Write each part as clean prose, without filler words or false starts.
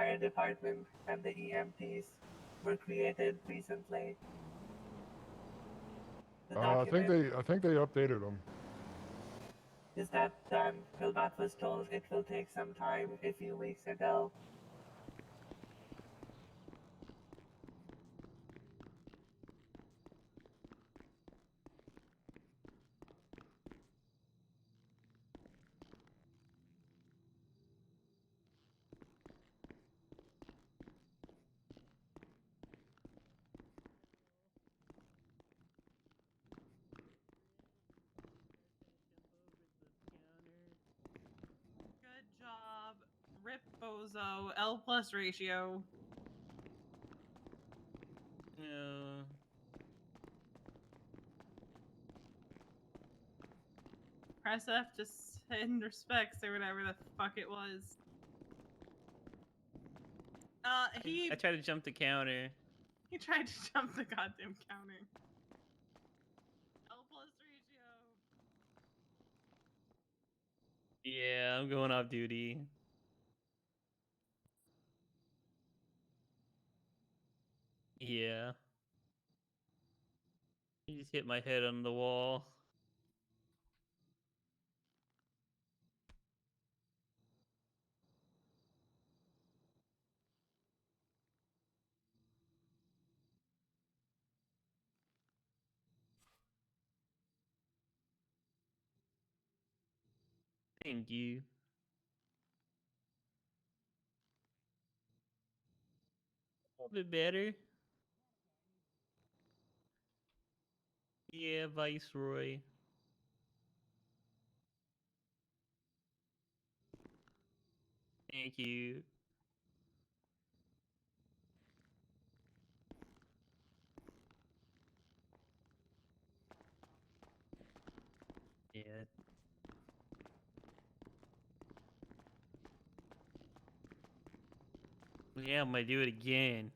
fire department and the EMTs were created recently. The document I think they updated them. is that done. Philbot was told it will take some time a few weeks ago. Good job. Rip Bozo. L+ ratio. No. Press F to send respects or whatever the fuck it was. I tried to jump the counter. He tried to jump the goddamn counter. L+ ratio. Yeah, I'm going off duty. Yeah. You just hit my head on the wall. Thank you. A little bit better. Yeah, Viceroy. Thank you. Yeah. Yeah, I'm gonna do it again.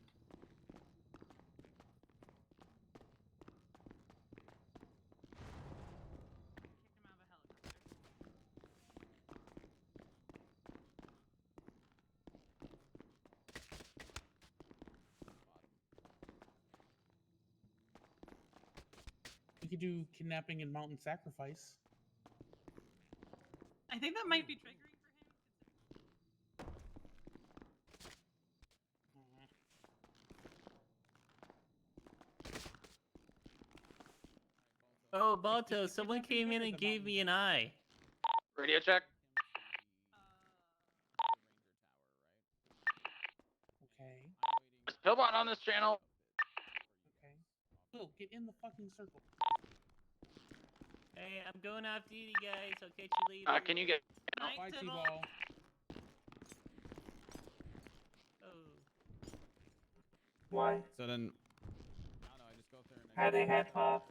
Kick him out of a helicopter. We could do kidnapping and mountain sacrifice. I think that might be triggering for him. Oh, Balto, someone came in and gave me an eye. Radio check. Okay. There's Pillbot on this channel. Okay. Will, get in the fucking circle. Hey, I'm going off duty, guys. I'll catch you later. Can you get? Night, Bye, Tibble. T-Ball. Oh. Why? So then, I don't know. I just go up there and How they head off?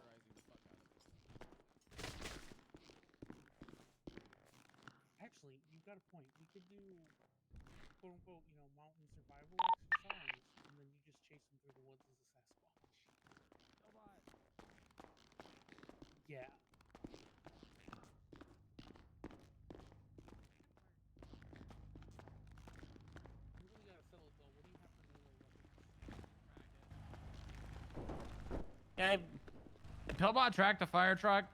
Actually, you've got a point. We could do quote unquote, mountain survival exercise, and then you just chase them through the woods as a Sasquatch. Yeah. You really gotta sell it though. What do you have for melee weapons? I Pillbot track the fire truck.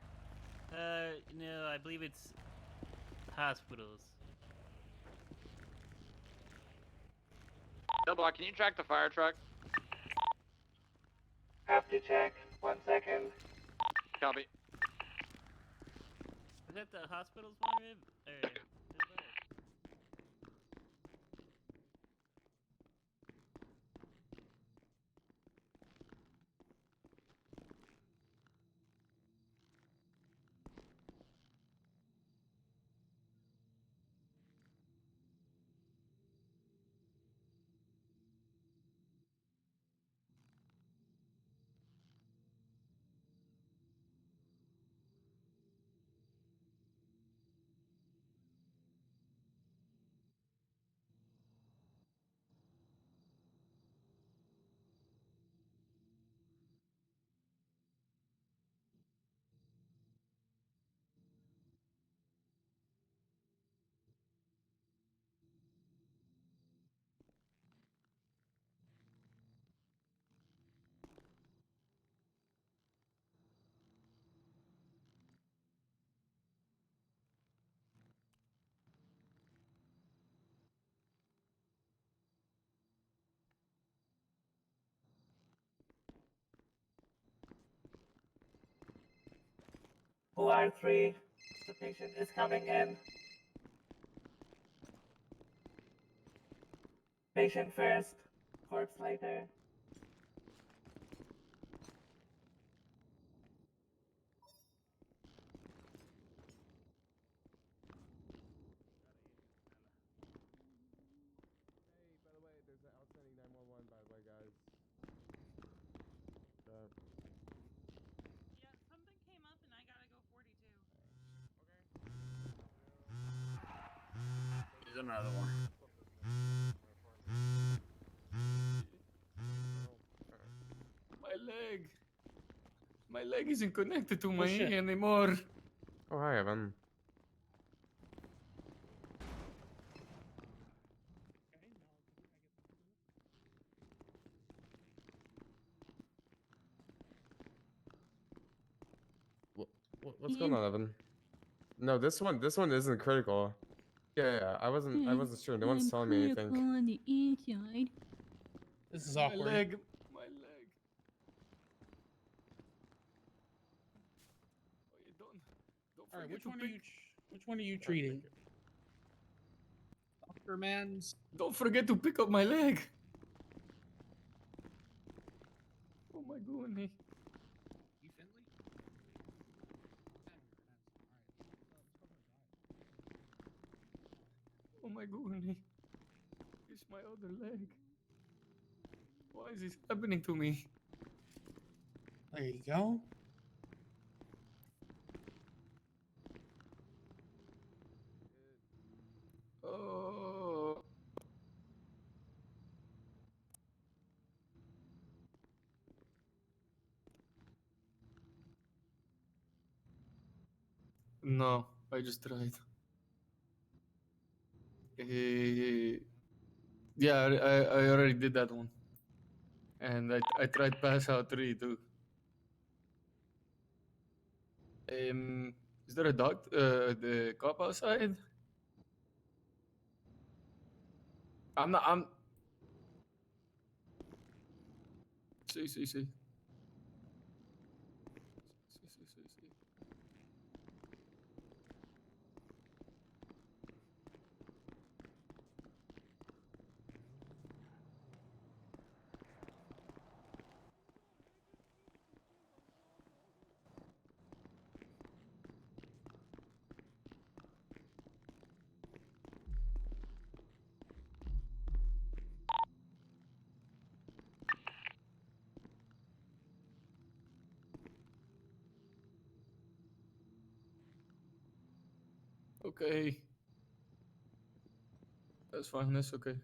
No, I believe it's hospitals. Pillbot, can you track the fire truck? Have to check. 1 second. Copy. Was that the hospitals one, Rib? Or... OR3, the patient is coming in. Patient first, corpse later. Hey, by the way, there's an outstanding 911, by the way, guys. Yeah, something came up and I gotta go 42. There's another one. My leg. My leg isn't connected to my shit. knee anymore. Oh, hi, Evan. Okay, now I get the clue. What's going on, Evan? No, this one isn't critical. Yeah, I wasn't sure. No one's telling me anything. on the inside. This is My awkward. leg. My leg. Oh, you don't All right, forget which to one are pick. you? Which one are you treating? Doctor Man's. Don't forget to pick up my leg. Oh my goodness. You Finley? Oh my goodness. It's my other leg. Why is this happening to me? There you go. Oh. No, I just tried. Yeah, I already did that one. And I tried pass out 3 too. Is there a the cop outside? I'm. See. See. Okay. That's fine, that's okay.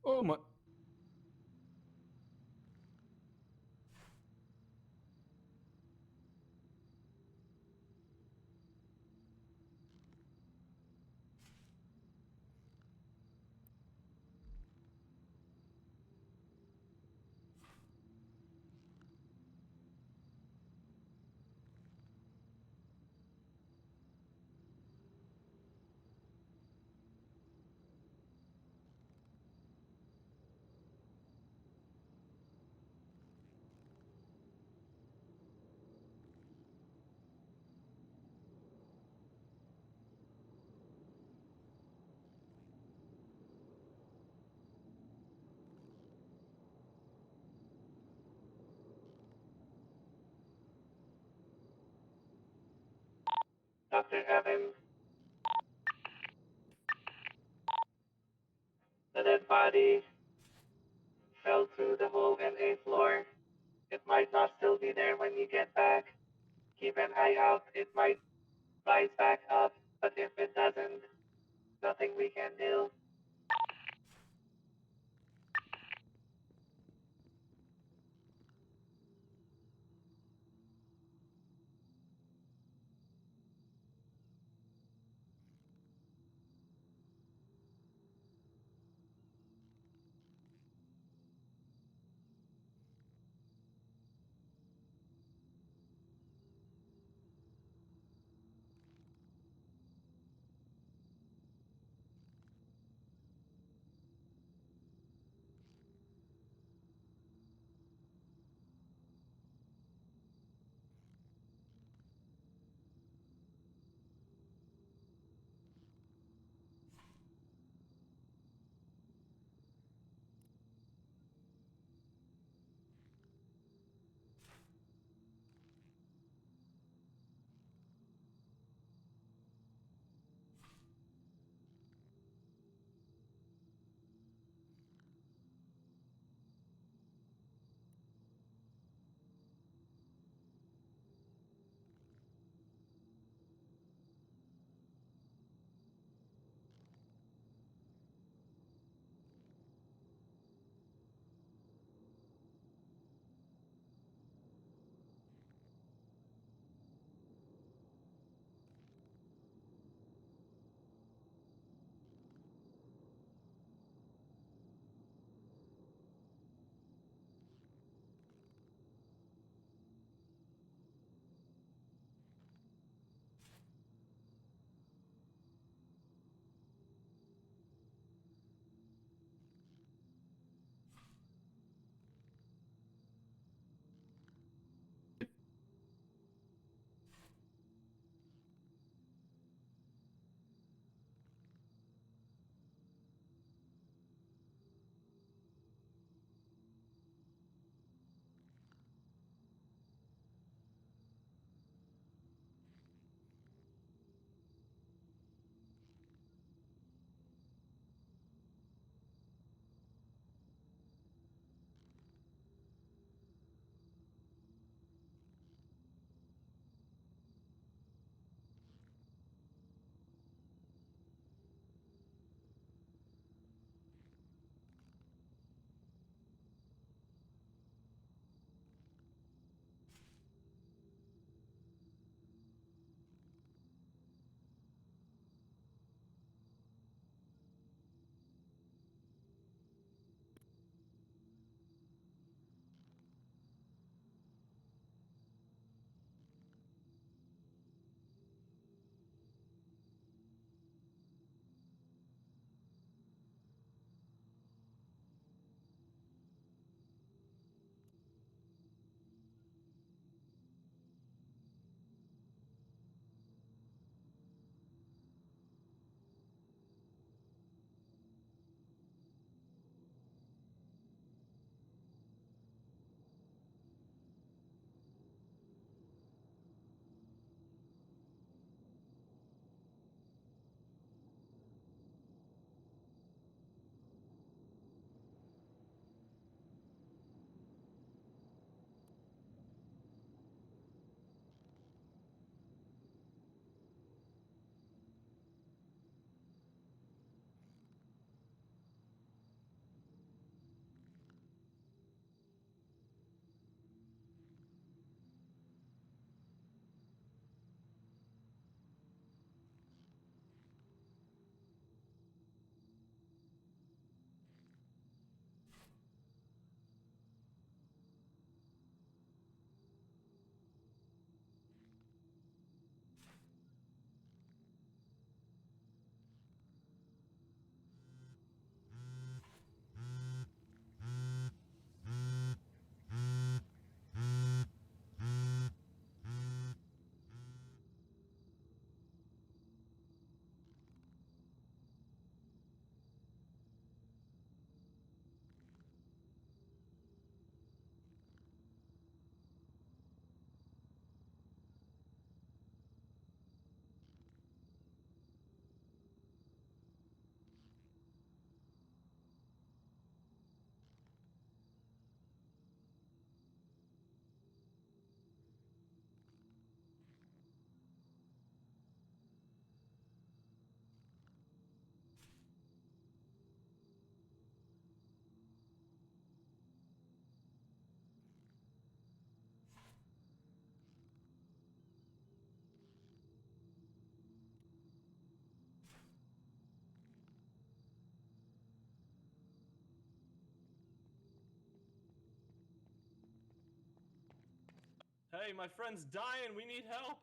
Oh my. Dr. Evans, the dead body fell through the hole in a floor. It might not still be there when you get back. Keep an eye out, it might rise back up, but if it doesn't, nothing we can do. Hey, my friend's dying. We need help.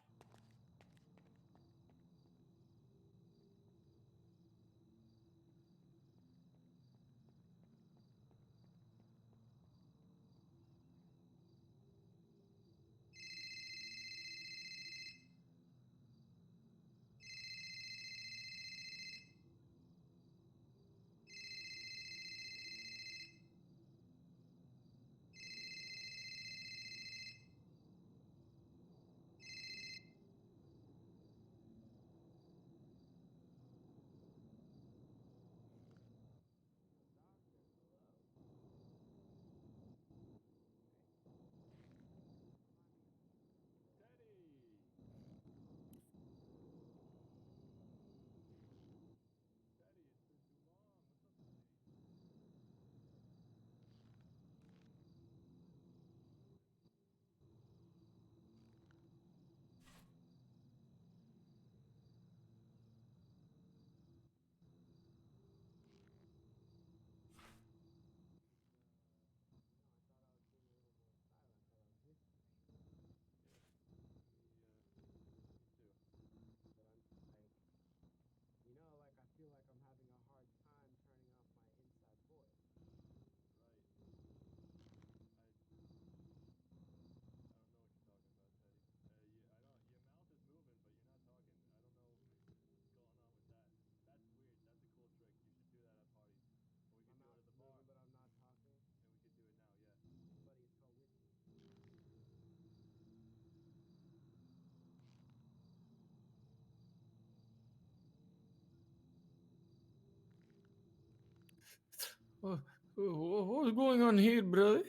What's going on here, brother?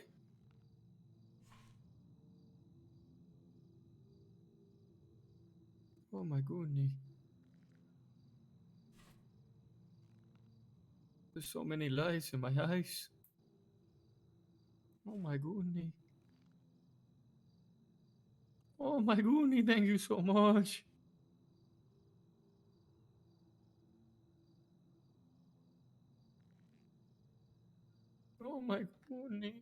Oh my goodness. There's so many lights in my eyes. Oh my goodness. Oh my goodness, thank you so much. Oh my goodness.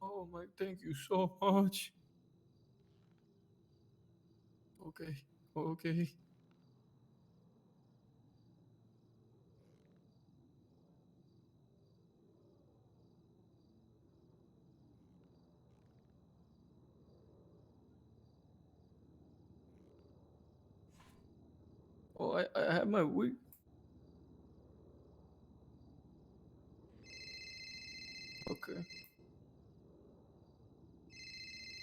Oh my, thank you so much. Okay, okay. Oh, I have my wig. Okay,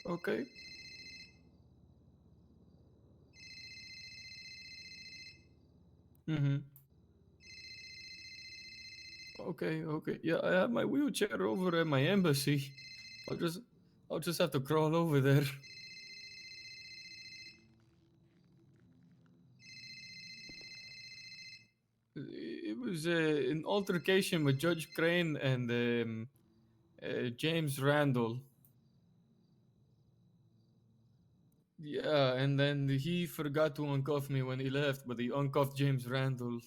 okay. Mm-hmm. Okay, okay. Yeah, I have my wheelchair over at my embassy. I'll just, I'll just have to crawl over there. It was an altercation with Judge Crane and James Randall. Yeah, and then he forgot to uncuff me when he left, but he uncuffed James Randall.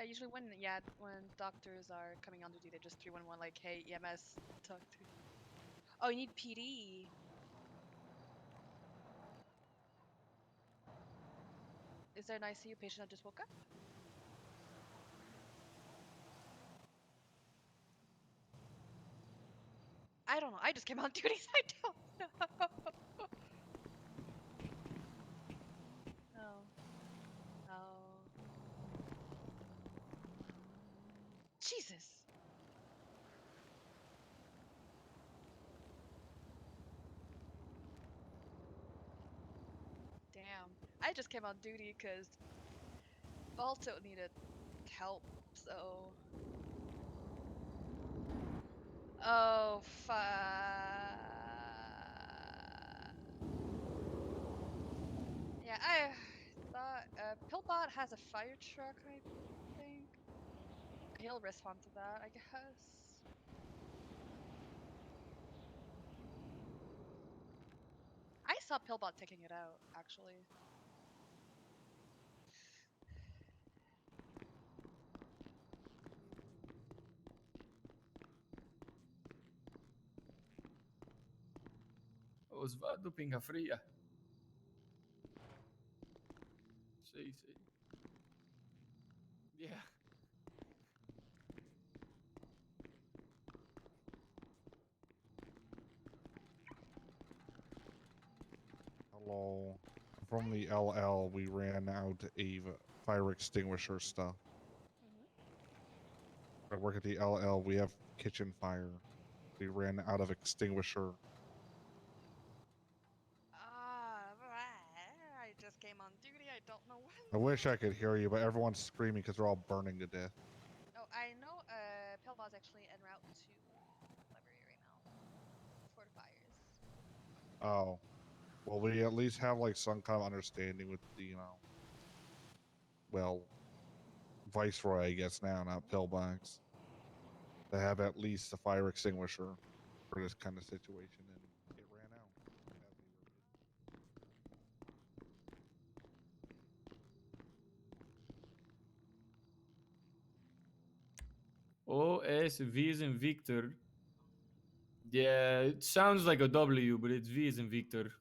Usually when doctors are coming on duty, they just 311 like, hey, EMS, talk to. Oh, you need PD. Is there an ICU patient that just woke up? I don't know. I just came on duty, so I don't know. Oh. Oh. Jesus. Damn. I just came on duty because Balto needed help, so. Oh, fuck. Yeah, I thought Pillbot has a fire truck, I think. He'll respond to that, I guess. I saw Pillbot taking it out, actually. Osvaldo Pinga Fria. Sí, sí. Yeah. Hello. From the LL, we ran out of fire extinguisher stuff. I work at the LL. We have kitchen fire. We ran out of extinguisher. I just came on duty. I don't know when. I wish I could hear you, but everyone's screaming because they're all burning to death. Oh, I know. Pillbot's actually en route to library right now for the fires. Oh. Well, we at least have like some kind of understanding with the, well, Viceroy, I guess now, not Pillbox. They have at least a fire extinguisher for this kind of situation, and it ran out as we were OS V is in Victor. Yeah, it sounds like a W, but it's V is in Victor.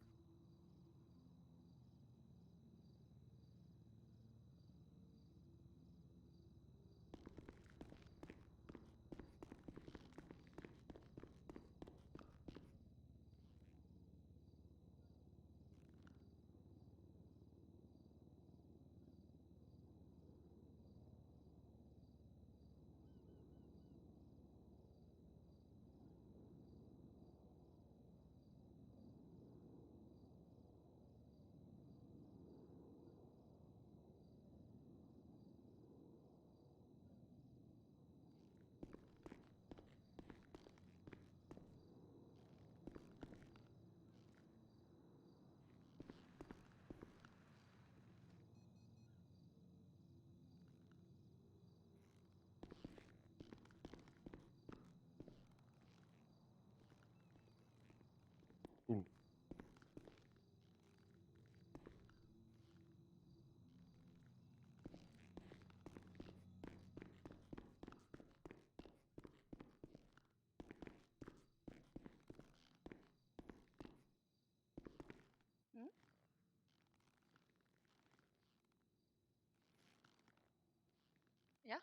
Ooh. Hmm? Yeah.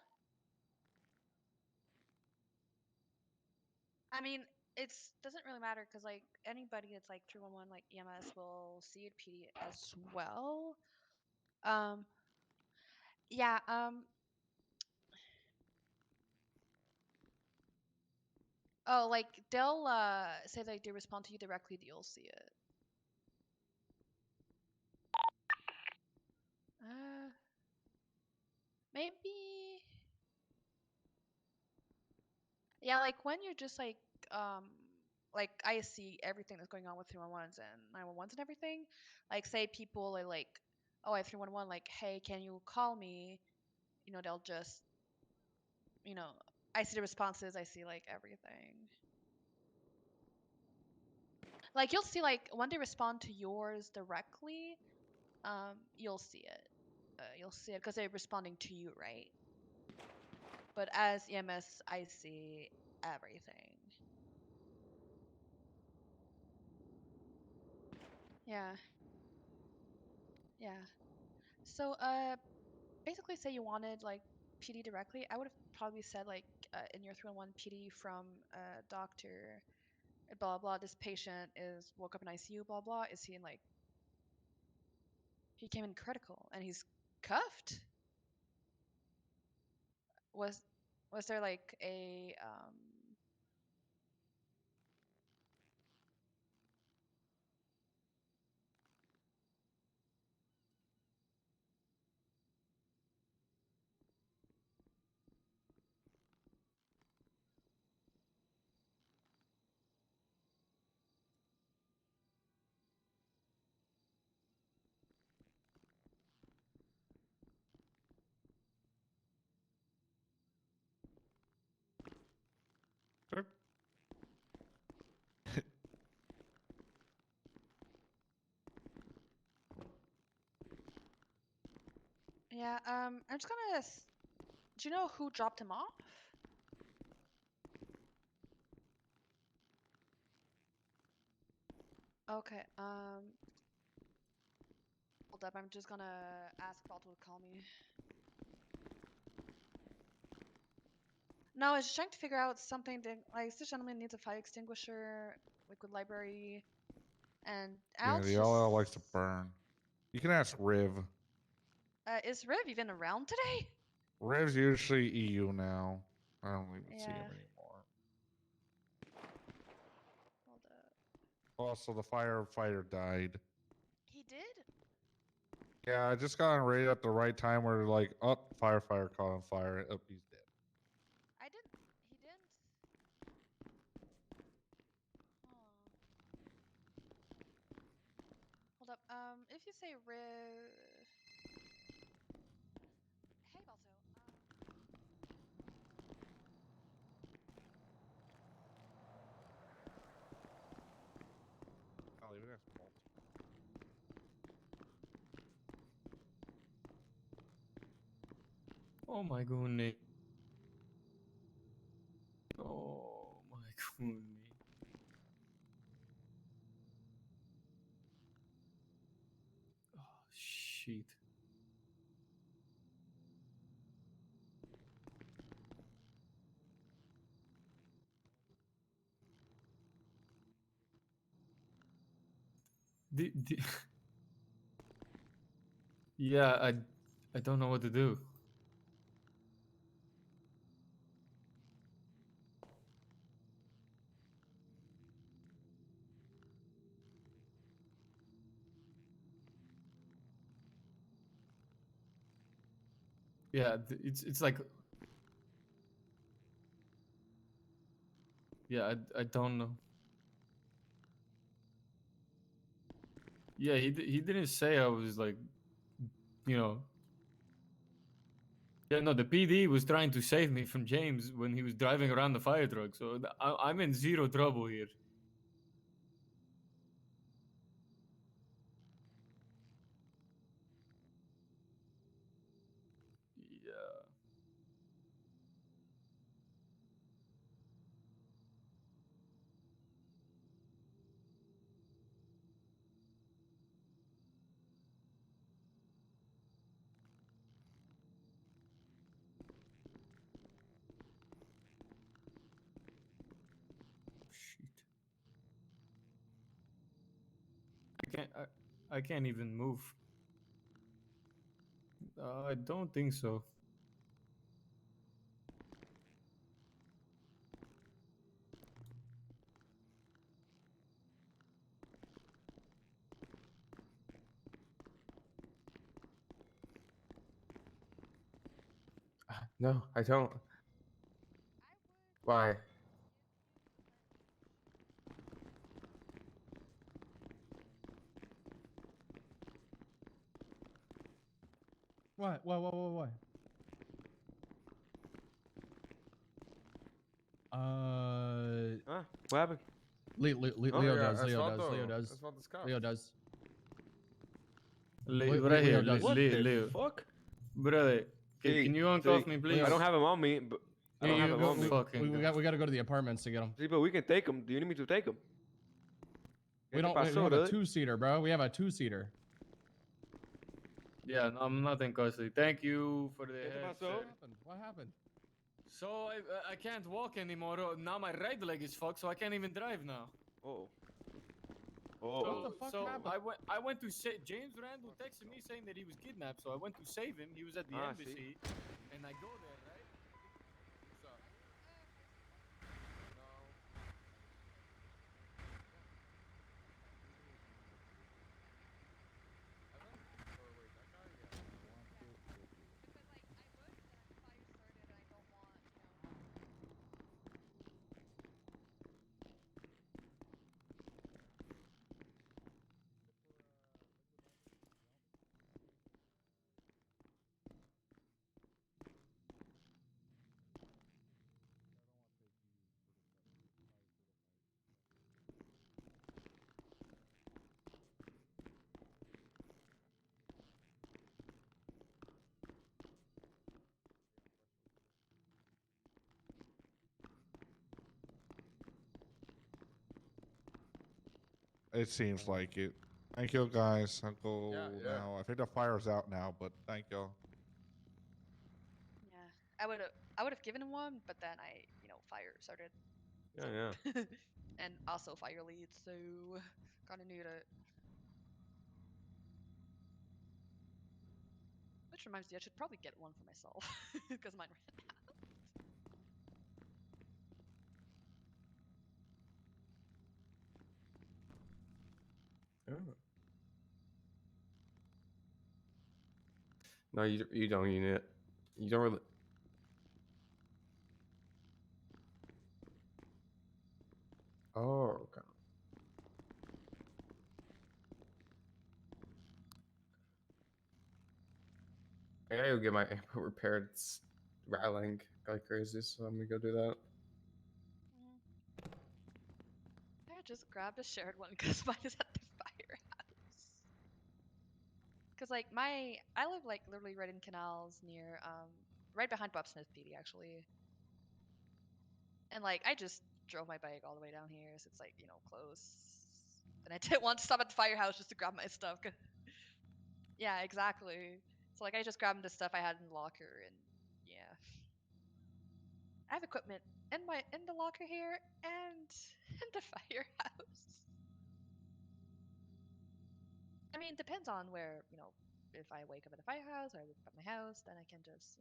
I mean, it's doesn't really matter because like anybody that's like 311 like EMS will see it PD as well. Um. Yeah. Oh, like they'll say like they respond to you directly. You'll see it. Maybe. Yeah, like when you're just like I see everything that's going on with 311s and 911s and everything. Like say people are like, oh, I have 311, like, hey, can you call me? They'll just, you know, I see the responses, I see like everything. Like you'll see like when they respond to yours directly, you'll see it. You'll see it because they're responding to you, right? But as EMS, I see everything. Yeah. Yeah. So, basically, say you wanted like PD directly, I would have probably said like in your 311 PD from doctor, blah blah. This patient is woke up in ICU, blah blah. Is he in like he came in critical and he's cuffed? Was was there like a Yeah. I'm just gonna. Do you know who dropped him off? Okay. Hold up. I'm just gonna ask Balto to call me. No, I was just trying to figure out something that, like, this gentleman needs a fire extinguisher, liquid library, and Yeah, Alex the just. LL likes to burn. You can ask Riv. Is Riv even around today? Riv's usually EU now. I don't even see him Yeah. anymore. Hold up. Also, the firefighter died. He did? Yeah, I just got on radio at the right time where like, oh, firefighter caught on fire. Oh, he's dead. I didn't. He didn't. Oh. Hold up. If you say Riv. Hey, Balto. I'll even ask Paul. Oh my goodness. Oh my goodness. Oh shit. The yeah, I don't know what to do. Yeah, it's like yeah, I don't know. Yeah, he didn't say I was like, you know. Yeah, no, the PD was trying to save me from James when he was driving around the fire truck. So I'm in zero trouble here. Yeah. Shit. I can't even move. I don't think so. No, I don't. Why? What? What? Huh? What happened? Leo Yeah, does. Leo does. Asfalto. Leo does. Asfalto's cuffed. Leo does. Right here, Leo does. What the Leo. fuck? Brother, can you uncuff me, please? I don't have him on me, but I don't have him on me. Fucking we got to go to the apartments to get him. See, but we can take him. Do you need me to take him? We have a two-seater, bro. We have a two-seater. Yeah, no, I'm not in custody. Thank you for the ¿Qué te heads, pasó? sir. What happened? So I can't walk anymore. Now my right leg is fucked, so I can't even drive now. Oh. What the fuck happened? I went to say James Randall texted me saying that he was kidnapped, so I went to save him. He was at the embassy, and I go there, right? What's up? It seems like it. Thank you, guys. I'll go yeah. now. I think the fire's out now, but thank you. Yeah, I would have given him one, but then fire started. Yeah, So. yeah. And also fire lead, so gonna need it. Which reminds me, I should probably get one for myself because mine ran Oh. No, you don't need it. You don't really. Oh, okay. I gotta go get my ammo repaired. It's rattling like crazy, so I'm gonna go do that. I just grabbed a shared one because mine is at the firehouse. Cause like I live like literally right in canals near right behind Bob Smith PD actually. And like I just drove my bike all the way down here, so it's like, close. And I didn't want to stop at the firehouse just to grab my stuff. Yeah, exactly. So like I just grabbed the stuff I had in the locker and yeah. I have equipment in the locker here and in the firehouse. I mean, it depends on where, if I wake up at the firehouse or I wake up at my house, then I can just.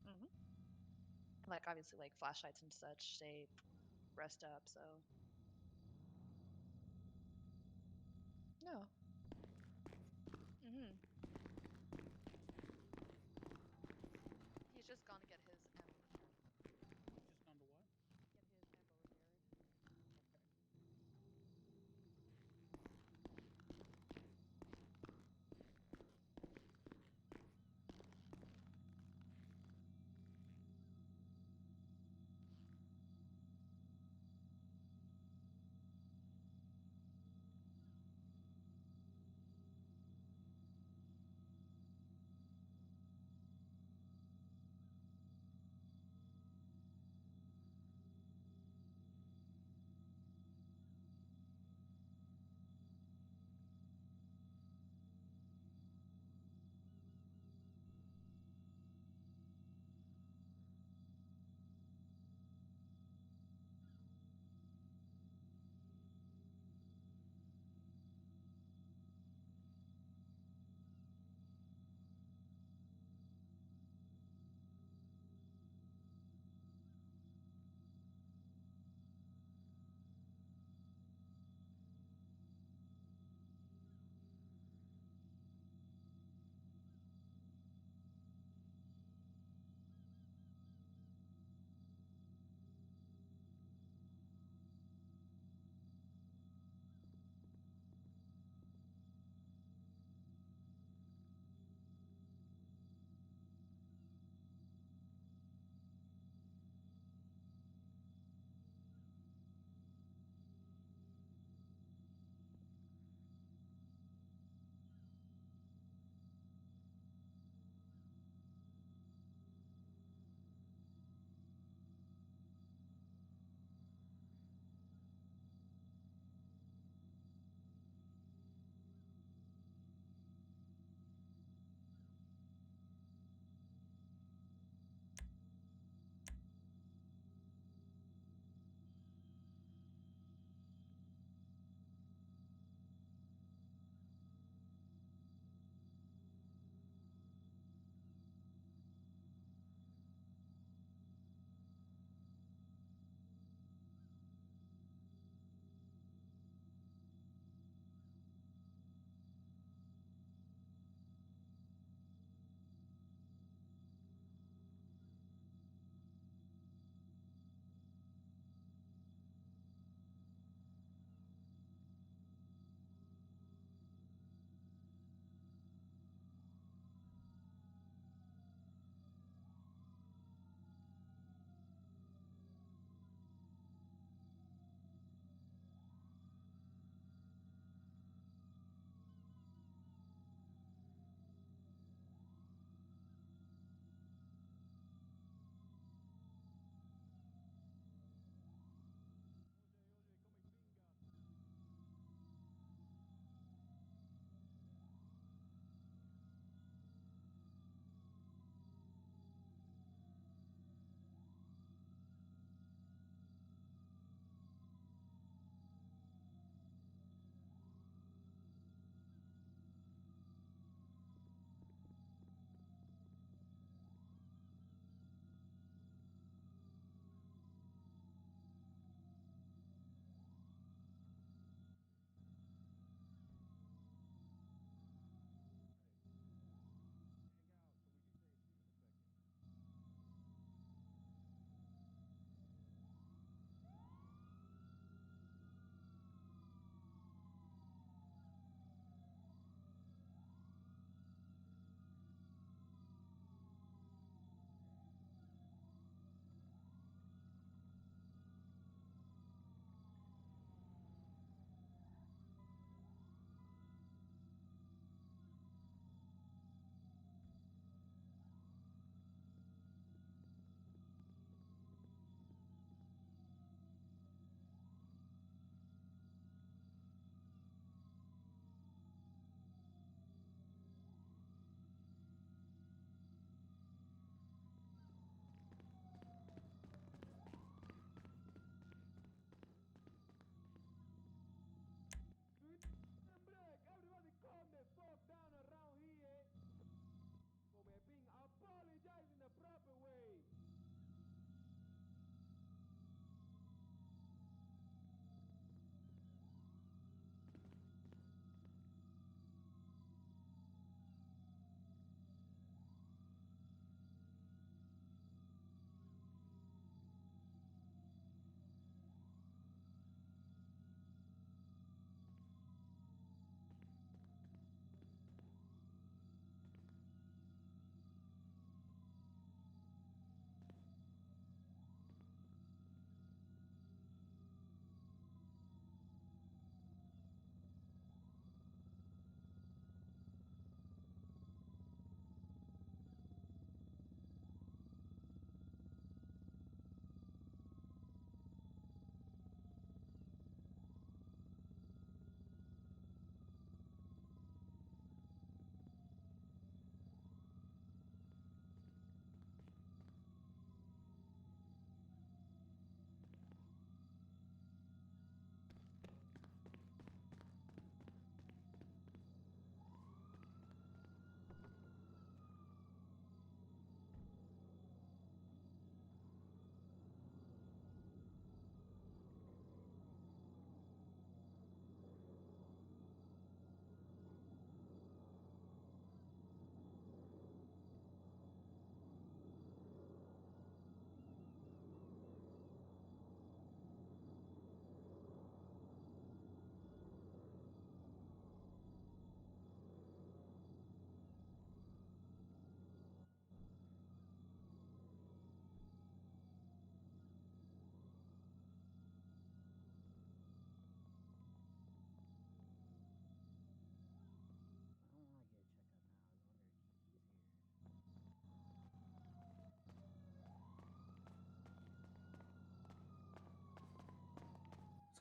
Hmm. Like obviously like flashlights and such stay rest up, so no. Hmm. He's just gonna get his ammo repaired. He's just gone to what? Get his ammo repaired. Okay.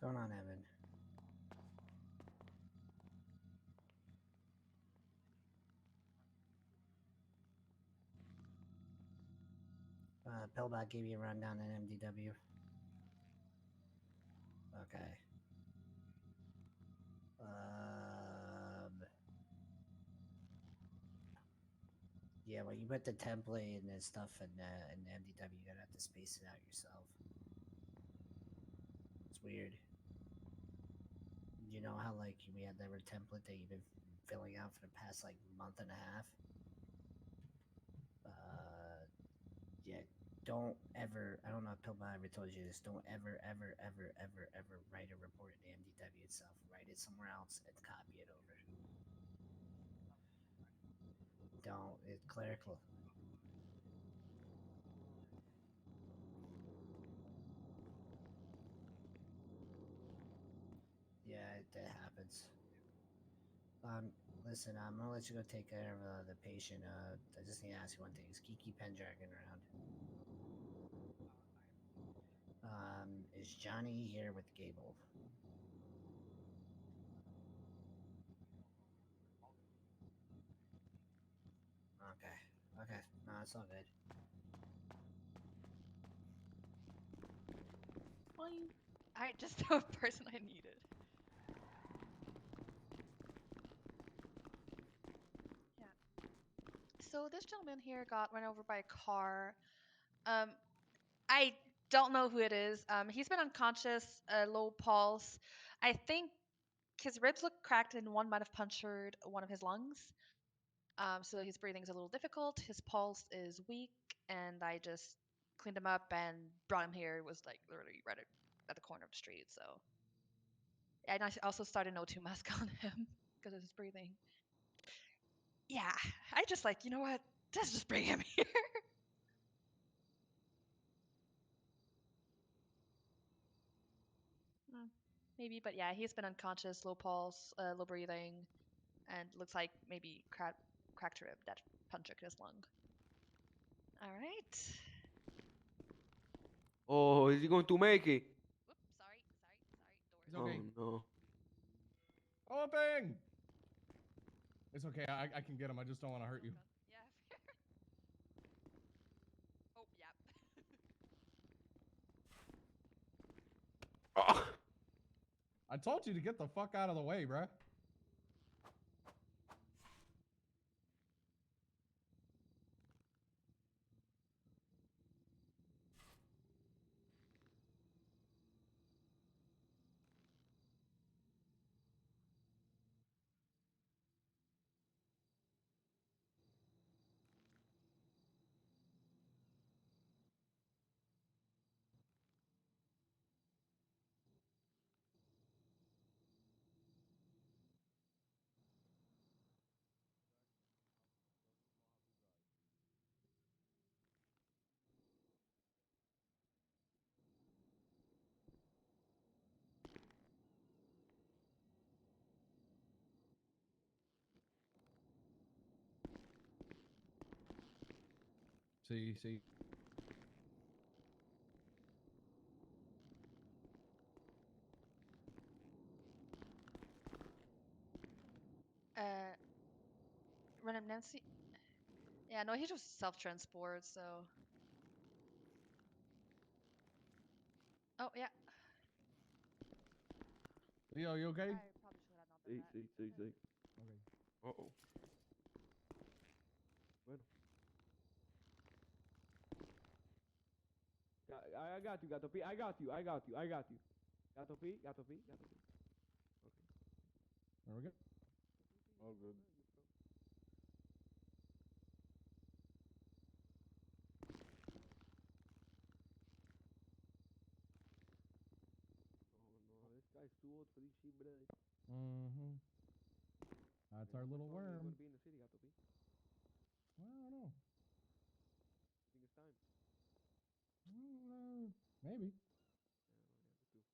going on, Evan? Pillbot gave you a rundown in MDW. Okay. Yeah, when you put the template and the stuff in MDW, you're gonna have to space it out yourself. It's weird. You know how like we had that template that you've been filling out for the past like month and a half? Yeah, don't ever, I don't know if Pillbot ever told you this, don't ever write a report in the MDW itself. Write it somewhere else and copy it over. Don't, it's clerical. Yeah, that happens. Listen, I'm gonna let you go take care of the patient. I just need to ask you one thing. Is Kiki Pendragon around? Is Johnny here with Gable? Okay. No, it's all good. Fine. I just the person I needed. Yeah. So this gentleman here got run over by a car. I don't know who it is. He's been unconscious, low pulse. I think his ribs look cracked and one might have punctured one of his lungs. So his breathing is a little difficult. His pulse is weak, and I just cleaned him up and brought him here. It was like literally right at the corner of the street. So, and I also started an O2 mask on him because of his breathing. Yeah, I just like, you know what? Let's just bring him here. Maybe, but yeah, he's been unconscious, low pulse, low breathing, and looks like maybe cracked rib that punctured his lung. All right. Oh, is he going to make it? Whoops, sorry. It's okay. Oh, no. Open! It's okay. I can get him. I just don't want to hurt you. Yeah. Oh, yeah. Oh. I told you to get the fuck out of the way, bruh. See. Random Nancy. Yeah, no, he just self-transport, so. Oh, yeah. Leo, you okay? I probably should have not done that. Sí. Okay. Uh-oh. Bueno. I got you, Gato P. I got you. Gato P. Okay. There we go. All good. Oh, no, this guy's too old for this shit, brother. Mm-hmm. That's our little How long are you worm. gonna be in the city, Gato P? Well, I don't know. You think it's time? Maybe. Yeah, me too.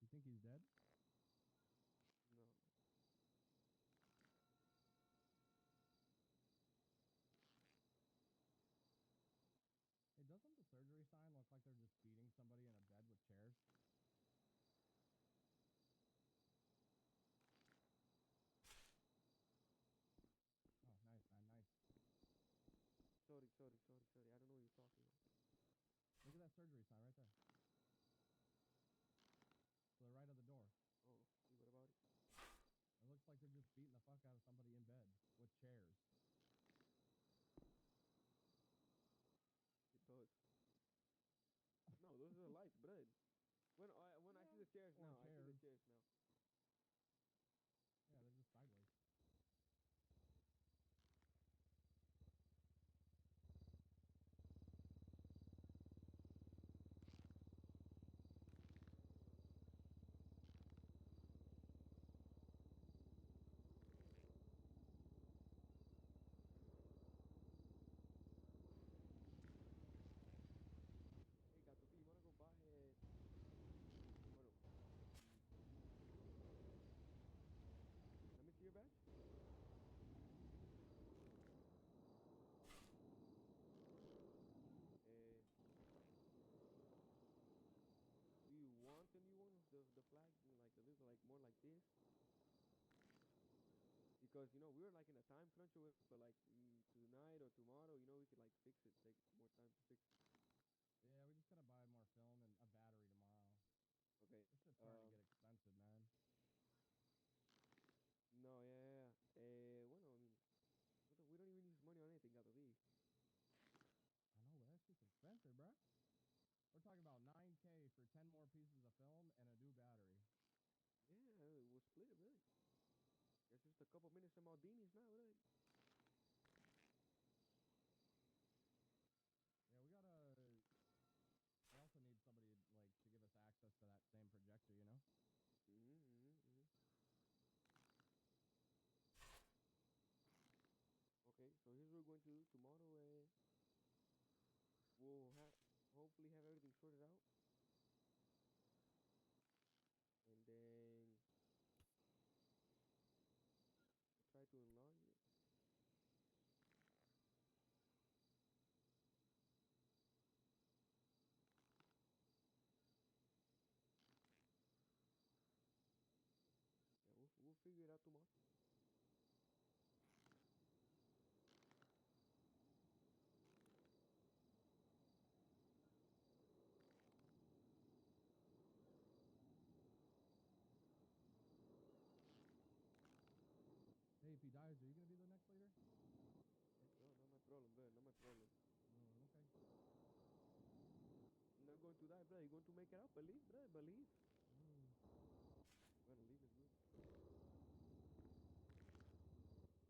You think he's dead? No. somebody in a bed with chairs? Oh, nice, man, nice. Sorry. I don't know what you're talking about. Look at that surgery sign right there. To the right of the door. Oh, what about it? It looks like they're just beating the fuck out of somebody in bed with chairs. It does. No, those are the lights, bro. When I see the chairs Or now, I see chairs. the chairs now. Yeah, they're just sideways. Hey, Gato B, you wanna go buy a... Bueno. Let me see your badge. Do you want a new one with the flag like a little like more like this? Because you know we were like in a time crunch with, but like tonight or tomorrow, you know we could like fix it. Take more time to fix it. Yeah, we just gotta buy more film and a battery tomorrow. Okay. This shit's starting to get expensive, man. No, yeah. Bueno, I mean, we don't even use money on anything, Gato B. I know, but that shit's expensive, bro. We're talking about 9K for 10 more pieces of film and a new battery. Yeah, we'll split it, bro. Guess just a couple minutes of Maldinis now, bro. Yeah, we gotta... I also need somebody, like, to give us access to that same projector, you know? Okay, so here's what we're going to do. Tomorrow, we'll hopefully have everything sorted out. And then we'll try to enlarge it. Yeah, we'll figure it out tomorrow. Hey, if he dies, are you gonna be the next leader? No, not my problem, bro. Not my problem. Oh, okay. You're not going to die, bro. You're going to make it out. Believe, bro. Believe. Well, believe is good.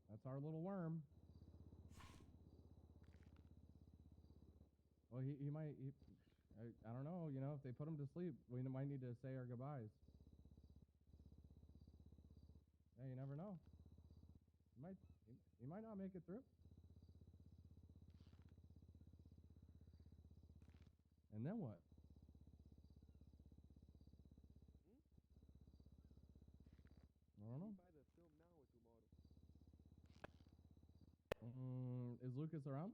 That's our little worm. Well, he might... I don't know, you know, if they put him to sleep, we might need to say our goodbyes. Yeah, you never know. He might not make it through. And then what? I don't know. Buy the film now or tomorrow? Is Lucas around?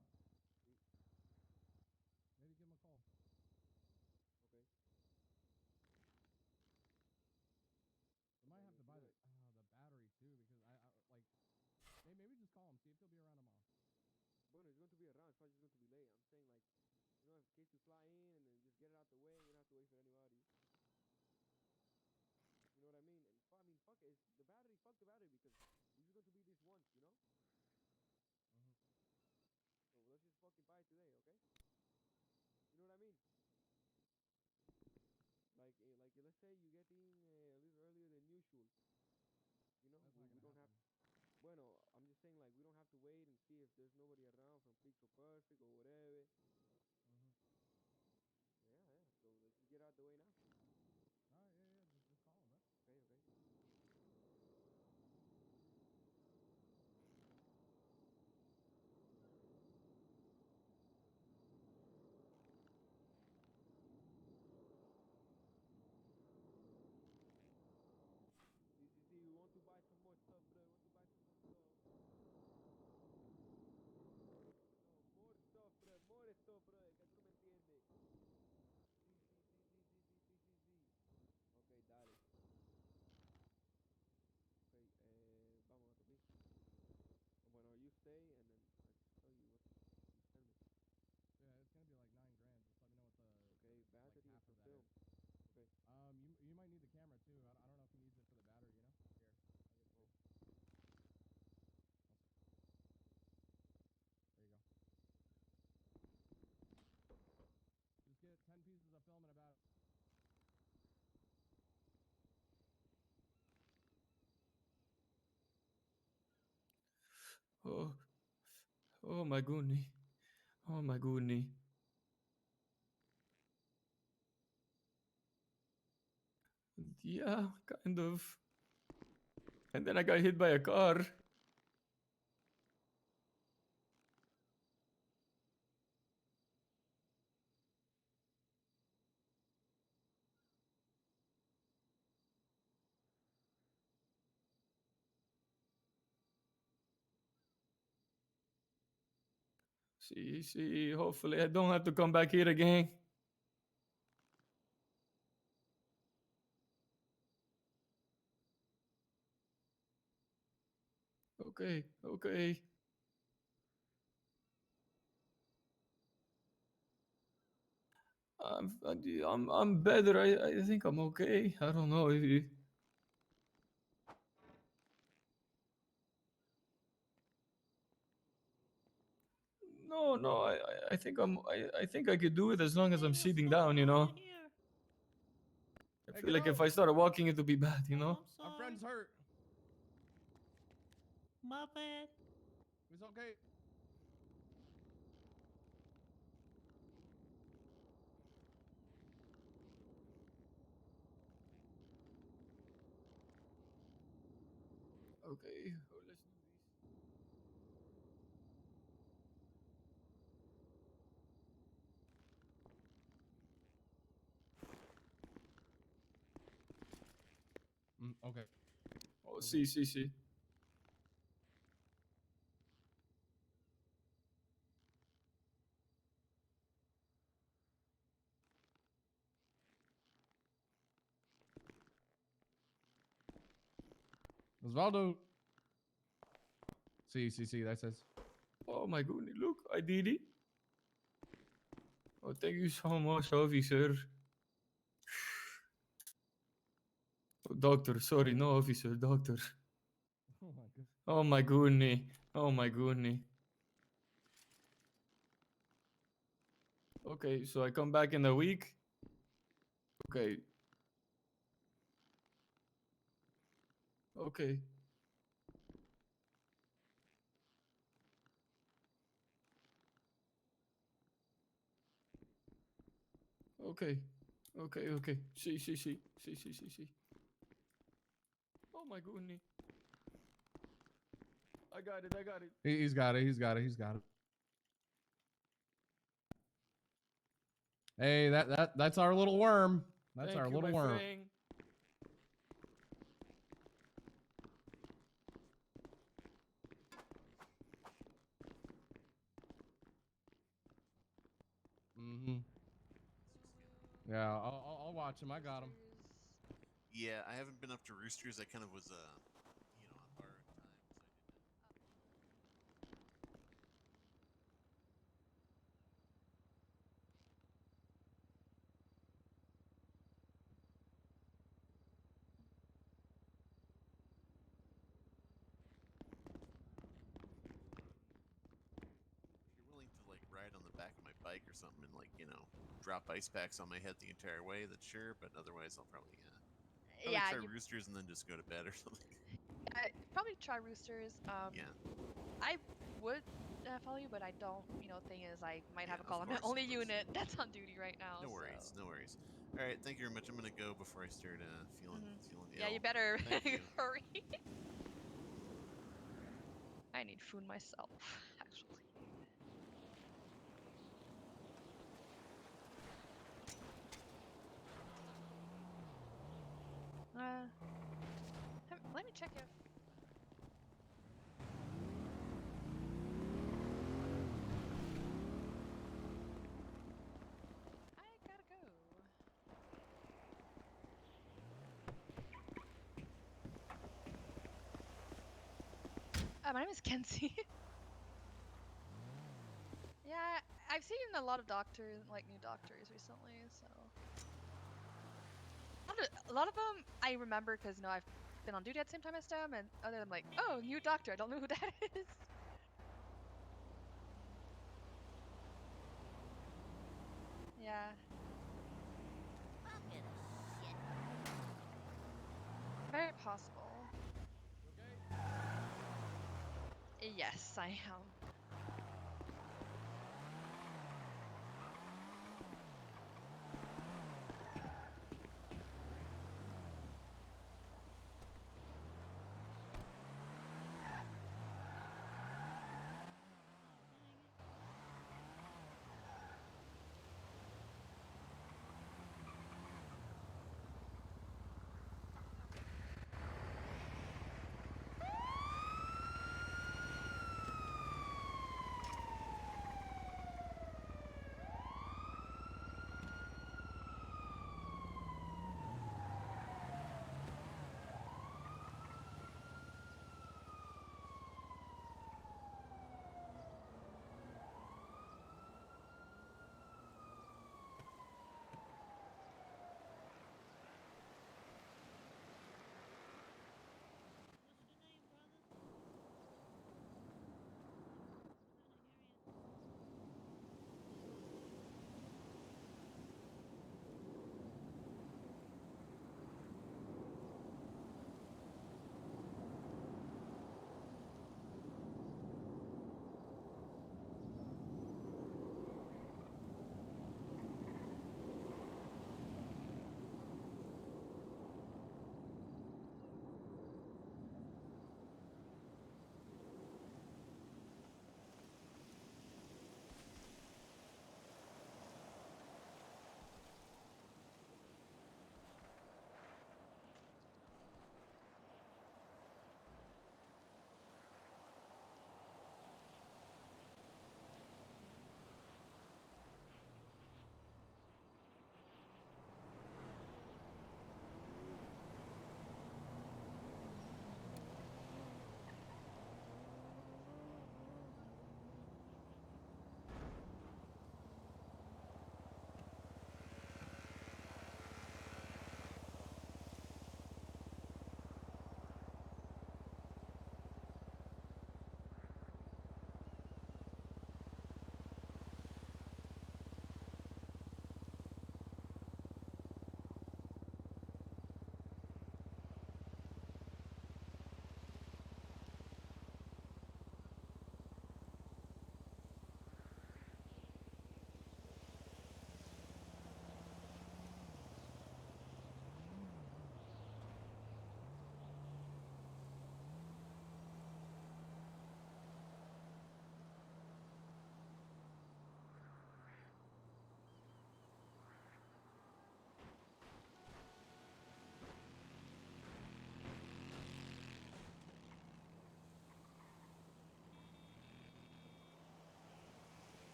Maybe give him a call. Okay. We might have to buy the battery too, because I like maybe just call him, see if he'll be around tomorrow. Bueno, it's going to be around. It's probably just going to be late. I'm saying like, you know, in case we fly in and then just get it out the way, we don't have to wait for anybody. You know what I mean? And I mean, fuck it. It's the battery. Fuck the battery because we're just going to be this once, you know. So let's just fucking buy it today, okay? You know what I mean? Like let's say you get in a little earlier than usual. You know, we don't have. Bueno, I'm just saying like we don't have to wait and see if there's nobody around from Pixel Perfect or whatever. Yeah. So let's just get out the way now. Alright, yeah. Just call him, bro. Okay. See, we want to buy some more stuff, bro. We want to buy some more stuff. No, more stuff, bro. More stuff, bro. Que tú no me entiendes. Sí. Oh, oh my goodness. Oh my goodness. Yeah, kind of. And then I got hit by a car. See, hopefully I don't have to come back here again. Okay. I'm better. I think I'm okay. I don't know if you... No. I think I think I could do it as long as I'm sitting down. You know. I feel like if I started walking, it would be bad. You know. Our friend's hurt. My bad. It's okay. Okay. Oh, let's do this. Okay. Oh, see. Osvaldo. See, that says. Oh my goodness! Look, I did it. Oh, thank you so much, officer. Oh, doctor, sorry, no officer, doctor. Oh my god. Oh my goodness. Oh my goodness. Okay, so I come back in a week. Okay. Okay. Okay. Okay. See. Oh my goodness. I got it. He's got it. Hey, that's our little worm. That's Thank our you, little my worm. friend. Mm-hmm. Yeah, I'll watch him. I got him. Yeah, I haven't been up to Roosters. I kind of was, on borrowed time, so I didn't. If you're willing to like ride on the back of my bike or something and like drop ice packs on my head the entire way, that's sure. But otherwise, I'll probably Yeah, try you Roosters and then just go to bed or something. probably try Roosters. Yeah. I would follow you, but I don't. Thing is, I might have a Yeah, call of on my course, only of course. unit that's on duty right now. No worries, no worries. All right, thank you very much. I'm gonna go before I start feeling Yeah, ill. you better Thank you. hurry. I need food myself, actually. Let me check if. I gotta go. My name is Kenzie. Yeah, I've seen a lot of doctors, like new doctors recently, so. A lot of them I remember because, I've been on duty at the same time as them, and other than like, oh, new doctor, I don't know who that is. Yeah. Very possible. Yes, I am.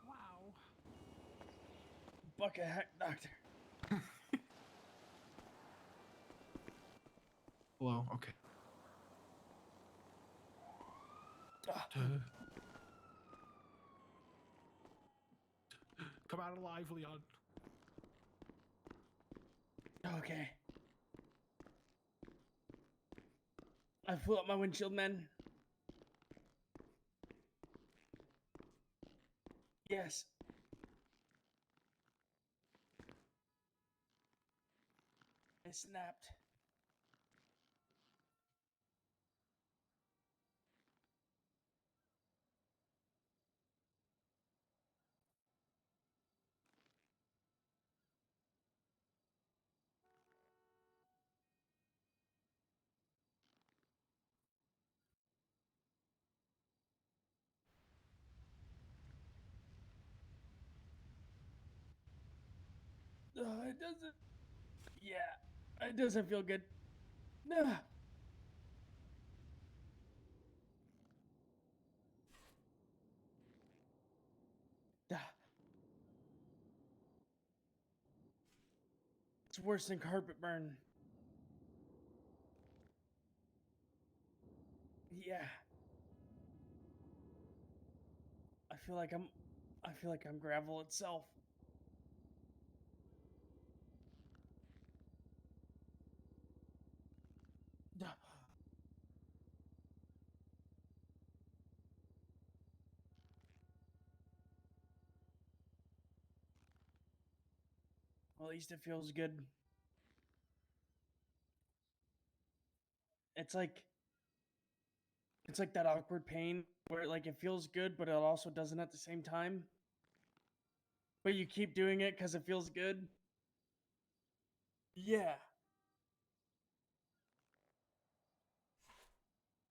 Wow. Bucket hat doctor. Wow. Okay. Come out alive, Leon. Okay. I flew up my windshield, man. Yes. I snapped. It doesn't. Yeah, it doesn't feel good. Nah. It's worse than carpet burn. Yeah. I feel like I'm gravel itself. Well, at least it feels good. It's like that awkward pain where like it feels good, but it also doesn't at the same time. But you keep doing it because it feels good. Yeah.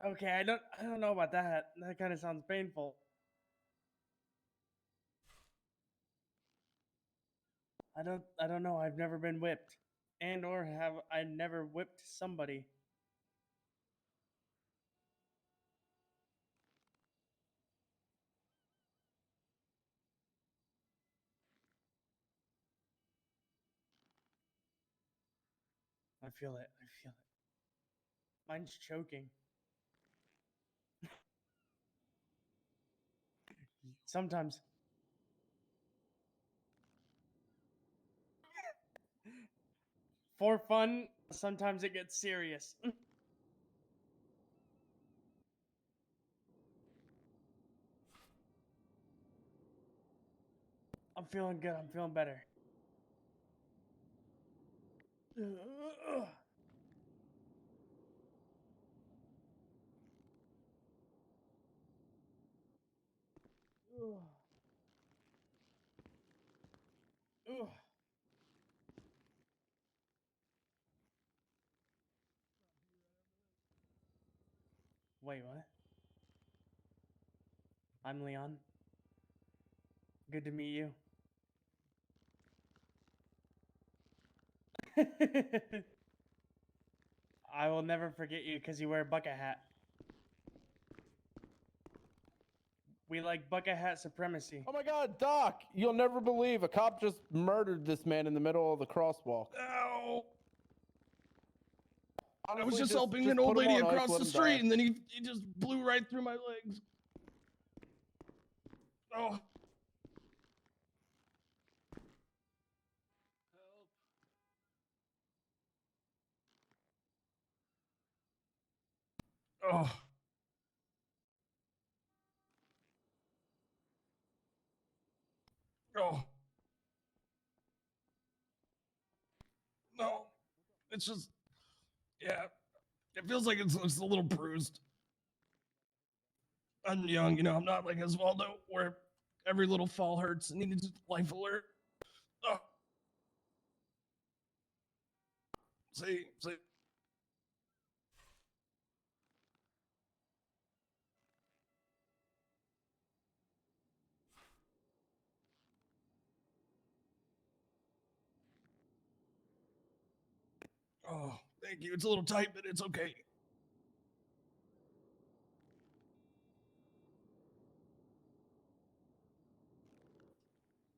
Okay, I don't know about that. That kind of sounds painful. I don't know. I've never been whipped. And or have I never whipped somebody. I feel it. I feel it. Mine's choking. Sometimes. For fun, sometimes it gets serious. I'm feeling good. I'm feeling better. Wait, what? I'm Leon. Good to meet you. I will never forget you because you wear a bucket hat. We like bucket hat supremacy. Oh my God, Doc! You'll never believe a cop just murdered this man in the middle of the crosswalk. Ow! Honestly, I was just helping just an old put him lady on ice, across let the him street, die. and then he just blew right through my legs. Oh. Oh. Oh. No. It's just, yeah. It feels like it's a little bruised. I'm young, you know, I'm not like Osvaldo, where every little fall hurts and needs life alert. Oh. See. Oh, thank you. It's a little tight, but it's okay.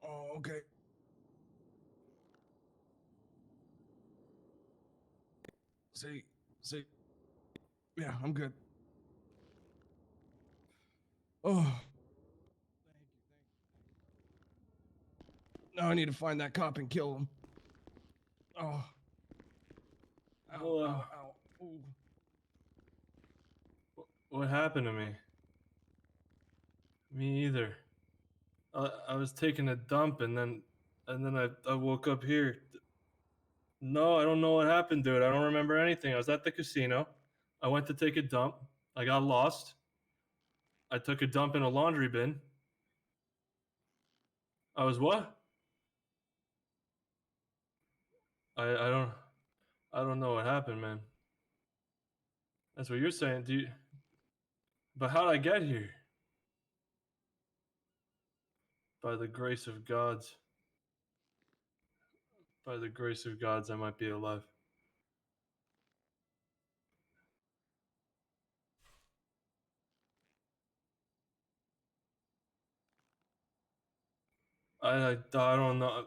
Oh, okay. See. Yeah, I'm good. Oh. Now I need to find that cop and kill him. Oh. Ow, ow, ow. Ooh. What happened to me? Me either. I was taking a dump and then I woke up here. No, I don't know what happened, dude. I don't remember anything. I was at the casino. I went to take a dump. I got lost. I took a dump in a laundry bin. I was what? I don't know what happened, man. That's what you're saying, dude. But how'd I get here? By the grace of God. By the grace of gods, I might be alive. I don't know.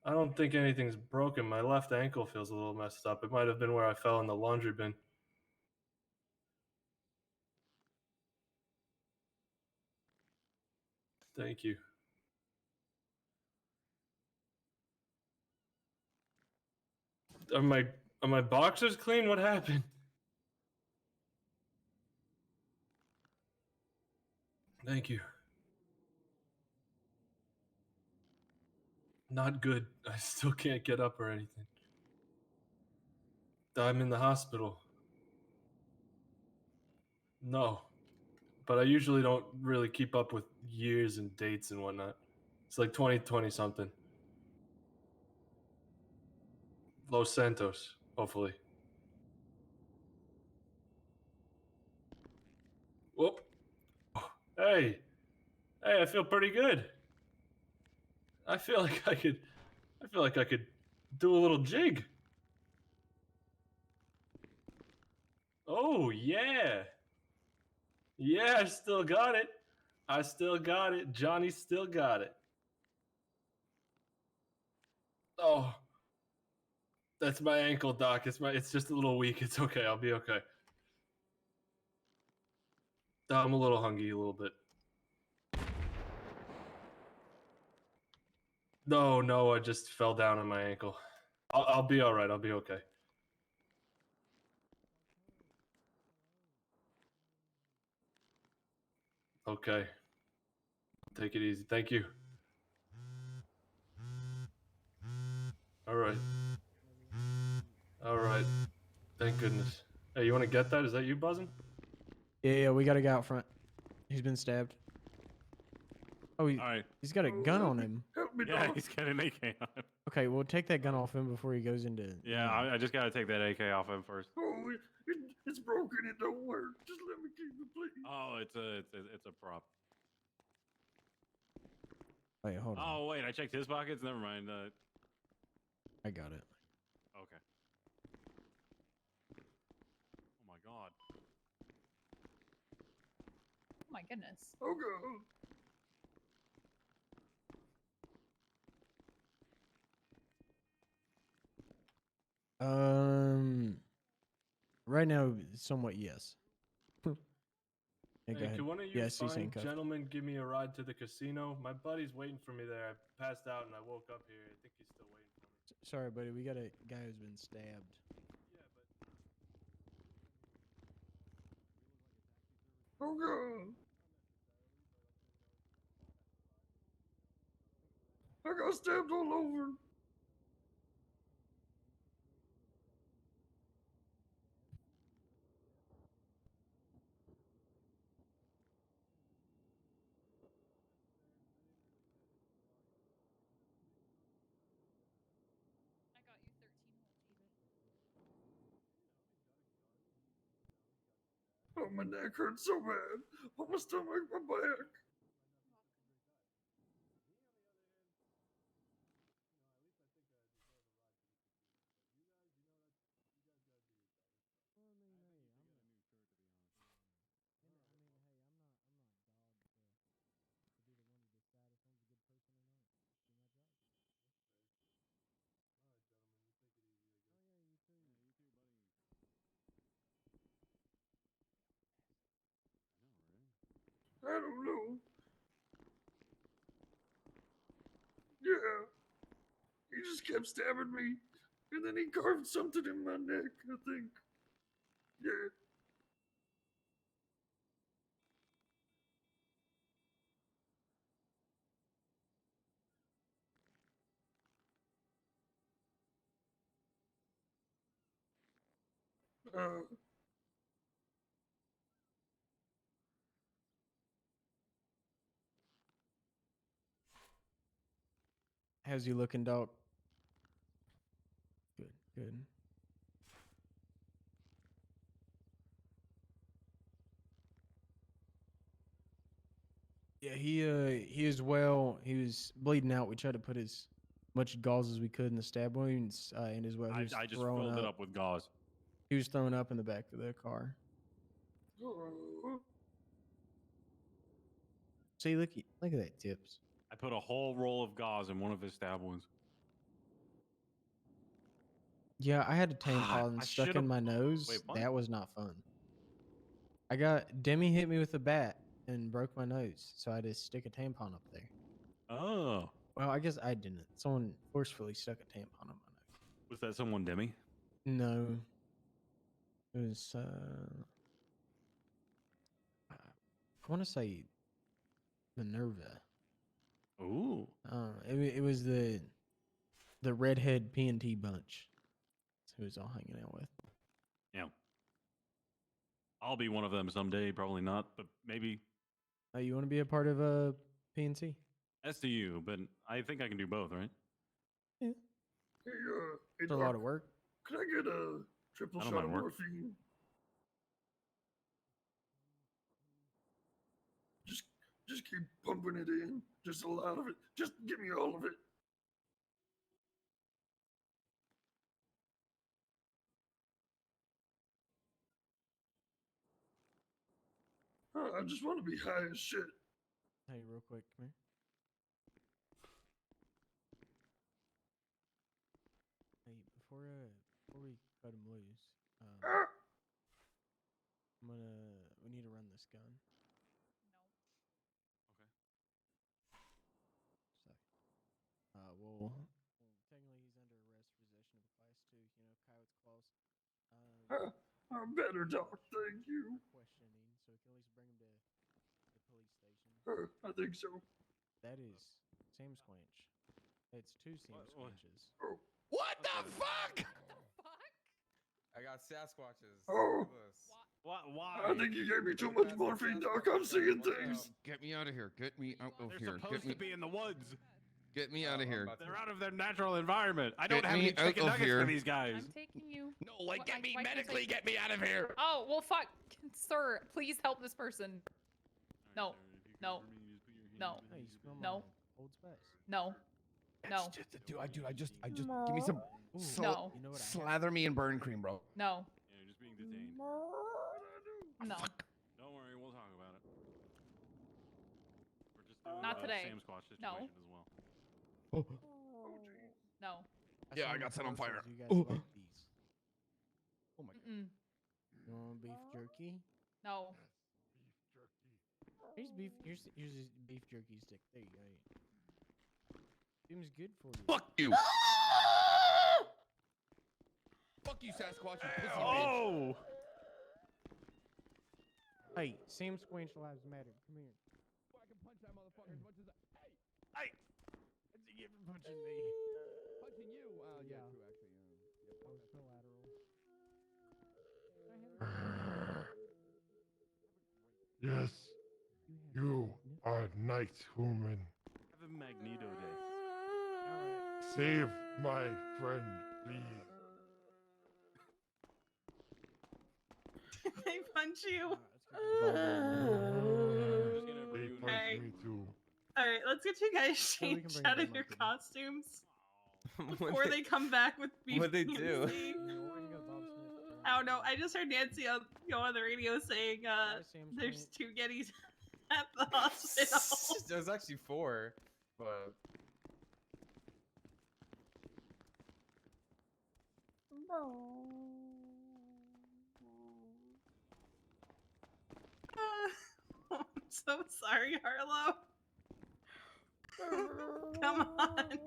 I don't think anything's broken. My left ankle feels a little messed up. It might have been where I fell in the laundry bin. Thank you. Are my boxers clean? What happened? Thank you. Not good. I still can't get up or anything. I'm in the hospital. No. But I usually don't really keep up with years and dates and whatnot. It's like 2020 something. Los Santos, hopefully. Whoop. Hey. Hey, I feel pretty good. I feel like I could do a little jig. Oh, yeah. Yeah, I still got it. I still got it. Johnny still got it. Oh. That's my ankle, Doc. It's just a little weak. It's okay. I'll be okay. I'm a little hungry, a little bit. No, I just fell down on my ankle. I'll be all right. I'll be okay. Okay. Take it easy. Thank you. All right. All right. Thank goodness. Hey, you want to get that? Is that you buzzing? Yeah, we gotta go out front. He's been stabbed. Oh, he's got a gun on him. Help me, yeah, he's got an AK on him. Okay, well, take that gun off him before he goes into. Yeah, I just gotta take that AK off him first. Oh, it's broken. It don't work. Just let me keep it, please. Oh, it's a prop. Wait, hold on. Oh wait, I checked his pockets. Never mind. I got it. Okay. Oh my god. Oh my goodness. Oh god. Right now, somewhat yes. Yeah, go Hey, ahead. can one of you Yes, he's fine handcuffed. gentlemen give me a ride to the casino? My buddy's waiting for me there. I passed out and I woke up here. I think he's still waiting for me. Sorry, buddy. We got a guy who's been stabbed. Oh god. I got stabbed all over. Oh, my neck hurts so bad. Oh, my stomach, my back. I don't know. Yeah. He just kept stabbing me. And then he carved something in my neck, I think. Yeah. How's he looking, dog? Good, good. Yeah, he is well. He was bleeding out. We tried to put his much gauze as we could in the stab wounds, and as well, he was I just throwing filled up. it up with gauze. He was throwing up in the back of the car. See, look at that, Tips. I put a whole roll of gauze in one of his stab wounds. Yeah, I had a God, tampon I stuck should've- in my nose. Wait, what? That was not fun. Demi hit me with a bat and broke my nose, so I had to stick a tampon up there. Oh. Well, I guess I didn't. Someone forcefully stuck a tampon on my nose. Was that someone, Demi? No. It was, I want to say Minerva. Ooh. It was the redhead P&T bunch. That's who was all hanging out with. Yeah. I'll be one of them someday. Probably not, but maybe. Oh, you want to be a part of PNC? SDU, but I think I can do both, right? Hey, It's a lot of work. Could I get a triple I don't shot mind of work. morphine? Just keep pumping it in. Just a lot of it. Just give me all of it. I just want to be high as shit. Hey, real quick, come here. Hey, before we cut him loose, we need to run this gun. Well, technically he's under arrest for possession of a class 2, coyote's claws. I'm better, Doc. Thank you. Questioning, so we can at least bring him to the police station. I think so. That is Sam Squanch. It's 2 Sam Squanches. What the fuck? I got Sasquatches. Oh. Look at this. Why? I think you gave me too much morphine, Doc. I'm seeing things. Get me out of here. Get me out of They're here. supposed Get me, to be in the woods. get me out of here. They're out of their natural environment. I don't Get have me any out chicken of nuggets here. for these guys. I'm taking you. No, like, get me why can't medically. I- Get me out of here. Oh, well, fuck. Sir, please help this person. No. No. No. Hey, you smell No. my Old Spice. No. No. Dude, I just give me some. No. You know what I have? Slather me in burn cream, bro. No. Yeah, you're just being detained. No. Don't worry, we'll talk about it. We're just doing Not the today. Sam Squatch situation No. as well. No. Yeah, I got set on fire. You guys Oh. like these? Oh my god. Mm-mm. You want beef jerky? No. Here's his beef jerky stick. There you go. Seems good for you. Fuck you. Fuck you, Sasquatch, you pussy bitch. Oh! Hey, Sam Squanch lives matter. Come here. I can punch that motherfucker as much as Hey! What'd you get for punching me? punching you. Yeah, Yeah. true, actually. That was collateral. Yes, you are night woman. Have a Magneto day. Save my friend, please. They punch you. They punch Hey. me too. All right, let's get you guys Well, we can changed bring out them of your up again. costumes before they come back with beef. What'd they do? PNC. I don't know. I just heard Nancy on the radio saying there's 2 Gettys at the hospital. There's actually 4, but I'm so sorry, Harlow. Come on.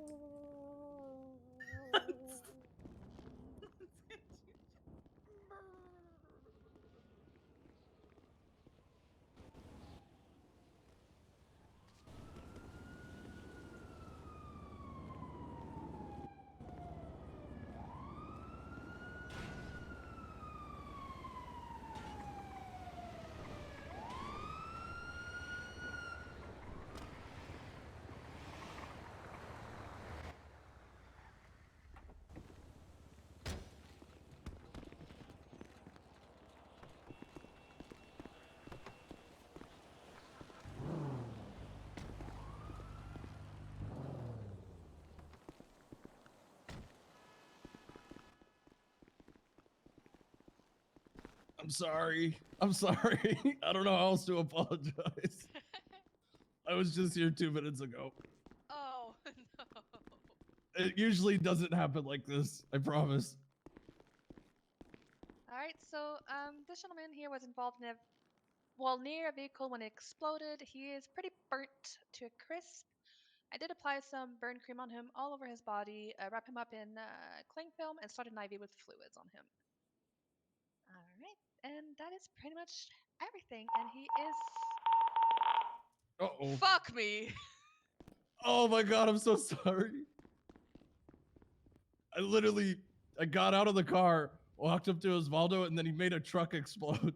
I'm sorry. I'm sorry. I don't know how else to apologize. I was just here 2 minutes ago. Oh no. It usually doesn't happen like this. I promise. All right, so this gentleman here was involved in near a vehicle when it exploded. He is pretty burnt to a crisp. I did apply some burn cream on him all over his body, wrap him up in cling film, and started an IV with fluids on him. All right, and that is pretty much everything. And he is. Uh-oh. Fuck me. Oh my god, I'm so sorry. I got out of the car, walked up to Osvaldo, and then he made a truck explode.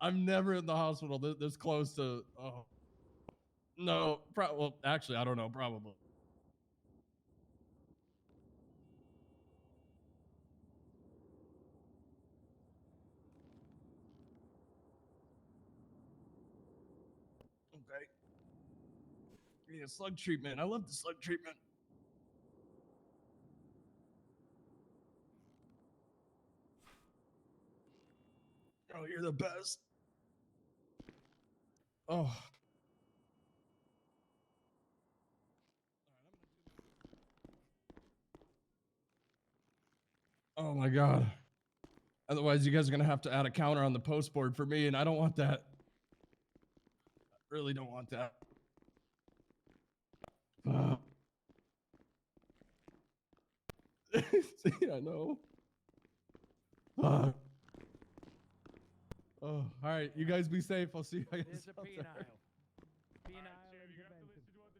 I'm never in the hospital this close to. Oh. No, well, actually, I don't know, probably. Okay. Yeah, slug treatment. I love the slug treatment. Oh, you're the best. Oh. Oh my god. Otherwise, you guys are gonna have to add a counter on the post board for me, and I don't want that. I really don't want that. See, I know. Oh, all right. You guys be safe. I'll see you guys. There's a out there. penile. Penile intervention. Where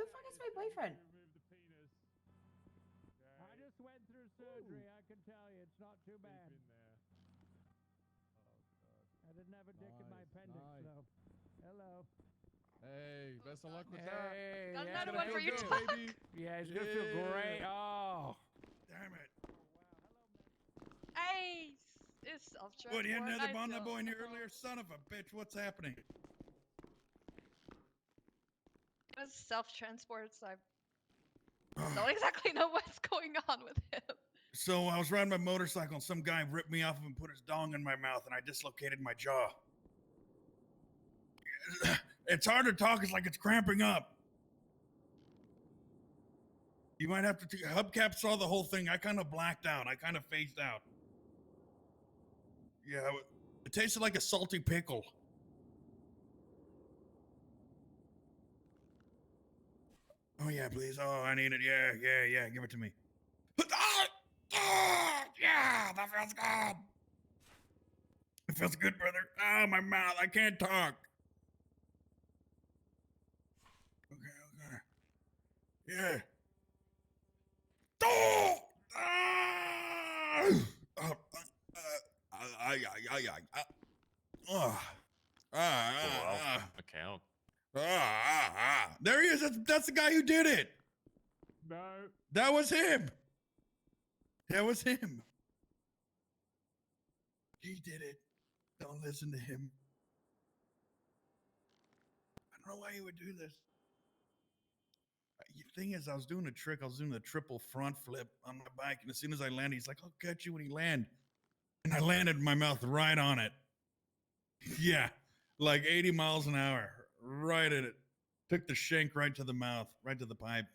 the fuck is my boyfriend? I just went through surgery. I can tell you, it's not too bad. I didn't have a dick in my appendix, though. Hello. Hey, best of luck with Hey, Got yeah, another one for your good, talk. baby. Yeah, it's gonna feel great. Oh. Damn it. Hey, it's self-transport. What, you had another I bomb that don't boy in here know. earlier? Son of a bitch, what's happening? It was self-transport, so I don't exactly know what's going on with him. So I was riding my motorcycle and some guy ripped me off and put his dong in my mouth and I dislocated my jaw. It's hard to talk, it's like it's cramping up. You might have to hubcap saw the whole thing. I kind of blacked out. I kind of phased out. Yeah, it tasted like a salty pickle. Oh yeah, please. Oh, I need it. Yeah. Give it to me. Yeah, that feels good. It feels good, brother. Oh, my mouth. I can't talk. Okay. Yeah. Oh! Account. There he is. That's the guy who did it. No. That was him. That was him. He did it. Don't listen to him. I don't know why he would do this. The thing is, I was doing a trick. I was doing the triple front flip on my bike, and as soon as I landed, he's like, "I'll catch you when you land." And I landed my mouth right on it. Yeah, like 80 miles an hour, right at it. Took the shank right to the mouth, right to the pipe.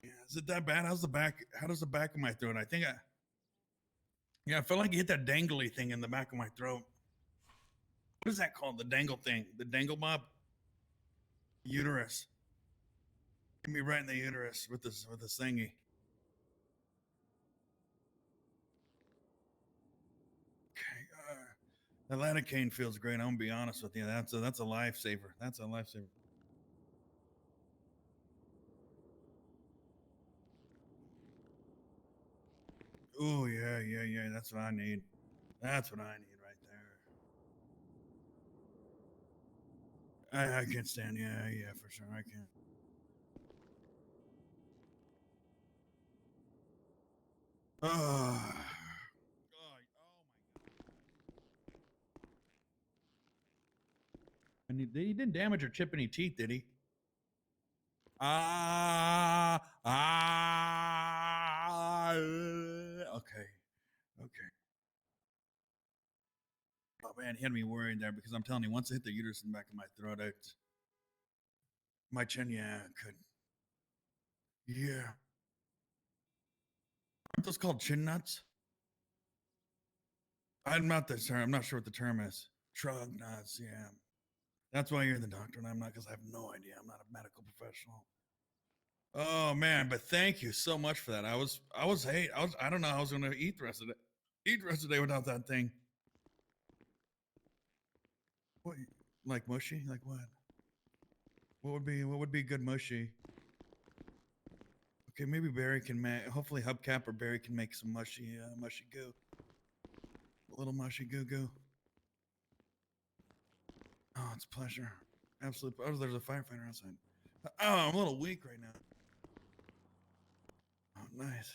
Yeah, is it that bad? How's the back? How does the back of my throat? I felt like you hit that dangly thing in the back of my throat. What is that called? The dangle thing? The dangle mob? Uterus. Hit me right in the uterus with this thingy. Okay, the lidocaine feels great. I'm gonna be honest with you. That's a lifesaver. That's a lifesaver. Oh yeah. That's what I need. That's what I need right there. I can't stand. Yeah, for sure. I can't. Oh. And he didn't damage or chip any teeth, did he? Okay. man, he had me worried there because I'm telling you, once I hit the uterus in the back of my throat, my chin, yeah, could. Yeah. Aren't those called chin nuts? I'm not the term. I'm not sure what the term is. Trug nuts, yeah. That's why you're the doctor and I'm not, because I have no idea. I'm not a medical professional. Oh man, but thank you so much for that. I don't know how I was gonna eat the rest of the day without that thing. What, like mushy? Like what? What would be good mushy? Okay, maybe Barry can make. Hopefully, Hubcap or Barry can make some mushy goo. A little mushy goo goo. Oh, it's a pleasure. Absolute. Oh, there's a firefighter outside. Oh, I'm a little weak right now. Oh, nice.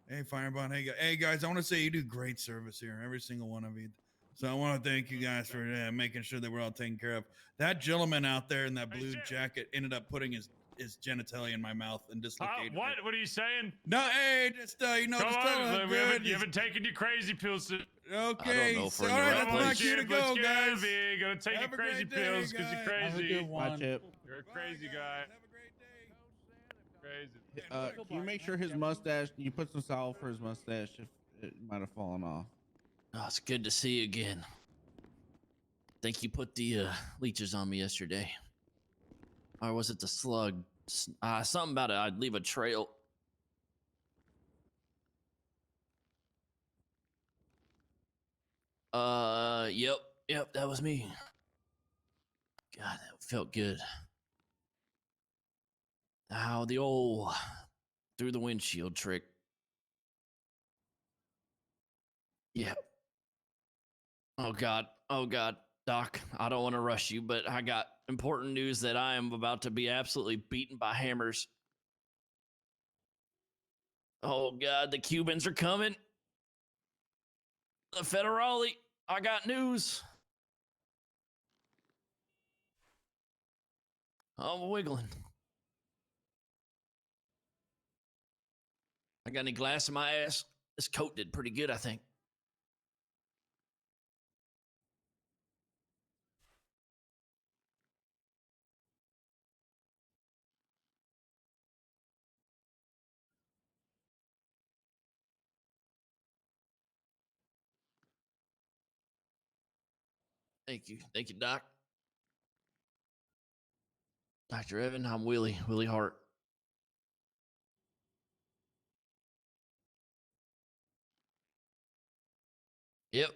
Hey, Firebond. Hey guys. I want to say you do great service here, every single one of you. So I want to thank you guys for making sure that we're all taken care of. That gentleman out there in that blue jacket ended up putting his genitalia in my mouth and dislocated it. What are you saying? No, hey, just you know, Come just on, good. you haven't taken your crazy pills. Okay, for all right, let's knock you to go, guys. You're gonna take your crazy pills because you're crazy. Watch it. You're a crazy guy. Crazy. Can you make sure his mustache? You put some salve for his mustache if it might have fallen off. Oh, it's good to see you again. Think you put the leeches on me yesterday. Or was it the slug? Something about it. I'd leave a trail. Yep, that was me. God, that felt good. How the old through the windshield trick. Yeah. Oh God, Doc, I don't want to rush you, but I got important news that I am about to be absolutely beaten by hammers. Oh God, the Cubans are coming. The Federale, I got news. I'm wiggling. I got any glass in my ass? This coat did pretty good, I think. Thank you, Doc. Dr. Evan, I'm Willie Hart. Yep.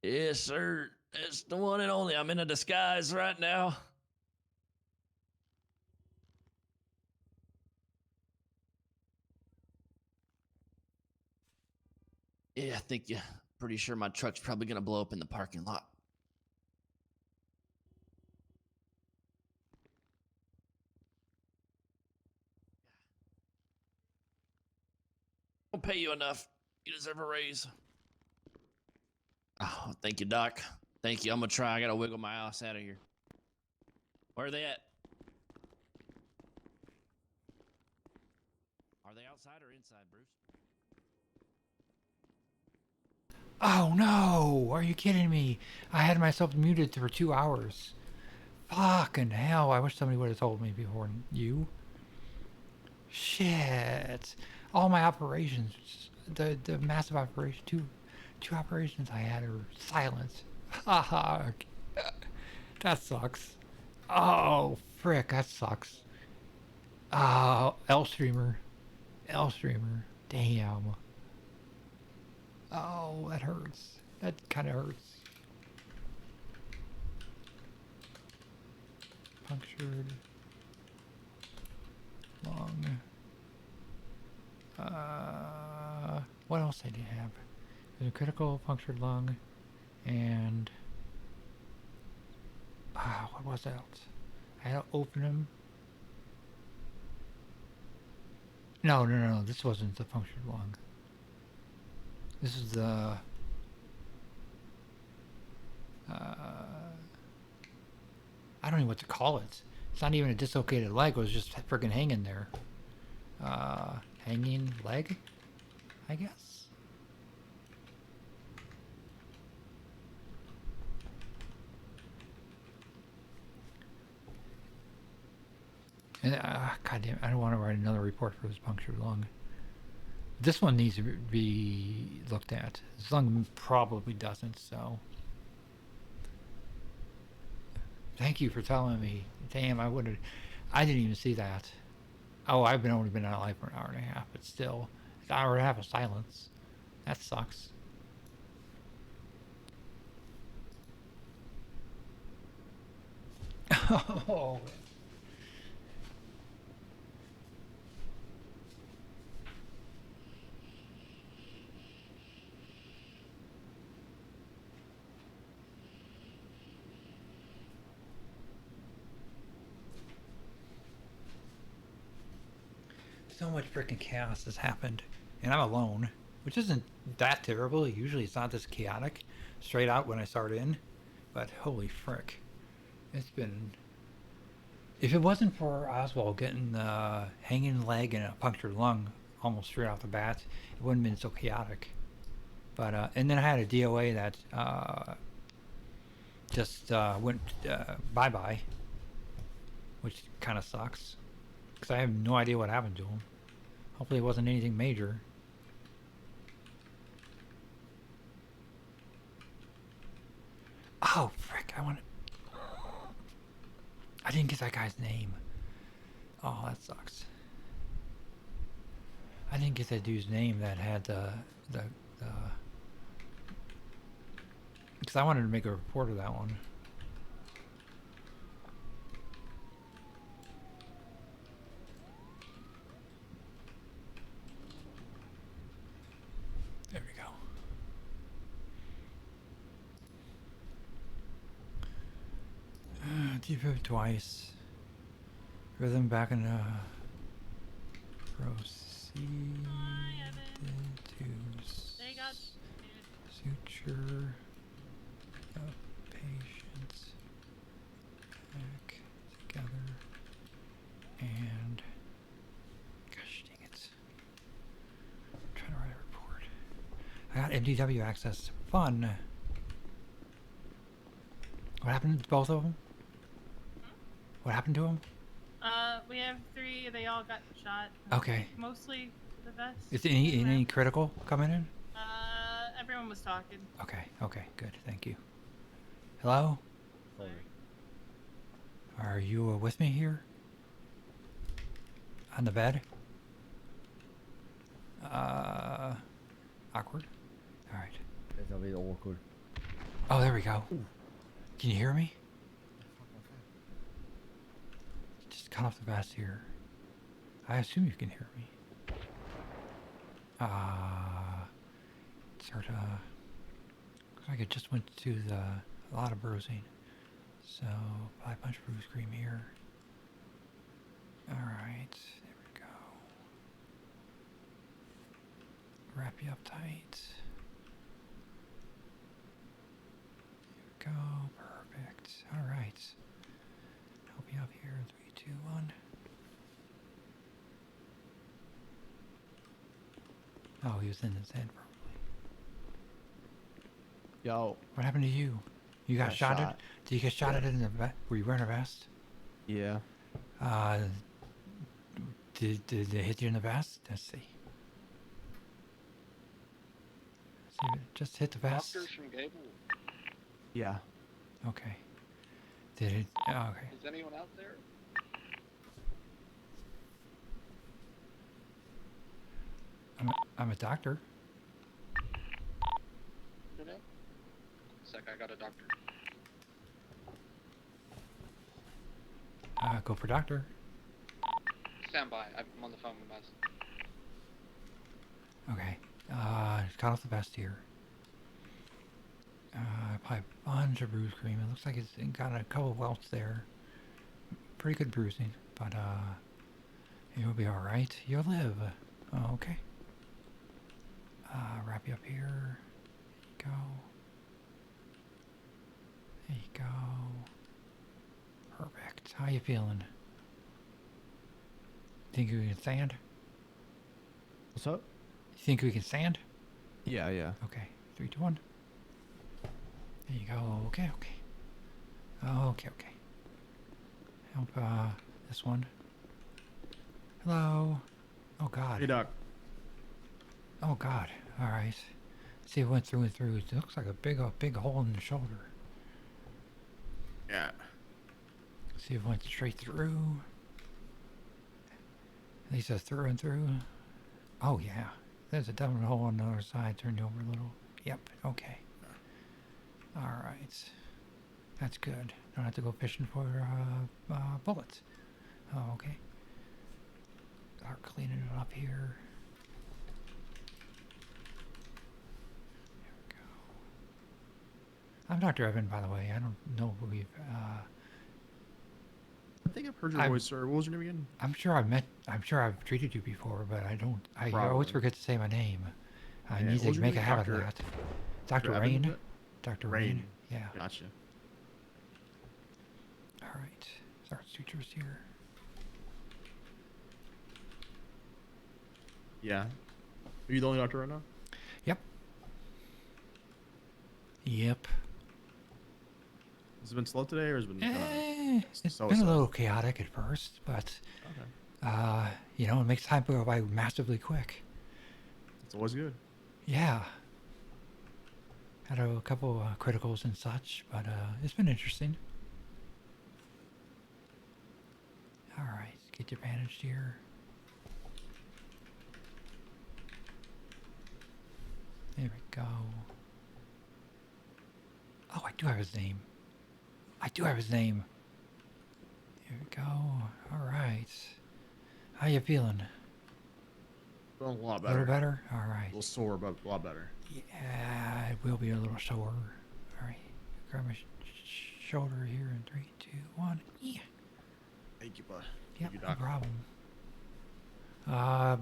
Yes, sir. It's the one and only. I'm in a disguise right now. Yeah, I think you. Pretty sure my truck's probably gonna blow up in the parking lot. I'll pay you enough. You deserve a raise. Oh, thank you, Doc. Thank you. I'm gonna try. I gotta wiggle my ass out of here. Where are they at? Are they outside or inside, Bruce? Oh no! Are you kidding me? I had myself muted for 2 hours. Fucking hell! I wish somebody would have told me before you. Shit! All my operations, the massive operation, two operations I had are silent. Haha. That sucks. Oh frick! That sucks. Oh, L streamer. Damn. Oh, that hurts. That kind of hurts. Punctured lung. What else did you have? There's a critical punctured lung, and what was that else? I had to open him. No. This wasn't the punctured lung. This is the I don't know what to call it. It's not even a dislocated leg. It was just freaking hanging there. Hanging leg, I guess. And, God damn, I don't want to write another report for this punctured lung. This one needs to be looked at. This lung probably doesn't, so. Thank you for telling me. Damn, I didn't even see that. Oh, I've only been out live for an hour and a half, but still, it's an hour and a half of silence. That sucks. Oh. So much freaking chaos has happened, and I'm alone, which isn't that terrible. Usually it's not this chaotic straight out when I start in, but holy frick. It's been... If it wasn't for Oswald getting the hanging leg and a punctured lung almost straight off the bat, it wouldn't have been so chaotic. But, and then I had a DOA that just went bye-bye, which kind of sucks, because I have no idea what happened to him. Hopefully it wasn't anything major. Oh, frick, I didn't get that guy's name. Oh, that sucks. I didn't get that dude's name that had the because I wanted to make a report of that one. There we go. Deep twice. Rhythm back in proceed to suture of patients back together and gosh dang it. I'm trying to write a report. I got MDW access. Fun. What happened to both of them? What happened to them? We have 3. They all got shot. Okay. Mostly the best. Is any critical coming in? Everyone was talking. Okay, okay, good, thank you. Hello? Are you with me here? On the bed? Awkward? Alright. It's a bit awkward. Oh, there we go. Can you hear me? Just cut off the vest here. I assume you can hear me. Sort of. Looks like it just went to a lot of bruising. So, 5 punch bruise cream here. Alright, there we go. Wrap you up tight. There we go, perfect. Alright. Help you up here in 3, 2, 1. Oh, he was in his head probably. Yo. What happened to you? You got shotted? Did you get shotted in the vest? Were you wearing a vest? Yeah. Did they hit you in the vest? Let's see. See if it just hit the vest. Doctors from Gable. Yeah. Okay. Did it? Oh, okay. Is anyone out there? I'm a doctor. Your name? Sec, I got a doctor. Go for doctor. Stand by. I'm on the phone with Buzz. Okay. Cut off the vest here. Apply a bunch of bruise cream. It looks like it's got a couple of welts there. Pretty good bruising, but you'll be all right. You'll live. Oh, okay. Wrap you up here. There you go. There you go. Perfect. How you feeling? Think we can stand? What's up? You think we can stand? Yeah, yeah. Okay. 3, 2, 1. There you go. Okay, okay. Okay, okay. Help this one. Hello. Oh God. Hey, Doc. Oh God. All right. See, it went through and through. It looks like a big hole in the shoulder. Yeah. See, it went straight through. At least through and through. Oh yeah. There's a definite hole on the other side. Turned over a little. Yep. Okay. All right. That's good. Don't have to go fishing for bullets. Oh, okay. Start cleaning it up here. There we go. I'm Dr. Evan, by the way. I don't know who we've. I think I've heard your voice, sir. What was your name again? I'm sure I've treated you before, but I don't. I Probably. always forget to say my name. I Yeah, need what to was your make a name? habit of Dr. that. Dr. Evan, Raine. was it? Dr. Raine. Raine. Yeah. Gotcha. All right. Start sutures here. Yeah. Are you the only doctor right now? Yep. Yep. Has it been slow today, or has it been? It's so been a so? little chaotic at first, but you know, it makes time go by massively quick. It's always good. Yeah. Had a couple criticals and such, but it's been interesting. All right, get you bandaged here. There we go. Oh, I do have his name. I do have his name. There we go. All right. How you feeling? Feeling a lot A better. little better? All right. A little sore, but a lot better. Yeah, it will be a little sore. All right. Grab my shoulder here in 3, 2, 1. Yeah. Thank you, bud. Yep, Thank you, no Doc. problem.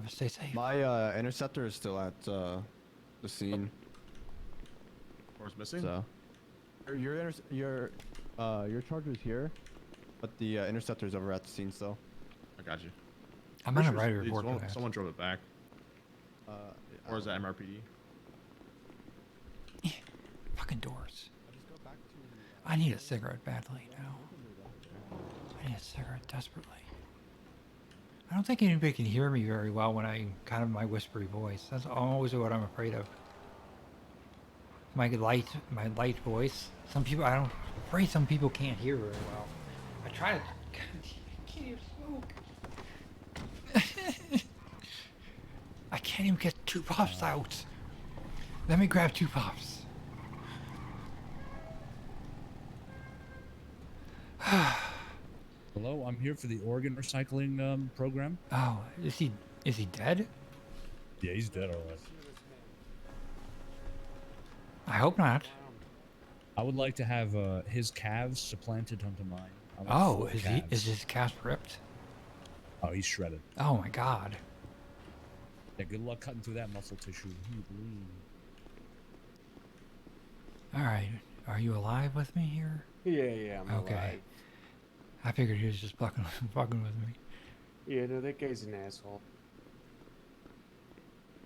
Stay safe. My interceptor is still at the scene. Or it's missing. So your charger's here, but the interceptor's over at the scene still. I got you. I'm Pretty gonna sure write a report for someone, that. someone drove it back. Or is that MRPD? Fucking doors. I need a cigarette badly now. I need a cigarette desperately. I don't think anybody can hear me very well when I kind of my whispery voice. That's always what I'm afraid of. My light voice. Some people, I'm afraid some people can't hear very well. I try to. I can't even smoke. I can't even get 2 puffs out. Let me grab 2 puffs. Hello, I'm here for the organ recycling program. Oh, is he dead? Yeah, he's dead, all right. I hope not. I would like to have his calves supplanted onto mine. I want Oh, full is calves. his calf ripped? Oh, he's shredded. Oh my God. Yeah, good luck cutting through that muscle tissue. All right, are you alive with me here? Yeah, I'm Okay. alive. I figured he was just fucking with me. Yeah, no, that guy's an asshole.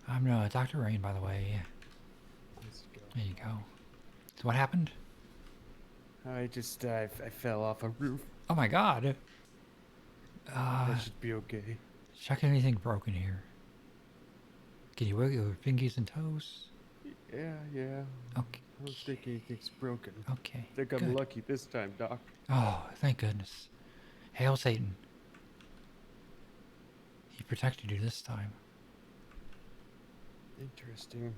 I'm Dr. Raine, by the way. There you go. So what happened? I just I fell off a roof. Oh my God. That should be okay. Check anything broken here. Can you wiggle your fingers and toes? Yeah. Okay. I don't think anything's broken. Okay. I think I'm lucky this time, Doc. Oh, thank goodness. Hail Satan. He protected you this time. Interesting.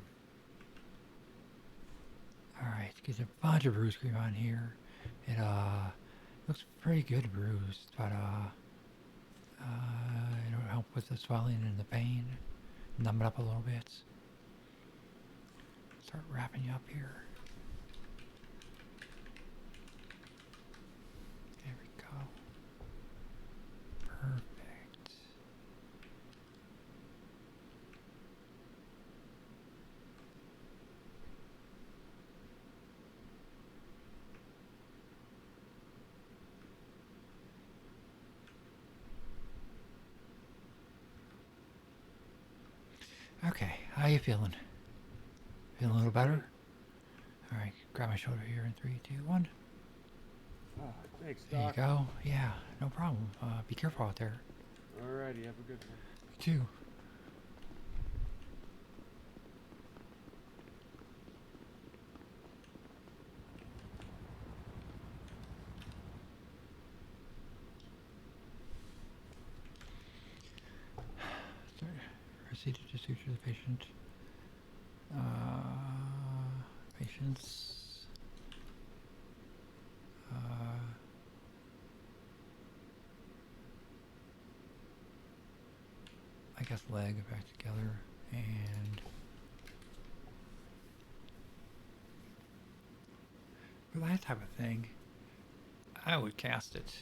Alright, get a bunch of bruise cream on here. It looks pretty good bruised, but it'll help with the swelling and the pain. Numb it up a little bit. Start wrapping you up here. There we go. Perfect. Okay, how you feeling? Feeling a little better? Alright, grab my shoulder here in 3, 2, 1. Thanks, There you Doc. go. Yeah, no problem. Be careful out there. Alrighty, have a good one. You too. Proceed to suture the patient. Patients. I guess leg back together and for that type of thing, I would cast it.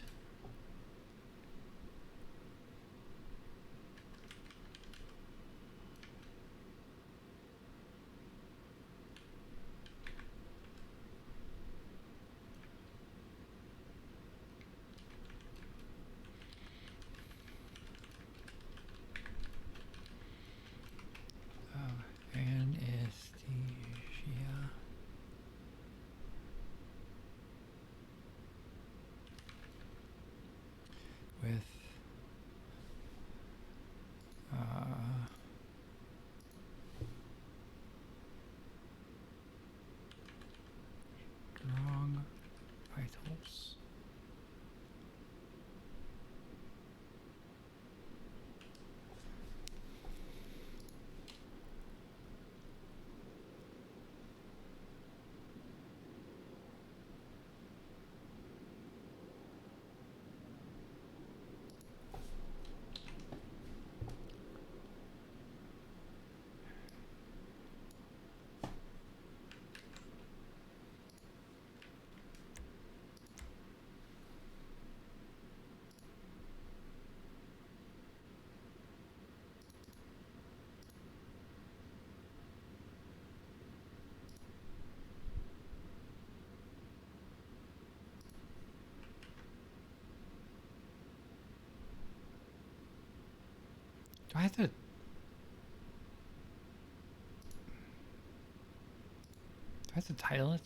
Anesthesia. With strong vitals. Do I have to? Do I have to title it?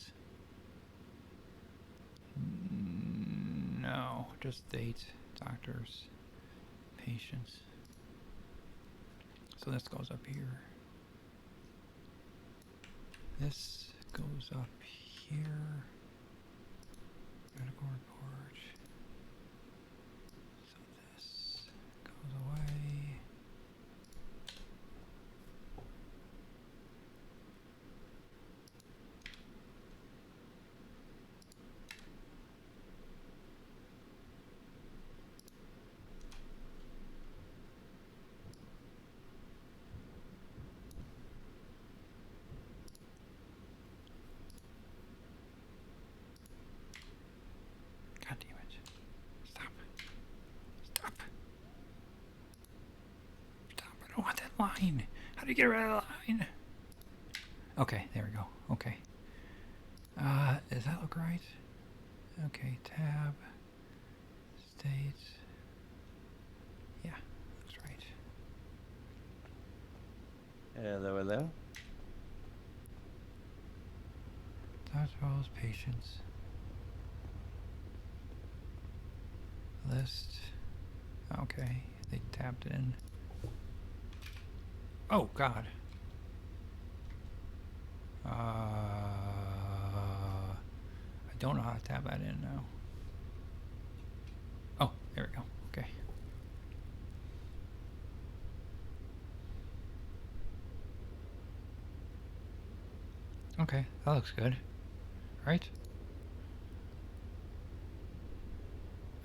No, just date, doctors, patients. So this goes up here. This goes up here. Medical report. So this goes away. God damn it. Stop. Stop. Stop. I don't want that line. How do you get rid of the line? Okay, there we go. Okay. Does that look right? Okay, tab. State. Yeah, looks right. Hello, hello. Doctors, patients. List. Okay, they tapped in. Oh God. I don't know how to tap that in now. Oh, there we go. Okay. Okay, that looks good. Right?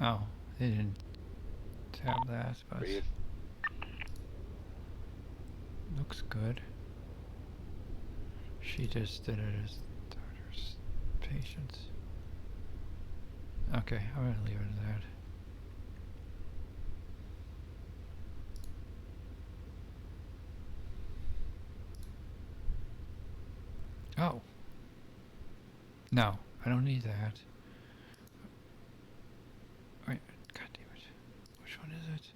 Oh, they didn't tap that, but looks good. She just did it as doctors, patients. Okay, I'm gonna leave it at that. Oh. No, I don't need that. Wait, God damn it. Which one is it?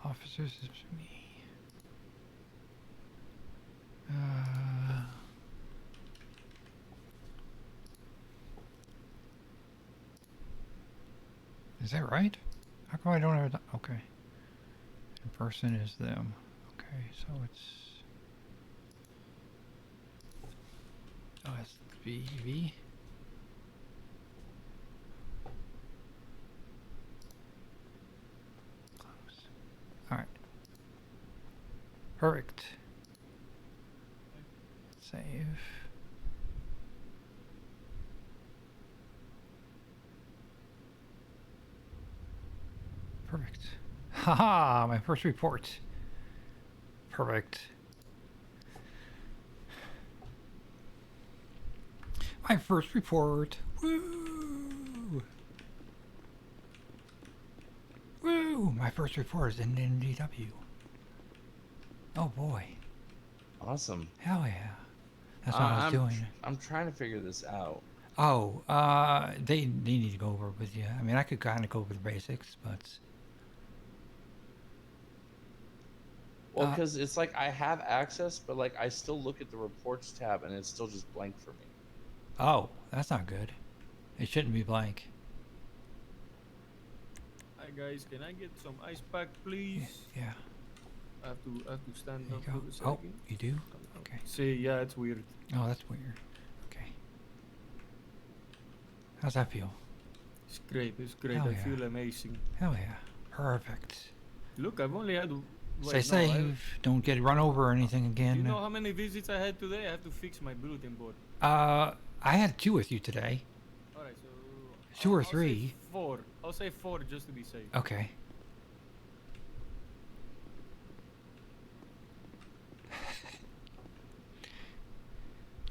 Officers is me. Is that right? How come I don't have it? Okay. The person is them. Okay, so it's OSVV. Close. All right. Perfect. Save. Perfect. Haha, my first report. Perfect. My first report. Woo! Woo! My first report is in NDW. Oh boy. Awesome. Hell yeah. That's what I was doing. I'm trying to figure this out. Oh, they need to go over with you. I mean, I could kind of go over the basics, but Well, because it's like I have access, but like I still look at the reports tab and it's still just blank for me. oh, that's not good. It shouldn't be blank. Hi guys, can I get some ice pack, please? Yeah. I have to stand There up you for go. a Oh, second. you do? Okay. See, yeah, it's weird. Oh, that's weird. Okay. How's that feel? It's great. It's great. Hell I yeah. feel amazing. Hell yeah. Perfect. Look, I've only had. Stay safe. Don't get run over or anything Do again. you know how many visits I had today? I have to fix my bulletin board. I had 2 with you today. Alright, so 2 or I'll say 3. 4. I'll say 4 just to be safe. Okay.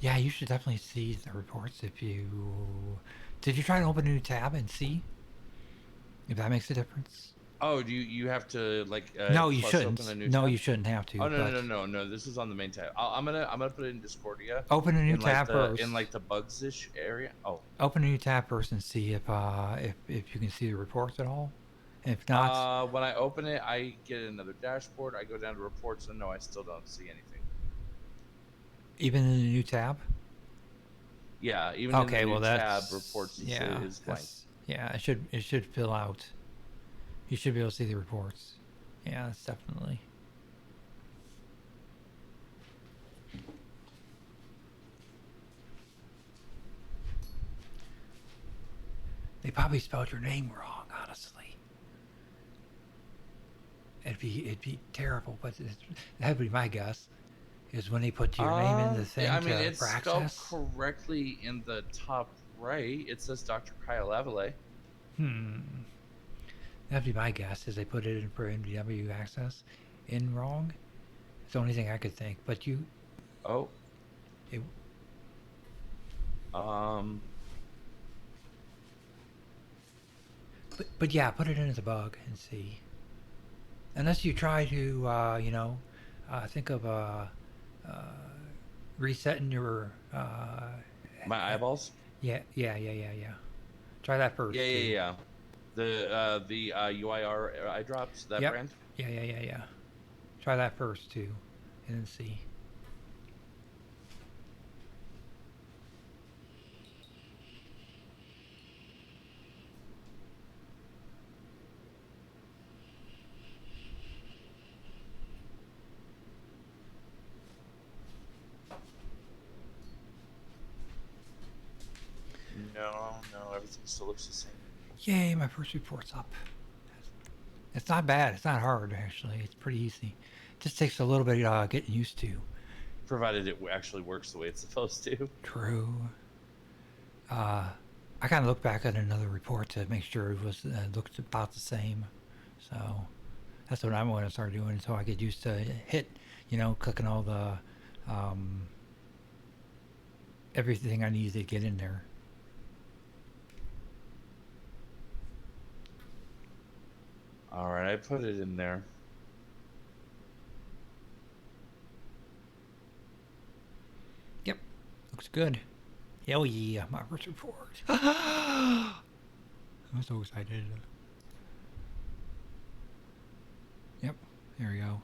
Yeah, you should definitely see the reports if you... Did you try to open a new tab and see if that makes a difference? Oh, do you have to like? No, you plus shouldn't. Open a new No, tab? you shouldn't have to. Oh no, but no, no, no, no! This is on the main tab. I'm gonna put it in Discordia. Open a new in, like, tab the, first. in like the bugs-ish area. Oh. Open a new tab first and see if you can see the reports at all. If not, When I open it, I get another dashboard. I go down to reports, and no, I still don't see anything. even in the new tab. Yeah, even Okay, in the new well tab, that's reports is blank. yeah. It should fill out. You should be able to see the reports. Yeah, that's definitely. They probably spelled your name wrong, honestly. It'd be terrible, but that'd be my guess. Is when they put your name in the thing Yeah, I mean, it's for spelled access. correctly in the top right. It says Dr. Kyle Lavallee. That'd be my guess. Is they put it in for MDW access in wrong. It's the only thing I could think. But you. Oh. It, But yeah, put it in as a bug and see. Unless you try to, think of resetting your. My eyeballs. Yeah. Try that first. Yeah. The UIR eye drops. That Yep. brand. Yeah. Try that first too, and then see. No, everything still looks the same. Yay, my first report's up. It's not bad. It's not hard, actually. It's pretty easy. Just takes a little bit getting used to. Provided it actually works the way it's supposed to. True. I kind of looked back at another report to make sure it was looked about the same. So that's what I'm going to start doing until I get used to clicking all the everything I need to get in there. All right, I put it in there. Yep, looks good. Hell yeah, my first report. I'm so excited. Yep, there we go.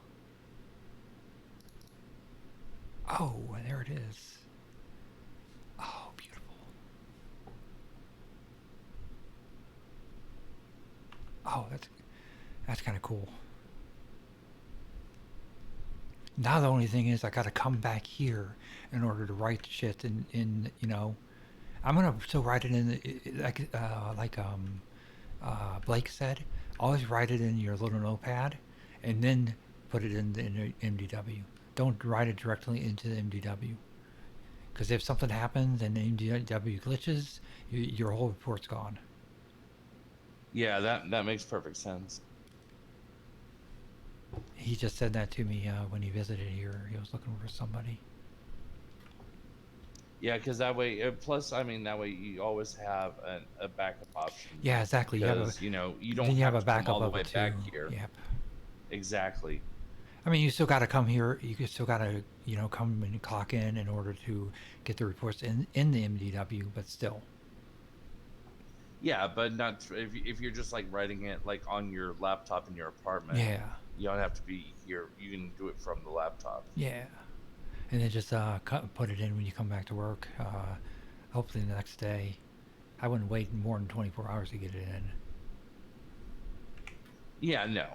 Oh, there it is. Oh, beautiful. Oh, that's kind of cool. Now the only thing is I got to come back here in order to write shit in you know, I'm gonna still write it in Blake said, always write it in your little notepad, and then put it in the MDW. Don't write it directly into the MDW, because if something happens and the MDW glitches, your whole report's gone. Yeah, that makes perfect sense. He just said that to me when he visited here. He was looking for somebody. Yeah, because that way, plus, I mean, that way you always have a backup option. Yeah, exactly. Because, you know, you don't then you have have to a come backup all the of way it back too. here. Yep. Exactly. I mean, you still got to come here. You still got to, you know, come and clock in order to get the reports in the MDW. But still. Yeah, but not if you're just like writing it like on your laptop in your apartment. Yeah. You don't have to be here. You can do it from the laptop. Yeah. And then just put it in when you come back to work. Hopefully the next day. I wouldn't wait more than 24 hours to get it in. Yeah, no.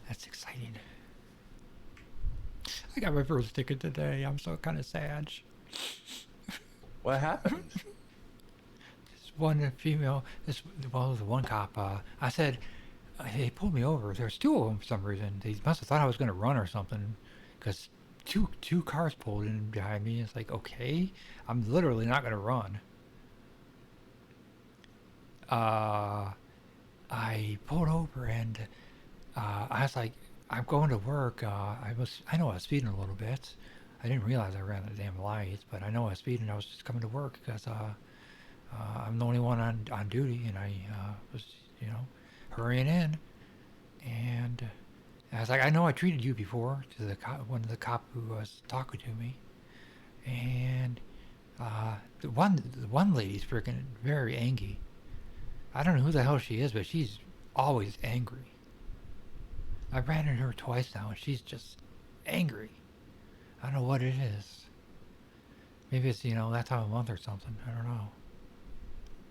That's exciting. I got my first ticket today. I'm so kind of sad. What happened? This one female, the one cop, I said, they pulled me over. There's two of them for some reason. They must have thought I was going to run or something, because two cars pulled in behind me. It's like, okay, I'm literally not going to run. I pulled over and I was like, I'm going to work. I know I was speeding a little bit. I didn't realize I ran the damn lights, but I know I was speeding. I was just coming to work because I'm the only one on duty, and I was, you know, hurrying in. And I was like, I know I treated you before, to the one of the cop who was talking to me, and the one lady's freaking very angry. I don't know who the hell she is, but she's always angry. I ran into her twice now, and she's just angry. I don't know what it is. Maybe it's, you know, that time of month or something. I don't know.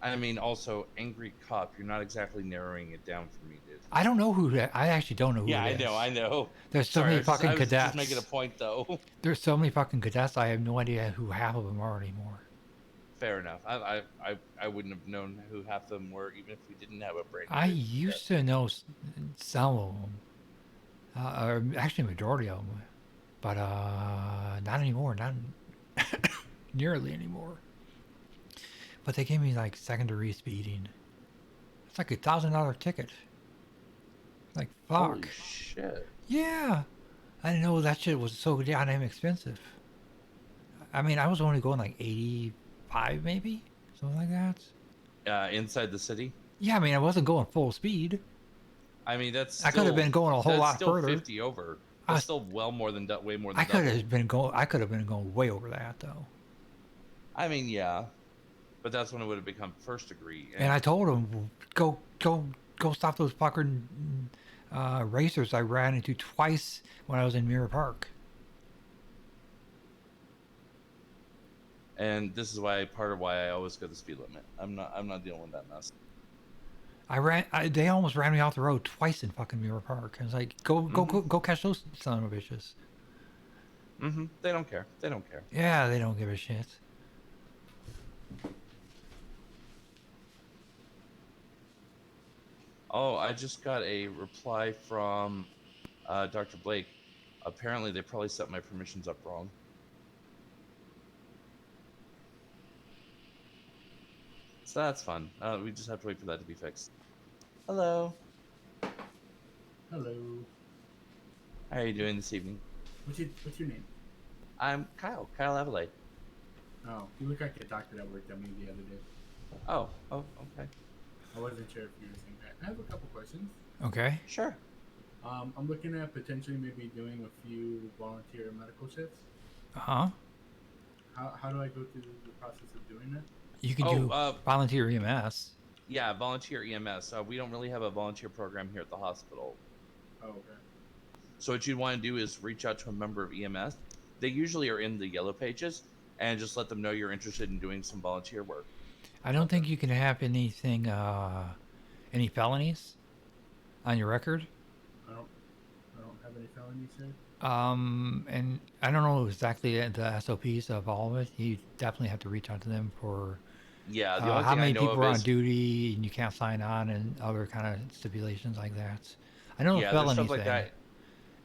I mean, also, angry cop. You're not exactly narrowing it down for me, dude. I don't know who that. I actually don't know who Yeah, it is. I know. There's so many fucking I was cadets. just making a point, though. There's so many fucking cadets. I have no idea who half of them are anymore. Fair enough. I wouldn't have known who half of them were, even if we didn't have a break. I used to know some of them, or actually majority of them, but not anymore. Not nearly anymore. But they gave me like secondary speeding. It's like $1,000 ticket. Like fuck. Holy shit. Yeah. I didn't know that shit was so goddamn expensive. I mean, I was only going like 85 maybe, something like that. Inside the city? Yeah, I mean, I wasn't going full speed. I mean, that's. I could have been going a whole lot still further. 50 over. That's still well more than way more than. I could have been going. I could have been going way over that though. I mean, yeah, but that's when it would have become first degree. And I told him, go stop those fucking racers I ran into twice when I was in Mirror Park. And this is why part of why I always go the speed limit. I'm not dealing with that mess. They almost ran me off the road twice in fucking Mirror Park. I was like, go catch those son of bitches. Mm-hmm. They don't care. They don't care. Yeah, they don't give a shit. Oh, I just got a reply from Dr. Blake. Apparently, they probably set my permissions up wrong. So that's fun. We just have to wait for that to be fixed. Hello. Hello. How are you doing this evening? What's your name? I'm Kyle. Kyle Avalade. Oh, you look like a doctor that worked at me the other day. Oh, okay. I wasn't sure if you were the same guy. I have a couple questions. Okay. Sure. I'm looking at potentially maybe doing a few volunteer medical shifts. Uh-huh. How do I go through the process of doing that? You can do volunteer EMS. Yeah, volunteer EMS. We don't really have a volunteer program here at the hospital. Oh, okay. So what you want to do is reach out to a member of EMS. They usually are in the yellow pages, and just let them know you're interested in doing some volunteer work. I don't think you can have anything, any felonies on your record. I don't have any felonies here. And I don't know exactly the SOPs of all of it. You definitely have to reach out to them for Yeah, the only how thing I many know people of are on is duty and you can't sign on and other kind of stipulations like that. I know the yeah, there's felony stuff like thing that.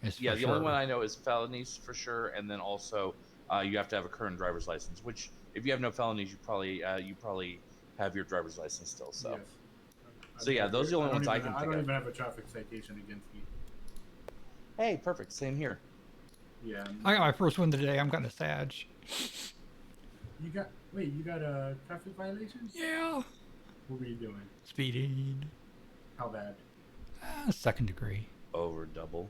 is Yeah, for the sure. only one I know is felonies for sure, and then also you have to have a current driver's license. Which, if you have no felonies, you probably have your driver's license still. So, Yes. so yeah, those are the only ones I can I think don't of. even have a traffic citation against me. Hey, perfect. Same here. Yeah. I got my first one today. I'm kind of sad. You got a traffic violation? Yeah. What were you doing? Speeding. How bad? Second degree. Over double.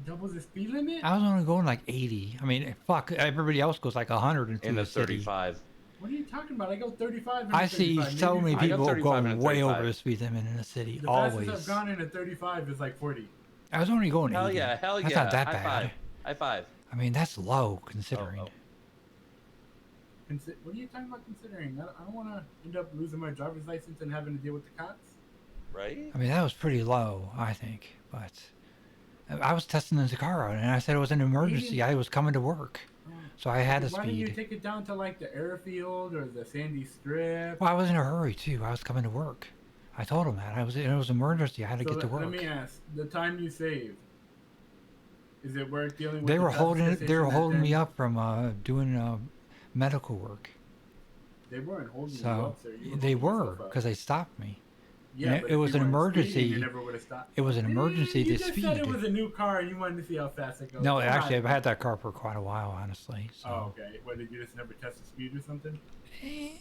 Double the speed limit? I was only going like 80. I mean, fuck, everybody else goes like 100 In the a city. 35. What are you talking about? I go 35 and I see 35. so Maybe many people 35 going and way 35. over the speed limit in the city. The Always. fastest I've gone in a 35 is like 40. I was only going 80. Hell yeah, hell That's yeah. not that High bad. five. High five. I mean, that's low considering. What are you talking about considering? I don't want to end up losing my driver's license and having to deal with the cops. Right? I mean, that was pretty low, I think. But I was testing the car out, and I said it was an emergency. I was coming to work, so I had to Why didn't you speed. take it down to like the airfield or the Sandy Strip? Well, I was in a hurry too. I was coming to work. I told him that it was an emergency. I had to get to work. Let me ask: the time you saved, is it worth dealing with? They the were traffic holding citation me then? up from doing medical work. They weren't holding you So up, sir. You they holding were yourself up. because they stopped me. Yeah, And but it if was you an weren't speeding, emergency. you never would have stopped. It was an emergency You to just speed. said it was a new car and you wanted to see how fast it goes. No, Come actually, on. I've had that car for quite a while, honestly. So. Oh, okay. What, did you just never test the speed or something? I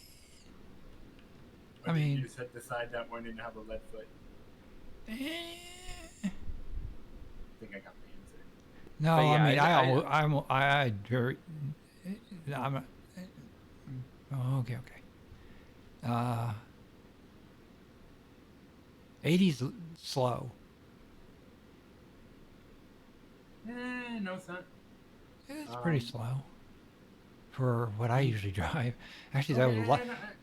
Or did mean- you just had decide that morning to have a lead foot? I think I got the answer. No, But yeah, I mean, I very, I'm, oh, okay. 80's slow. No, it's not. It's pretty slow for what I usually drive. Actually, that Okay, was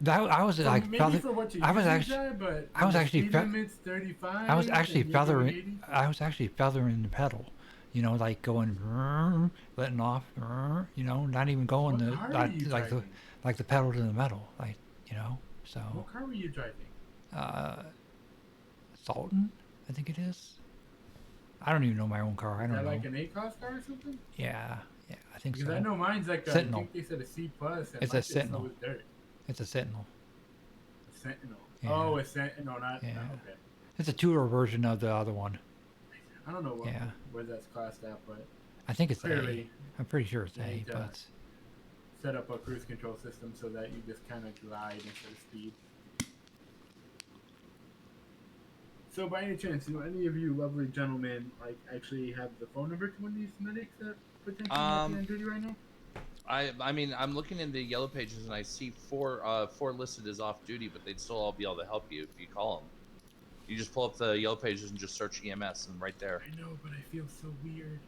I was So like maybe for what you I was usually actually drive, but I was when the actually speed limit's 35. I was actually and you're doing 80? feathering the pedal. You know, like going letting off. You know, not even going What car were you driving? like the pedal to the metal. Like so. What car were you driving? Sultan, I think it is. I don't even know my own car. I Is don't that know. like an A-class car or something? Yeah, I think Because so. I know mine's like Sentinel. I think they said a C plus. and It's my a shit's slow Sentinel. as dirt. It's a Sentinel. A Sentinel. Yeah. Oh, a Sentinel, not Yeah. okay. It's a two-door version of the other one. I don't know Yeah. where that's classed at, but I think it's clearly A. I'm pretty sure it's you A, need to but set up a cruise control system so that you just kind of glide instead of speed. So, by any chance, any of you lovely gentlemen like actually have the phone number to one of these medics that potentially might be on duty right now? I mean, I'm looking in the yellow pages and I see four listed as off duty, but they'd still all be able to help you if you call them. You just pull up the yellow pages and just search EMS, and right there. I know, but I feel so weird.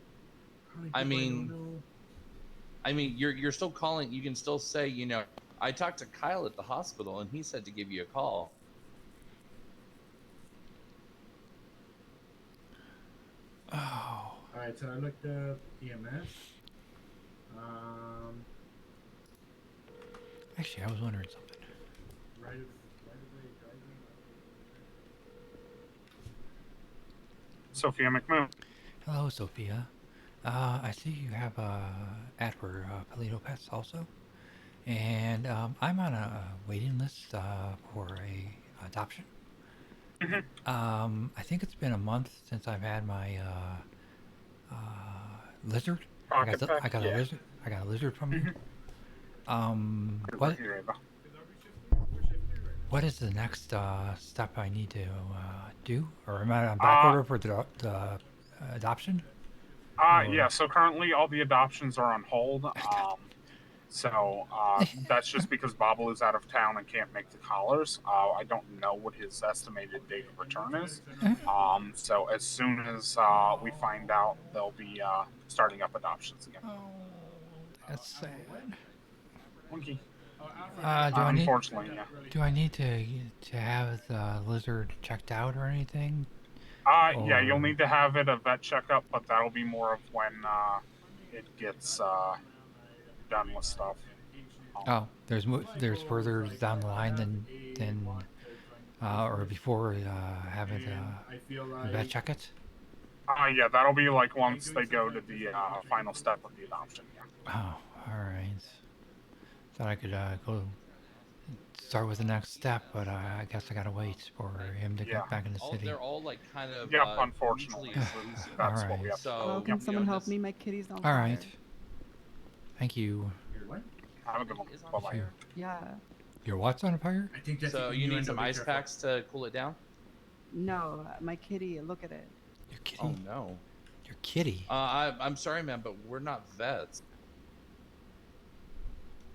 I mean, you're still calling. You can still say, you know, I talked to Kyle at the hospital, and he said to give you a call. oh, Alright, so I looked up EMS. actually, I was wondering something. Right away driving. Sophia McMoon. Hello, Sophia. I see you have ad for Palito Pets also, and I'm on a waiting list for a adoption. I think it's been a month since I've had my lizard. I got Yeah. a lizard. I got a lizard from you. What is the next step I need to do, or am I on back order for the adoption? Yeah, so currently all the adoptions are on hold. That's just because Bobble is out of town and can't make the collars. I don't know what his estimated date of return is. So as soon as we find out, they'll be starting up adoptions again. That's sad. Monkey. Do I need? Unfortunately, yeah. Do I need to have the lizard checked out or anything? Yeah, you'll Or- need to have it a vet checkup, but that'll be more of when it gets done with stuff. Oh, there's further down the line than or before having the vet check it. Yeah, that'll be like once they go to the final step of the adoption. Yeah. Oh, all right. Thought I could go start with the next step, but I guess I gotta wait for him to get back in the city. They're all like kind of. Yep, unfortunately, that's what we have. Oh, can someone help me? My kitty's on All fire. right. Thank you. Have a good one. Bye-bye. Yeah. Your what's on fire? I think that's So you need some ice packs to cool it down. No, my kitty. Look at it. Your kitty? Oh no. Your kitty? I'm sorry, man, but we're not vets.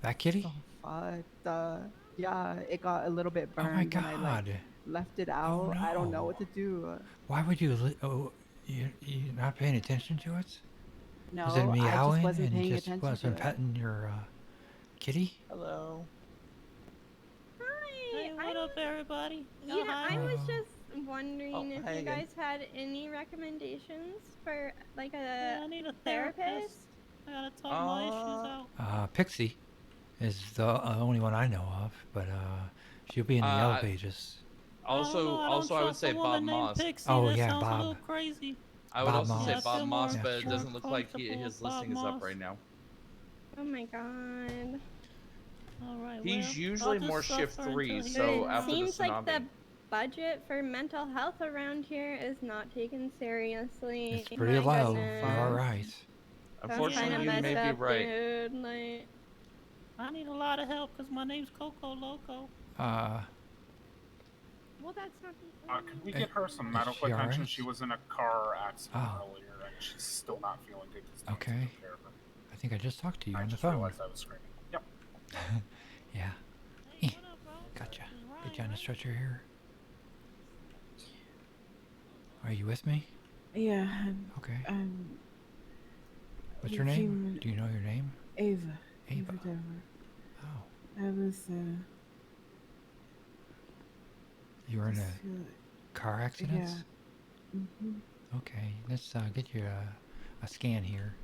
That kitty? Fuck. Yeah, it got a little bit Oh burned. my And I, like, God. left it out. I don't know what to do. Why would you? You're not paying attention to it? No, Was it I just meowing wasn't and you paying just attention wasn't to it. petting your kitty? Hello. Hi. Hey, what up, everybody? Yeah, Oh, hi. I was just wondering if hi you again. guys had any recommendations for like Yeah, a I need a therapist. I gotta talk my issues out. Pixie is the only one I know of, but she'll be in the yellow pages. Also, I would say Bob Moss. Oh that yeah, sounds a Bob. little crazy. I would Bob also Moss. say Yeah, I Bob feel Moss, more but it doesn't look like comfortable his with listing Bob is up Moss. right now. Oh my god. All right. He's well, usually I'll more just shift suffer 3, until he so gets after the Seems like the tsunami. budget for mental health around here is not taken seriously. It's pretty My low. goodness. You're all right. That's Unfortunately, kinda you may messed be up, right. dude. Like, I need a lot of help because my name's Coco Loco. well, that's not. Could we get her some Is medical she all attention? right? She was in a car accident Oh. earlier, and she's still not feeling good. 'Cause Nancy Okay. took care of her. I think I just talked to you I on the just phone. realized I was screaming. Yep. Yeah. Gotcha. Get you on the stretcher here. Are you with me? Yeah. Okay. What's we your name? came- Do you know your name? Ava. Ava. Dever. Oh. I was. You were in just a feel- car accident? Yeah. Mhm. Okay. Let's get you a scan here.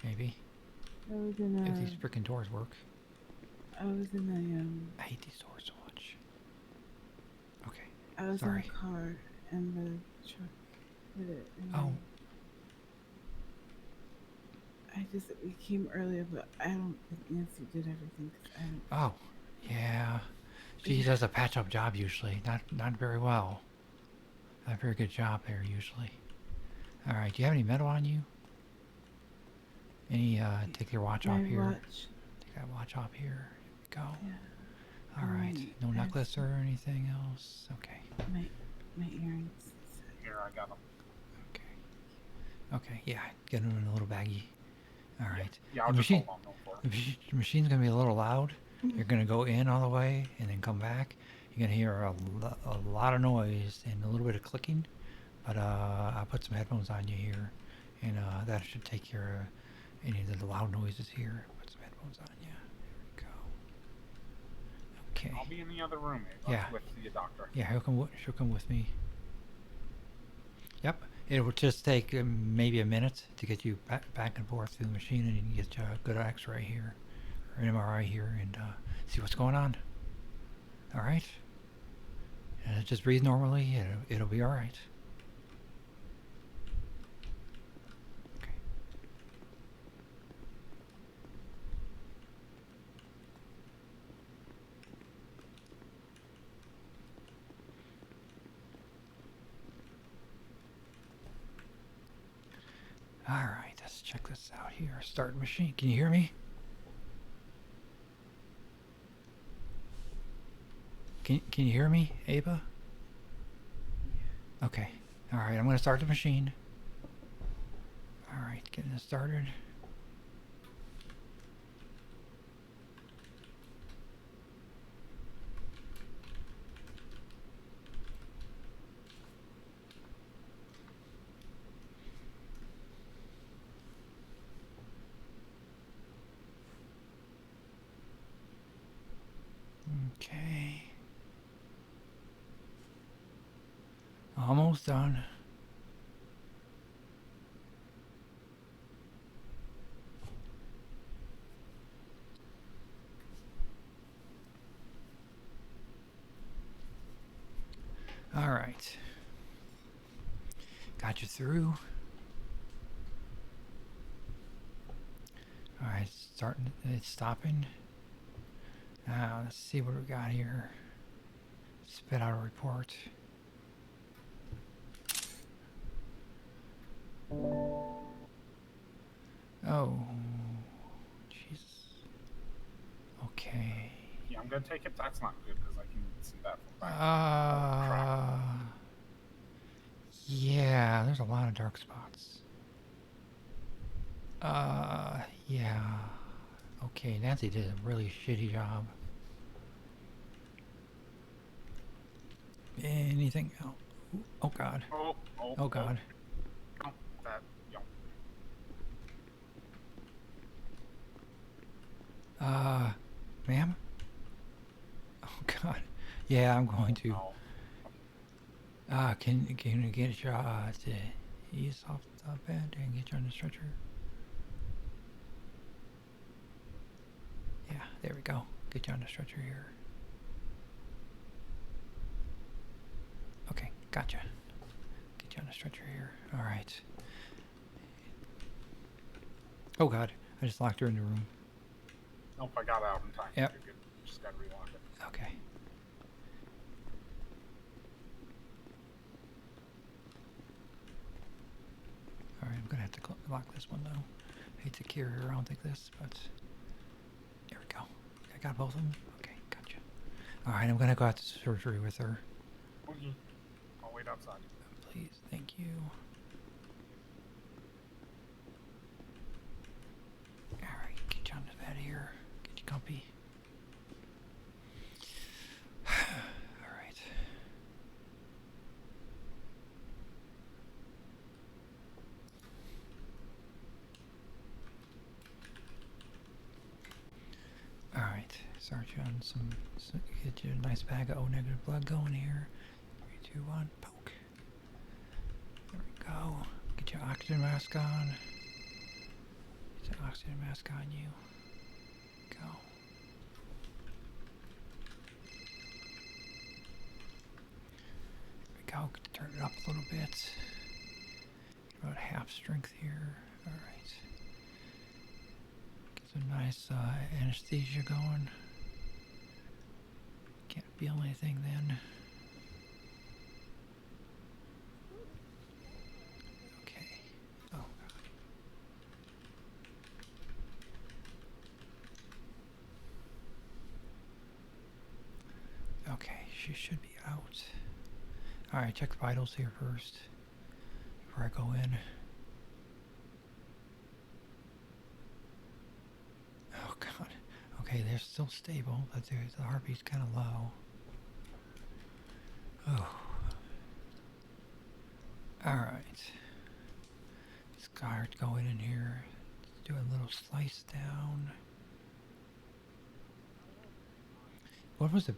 Maybe. I was in If a. these freaking doors work. I was in I hate these doors so much. Okay. I was Sorry. in a car and the truck hit it. And Oh. we came earlier, but I don't think Nancy did everything. 'Cause I don't. Oh. Yeah. She does a patch-up job usually. Not very well. Not a very good job there usually. All right. Do you have any metal on you? Any? Take your watch My off here. watch. Take that watch off here. Here we go. Yeah. All right. No I- necklace or anything else. Okay. My earrings. Here, I got them. Okay. Yeah. Get them in a little baggie. All right. Yeah, I'll The just machine, hold on for it. the machine's gonna be a little loud. You're gonna go in all the way and then come back. You're gonna hear a lot of noise and a little bit of clicking. But I'll put some headphones on you here, and that should take care of any of the loud noises here. Put some headphones on you. There we go. Okay. I'll be in the other room Yeah. with the doctor. Yeah, she'll come with me. Yep. It will just take maybe a minute to get you back and forth through the machine, and you can get you a good X-ray here, or an MRI here, and see what's going on. All right. And just breathe normally. It'll be all right. All right, let's check this out here. Start machine. Can you hear me? Can you hear me, Ava? Okay. All right, I'm going to start the machine. All right, getting it started. Okay. Almost done. All right. Got you through. All right, starting. It's stopping. Now let's see what we got here. Spit out a report. Oh, Jesus. Okay. Yeah, I'm gonna take it. That's not good because I can see that from back. Yeah, there's a lot of dark spots. Yeah. Okay, Nancy did a really shitty job. Anything else? Oh God. Oh God. That, Ma'am? Oh God. Yeah, I'm going to. Can you get your to ease off the bed and get you on the stretcher? Yeah, there we go. Get you on the stretcher here. Okay, gotcha. Get you on the stretcher here. All right. Oh God, I just locked her in the room. Nope, I got out in time. Yep. You're good. Just gotta relock it. Okay. All right, I'm gonna have to lock this one though. Hate to carry her around like this, but there we go. I got both of them. Okay, gotcha. All right, I'm gonna go out to surgery with her. Okay. I'll wait outside. Please, thank you. All right, get you on the bed here. Get you comfy. All right. All right, start you on some get you a nice bag of O negative blood going here. 3, 2, 1, poke. There we go. Get your oxygen mask on. Get your oxygen mask on you. Go. There we go. Turn it up a little bit. About half strength here. All right. Get some nice anesthesia going. Can't feel anything then. Okay. Oh God. Okay, she should be out. Alright, check the vitals here first before I go in. Oh God. Okay, they're still stable, but the heartbeat's kind of low. Oh. Alright. Start going in here. Let's do a little slice down. What was the...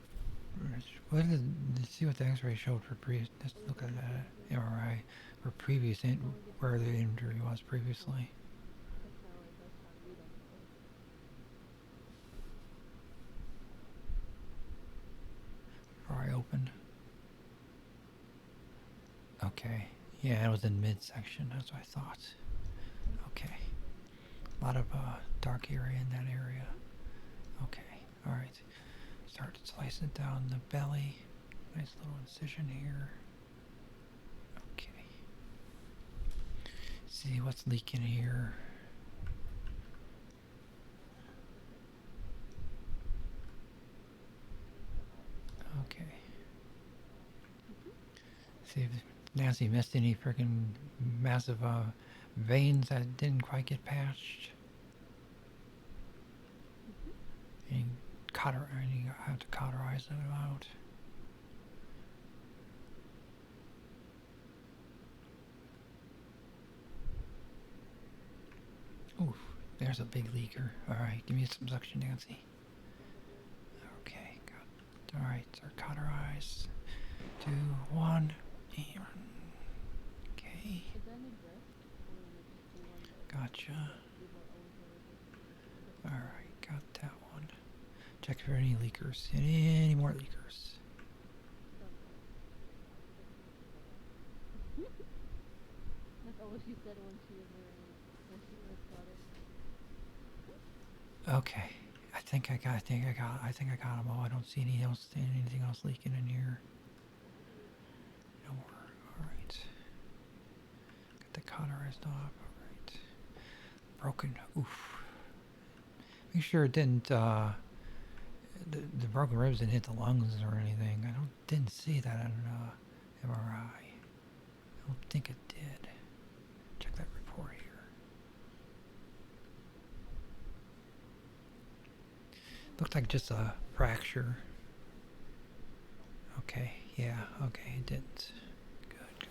Let's see what the x-ray showed for previous... Let's look at that MRI for previous... where the injury was previously. Before I open. Okay. Yeah, it was in midsection. That's what I thought. Okay. A lot of dark area in that area. Okay. All right. Start slicing down the belly. Nice little incision here. Okay. See what's leaking here. Okay. See if Nancy missed any freaking massive veins that didn't quite get patched. And you have to cauterize them out. Oof, there's a big leaker. Alright, give me some suction, Nancy. Okay, good. Alright, so cauterize. 2, 1, and okay. Gotcha. Alright, got that one. Check for any leakers. Any more leakers. That's all she said when she was Okay. I think I got them all. I don't see anything else leaking in here. No more. Alright. Got the cauterized off. Alright. Broken. Oof. Make sure it didn't the broken ribs didn't hit the lungs or anything. Didn't see that on MRI. I don't think it did. Check that report here. Looked like just a fracture. Okay, yeah, okay, it didn't. Good.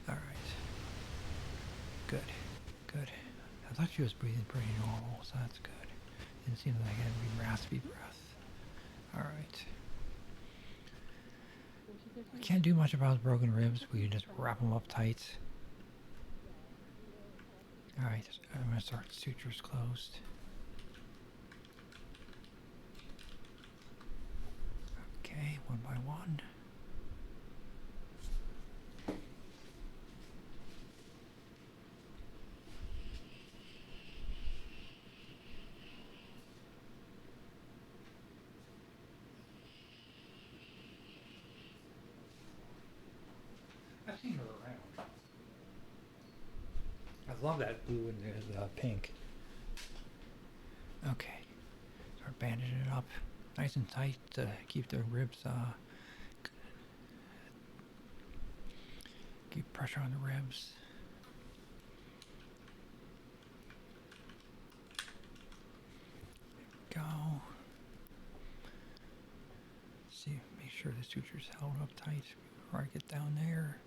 Alright. Good. I thought she was breathing pretty normal, so that's good. Didn't seem like I had a raspy breath. Alright. I can't do much about broken ribs. We can just wrap them up tight. Alright, I'm going to start sutures closed. Okay, one by one. I've seen her around. I love that blue and the pink. Okay, start bandaging it up nice and tight to keep the ribs, keep pressure on the ribs. There we go. See, make sure the suture's held up tight before I get down there.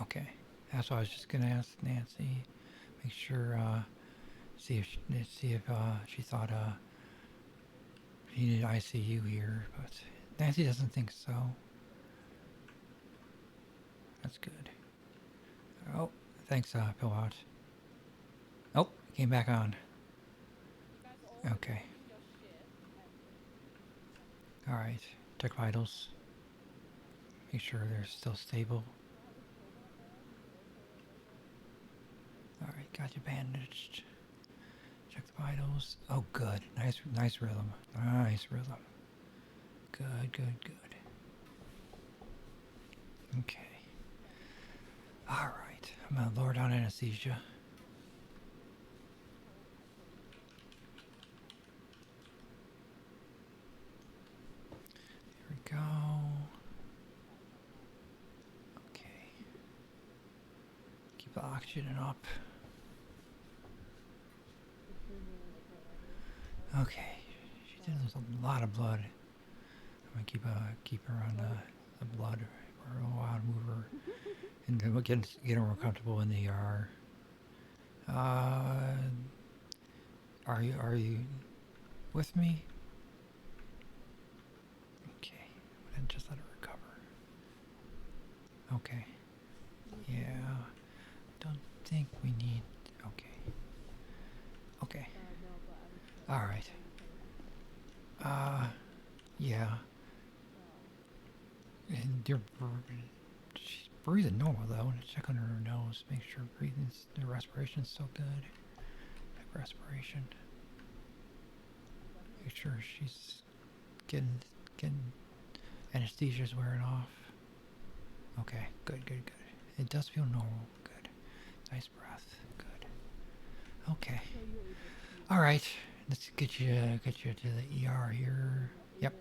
Okay, that's what I was just gonna ask Nancy. Make sure, see if she thought she needed ICU here, but Nancy doesn't think so. That's good. Oh, thanks, Pillbot. Oh, came back on. Okay. All right, check vitals. Make sure they're still stable. Alright, got you bandaged. Check the vitals. Oh, good. Nice rhythm. Nice rhythm. Good. Okay. Alright, I'm gonna lower down anesthesia. Here we go. Okay. Keep the oxygen up. Okay, she did lose a lot of blood. I'm gonna keep her on the blood for a while to move her and then get her more comfortable in the ER. Are you with me? Okay, and just let her recover. Okay. Yeah. Don't think we need. Okay. All right. Yeah. And she's breathing normal though. Check under her nose, make sure the respiration's still good. Check respiration. Make sure she's getting anesthesia's wearing off. Okay, good. It does feel normal. Good. Nice breath. Good. Okay. All right. Let's get you to the ER here. Yep.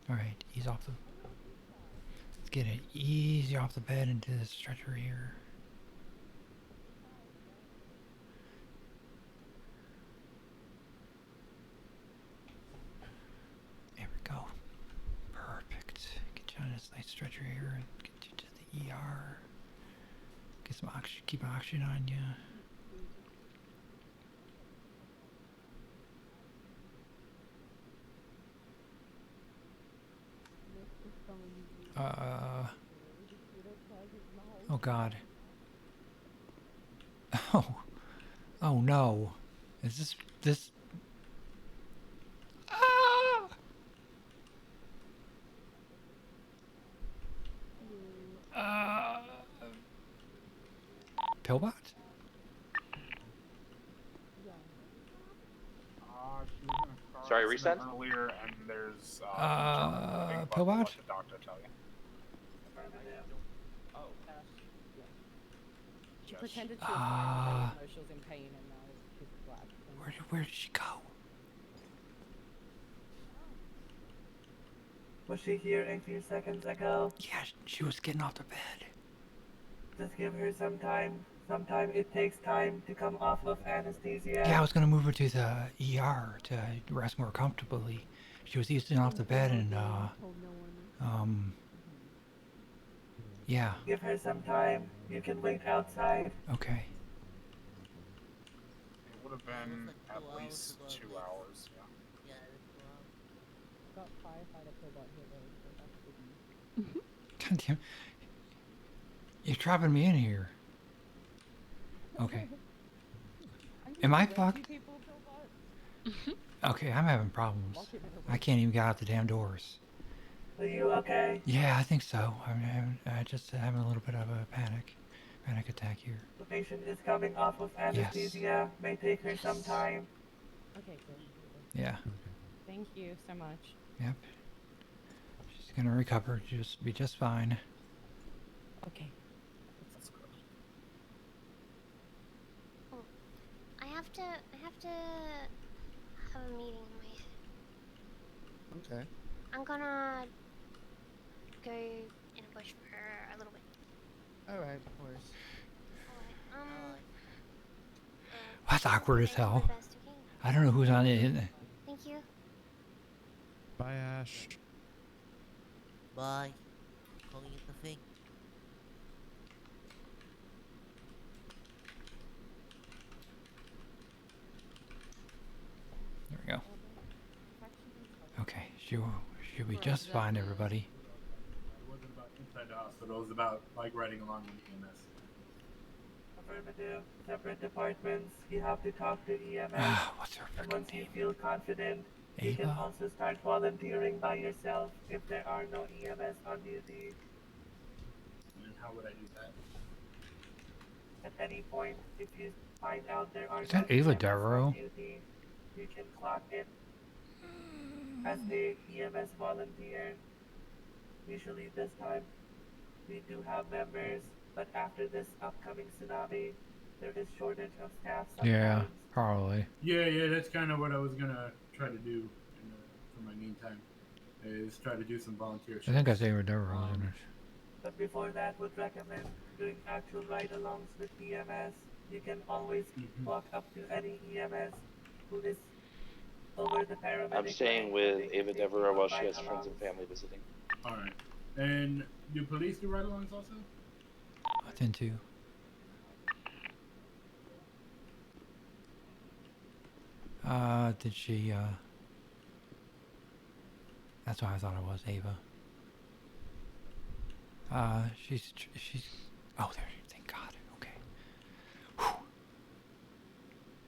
All right. Ease off the. Let's get it easy off the bed into the stretcher here. There we go. Perfect. Get you on this nice stretcher here and get you to ER. Get some oxygen. Keep oxygen on you. Oh God. Oh. Oh no. Is this? Ah! Pillbot? She was in a car Sorry, accident resend? earlier, and there's bleeding, but Pillbot? I'll let the doctor tell you. She pretended she was fine, but I didn't know she was in pain, and now she's black. Where did she go? Was she here a few seconds ago? Yeah, she was getting off the bed. Just give her some time. Sometimes it takes time to come off of anesthesia. Yeah, I was gonna move her to the ER to rest more comfortably. She was easing off the bed and yeah. Give her some time. You can wait outside. Okay. It would have been at least 2 hours, yeah. Got firefighter Pillbot here though, so that's good news. God damn. You're trapping me in here. Okay. Am I fucked? Okay, I'm having problems. I can't even get out the damn doors. Are you okay? Yeah, I think so. I just having a little bit of a panic attack here. The patient is coming off of anesthesia. May take her some time. Okay, good. Yeah. Thank you so much. Yep. She's gonna recover. Be just fine. Okay. I have to have a meeting in my head. Okay. I'm gonna go in a bush for a little bit. Alright, of course. That's awkward as hell. I don't know who's on it. Thank you. Bye, Ash. Bye. Calling it the thing. There we go. Okay, she'll be just fine, everybody. It wasn't about inside the hospital. It was about like riding along with EMS. Affirmative. Separate departments. You have to talk to EMS. What's her and once you feel confident, you can also start volunteering by yourself if there are no EMS on duty. And how would I do that? At any point, if you find out there are Is that Ava Darrow? duty, you can clock in as the EMS volunteer. Usually this time, we do have members, but after this upcoming tsunami, there is shortage of staff sometimes. Yeah, probably. Yeah, that's kind of what I was gonna try to do for my meantime. Is try to do some volunteer. I think that's Ava Darrow, isn't it? But before that, would recommend doing actual ride-alongs with EMS. You can always walk up to any EMS who is over the paramedic. I'm staying with Ava Devereaux while she has friends and family visiting. Alright. And do police do ride-alongs also? I think too. Did she, that's why I thought it was Ava. She's, oh, there, thank God, okay.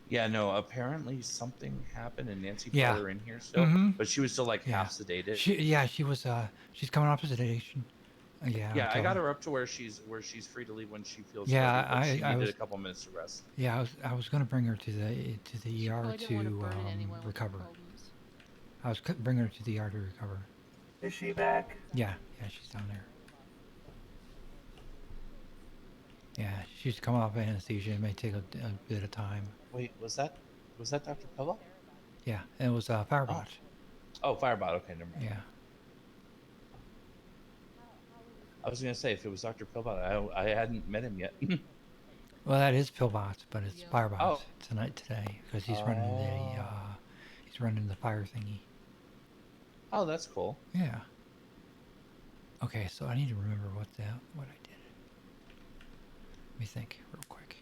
Yeah, no, apparently something happened and Nancy put Yeah. her in here still, Mhm. but she was still like Yeah. half sedated. She was, she's coming off of sedation. Yeah. Yeah, I until- got her up to where she's free to leave when she feels Yeah, ready, but she I needed was- a couple minutes to rest. Yeah, I was gonna bring her to the ER probably didn't wanna to burden anyone with recover. problems. I was bringing her to the ER to recover. Is she back? Yeah, she's down there. Yeah, she's coming off anesthesia. It may take a bit of time. Wait, was that Dr. Pella? Yeah, and it was Firebot. Oh, Firebot. Okay, never mind. Yeah. I was gonna say if it was Dr. Pillbot, I hadn't met him yet. Well, that is Pillbot, but it's Firebot Oh. today because he's running the fire thingy. Oh, that's cool. Yeah. Okay, so I need to remember what I did. me think real quick.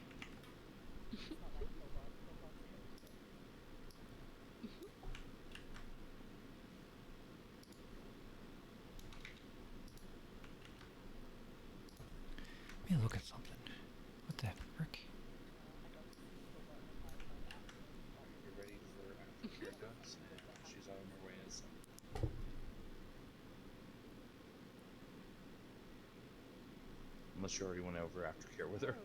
Let me look at something. What the frick? Get ready for aftercare dogs, and she's on her way in. Unless you already went over aftercare with her.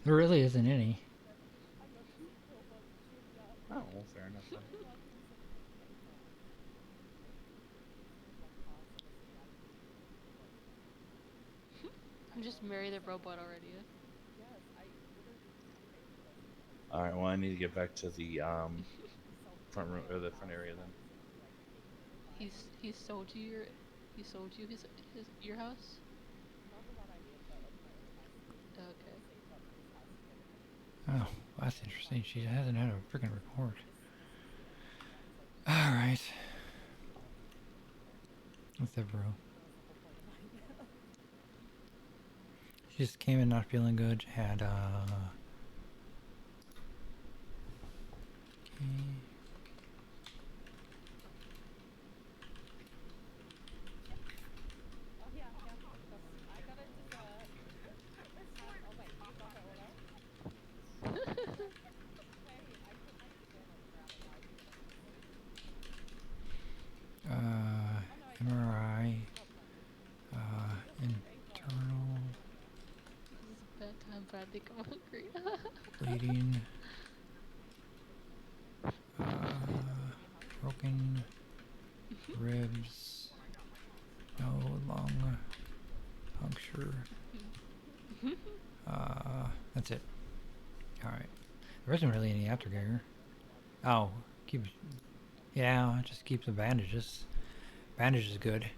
There really isn't any. Oh, well, fair enough then. Just marry the robot already. All right. Well, I need to get back to the front room or the front area then. He sold you his your house? Okay. Oh, that's interesting. She hasn't had a freaking report. All right. What's up, bro? She just came in not feeling good. Had okay. MRI, internal This is a bad time, but I think I'm hungry. bleeding, broken ribs, no lung puncture. That's it. All right. There isn't really any aftercare. Oh, yeah, just keep the bandages. Bandage is good.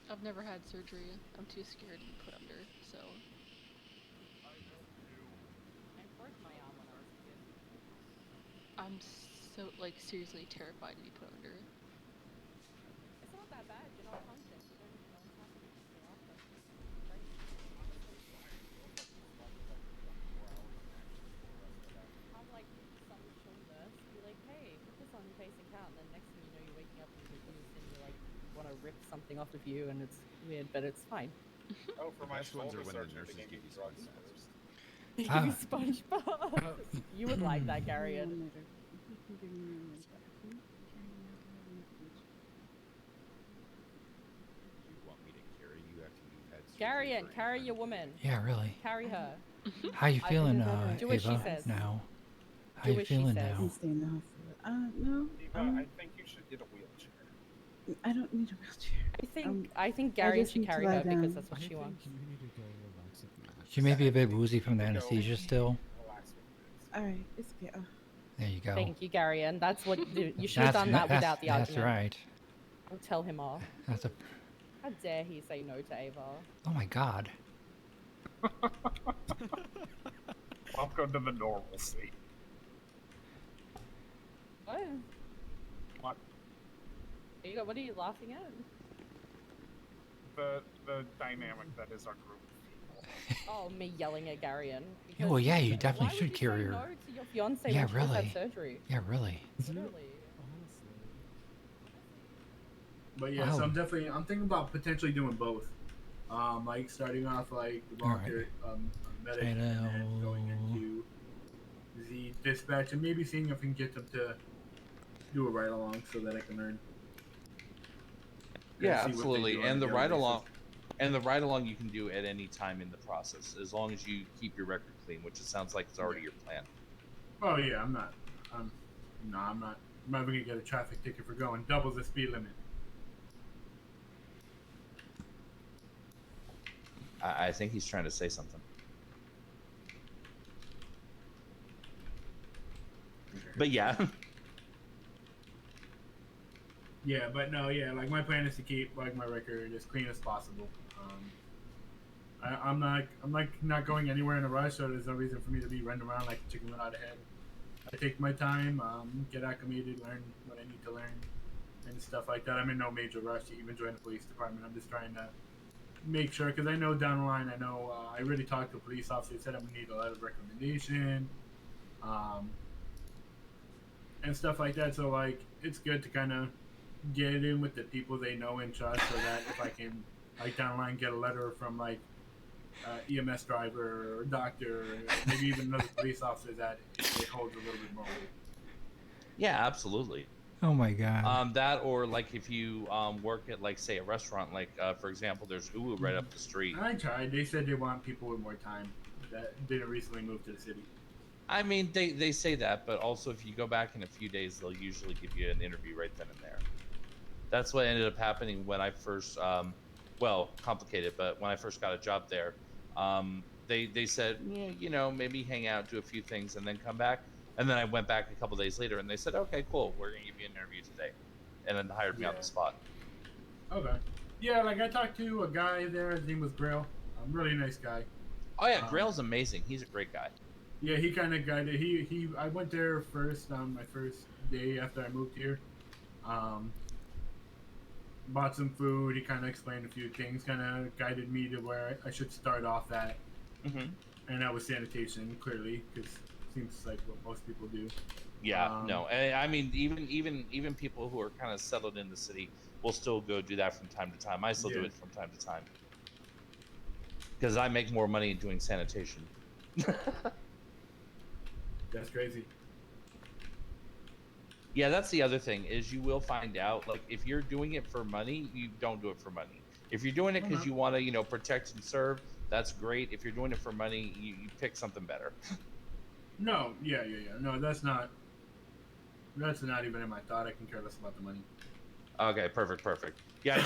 I've never had surgery. I'm too scared to be put under, so. I'm so, like, seriously terrified to be put under. It's not that bad, you're not conscious. You don't even know what's happening. Have like some chill nurse be like, hey, put this on your face and count, and then next thing you know you're waking up and you're confused and you're like, you want to rip something off of you, and it's weird, but it's fine. Oh, for my Best ones are when the surgery, nurses they give you drugs sponge first. They give you SpongeBob. You would like that, Garion. You want me to carry you after you've had surgery Garion, for carry your woman. Yeah, really. Carry her. How you feeling, Do what she Ava? says. Now. How Do you what she feeling says. now? Stay in the hospital. No. I think you should get a wheelchair. I don't need a wheelchair. I think I Garion just should need to carry lie her because down. that's what she wants. You need to go relax a few. She may be a bit woozy from the anesthesia still. Alright, it's okay. Oh. There you go. Thank you, Garion. That's what you should have done that without the That's argument. right. I'll tell him off. That's a. How dare he say no to Ava? Oh my God. Welcome to the normalcy. What? What? What are you laughing at? The dynamic that is our group of people. Oh, me yelling at Garion. Yeah, well, yeah, you definitely should carry her. No to your fiance Yeah, when she just really. had surgery. Yeah, really. Literally. But yeah, so I'm thinking about potentially doing both. Like starting off like the volunteer medic and then going into the dispatch and maybe seeing if we can get them to do a ride along so that I can learn. Yeah, absolutely. And the ride along, you can do at any time in the process, as long as you keep your record clean, which it sounds like it's already your plan. Oh yeah, I'm not gonna get a traffic ticket for going double the speed limit. I think he's trying to say something. But yeah. Yeah, but no, yeah, like my plan is to keep like my record as clean as possible. I'm not going anywhere in a rush, so there's no reason for me to be running around like a chicken without a head. I take my time, get acclimated, learn what I need to learn, and stuff like that. I'm in no major rush to even join the police department. I'm just trying to make sure, because I know down the line, I already talked to a police officer, said I'm going to need a letter of recommendation, and stuff like that. So, like, it's good to kind of get in with the people they know and trust, so that if I can, like, down the line, get a letter from, like, EMS driver or doctor, or maybe even another police officer, that it holds a little bit more weight. Yeah, absolutely. Oh my god. That, or like if you work at, like, say, a restaurant, like for example, there's Uwu right up the street. I tried. They said they want people with more time that didn't recently move to the city. I mean, they say that, but also if you go back in a few days, they'll usually give you an interview right then and there. That's what ended up happening when I first, well, complicated, but when I first got a job there, they said, yeah, you know, maybe hang out, do a few things, and then come back. And then I went back a couple days later, and they said, okay, cool, we're gonna give you an interview today, and then hired me on the spot. Okay. Yeah, like I talked to a guy there. His name was Grail. Really nice guy. Oh yeah, Grail's amazing. He's a great guy. Yeah, he kind of guided. I went there first on my first day after I moved here. Bought some food. He kind of explained a few things. Kind of guided me to where I should start off at. And that was sanitation, clearly, because seems like what most people do. Yeah, no, and I mean, even people who are kind of settled in the city will still go do that from time to time. I still do it from time to time because I make more money doing sanitation. That's crazy. Yeah, that's the other thing, is you will find out, like, if you're doing it for money, you don't do it for money. If you're doing it because you want to, you know, protect and serve, that's great. If you're doing it for money, you pick something better. No, yeah. No, that's not even in my thought. I can care less about the money. Okay, perfect. Yeah,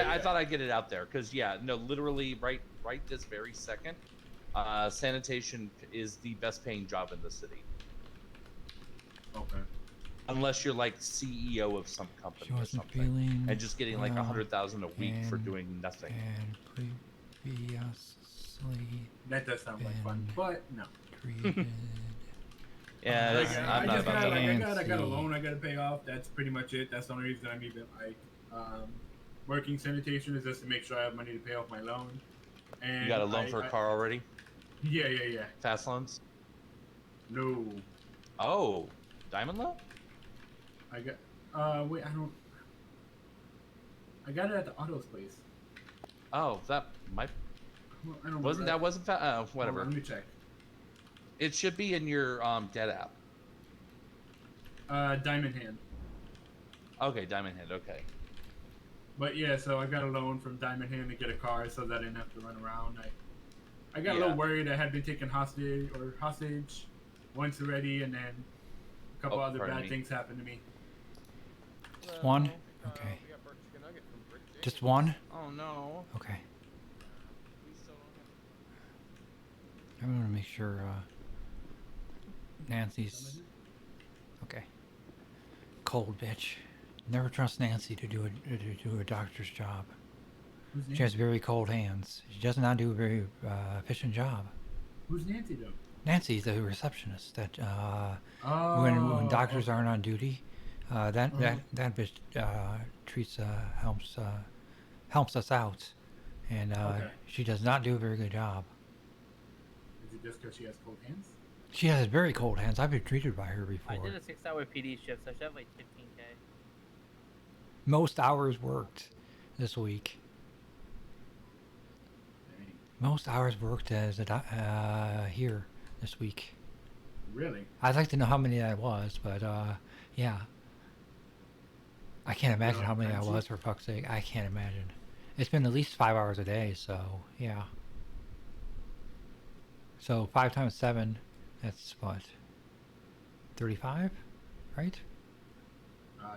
I thought I'd get it out there, because, yeah, no, literally, right this very second, sanitation is the best paying job in the city. Okay. Unless you're like CEO of some company or something, and just getting like 100,000 a week for doing nothing. And previously. That does sound like fun, but no. Yeah, I'm not about that. I got a loan I got to pay off. That's pretty much it. That's the only reason I'm even like working sanitation, is just to make sure I have money to pay off my loan. And you got a loan for a car already? Yeah. Fast loans? No. Oh, diamond loan? I got wait, I got it at the Autos place. Oh, that might. I don't wasn't whatever. Let me check. It should be in your debt app. Diamond Hand. Okay, Diamond Hand. Okay. But yeah, so I got a loan from Diamond Hand to get a car, so that I didn't have to run around. I got a little worried. I had been taken hostage once already, and then a couple other bad things happened to me. One? Okay. Just one? Oh no. Okay. I want to make sure Nancy's okay. Cold bitch. Never trust Nancy to do a doctor's job. She has very cold hands. She does not do a very efficient job. Who's Nancy though? Nancy's the receptionist that when doctors aren't on duty, that bitch treats helps us out, and she does not do a very good job. Is it just because she has cold hands? She has very cold hands. I've been treated by her before. I did a 6-hour PD shift, so I should have like 15K. Most hours worked this week. Most hours worked as a here this week. Really? I'd like to know how many that was, but yeah. I can't imagine how many that was, for fuck's sake. I can't imagine. It's been at least 5 hours a day, so yeah. So 5 times 7, that's what? 35, right?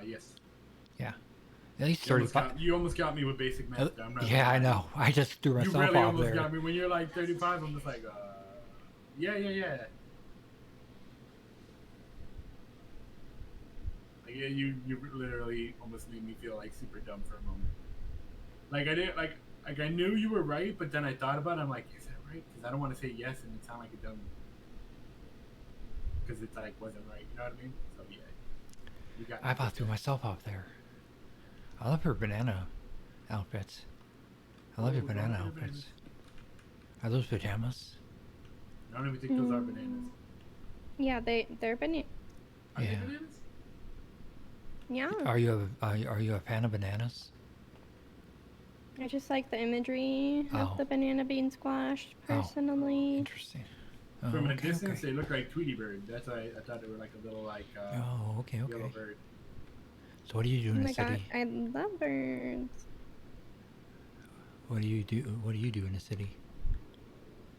Yes. Yeah. At least 35. You almost got me with basic math. Yeah, I know. I just threw myself off there. You really almost got me. When you're like 35, I'm just like, yeah. Like, yeah, you literally almost made me feel like super dumb for a moment. Like I didn't like I knew you were right, but then I thought about it. I'm like, is that right? Because I don't want to say yes and it sound like a dummy. Because it's like wasn't right. You know what I mean? So yeah. You got I about threw myself out there. I love her banana outfits. I love your Oh, those banana are outfits. bananas. Are those pajamas? I don't even think those are bananas. Yeah, they're banana. Are they Yeah. bananas? Yeah. Are you a fan of bananas? I just like the imagery of Oh. the banana bean squash, Oh. personally. Interesting. Oh, From a okay, distance, okay. they look like Tweety bird. That's why I thought they were like a little like Oh, okay, yellow okay. bird. So what do you do Oh in my the god, city? I love birds. What do you do? What do you do in the city?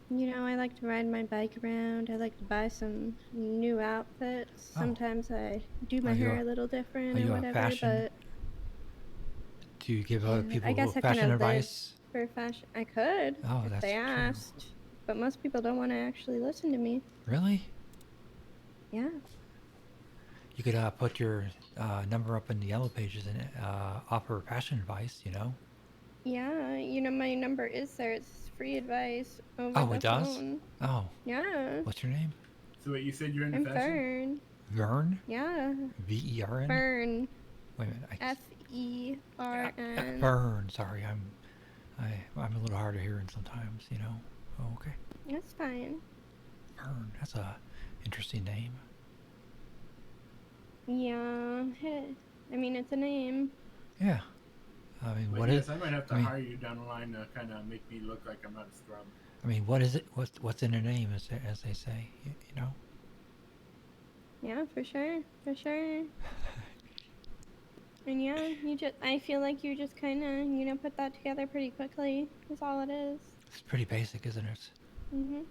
You know, I like to ride my bike around. I like to buy some new outfits. Oh. Sometimes I do my Are you hair a- a little different are or you a whatever, fashion- but Do you give yeah, people I guess I fashion kind of live advice? for fashion. I could Oh, if that's they true. asked, but most people don't want to actually listen to me. Really? Yeah. You could put your number up in the yellow pages and offer fashion advice. You know? Yeah, you know, my number is there. It's free advice over Oh, the it does? phone. Oh. Yeah. What's your name? So wait, you said you're into I'm fashion? Fern. Vern? Yeah. V-E-R-N? Fern. Wait a minute. F-E-R-N. Vern. Sorry, I'm a little hard of hearing sometimes. You know? Oh, okay. That's fine. Vern. That's a interesting name. Yeah. I mean, it's a name. Yeah. I mean, But what yes, is? I might have to I mean, hire you down the line to kind of make me look like I'm not a scrub. I mean, what is it? What's in a name, as they say? You know? Yeah, for sure. For sure. And yeah, I feel like you just kind of, you know, put that together pretty quickly. That's all it is. It's pretty basic, isn't it? Mhm.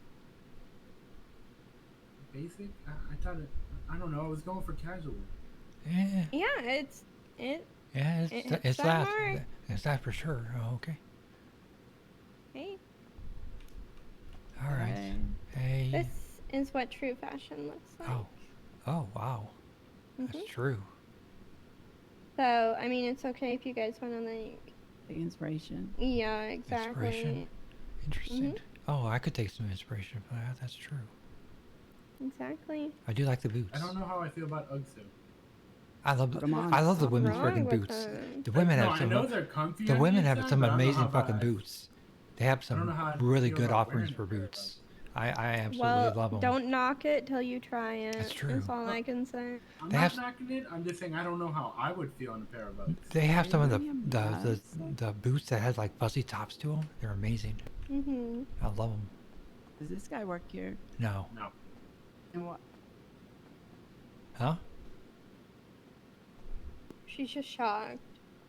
Basic? I thought it. I don't know. I was going for casual. Yeah. Yeah, it's Yeah, hits it's that that. mark. It's that for sure. Oh, okay. Hey, All right. Hey. this is what true fashion looks like. Oh. Oh, wow. That's Mhm. true. So, I mean, it's okay if you guys want to like. The inspiration. Yeah, exactly. Inspiration. Interesting. Mhm. Oh, I could take some inspiration from that. That's true. Exactly. I do like the boots. I don't know how I feel about Uggs though. I love Put 'em on. I love the What's women's wrong freaking with boots. them? The women No, have I some. know they're comfy The on women the have inside, some but I don't know amazing how about fucking I- boots. They have I don't know some how I really feel good about offerings wearing for a pair of boots. I absolutely Well, love them. don't knock it till you try it. That's true. That's all I can say. I'm They not have- knocking it. I'm just saying I don't know how I would feel on a pair of Uggs. They have some of Really the boots that has like fuzzy tops to them. They're amazing. Mhm. I love them. Does this guy work here? No. No. And what? Huh? She's just shocked.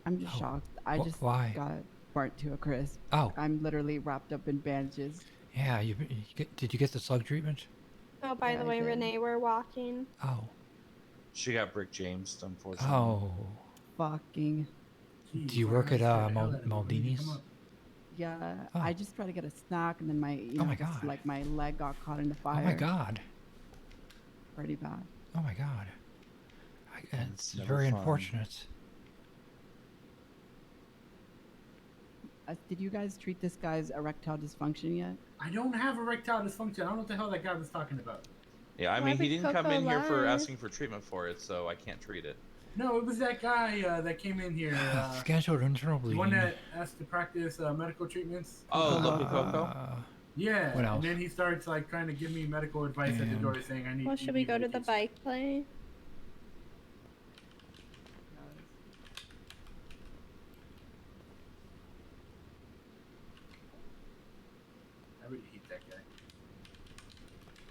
I'm just Oh, shocked. I just why? got burnt to a crisp. Oh. I'm literally wrapped up in bandages. Yeah. Did you get the slug treatment? Oh, by Yeah, the I way, did. Renee, we're walking. Oh. She got Brick James, unfortunately. Oh. Fucking. Jeez, Do you why work did I at scare the hell out of you? When did you Maldini's? come up? Yeah, Oh. I just tried to get a snack and then my, you Oh know, my just God. like my leg got caught in the fire. Oh my God. Pretty bad. Oh my God. It's never very fun. unfortunate. Did you guys treat this guy's erectile dysfunction yet? I don't have erectile dysfunction. I don't know what the hell that guy was talking about. Yeah, I Why mean, he would didn't come Coco in here for lie? asking for treatment for it, so I can't treat it. No, it was that guy that came in here. Scheduled internal The bleeding. one that asked to practice medical treatments. Oh, Loco Coco? Yeah. What else? And then he starts like trying to give me medical advice at the And- door, saying I need. Well, you should we need go to the medication. bike play? I really hate that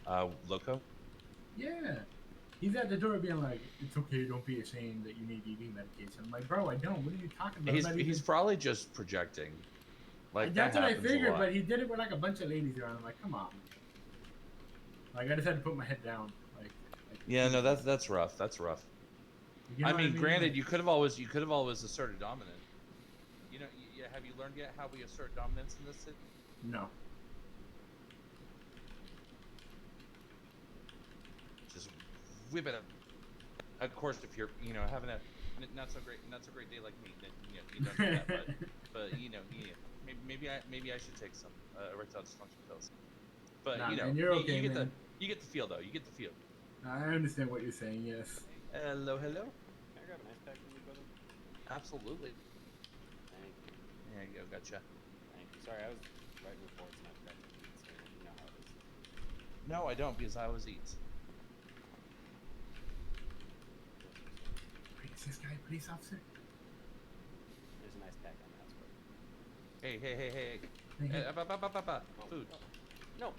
guy. Loco? Yeah. He's at the door being like, "It's okay, don't be ashamed that you need ED medication." I'm like, "Bro, I don't. What are you talking about?" I'm not He's even- probably just projecting. Like That's that what I happens a figured, lot. but he did it with like a bunch of ladies around. I'm like, "Come on." Like I just had to put my head down. Like Yeah, no, that's rough. That's rough. You know I what mean, granted, Like, you could have always asserted dominant. You know, have you learned yet how we assert dominance in this city? No. Just whip it up. Of course, if you're having a not so great day like me, then you don't do that. But maybe I should take some erectile dysfunction pills. But Nah, man, you're okay, you get man. you get the feel though. You get the feel. I understand what you're saying. Yes. Hello. Can I grab an ice pack from you, brother? Absolutely. Thank you. There you go. Gotcha. Thank you. Sorry, I was writing reports and I forgot to eat, so you know how it is. No, I don't because I always eat. Is this guy a police officer? There's a nice pack on the house, bro. Hey. Hey. Food. No,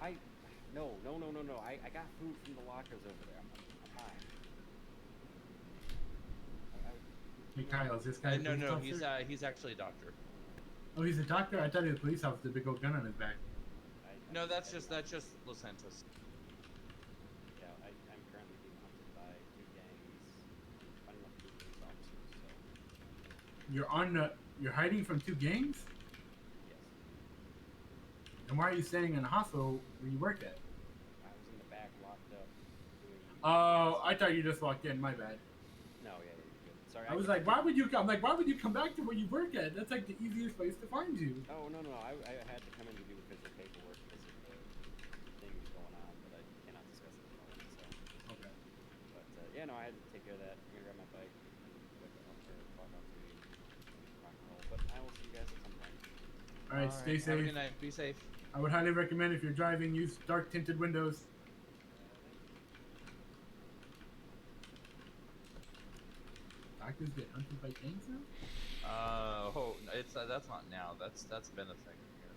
no. I got food from the lockers over there. I'm fine. Hey Kyle, is this guy a No, police officer? he's actually a doctor. Oh, he's a doctor? I thought he was a police officer, big old gun on his back. No, that's just Los Santos. Yeah, I'm currently being hunted by 2 gangs, fighting off 2 police officers, so... You're hiding from 2 gangs? Yes. And why are you staying in a hospital where you work at? I was in the back, locked up, doing... Oh, I thought you just walked in, my bad. No, yeah, you're good. Sorry, I was like, why would you come back to where you work at? That's like the easiest place to find you. Oh, no, I had to come in to do official paperwork because of the things going on, but I cannot discuss it at the moment, so... Okay. But, yeah, no, I had to take care of that. I'm gonna grab my bike and walk off to you, rock and roll, but I will see you guys at some point. Alright, stay safe. Have a good night. Be safe. I would highly recommend if you're driving, use dark tinted windows. Doctors get hunted by gangs now? That's not now. That's been a thing here.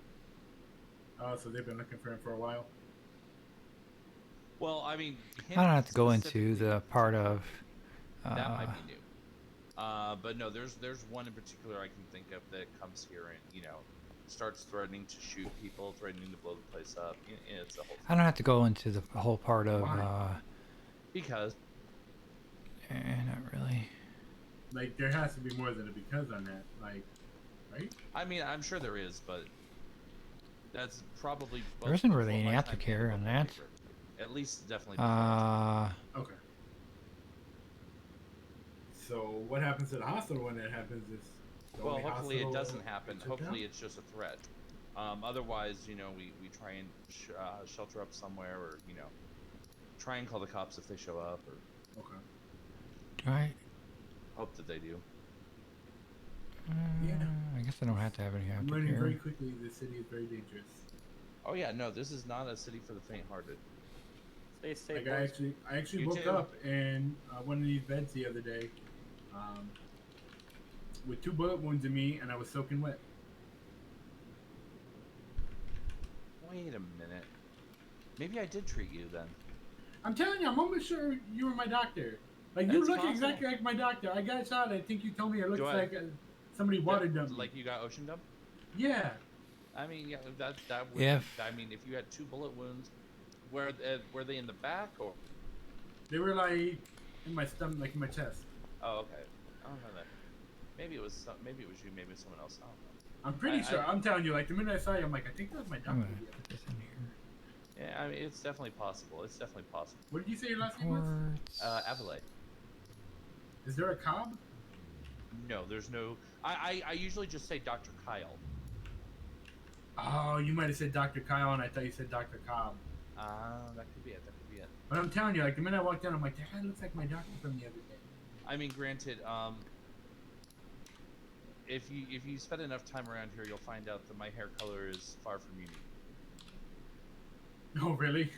Oh, so they've been looking for him for a while. Well, I mean, I don't have to go into the part of. That might be new. But no, there's one in particular I can think of that comes here and starts threatening to shoot people, threatening to blow the place up. It's a whole. I don't have to go into the whole part of. Because. Not really. Like, there has to be more than a because on that, like, right? I mean, I'm sure there is, but that's probably. There isn't really any aftercare on that. At least, definitely. Okay. So what happens at the hospital when that happens is. Well, hopefully it doesn't happen. Hopefully it's just a threat. Otherwise, we try and shelter up somewhere, or try and call the cops if they show up, or. Okay. Right. Hope that they do. Yeah. I guess I don't have to have any I'm learning aftercare. very quickly this city is very dangerous. Oh yeah, no, this is not a city for the faint-hearted. Stay safe. Like I actually woke up in one of these beds the other day, with 2 bullet wounds in me, and I was soaking wet. Wait a minute. Maybe I did treat you then. I'm telling you, I'm almost sure you were my doctor. Like, you That's look possible. exactly like my doctor. I got shot. I think you told me it looks Do I- like somebody water dumped me. Like you got ocean dump? Yeah. I mean, yeah, that would. Yeah. I mean, if you had 2 bullet wounds, were they in the back or? They were like in my stomach, like in my chest. Oh, okay. I don't know that. Maybe it was you. Maybe it was someone else. I don't know. I'm pretty sure. I'm telling you, like the minute I saw you, I'm like, I think that was my doctor. I'm gonna put this in here. Yeah, I mean, it's definitely possible. It's definitely possible. What did you say your last name was? Avile. Is there a Cobb? No, there's no. I usually just say Dr. Kyle. Oh, you might have said Dr. Kyle, and I thought you said Dr. Cobb. That could be it. That could be it. But I'm telling you, like the minute I walked in, I'm like, that guy looks like my doctor from the other day. I mean, granted, if you spend enough time around here, you'll find out that my hair color is far from unique. Oh, really?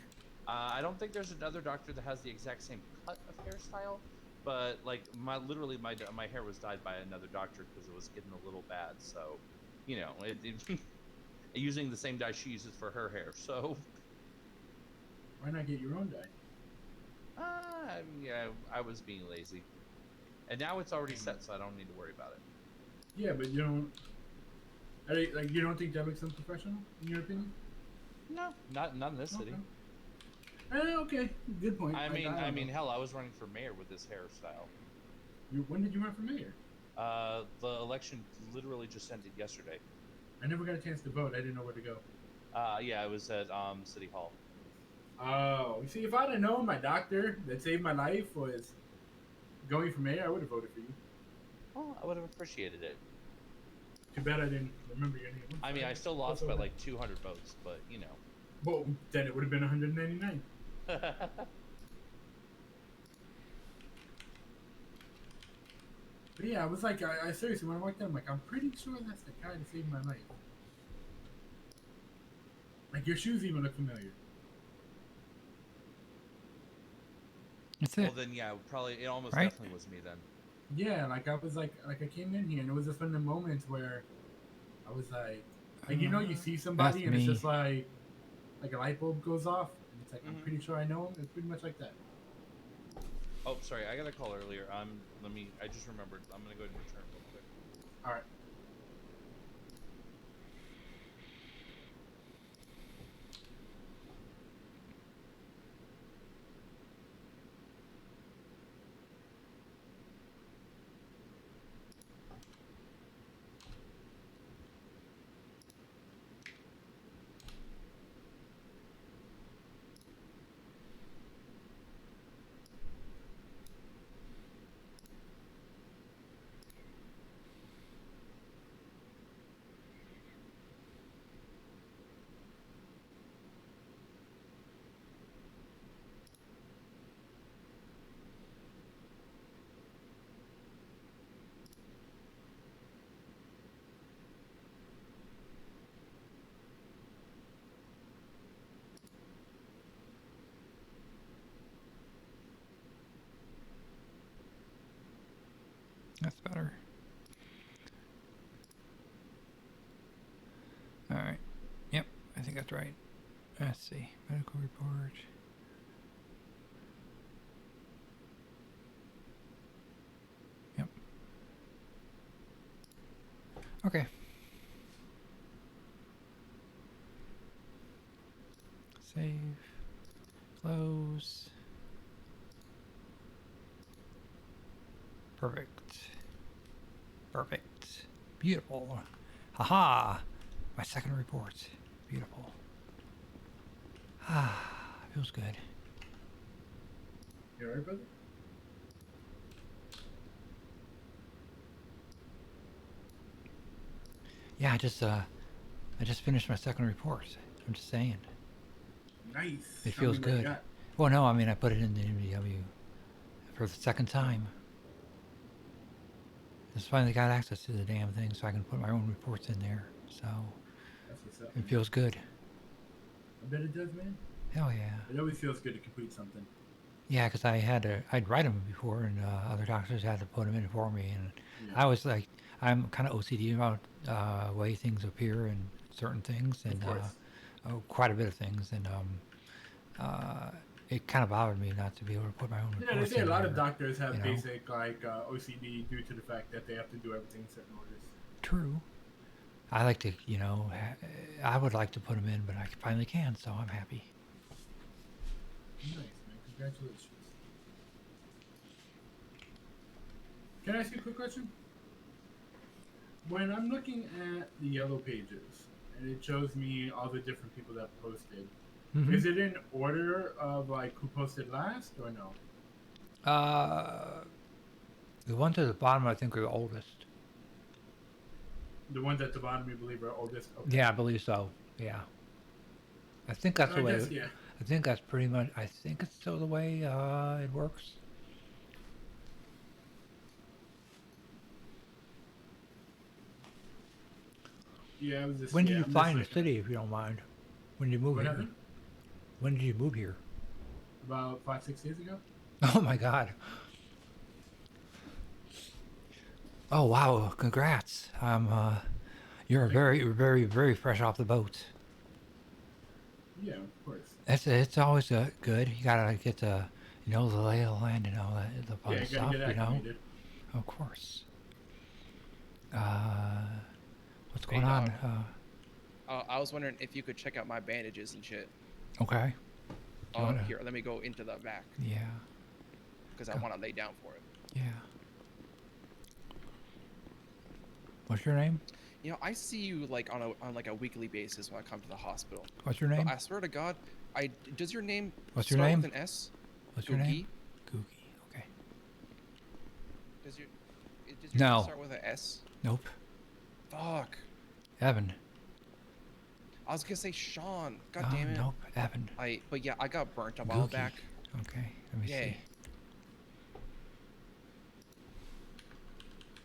I don't think there's another doctor that has the exact same cut of hairstyle, but like my hair was dyed by another doctor because it was getting a little bad. So, using the same dye she uses for her hair. So, why not get your own dye? Yeah, I was being lazy, and now it's already set, so I don't need to worry about it. Yeah, but you don't. Like, you don't think that looks unprofessional, in your opinion? No, not in this city. Okay, good point. I mean, hell, I was running for mayor with this hairstyle. When did you run for mayor? The election literally just ended yesterday. I never got a chance to vote. I didn't know where to go. Yeah, I was at City Hall. Oh, you see, if I'd have known my doctor that saved my life was going for mayor, I would have voted for you. Oh, I would have appreciated it. Too bad I didn't remember your name. I mean, I still lost by like 200 votes, but Well, then it would have been 199. But yeah, I was like, I seriously, when I walked in, I'm like, I'm pretty sure that's the guy that saved my life. Like, your shoes even look familiar. That's Well, it. then yeah, probably it almost Right? definitely was me then. Yeah, like I was like I came in here, and it was just one of the moments where I was like you know, you see somebody, That's and it's me. just like a light bulb goes off, and it's like I'm pretty sure I know him. It's pretty much like that. Oh, sorry, I got a call earlier. I just remembered. I'm gonna go ahead and return real quick. All right. That's better. All right. Yep, I think that's right. Let's see. Medical report. Yep. Okay. Save. Close. Perfect. Perfect. Beautiful. Haha. My second report. Beautiful. Ah, feels good. You alright, brother? Yeah, I just finished my second report. I'm just saying. Nice. It Tell me feels what you good. got. Well, no, I mean I put it in the MDW for the second time. Just finally got access to the damn thing, so I can put my own reports in there. So That's what's up. it Man. feels good. I bet it does, man. Hell yeah. It always feels good to complete something. Yeah, because I'd write them before, and other doctors had to put them in for me, and Yeah. I was like, I'm kind of OCD about way things appear and certain things, and quite a bit of things, and it kind of bothered me not to be able to put my own Yeah, they reports say a in lot there, of doctors have you know? basic like OCD due to the fact that they have to do everything in certain orders. True. I like to, you know, I would like to put them in, but I finally can, so I'm happy. Nice, man. Congratulations. Can I ask you a quick question? When I'm looking at the yellow pages and it shows me all the different people that posted, is it in order of like who posted last or no? The ones at the bottom, I think, are the oldest. The ones at the bottom, you believe, are oldest? Okay. Yeah, I believe so. Yeah. I think that's the way. Guess, yeah. I think that's pretty much. I think it's still the way it works. Yeah, it was just. When did yeah, you I'm find the just like, city, if you don't mind? When did you move What here? happened? When did you move here? About 5-6 years ago. Oh my God. Oh wow! Congrats. You're very, very fresh off the boat. Yeah, of course. It's always good. You gotta get to know the lay of the land and all that, the fun Yeah, you stuff, gotta get you know. acclimated. Of course. What's going on? I was wondering if you could check out my bandages and shit. Okay. Here, let me go into the back. Yeah. Because I want to lay down for it. Yeah. What's your name? You know, I see you like on like a weekly basis when I come to the hospital. What's your name? But I swear to God, does your name What's your start name? with an S? What's your name? Googie? Googie. Okay. Does your No. name start with an S? Nope. Fuck. Evan. I was gonna say Sean. God Oh, damn it. nope. Evan. But yeah, I got burnt a while Googie. back. Okay. Let me see.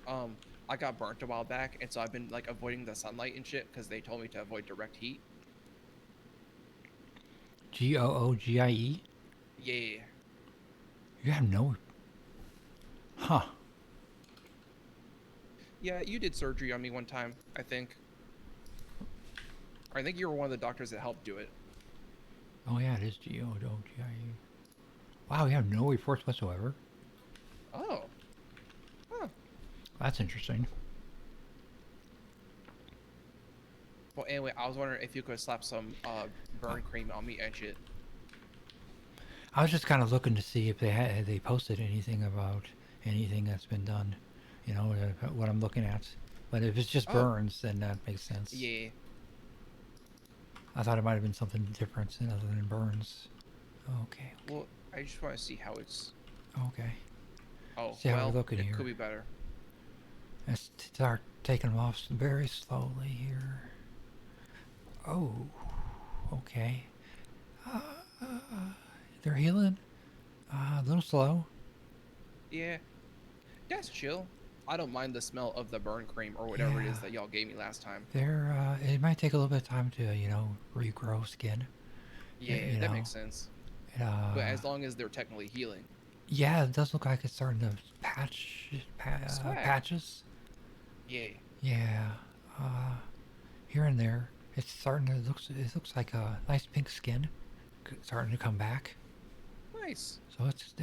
I got burnt a while back, and so I've been like avoiding the sunlight and shit because they told me to avoid direct heat. Googie? Yeah. You have no. Huh. Yeah, you did surgery on me one time, I think. I think you were one of the doctors that helped do it. Oh yeah, it is GIE. Wow, you have no reports whatsoever. Oh. Huh. That's interesting. Well, anyway, I was wondering if you could slap some burn cream on me and shit. I was just kind of looking to see if they posted anything about anything that's been done. You know what I'm looking at. But if it's just burns, then that makes sense. Yeah. I thought it might have been something different other than burns. Okay. Well, I just want to see how it's. Okay. Oh, See how well, we're looking it here. could be better. Let's start taking them off very slowly here. Oh, okay. They're healing. A little slow. Yeah, that's chill. I don't mind the smell of the burn cream or whatever it is that y'all gave me last time. It might take a little bit of time to, regrow skin. Yeah, that makes sense. But as long as they're technically healing. Yeah, it does look like it's starting to patches. Yeah. Yeah. Here and there, it's starting to it looks like a nice pink skin, starting to come back. Nice. So it's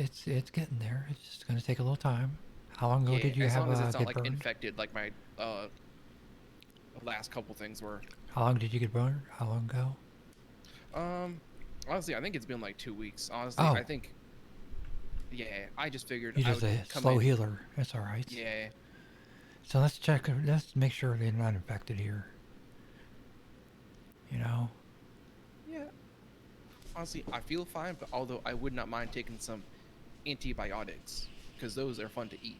getting there. It's just gonna take a little time. How long ago did you as have long as it's not get like burned? infected like my last couple things were. How long did you get burned? How long ago? Honestly, I think it's been like 2 weeks. Honestly, Oh. I think. Yeah, I just figured You're I just would a come slow in. healer. That's all right. Yeah. So let's check. Let's make sure they're not infected here. You know. Yeah. Honestly, I feel fine, but although I would not mind taking some antibiotics because those are fun to eat.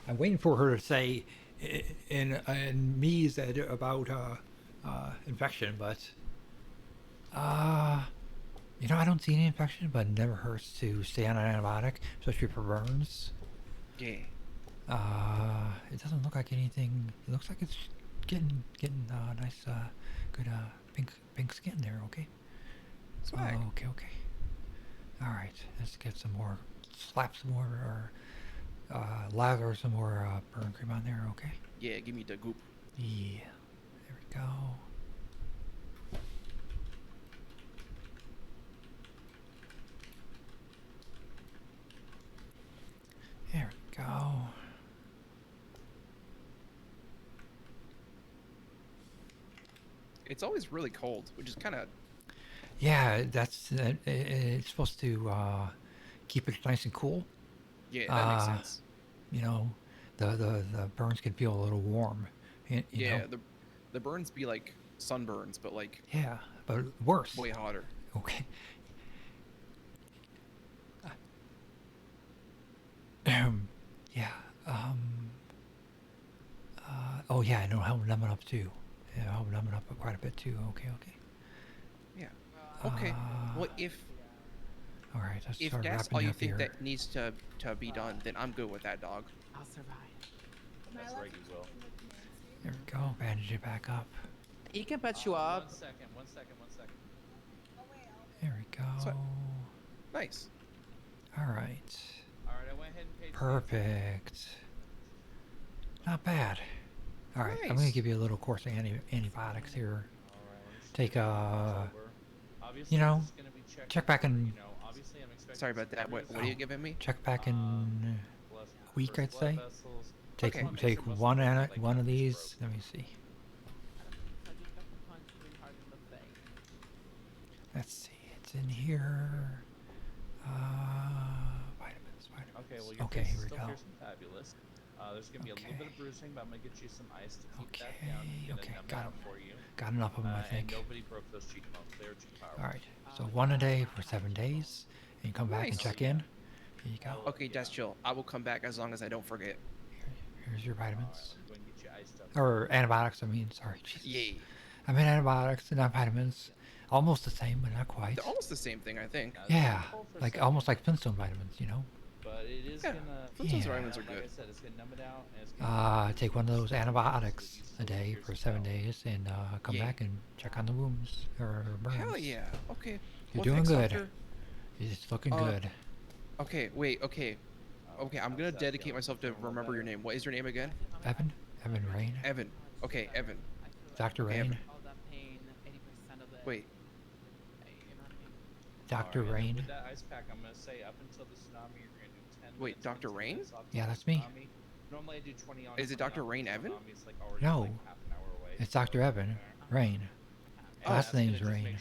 I'm waiting for her to say in me said about infection, but I don't see any infection, but it never hurts to stay on an antibiotic, especially for burns. Yeah. It doesn't look like anything. It looks like it's getting nice, good pink skin there. Okay. Swag. Okay. All right. Let's get some more. Slap some more or lather some more burn cream on there. Okay. Yeah, give me the goop. Yeah. There we go. There we go. It's always really cold, which is kind of. Yeah, that's it's supposed to keep it nice and cool. Yeah, that makes sense. You know, the burns can feel a little warm. You know? The burns be like sunburns, but like. Yeah, but worse. Way hotter. Okay. Yeah. Oh yeah, I know how to numb it up too. Yeah, I'll numb it up quite a bit too. Okay. Yeah. Okay. Well, if. All right. Let's If start that's wrapping all you up think here. that needs to be done, then I'm good with that, dog. I'll survive. That's right, you will. There we go. Bandage it back up. He can patch you up. 1 second. There we go. Nice. All right. All right, I went ahead and paid. Perfect. Not bad. All right, I'm gonna Nice. give you a little course of antibiotics here. All right, Take obviously, you know, this is gonna be checked check back in. obviously I'm expecting Sorry about that. What are you giving me? Check back in a week, I'd say. vessels. Take Okay. take one of these. Let me see. I just got the punch really hard in the face. Let's see. It's in here. Vitamins. Okay, well, your Okay, face here is we still go. fierce and fabulous. There's gonna be a little bit of bruising, but I'm gonna get you some ice to keep that down. and Okay, numb it got out 'em. for you. Got enough of them, I think. And nobody broke those cheekbones. They were too powerful. All right. So one a day for 7 days, and you come back and Nice. check in. Here you go. Okay, that's chill. I will come back as long as I don't forget. Here's your vitamins. I'm going to get you iced up. Or antibiotics, I mean. Sorry. Jesus. Yay. I meant antibiotics, not vitamins. Almost the same, but not quite. They're almost the same thing, I think. Yeah, like almost like Flintstone vitamins, you know. But it is gonna. Flintstones Yeah. vitamins are Like good. I said, it's gonna numb it out, and it's gonna. Take one of those antibiotics a day for 7 days, and come Yeah. back and check on the wounds or burns. Hell yeah. Okay. You're Well, doing thanks, good. doctor. It's looking good. Okay, wait, okay. Okay, I'm gonna dedicate myself to remember your name. What is your name again? Evan Raine. Evan. Okay, Evan. Dr. Okay, Raine. Evan. Wait. Dr. Raine. With that ice pack, I'm gonna say up until the tsunami, you're gonna do 10. Wait, Dr. Raine? Yeah, that's me. Normally I do 20 on. Is it Dr. Raine Evan? Like already No, like half an hour away. it's Dr. Evan Raine. Last name's Raine.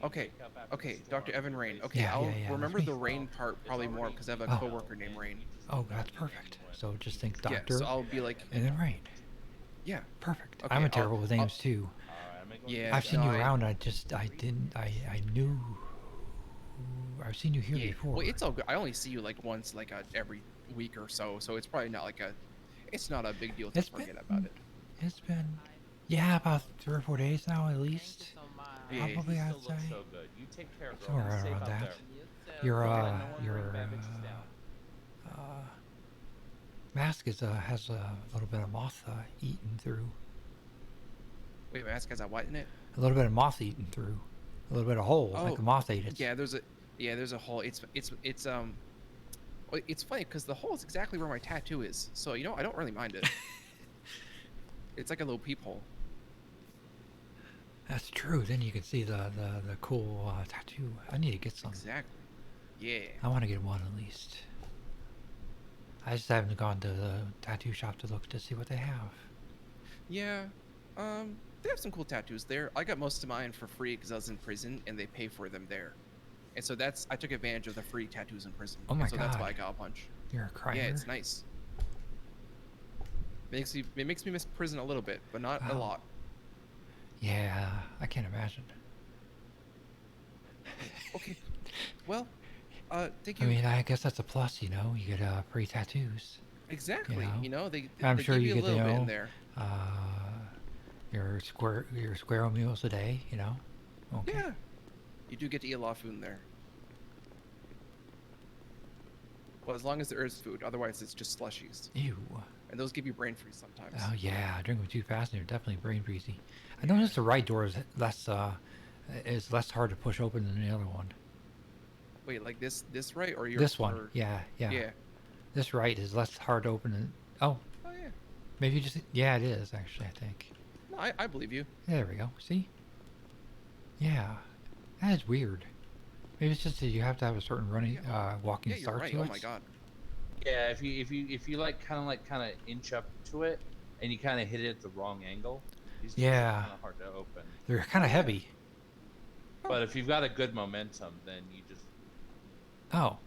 Okay, okay, Dr. Evan Raine. Okay, Yeah, I'll yeah, yeah, remember that's the me. Raine part probably more because I have a Oh. coworker named Raine. Oh, that's perfect. So just think Yeah, doctor. so I'll be like, and then Raine. yeah, Perfect. Okay, I'm a I'll- terrible with names too. Yeah, I've seen no, you around. I knew. I've seen you here Yeah, before. well, it's all good. I only see you like once, like every week or so, so it's probably not like a, it's not a big deal to forget about it. It's been, yeah, about 3 or 4 days now at least. Yeah, yeah. Probably I'd Still say. look so good. You take care, girl. Somewhere Be safe around out that. there. Your Don't let no one bring bad bitches down. mask has a little bit of moth eaten through. Wait, mask has a what in it? A little bit of moth eaten through. A little bit of hole, like a moth ate it. Yeah, there's a hole. It's well, it's funny because the hole is exactly where my tattoo is, so you know I don't really mind it. It's like a little peephole. That's true. Then you can see the cool tattoo. I need to get some. Exactly. Yeah. I want to get one at least. I just haven't gone to the tattoo shop to look to see what they have. Yeah. They have some cool tattoos there. I got most of mine for free because I was in prison and they pay for them there. And so I took advantage of the free tattoos in prison. Oh my so that's why I God. got a bunch. You're a crier. Yeah, it's nice. It makes me miss prison a little bit, but not a Wow. lot. Yeah, I can't imagine. Okay. Well, thank I you. mean, I guess that's a plus, you know. You get free tattoos. Exactly. You know, they I'm they sure give you you a get little to bit know in there. your square meals a day, you know. Okay. Yeah. You do get to eat a lot of food in there. Well, as long as there is food. Otherwise, it's just slushies. Ew. And those give you brain freeze sometimes. Oh yeah, I drink them too fast and they're definitely brain freezy. I noticed the right door is less hard to push open than the other one. Wait, like this right or your This one, or- yeah. Yeah. This right is less hard to open than. Oh. Oh yeah. Maybe just. Yeah, it is actually. I think. No, I believe you. There we go. See. Yeah, that is weird. Maybe it's just that you have to have a certain running, walking Yeah, you're start right. to Oh it. my god. Yeah, if you like kind of inch up to it, and you kind of hit it at the wrong angle, these doors are Yeah. kind of hard to open. They're kind of heavy. But if you've got a good momentum, then you just Oh,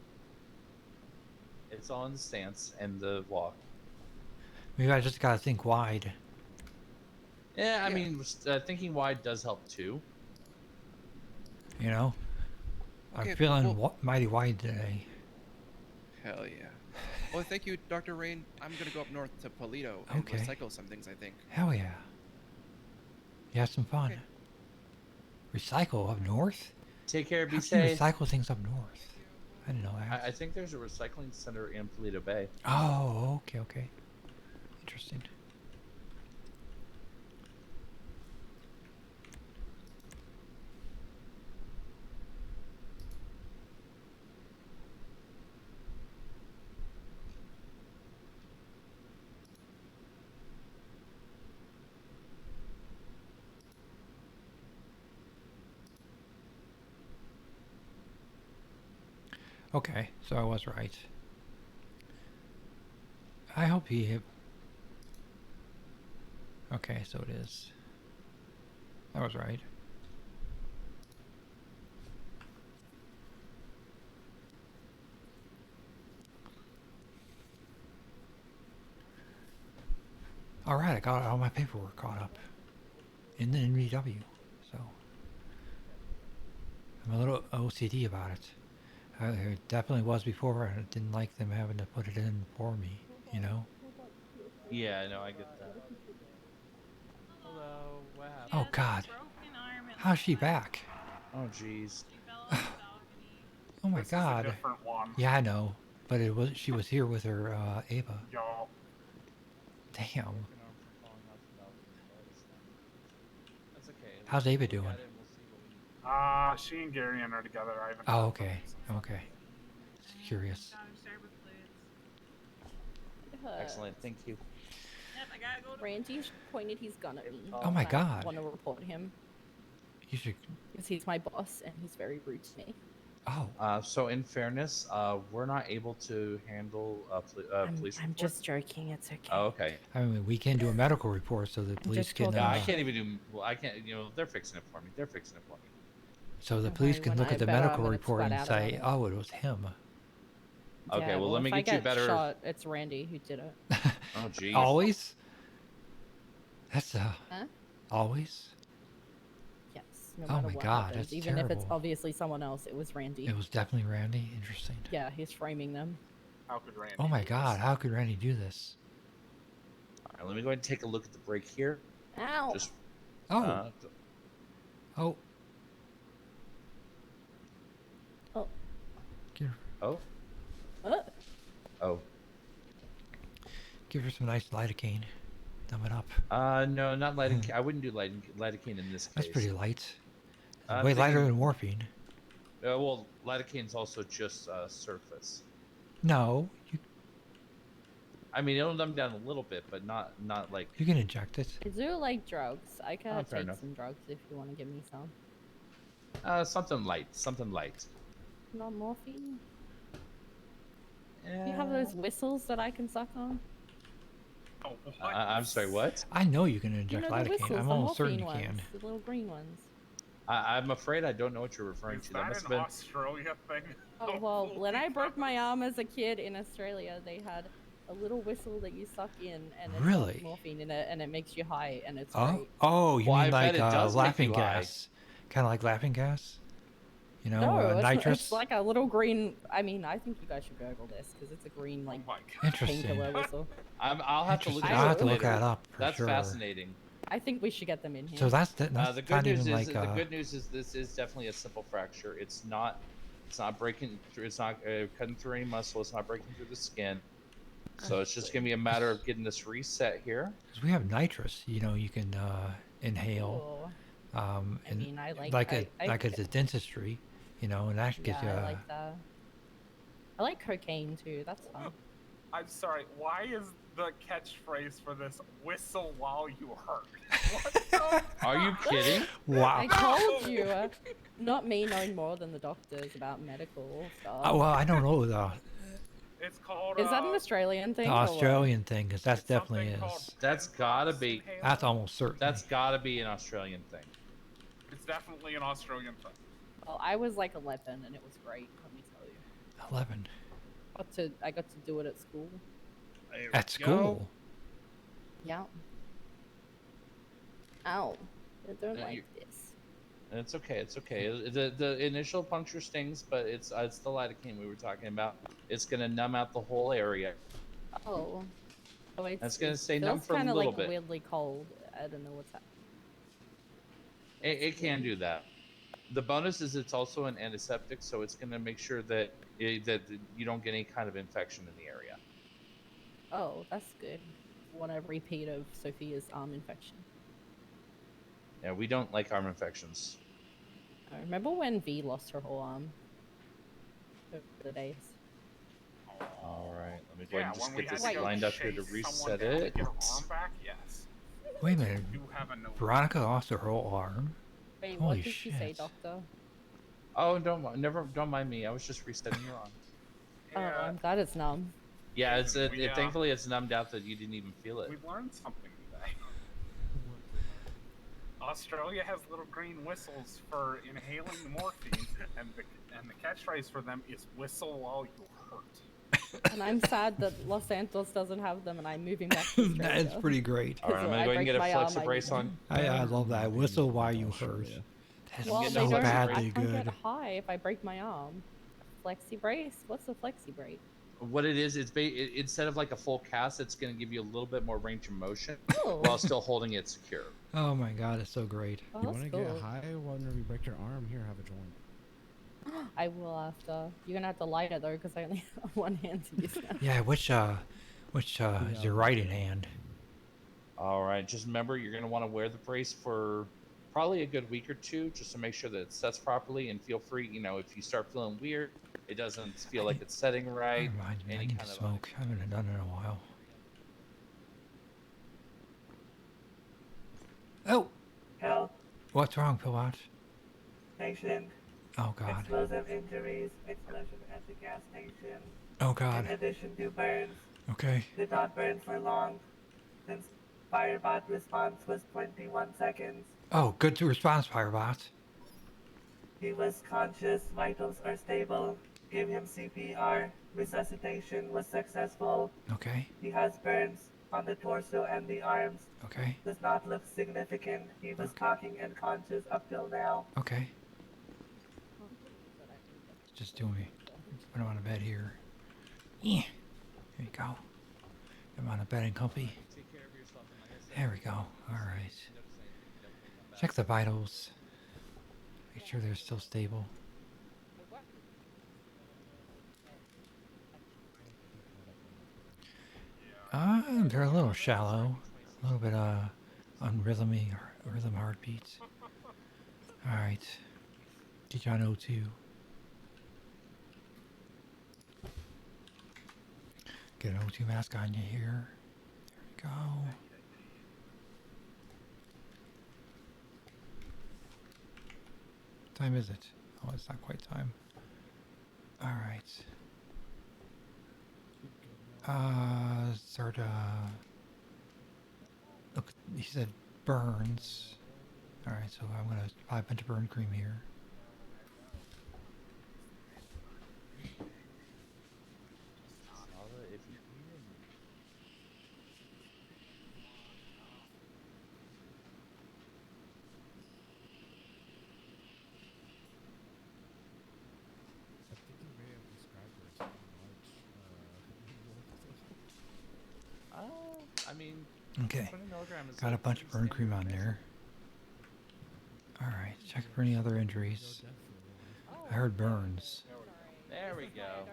it's all in the stance and the walk. maybe I just gotta think wide. Yeah, I mean, thinking wide does help too. You know. Okay, I'm feeling well- mighty wide today. Hell yeah. Well, thank you, Dr. Raine. I'm gonna go up north to Polito and Okay. recycle some things. I think. Hell yeah. You have some fun. Okay. Recycle up north? Take care, be How can you safe. recycle things up north? I didn't know that. I think there's a recycling center in Polito Bay. Oh, okay. Interesting. Okay, so I was right. I hope he... Okay, so it is. I was right. Alright, I got all my paperwork caught up. In the NVW, so... I'm a little OCD about it. It definitely was before, and I didn't like them having to put it in for me, you know? Yeah, no, I get that. Hello, what happened? Oh god. How's she back? Oh, jeez. Oh my This is a God. different one. Yeah, I know, but it was she was here with her Ava. Y'all. Damn. That's okay. How's Ava doing? She and Garion are together. I haven't. Oh, okay. Okay. Just curious. Excellent. Thank you. Randy pointed his gun at me. Oh my God. I want to report him You should. because he's my boss and he's very rude to me. Oh. So in fairness, we're not able to handle police. I'm just joking. It's okay. Oh, okay. I mean, we can do a medical report so the police just can. talking I can't even do. Well, I can't. You know, they're fixing it for me. They're fixing it for me. So the Don't police worry, can when look I at the bet I'm medical gonna report sweat and out say, about it. "Oh, it was him." Okay, Yeah, well, let me if I get you better. Shot, it's Randy who did it. Oh, geez. Always. That's Huh? always. Yes. No Oh matter my what God, happens. that's Even if it's terrible. obviously someone else, it was Randy. It was definitely Randy. Interesting. Yeah, he's framing them. How could Randy? Oh my God, how could Randy do this? All right, let me go ahead and take a look at the break here. Ow. Just. Oh. Oh. Oh. Give, Oh. Oh. give her some nice lidocaine. Numb it up. No, not lidocaine. I wouldn't do lidocaine in this case. That's pretty light. I'm Way lighter thinking- than morphine. Well, lidocaine's also just surface. No, I mean, it'll numb down a little bit, but not like. you can inject it. I do like drugs. I Oh, could fair take enough. some drugs if you want to give me some. Something light. Something light. Not morphine? Do you have those whistles that I can suck on? Oh, I'm sorry. What? I know you can You inject know the lidocaine. whistles, I'm the almost certain morphine you ones, can. the little green ones. I'm afraid I don't know what you're referring Is to. that That must an have been. Australia thing? Oh, well, when I broke my arm as a kid in Australia, they had a little whistle that you suck in, and it's Really? got morphine in it, and it makes you high, and it's Oh, great. oh, you Well, I mean bet like it does make laughing you high. gas? Kind of like laughing gas? You know, No, it's nitrous? it's like a little green. I mean, I think you guys should Google this because it's a green like Interesting. painkiller whistle. I'll have to look. Interesting. It I'll up have to look later. that up for That's sure. fascinating. I think we should get them in here. So that's The not good news even is like the good news is this is definitely a simple fracture. It's not breaking through. It's not cutting through any muscle. It's not breaking through the skin. So it's just gonna be a matter of getting this reset here. 'cause we have nitrous. You know, you can inhale. I And mean, I like like I at the dentistry, you know, and that gets you. I like that. I like cocaine too. That's fun. I'm sorry. Why is the catchphrase for this "whistle while you hurt"? Are you kidding? Wow. I told you. Not me knowing more than the doctors about medical stuff. Well, I don't know the It's called. Is that an Australian thing? or what? Australian thing, because that's definitely is. That's gotta be. That's almost certain. That's gotta be an Australian thing. It's definitely an Australian thing. Well, I was like 11, and it was great. Let me tell you. 11 I got to do it at school. at school. Yeah. Ow! I don't No, like you- this. It's okay. It's okay. The initial puncture stings, but it's the lidocaine we were talking about. It's gonna numb out the whole area. Oh. Oh, it's, That's gonna it stay numb feels for a kinda little like bit. weirdly cold. I don't know what's happening. It can do that. The bonus is it's also an antiseptic, so it's gonna make sure that that you don't get any kind of infection in the area. Oh, that's good. Want a repeat of Sophia's arm infection. Yeah, we don't like arm infections. I remember when V lost her whole arm. Over the days. All right, let me go ahead and just when we get had this to go lined up here to chase someone reset down to it. get her arm back, yes. Wait a minute. You have a no. Veronica lost her whole arm. Wait, Holy what did she say, shit. doctor? Oh, don't mind me. I was just resetting your arm. Oh, I'm glad it's numb. Yeah, it's We, thankfully it's numbed out that you didn't even feel it. We learned something today. Australia has little green whistles for inhaling the morphine, and the catchphrase for them is "whistle while you hurt." And I'm sad that Los Santos doesn't have them, and I'm moving back to Australia. That's pretty great. All right, I'm gonna go ahead and get a flexi brace on. I love that. Whistle while you hurt. That's Well, so they don't, badly I can't good. get high if I break my arm. Flexi brace? What's a flexi brace? What it is, instead of like a full cast, it's gonna give you a little bit more range of motion Oh. while still holding it secure. Oh my god, it's so great. Oh, You that's want to cool. get high whenever you break your arm? Here, have a joint. I will after. You're gonna have to light it though, because I only have one hand to use now. Yeah, which is your right hand? All right, just remember you're going to want to wear the brace for probably a good week or two just to make sure that it sets properly, and feel free, if you start feeling weird, it doesn't feel like it's setting right, That reminds me, I any need kind to of smoke. I haven't done it in a while. Oh! Help. What's wrong, Pillbot? Patient. Oh god. Explosive injuries. Explosion at the gas station. Oh god. In addition to burns. Okay. Did not burn for long, since Firebot response was 21 seconds. Oh, good to response, Firebot. He was conscious, vitals are stable. Give him CPR. Resuscitation was successful. Okay. He has burns on the torso and the arms. Okay. Does not look significant. He was talking and conscious up till now. Okay. Just do me. Put him on a bed here. Yeah. There you go. Put him on a bed and comfy. take care of yourself. And like I said, There we go. Alright. Check the vitals. Make sure they're still stable. They're a little shallow. A little bit on rhythm heartbeats. Alright. Teach on O2. Get an O2 mask on you here. There we go. What time is it? Oh, it's not quite time. Alright. Start, look, he said burns. Alright, so I'm gonna apply a bunch of burn cream here. If you I think you may have described it too much. I mean, Okay. 20 milligram is Got a like bunch of pretty burn cream on there. Alright, check for any other injuries. I heard burns. There we go.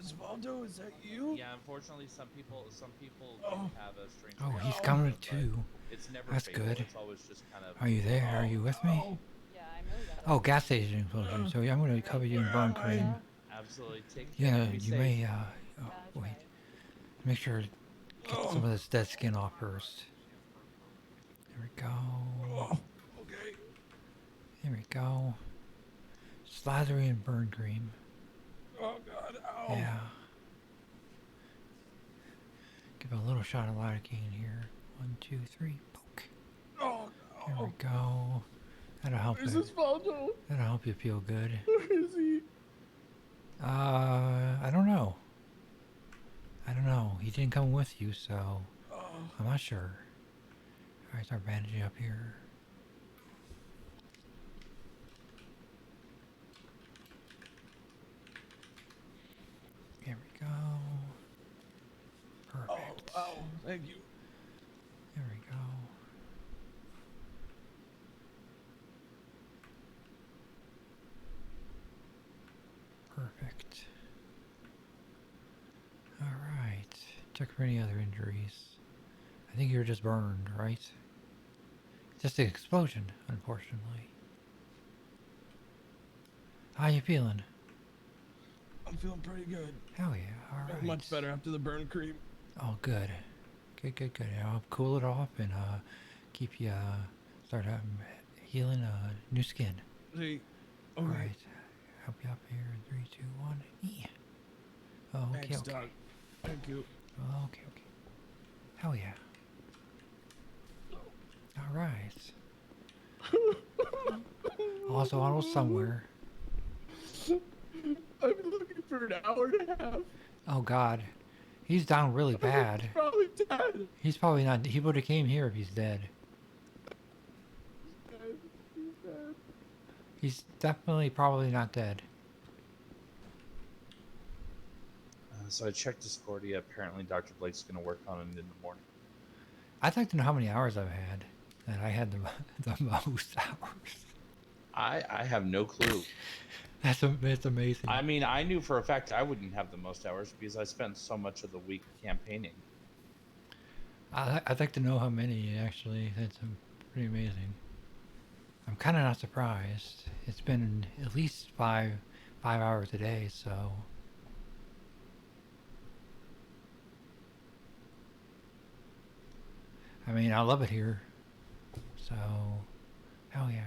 Osvaldo, is that you? Yeah, unfortunately, some people do have a strange. Oh, he's reaction, coming but too. It's never That's fatal. good. It's always just kind of. Are you there? Are you with me? Oh, gas station explosion. So yeah, I'm gonna cover you in burn cream. Absolutely. Take care. Yeah, Be you safe. may, oh, wait. Make sure to get some of this dead skin off first. There we go. Okay. There we go. Slather in burn cream. Oh god, ow. Yeah. Give it a little shot of lidocaine here. 1, 2, 3, poke. Oh There we go. That'll help. Where's Osvaldo? That'll help you feel good. Where is he? I don't know. I don't know. He didn't come with you, so I'm not sure. Alright, start bandaging up here. Here we go. Perfect. Oh, thank you. There we go. Perfect. Alright. Check for any other injuries. I think you're just burned, right? Just an explosion, unfortunately. How you feeling? I'm feeling pretty good. Hell yeah, alright. Much better after the burn cream. Oh, good. Good. I'll cool it off and keep you start healing new skin. See, okay. Alright. Help you up here in 3, 2, 1. Yeah. Oh, okay, Thanks, okay. Doc. Thank you. Okay. Hell yeah. Alright. Also on somewhere. I've been looking for an hour and a half. Oh god. He's down really bad. He's probably dead. He's probably not. He would have came here if he's dead. He's dead. He's definitely probably not dead. So I checked Discordia. Apparently, Dr. Blake's going to work on it in the morning. I'd like to know how many hours I've had. That I had the the most hours. I have no clue. It's amazing. I mean, I knew for a fact I wouldn't have the most hours because I spent so much of the week campaigning. I'd like to know how many actually. That's pretty amazing. I'm kind of not surprised. It's been at least five hours a day, so. I mean, I love it here. So, hell yeah.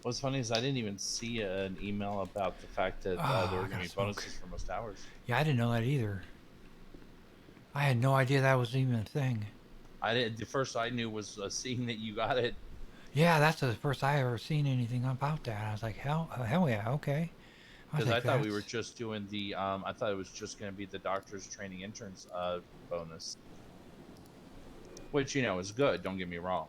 What's funny is I didn't even see an email about the fact that there were going to be bonuses for most hours. Yeah, I didn't know that either. I had no idea that was even a thing. I did. The first I knew was seeing that you got it. Yeah, that's the first I ever seen anything about that. I was like, hell yeah, okay. Because I thought we were just doing the. I thought it was just going to be the doctors training interns bonus, which is good. Don't get me wrong.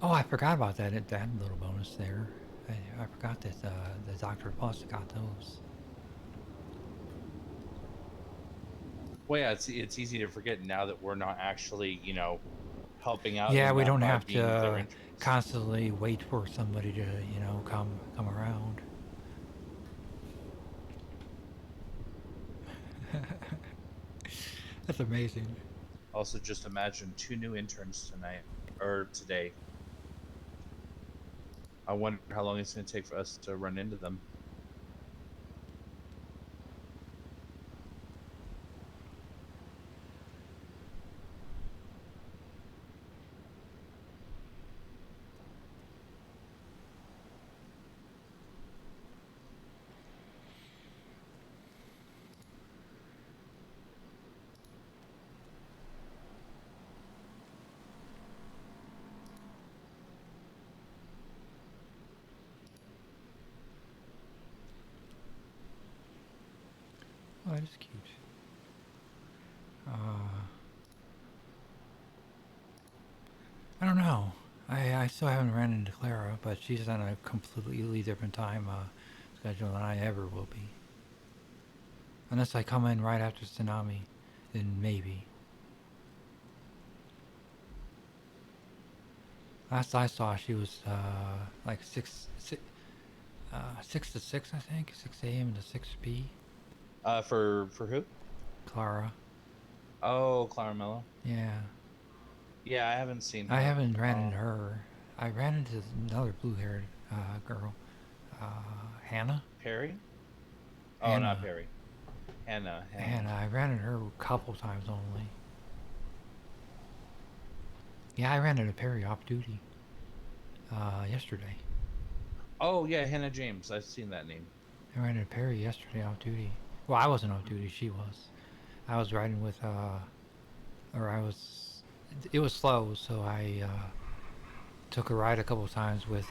Oh, I forgot about that. That little bonus there. I forgot that the Doctor Plus got those. Well, yeah, it's easy to forget now that we're not actually, helping out. Yeah, we them don't by have being their to interns. constantly wait for somebody to, come around. That's amazing. Also, just imagine 2 new interns tonight or today. I wonder how long it's going to take for us to run into them. Oh, that is cute. I don't know. I still haven't ran into Clara, but she's on a completely different time schedule than I ever will be. Unless I come in right after Tsunami, then maybe. Last I saw, she was like 6 to 6, I think, 6 a.m. to 6 p. For who? Clara. Oh, Clara Mello. Yeah. Yeah, I haven't seen her. I haven't ran into her. I ran into another blue-haired girl, Hannah. Perry? Oh, Hannah. not Perry. Hannah. Hannah. I ran into her a couple times only. Yeah, I ran into Perry off duty yesterday. Oh, yeah, Hannah James. I've seen that name. I ran into Perry yesterday off duty. Well, I wasn't off duty. She was. I was riding with, it was slow, so I took a ride a couple times with,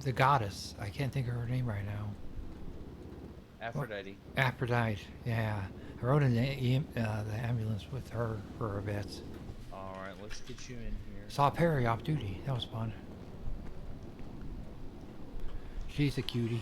the goddess. I can't think of her name right now. Aphrodite. Aphrodite, yeah. I rode in the ambulance with her for a bit. Alright, let's get you in here. Saw Perry off duty. That was fun. She's a cutie.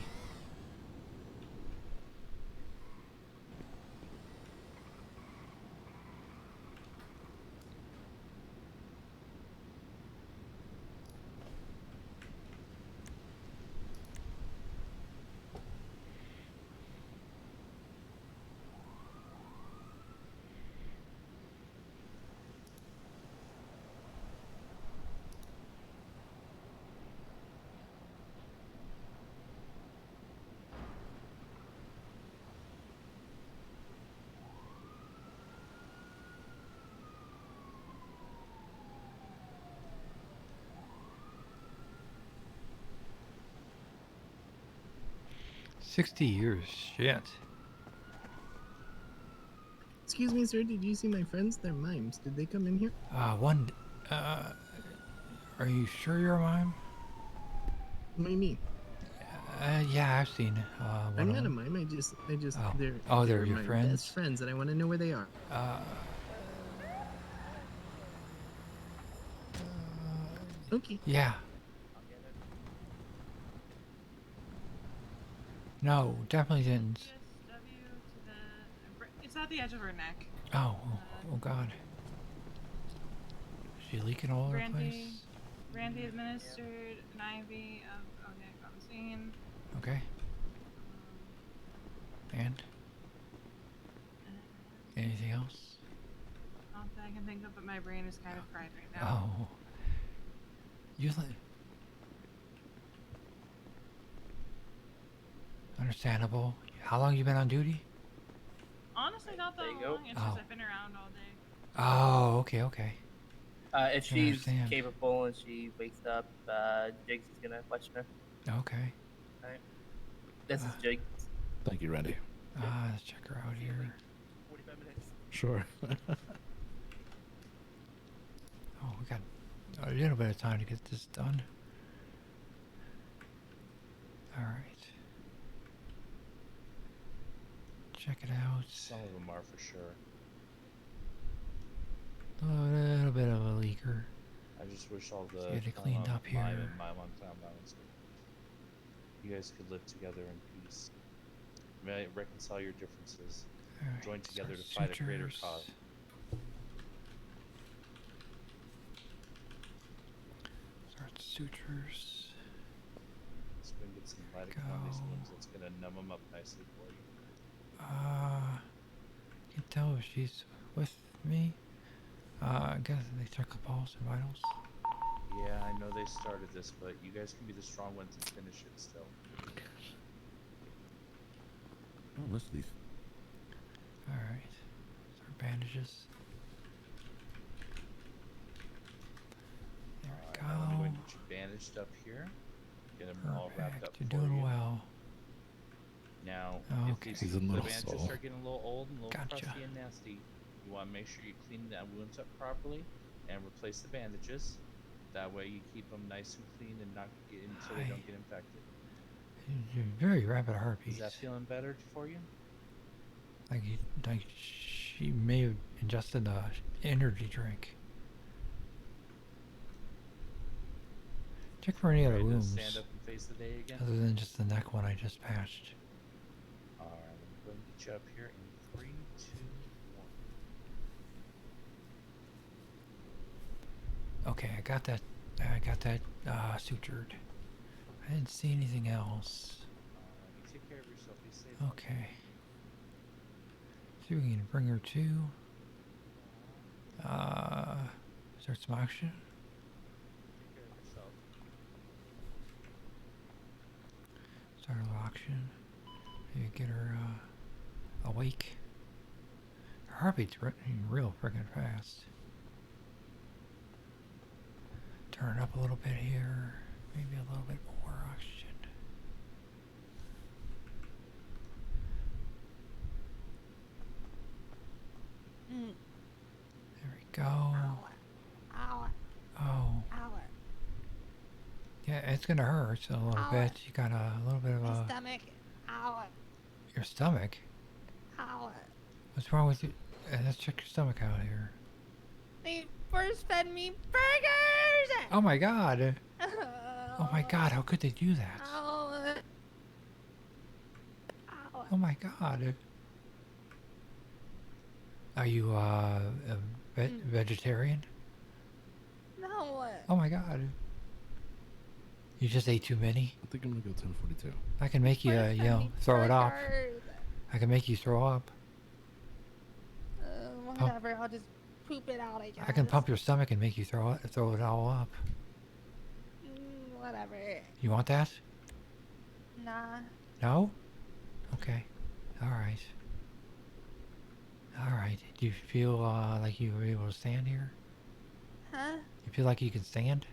$60, shit. Excuse me, sir. Did you see my friends? They're mimes. Did they come in here? Are you sure you're a mime? What do you mean? Yeah, I've seen one I'm of not a them. mime. I just, Oh. they're Oh, they're your my friends? best friends, and I want to know where they are. Okay. Yeah. No, definitely didn't. It's at the edge of her neck. Oh, oh God. Is she leaking all over the Randy, place? Randy administered an IV of onaglazine. Okay. And? Anything else? Not that I can think of, but my brain is kind of fried right now. Oh. You let... Understandable. How long you been on duty? Honestly, not that long. It's just I've been around all day. Oh, okay, okay. If she's understand. capable and she wakes up, Jigs is gonna question her. Okay. Alright. This is Jigs. Thank you, Randy. Let's check her out here. 45 minutes. Sure. Oh, we got a little bit of time to get this done. Alright. Check it out. Some of them are for sure. A little bit of a leaker. I just wish all the Get it cleaned up mime here. and mime on clown balance. You guys could live together in peace. Reconcile your differences. Alright, Join together to start fight a greater sutures. cause. Start sutures. Let's go and get some light on these wounds. That's gonna numb them up nicely for you. Can't tell if she's with me. I guess they check the pulse and vitals. Yeah, I know they started this, but you guys can be the strong ones and finish it still. Oh, listen to these. Alright. Start bandages. There we Now I'm go. going to get you bandaged up here. Get them all wrapped up You're for doing you. well. Now, Okay. if He's these a little bandages slow. start getting a little old and a little Gotcha. crusty and nasty, you want to make sure you clean that wounds up properly and replace the bandages. That way you keep them nice and clean and not get until they don't get infected. Very rapid heartbeats. Is that feeling better for you? Like she may have ingested a energy drink. Check for any other Ready to wounds. stand up and face the day again? Other than just the neck one I just patched. Alright, I'm going to get you up here in 3, 2, 1. Okay, I got that sutured. I didn't see anything else. You take care of yourself. Be safe. Okay. See if we can bring her to. Start some action. Take care of yourself. Start a little action. Maybe get her awake. Her heartbeat's running real friggin' fast. Turn it up a little bit here. Maybe a little bit more oxygen. There we go. Ow. Oh. Ow. Yeah, it's gonna hurt a little Ow. bit. You got a little bit of My a... stomach. Ow. Your stomach? Ow. What's wrong with you? Let's check your stomach out here. They first fed me burgers! Oh my god! Oh my god, how could they do that? Ow. Ow. Oh my god. Are you a vegetarian? No. Oh my god. You just ate too many? I think I'm gonna go 1042. I can make you, First you fed know, me throw it up. burgers. I can make you throw up. Whatever, I'll just poop it out, I guess. I can pump your stomach and make you throw it all up. Whatever. You want that? Nah. No? Okay. Alright. Alright. Do you feel like you were able to stand here? Huh? You feel like you can stand?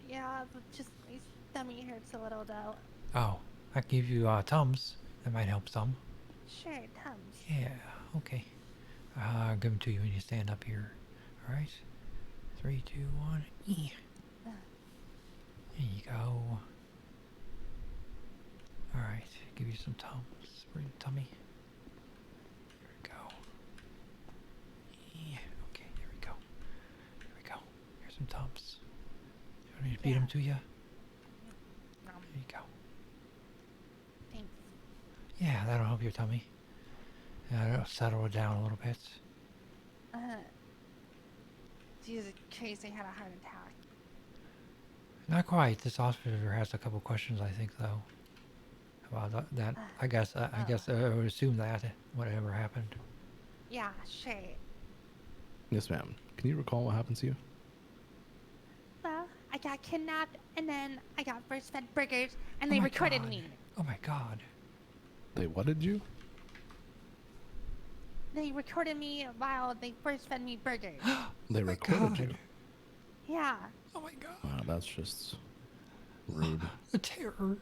Yeah, but just my stomach hurts a little though. Oh, I can give you Tums. That might help some. Sure, Tums. Yeah, okay. I'll give them to you when you stand up here. Alright? 3, 2, 1. There you go. Alright, give you some Tums for your tummy. There we go. Yeah, okay, there we go. There we go. Here's some Tums. You want me to feed them to you? There you go. Thanks. Yeah, that'll help your tummy. It'll settle it down a little bit. Jesus Christ, I had a heart attack. Not quite. This officer has a couple questions, I think, though. About that. I guess I would assume that whatever happened. Yeah, sure. Yes, ma'am. Can you recall what happened to you? Well, I got kidnapped, and then I got first fed burgers, and Oh they my recorded God. me. Oh my God. They what did you? They recorded me while they first fed me burgers. They recorded you. Yeah. Oh my God. Wow, that's just rude. The terror.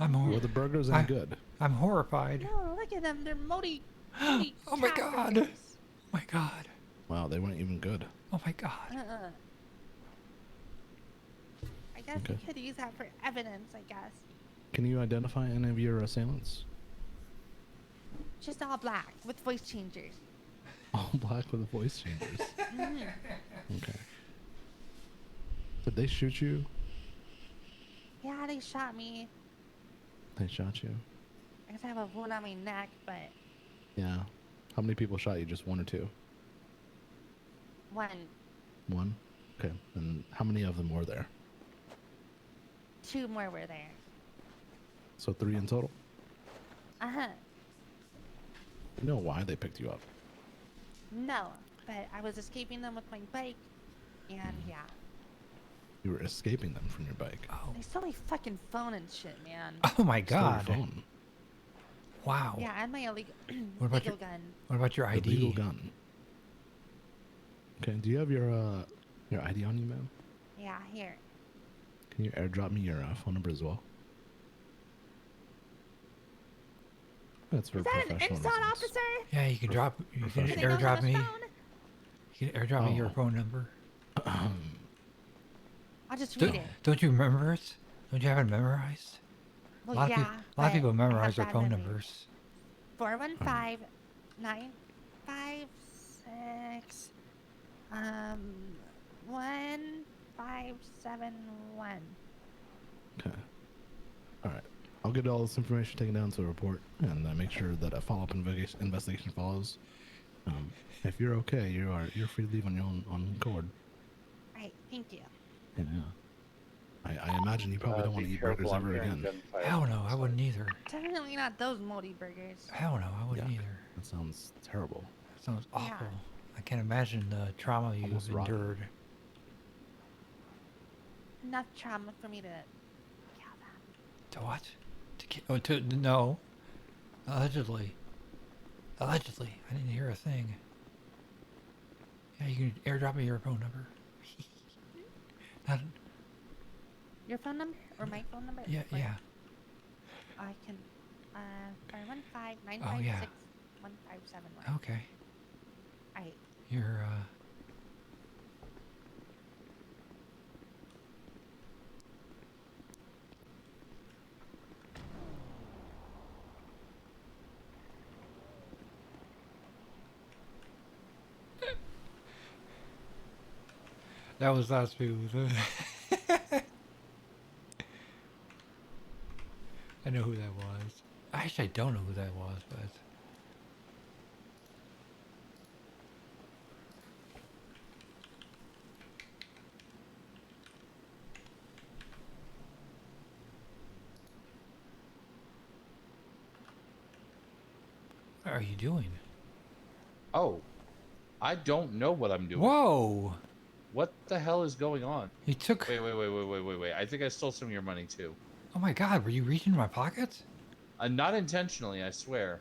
I'm Were the burgers any good? I'm horrified. No, look at them. They're moldy. Oh my God. burgers. Oh my God. Wow, they weren't even good. Oh my God. I guess Okay. we could use that for evidence, I guess. Can you identify any of your assailants? Just all black with voice changers. All black with voice changers. Mhm. Okay. Did they shoot you? Yeah, they shot me. They shot you? I guess I have a wound on my neck, but Yeah. How many people shot you? Just one or two? one, One? Okay. And how many of them were there? two more were there. So 3 in total? Uh-huh. You know why they picked you up? No, but I was escaping them with my bike, and yeah. You were escaping them from your bike. Oh. They stole my fucking phone and shit, man. Oh my Stole your God. phone. Wow. Yeah, and my illegal, What about legal your gun. What about your ID? Illegal gun. Okay. Do you have your ID on you, ma'am? Yeah, here. Can you airdrop me your phone number as well? That's for Is that an professional insult, reasons. officer? Yeah, you can drop. You can Professional. airdrop me. phone? You can airdrop me your Oh. phone number. I'll just read Don't, it. don't you remember it? Don't you have it memorized? Well, a lot yeah, of people but memorize I their have phone bad memory. numbers. 415-956 1571. Okay. All right. I'll get all this information taken down to a report and make sure that a follow-up investigation follows. If you're okay, you're free to leave on your own accord. Alright, thank you. Yeah. I imagine you probably don't want to eat burgers ever again. Hell no, I wouldn't either. Definitely not those moldy burgers. Hell no, I wouldn't either. That sounds terrible. That sounds Yeah. awful. I can't imagine the trauma you've Almost rotten. endured. Enough trauma for me to To what? To no. Allegedly. Allegedly. I didn't hear a thing. Yeah, you can airdrop me your phone number. Not, Your phone number or my phone number? yeah, Like, yeah. I can. 415-956-1571. Oh, yeah. Okay. Alright. You're That was not smooth. I know who that was. Actually, I don't know who that was, but what are you doing? Oh, I don't know what I'm doing. Whoa! What the hell is going on? He took. Wait. I think I stole some of your money too. Oh my God! Were you reaching in my pockets? Not intentionally, I swear.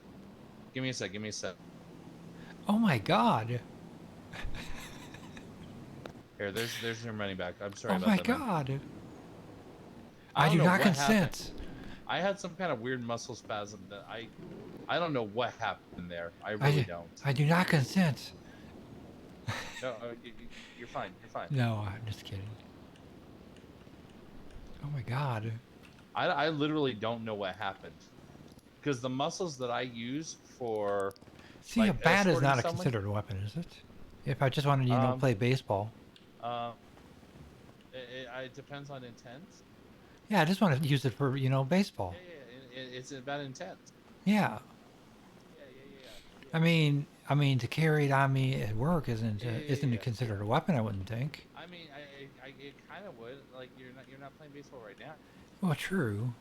Give me a sec. Oh my God! Here, there's your money back. I'm sorry Oh about my that. man. God! I I don't do know not what consent. happened. I had some kind of weird muscle spasm that I don't know what happened there. I really don't. I do not consent. No, you're fine. You're fine. No, I'm just kidding. Oh my god. I literally don't know what happened. Because the muscles that I use for See, like a bat is escorting not a someone, considered weapon, is it? If I just wanted to, play baseball. It depends on intent. Yeah, I just want to use it for, baseball. Yeah, it's about intent. Yeah. Yeah. I mean, to carry it on me at work isn't it considered a weapon? I wouldn't think. I mean, it kind of would. Like you're not playing baseball right now. Well, true.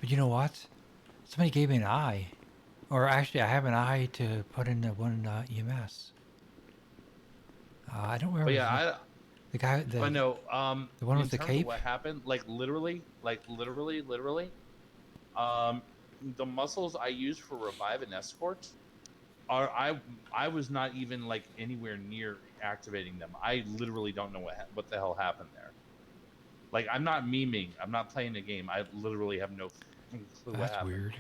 But you know what? Somebody gave me an eye, or actually, I have an eye to put in the one EMS. I don't remember. But yeah, the guy. But no, the one in with the terms cape. of what happened, like literally, the muscles I use for revive and escort are I was not even like anywhere near activating them. I literally don't know what the hell happened there. Like I'm not memeing. I'm not playing a game. I literally have no clue what That's happened. weird.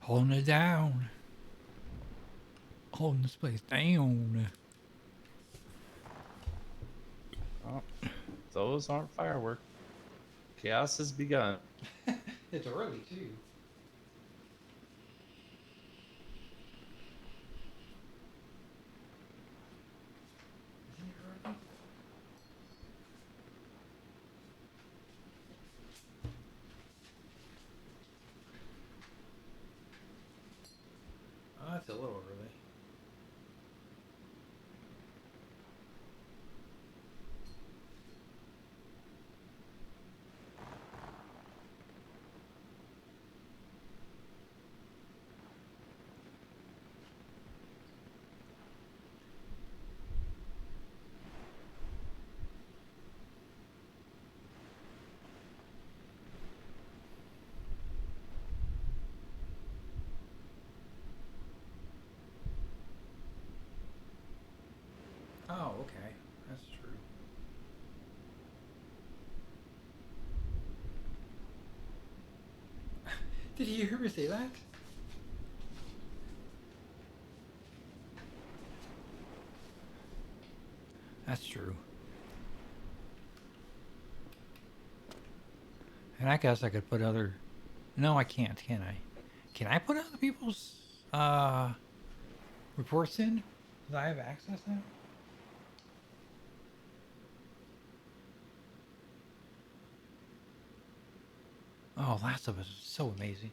Holding it down. Holding this place down. Oh, those aren't fireworks. Chaos has begun. It's early too. Oh, that's a little early. Oh, okay. That's true. Did you hear me say that? That's true. And I guess I could put other... No, I can't, can I? Can I put other people's reports in? Do I have access now? Oh, Last of Us is so amazing.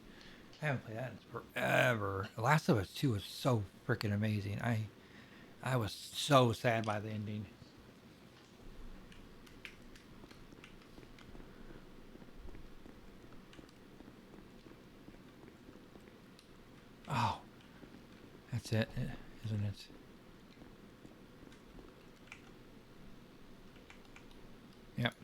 I haven't played that in forever. Last of Us 2 is so freaking amazing. I was so sad by the ending. Oh, that's it, isn't it? Yep.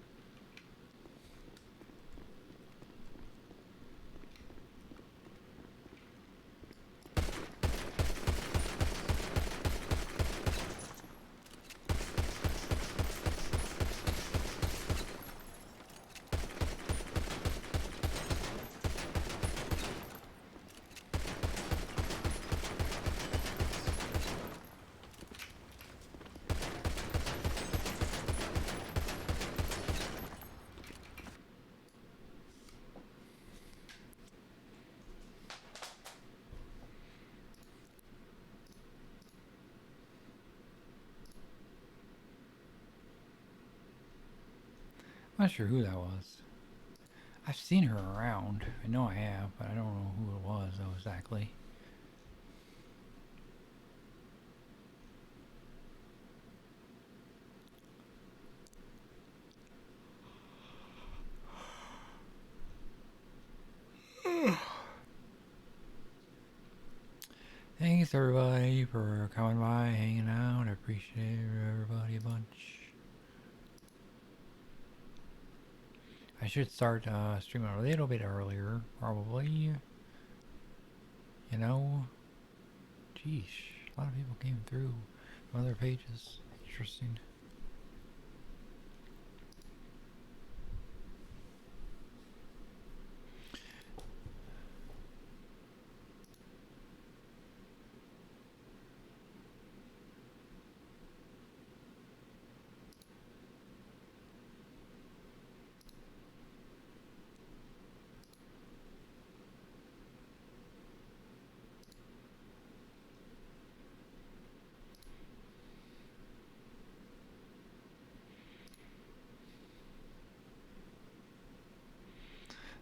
I'm not sure who that was. I've seen her around. I know I have, but I don't know who it was though exactly. Thanks everybody for coming by, hanging out. I appreciate everybody a bunch. I should start streaming a little bit earlier, probably. You know? Geesh, a lot of people came through from other pages. Interesting.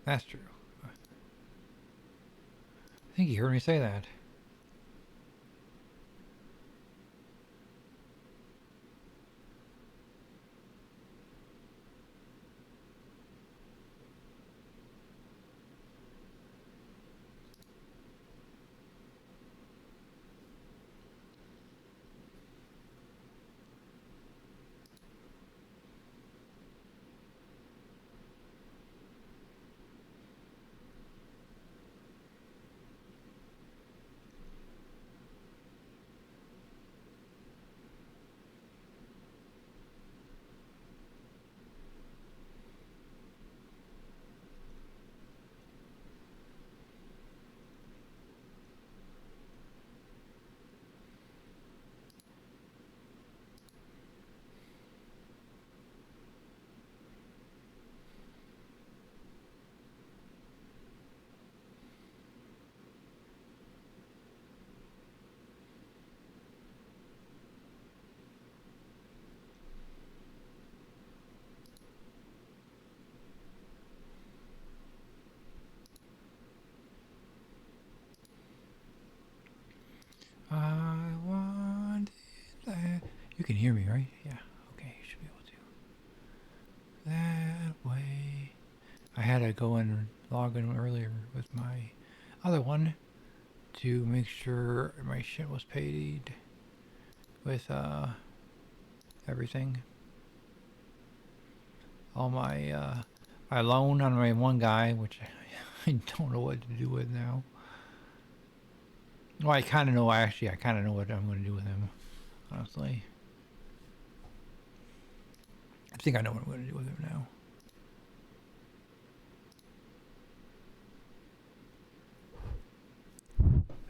That's true. I think you heard me say that. I want that. You can hear me, right? Yeah. Okay, you should be able to. That way. I had to go and log in earlier with my other one to make sure my shit was paid with everything. All my my loan on my one guy, which I don't know what to do with now. Well, I kind of know. Actually, I kind of know what I'm going to do with him. Honestly, I think I know what I'm going to do with him now.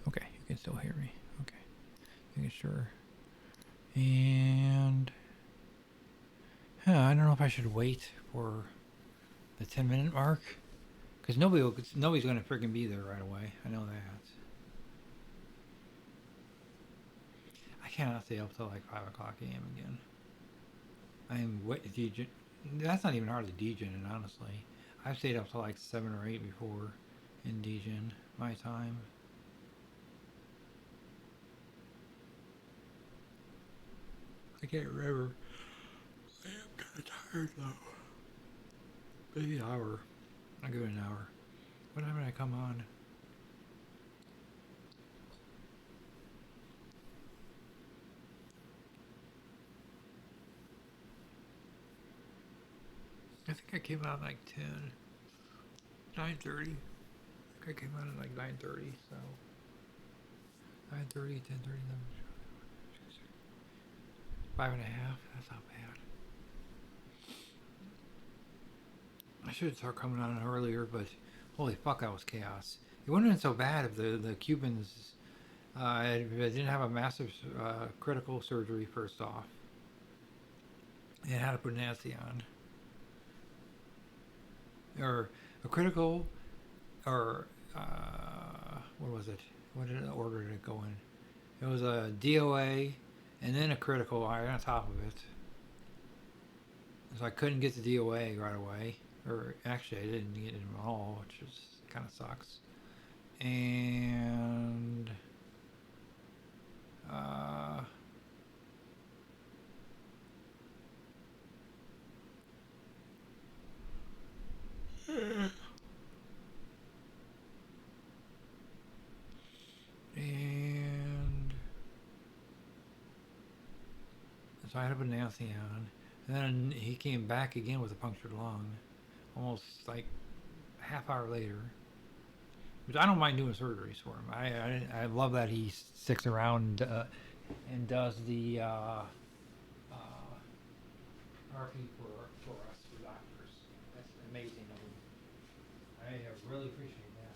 Okay, you can still hear me. Okay, making sure. And I don't know if I should wait for the 10-minute mark, because nobody's going to freaking be there right away. I know that. I cannot stay up till like 5 o'clock a.m. again. I am DJing. That's not even hardly DJing, honestly. I've stayed up till like 7 or 8 before in DJing my time. I can't remember. I am kind of tired though. Maybe an hour. I'll give it an hour. What time did I come on? I think I came out at like 9:30. I think I came out at like 9:30, so 9:30, 10:30, 5 and a half. That's not bad. I should start coming on earlier, but holy fuck, that was chaos. It wouldn't have been so bad if the Cubans didn't have a massive critical surgery first off. They had to put nasty on. Or a critical, or what was it? What order did it go in? It was a DOA and then a critical right on top of it. So I couldn't get the DOA right away. Or actually, I didn't get it at all, which is kind of sucks. And so I had to put Nancy on. And then he came back again with a punctured lung, almost like a half hour later. Which I don't mind doing surgeries for him. I love that he sticks around and does the RP for us, for doctors. That's amazing of him. I really appreciate that.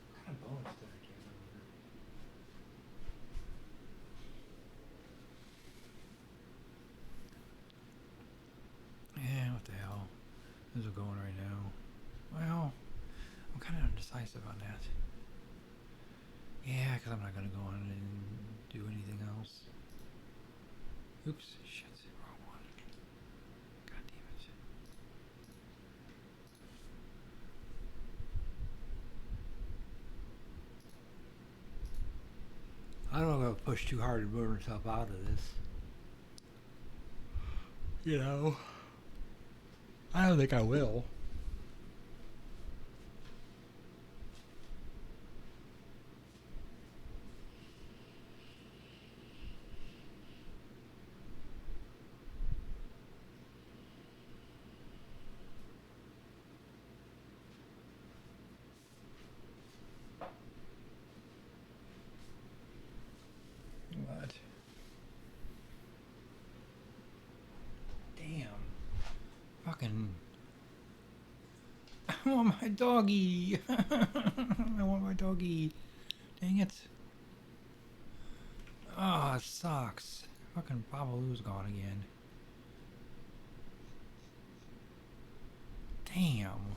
What kind of bonus did I get over here? Yeah, what the hell? This is going right now. Well, I'm kind of indecisive on that. Yeah, because I'm not going to go on and do anything else. Oops, shit, wrong one. God damn it. I don't want to push too hard and burn myself out of this. You know, I don't think I will. What? Damn. Fucking. I want my doggy. I want my doggy. Dang it. Oh, it sucks. Fucking Babaloo's gone again. Damn.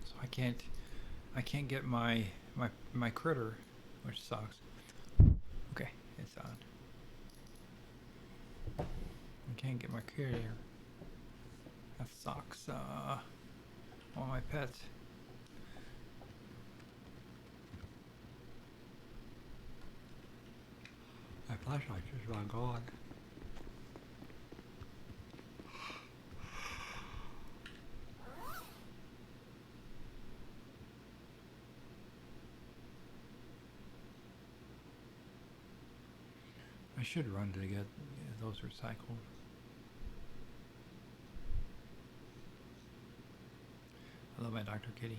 So I can't get my critter, which sucks. Okay, it's on. I can't get my critter. That sucks. All my pets. My flashlight just ran gone. I should run to get those recycled. I love my Dr. Kitty.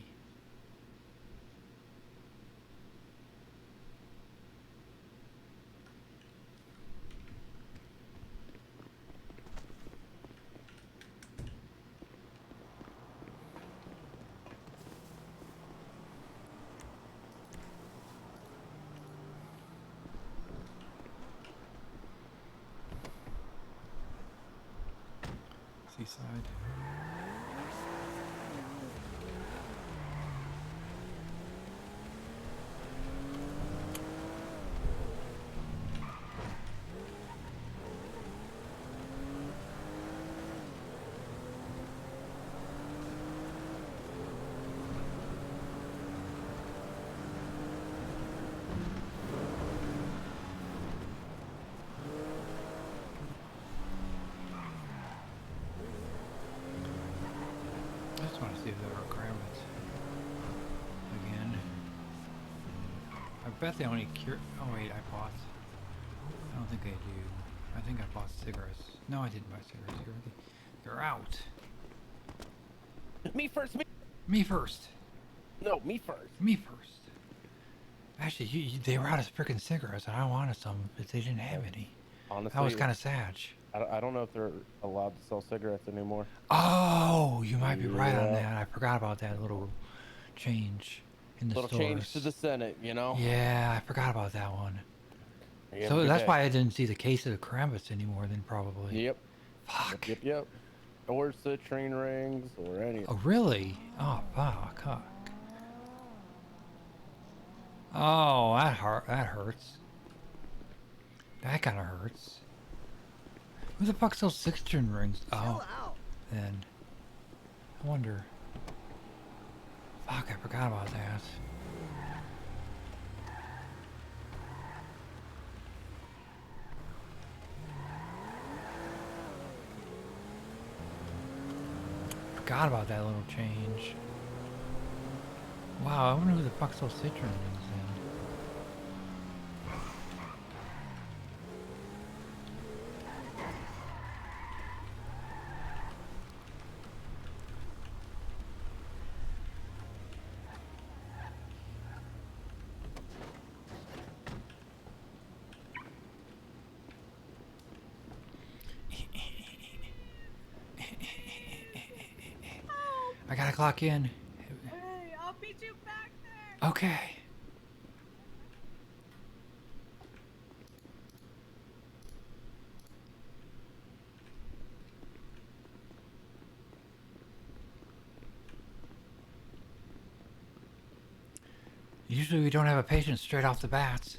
Seaside. I just want to see if there are requirements. Again. I bet they only cure. Oh wait, I bought. I don't think they do. I think I bought cigarettes. No, I didn't buy cigarettes here. They're out. Me first. Me first. No, me first. Me first. Actually, they were out of freaking cigarettes, and I wanted some, but they didn't have any. Honestly, That was kind of sad. I don't know if they're allowed to sell cigarettes anymore. Oh, you might be right on Yeah. that. I forgot about that little change in the Little stores. change to the Senate, you know? Yeah, I forgot about that one. You have a So good that's day. why I didn't see the case of the Krampus anymore then probably. Yep. Fuck. Yep. Or citrine rings or any. Oh, really? Oh, fuck. Huh. Oh, that hurts. That kind of hurts. Who the fuck sells citrine rings? Oh, then. I wonder. Fuck, I forgot about that. Forgot about that little change. Wow, I wonder who the fuck sells citrine rings then. gotta clock in. Hey, I'll meet you back there. Okay. Usually we don't have a patient straight off the bat.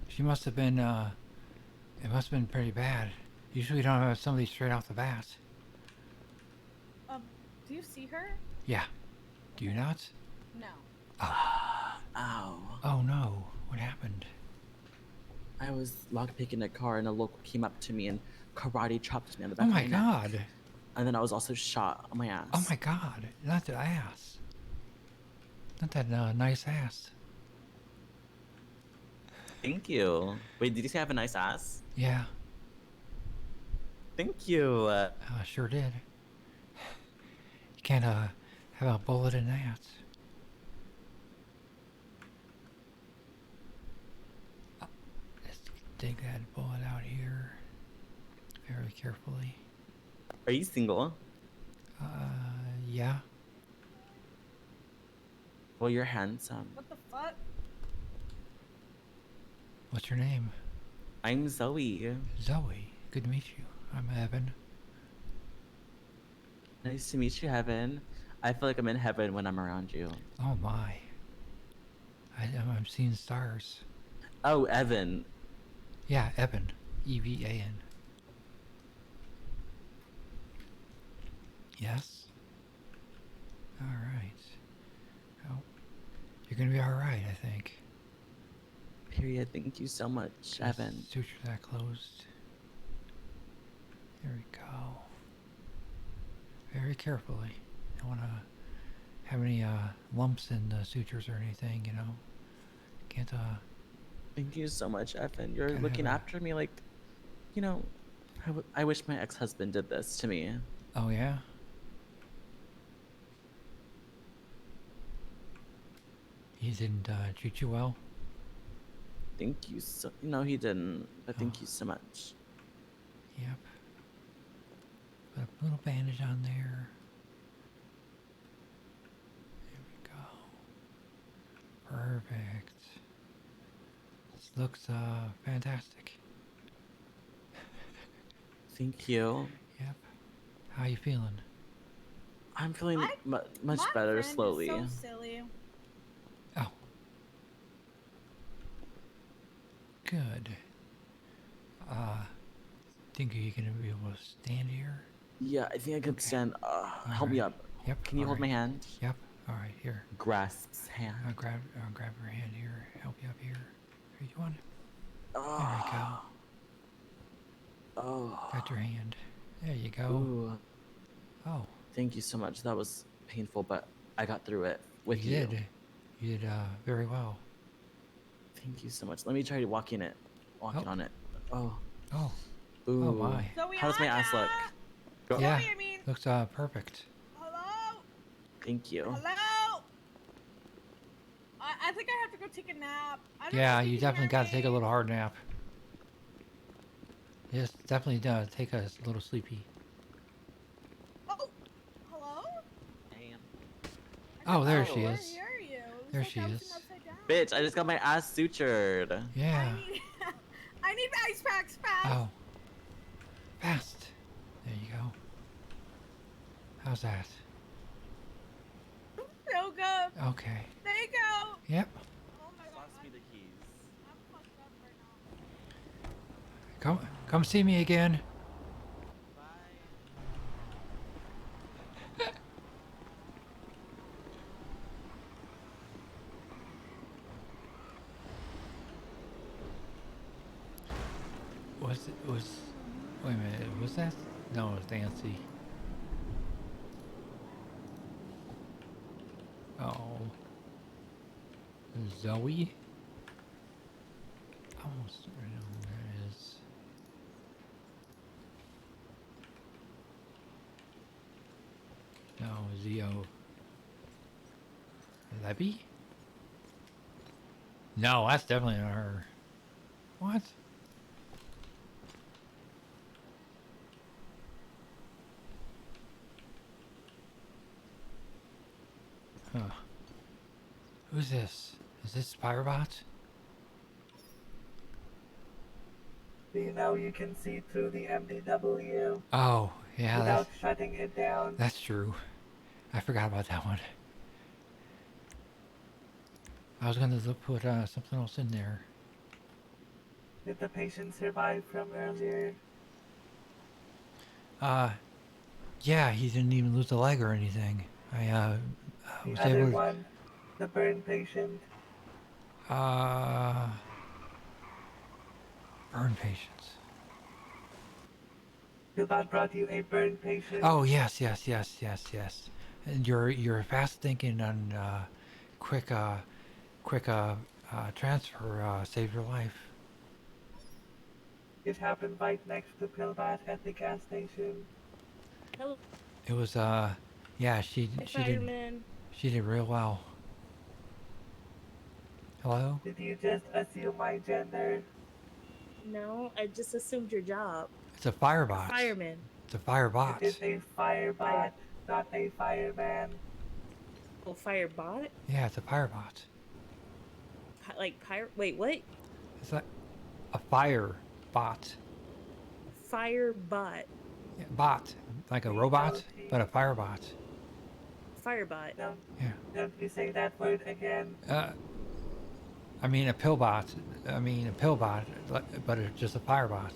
She must have been, it must have been pretty bad. Usually we don't have somebody straight off the bat. Do you see her? Yeah. Do you not? No. Ow. Oh no. What happened? I was lockpicking a car and a local came up to me and karate chopped me on the Oh back my of my neck. god. And then I was also shot on my ass. Oh my god. Not the ass. Not that nice ass. Thank you. Wait, did you say I have a nice ass? Yeah. Thank you. I sure did. You can't have a bullet in that. Let's dig that bullet out here very carefully. Are you single? Yeah. Well, you're handsome. What the fuck? What's your name? I'm Zoe. Zoe. Good to meet you. I'm Evan. Nice to meet you, Heaven. I feel like I'm in heaven when I'm around you. Oh my. I'm seeing stars. Oh, Evan. Yeah, Evan. E-V-A-N. Yes? Alright. Oh. You're gonna be alright, I think. Period. Thank you so much, Evan. Suture that closed. There we go. Very carefully. Don't want to have any lumps in the sutures or anything, you know. Can't Thank you so much, Evan. You're Kinda looking have a- after me like, you know, I wish my ex-husband did this to me. Oh yeah? He didn't treat you well? Thank you so. No, he didn't. But thank you so much. Yep. Put a little bandage on there. There we go. Perfect. This looks fantastic. Thank you. Yep. How you feeling? I'm feeling much My better friend slowly. Is so silly. Oh. Good. Think you gonna be able to stand here? Yeah, I think I can stand. Help me up. Yep. Can you hold my hand? Yep. All right. Here. Grasps hand. I'll grab her hand here. Help you up here. Here you want it? Oh. There you go. Oh. Got your hand. There you go. Ooh. Oh. Thank you so much. That was painful, but I got through it with You you. did. You did very well. Thank you so much. Let me try walking on it. Oh. Oh. Ooh. Oh my. How does my ass look? Go. Yeah. Looks perfect. Hello? Thank you. Hello? I think I have to go take a nap. I don't know Yeah, if you can definitely hear got to me. take a little hard nap. Yes, definitely take a little sleepy. Oh, hello? Oh, there she Where is. are you? There she is. Bitch, I just got my ass sutured. Yeah. I need ice packs fast. Oh. Fast. There you go. How's that? So good. Okay. There you go. Yep. Oh my god. Toss me the keys. I'm fucked up right now. Come see me again. Wait a minute, was that? No, it was Nancy. Oh. Zoe? Almost right on, there it is. No, Zio. Levy? No, that's definitely not her. What? Huh. Who's this? Is this Spyrbot? Do you know you can see through the MDW Oh, yeah, without shutting it down? that's true. I forgot about that one. I was gonna put something else in there. Did the patient survive from earlier? Yeah, he didn't even lose a leg or anything. I The was other able to, one, the burn patient. burn patients. Gilbert brought you a burn patient. Oh yes. And you're fast thinking on quick transfer saved your life. It happened right next to Pillbat at the gas station. Hello. It was yeah, she Fireman. did real well. Hello? Did you just assume my gender? No, I just assumed your job. It's a firebot. Fireman. It's a firebot. It is a firebot, not a fireman. Oh, firebot? Yeah, it's a firebot. Like pyre? Wait, what? It's like a fire bot. Firebot. Yeah, bot. Like a robot, but a firebot. Firebot. Don't you say that word again. I mean a pillbot. But it's just a firebot.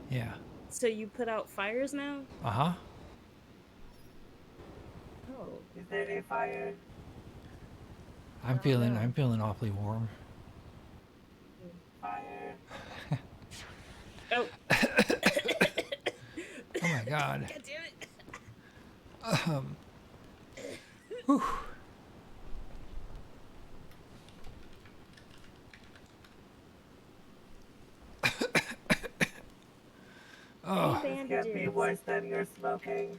Yeah. So you put out fires now? Uh-huh. Oh. Is there a fire? I'm feeling awfully warm. Fire. Oh. Oh my god. God damn it. Whew. Oh. This can't be worse than your smoking.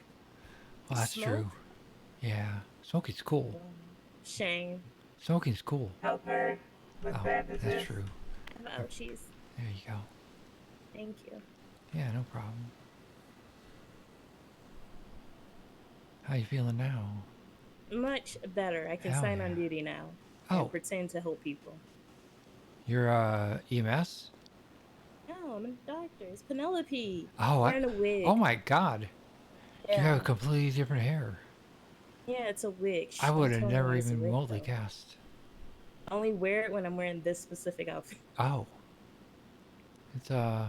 Well, that's true. Yeah. Smoking's cool. Shame. Smoking's cool. Help her with bandages. That's true. Ouchies. There you go. Thank you. Yeah, no problem. How you feeling now? Much better. I can Hell sign yeah. on duty now. Oh. And pretend to help people. You're EMS? No, I'm a doctor. It's Penelope. Oh, Wearing a wig. oh my god. You Yeah. have a completely different hair. Yeah, it's a wig. Shh, I would don't have tell never anyone it's a even wig, remotely though. guessed. I only wear it when I'm wearing this specific outfit. Oh. It's Yeah.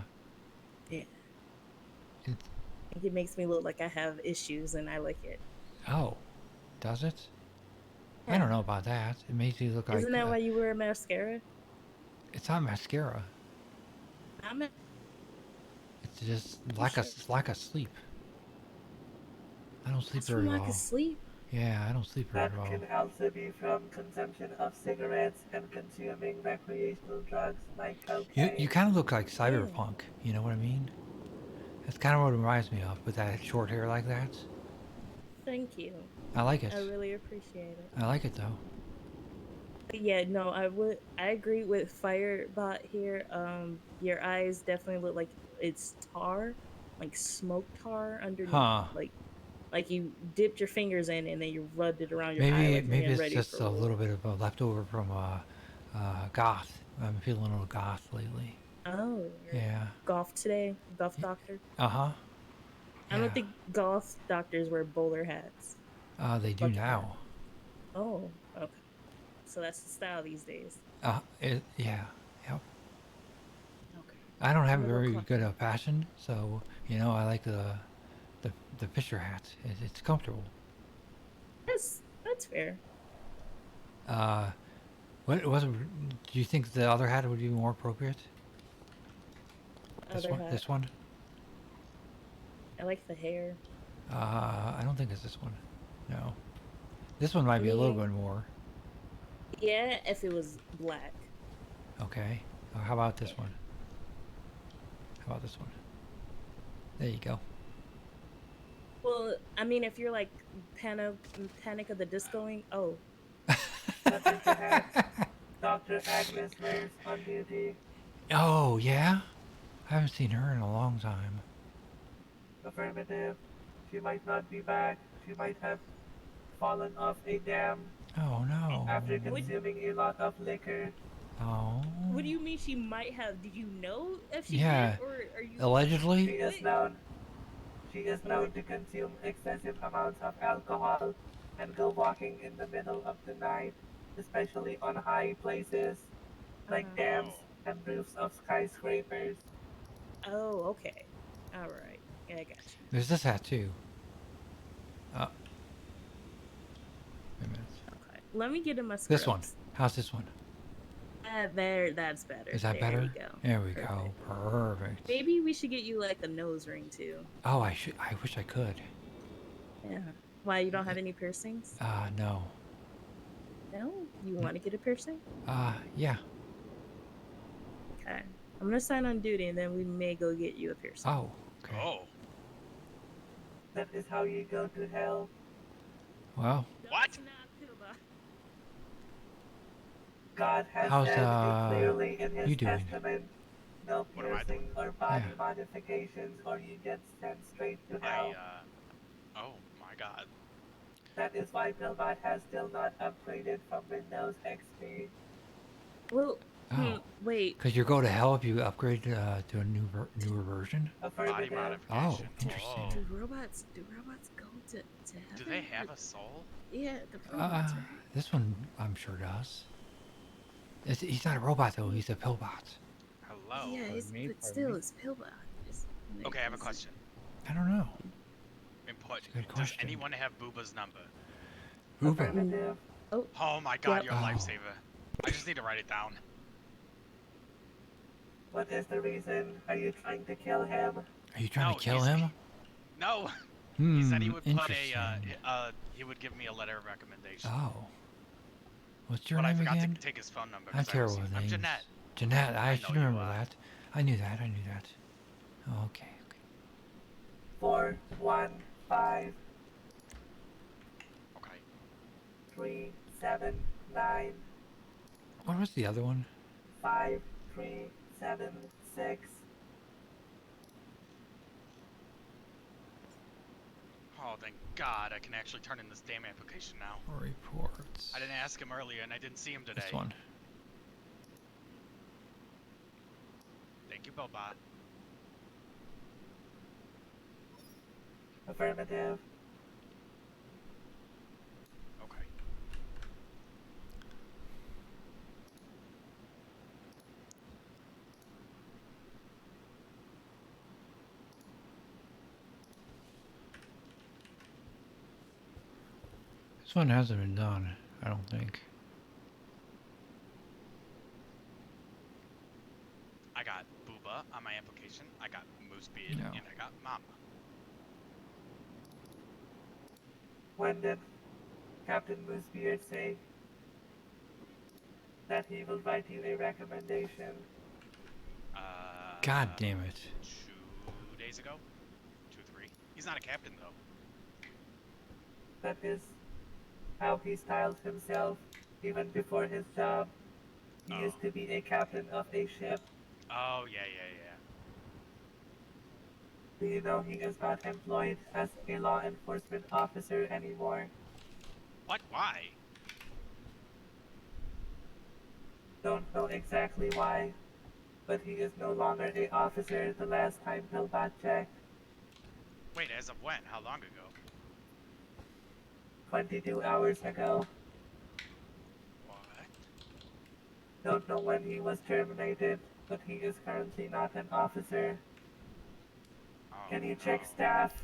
It makes me look like I have issues and I like it. oh. Does it? I don't know about that. It makes you look like Isn't that why you wear mascara? it's not mascara. I'm a It's just lack of sleep. I don't sleep That's very from well. lack of sleep? Yeah, I don't sleep very That well. can also be from consumption of cigarettes and consuming recreational drugs like cocaine. You kind of look like Cyberpunk. You know what I mean? That's kind of what it reminds me of, with that short hair like that. Thank you. I like it. I really appreciate it. I like it though. But yeah, no, I agree with Firebot here. Your eyes definitely look like it's tar, like smoke tar underneath. Huh. Like you dipped your fingers in and then you rubbed it around your eye. Maybe Like you're maybe getting it's ready just for a war. little bit of a leftover from goth. I'm feeling a little goth lately. Oh. you're Yeah. Golf today, golf doctor. Uh huh. I don't think golf doctors wear bowler hats. They do now. Oh, okay. So that's the style these days. Yeah. Yep. Okay. I don't have I'm a little very clumsy. good fashion, so I like the Fisher hat. It's comfortable. That's fair. What was? Do you think the other hat would be more appropriate? This Other one. hat. This one. I like the hair. I don't think it's this one. No. This one might be a little bit more. Yeah, if it was black. Okay. How about this one? How about this one? There you go. Well, I mean, if you're like Panic of the Discoing, oh. Dr. Agnes Nurse on duty. Oh yeah. I haven't seen her in a long time. Affirmative. She might not be back. She might have fallen off a dam. Oh no. After consuming a lot of liquor. Oh. What do you mean she might have? Did you know if she Yeah. did, or are you Allegedly. She is known to consume excessive amounts of alcohol and go walking in the middle of the night, especially on high places like dams and roofs of skyscrapers. Oh, okay. All right. Yeah, I got you. There's this hat too. Wait a minute. Okay. Let me get in my scrubs. This one. How's this one? There, that's better. Is that there better? We go. There we go. Perfect. Maybe we should get you like a nose ring too. Oh, I wish I could. Yeah. Why, you don't have any piercings? No. No? You want to get a piercing? Yeah. Okay. I'm gonna sign on duty and then we may go get you a piercing. Oh. Okay. Oh. That is how you go to hell. Well. What? God has How's, said it clearly in His you doing? testament. No piercing or body modifications, or you get sent straight to hell. Oh my God. That is why Pillbot has still not upgraded from Windows XP. Well, wait. Because you go to hell if you upgrade to a newer version. Body Oh, modification. interesting. Do robots go to heaven? Do they have a soul? Yeah, the robots, right? This one I'm sure does. He's not a robot though. He's a pillbot. Hello. Yeah, but still, it's pillbot. Okay, I have a question. I don't know. Important. Good Does question. anyone have Booba's number? Booba. Oh my God, you're a Oh. lifesaver. I just need to write it down. What is the reason? Are you trying to kill him? Are you trying to kill him? No. He said he Hmm, would put interesting. he would give me a letter of recommendation. Oh. What's your But I name forgot again? to take his phone number. I'm 'cause I terrible received- with I'm names. Jeanette. Jeanette, I I should know you remember are. that. I knew that. Oh, okay. 415. Okay. 379 What was the other one? 5376. Oh, thank God I can actually turn in this damn application now. Reports. I didn't ask him earlier and I didn't see him today. This one. Thank you, Bobot. Affirmative. Okay. This one hasn't been done, I don't think. I got Booba on my application. I got Moosebeard No. and I got Mama. When did Captain Moosebeard say that he will write you a recommendation? God damn it. 2 days ago? 3. He's not a captain though. That is how he styled himself even before his job. He used to be a captain of a ship. Oh, yeah. Do you know he is not employed as a law enforcement officer anymore? What? Why? Don't know exactly why, but he is no longer a officer the last time Pillbot checked. Wait, as of when? How long ago? 22 hours ago. What? Don't know when he was terminated, but he is currently not an officer. Can you check staff?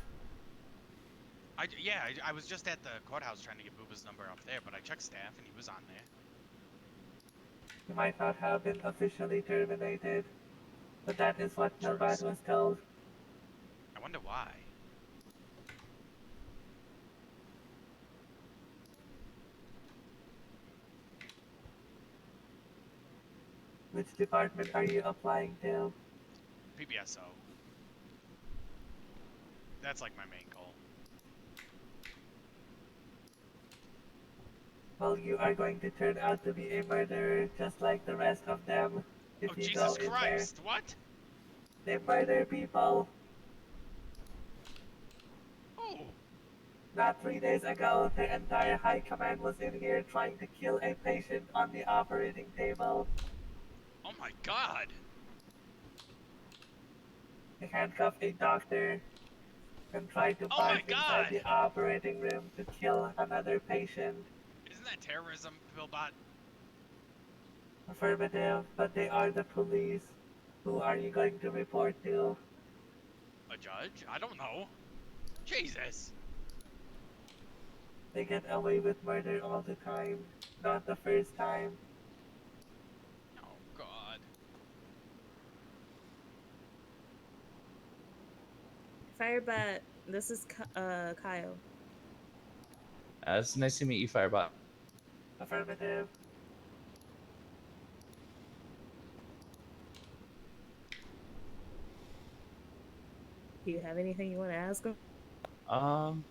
I was just at the courthouse trying to get Booba's number up there, but I checked staff and he was on there. He might not have been officially terminated, but that is what Pillbot was told. I wonder why. Which department are you applying to? PBSO. That's like my main goal. Well, you are going to turn out to be a murderer just like the rest of them. If you Jesus go in Christ, what? there, they murder people. Oh. Not 3 days ago, the entire high command was in here trying to kill a patient on the operating table. Oh my god! They handcuffed a doctor and tried to barge inside the operating room to kill another patient. Isn't that terrorism, Billbot? Affirmative, but they are the police. Who are you going to report to? A judge? I don't know. Jesus! They get away with murder all the time. Not the first time. Oh god. Firebot, this is Kyle. It's nice to meet you, Firebot. Affirmative. Do you have anything you want to ask him?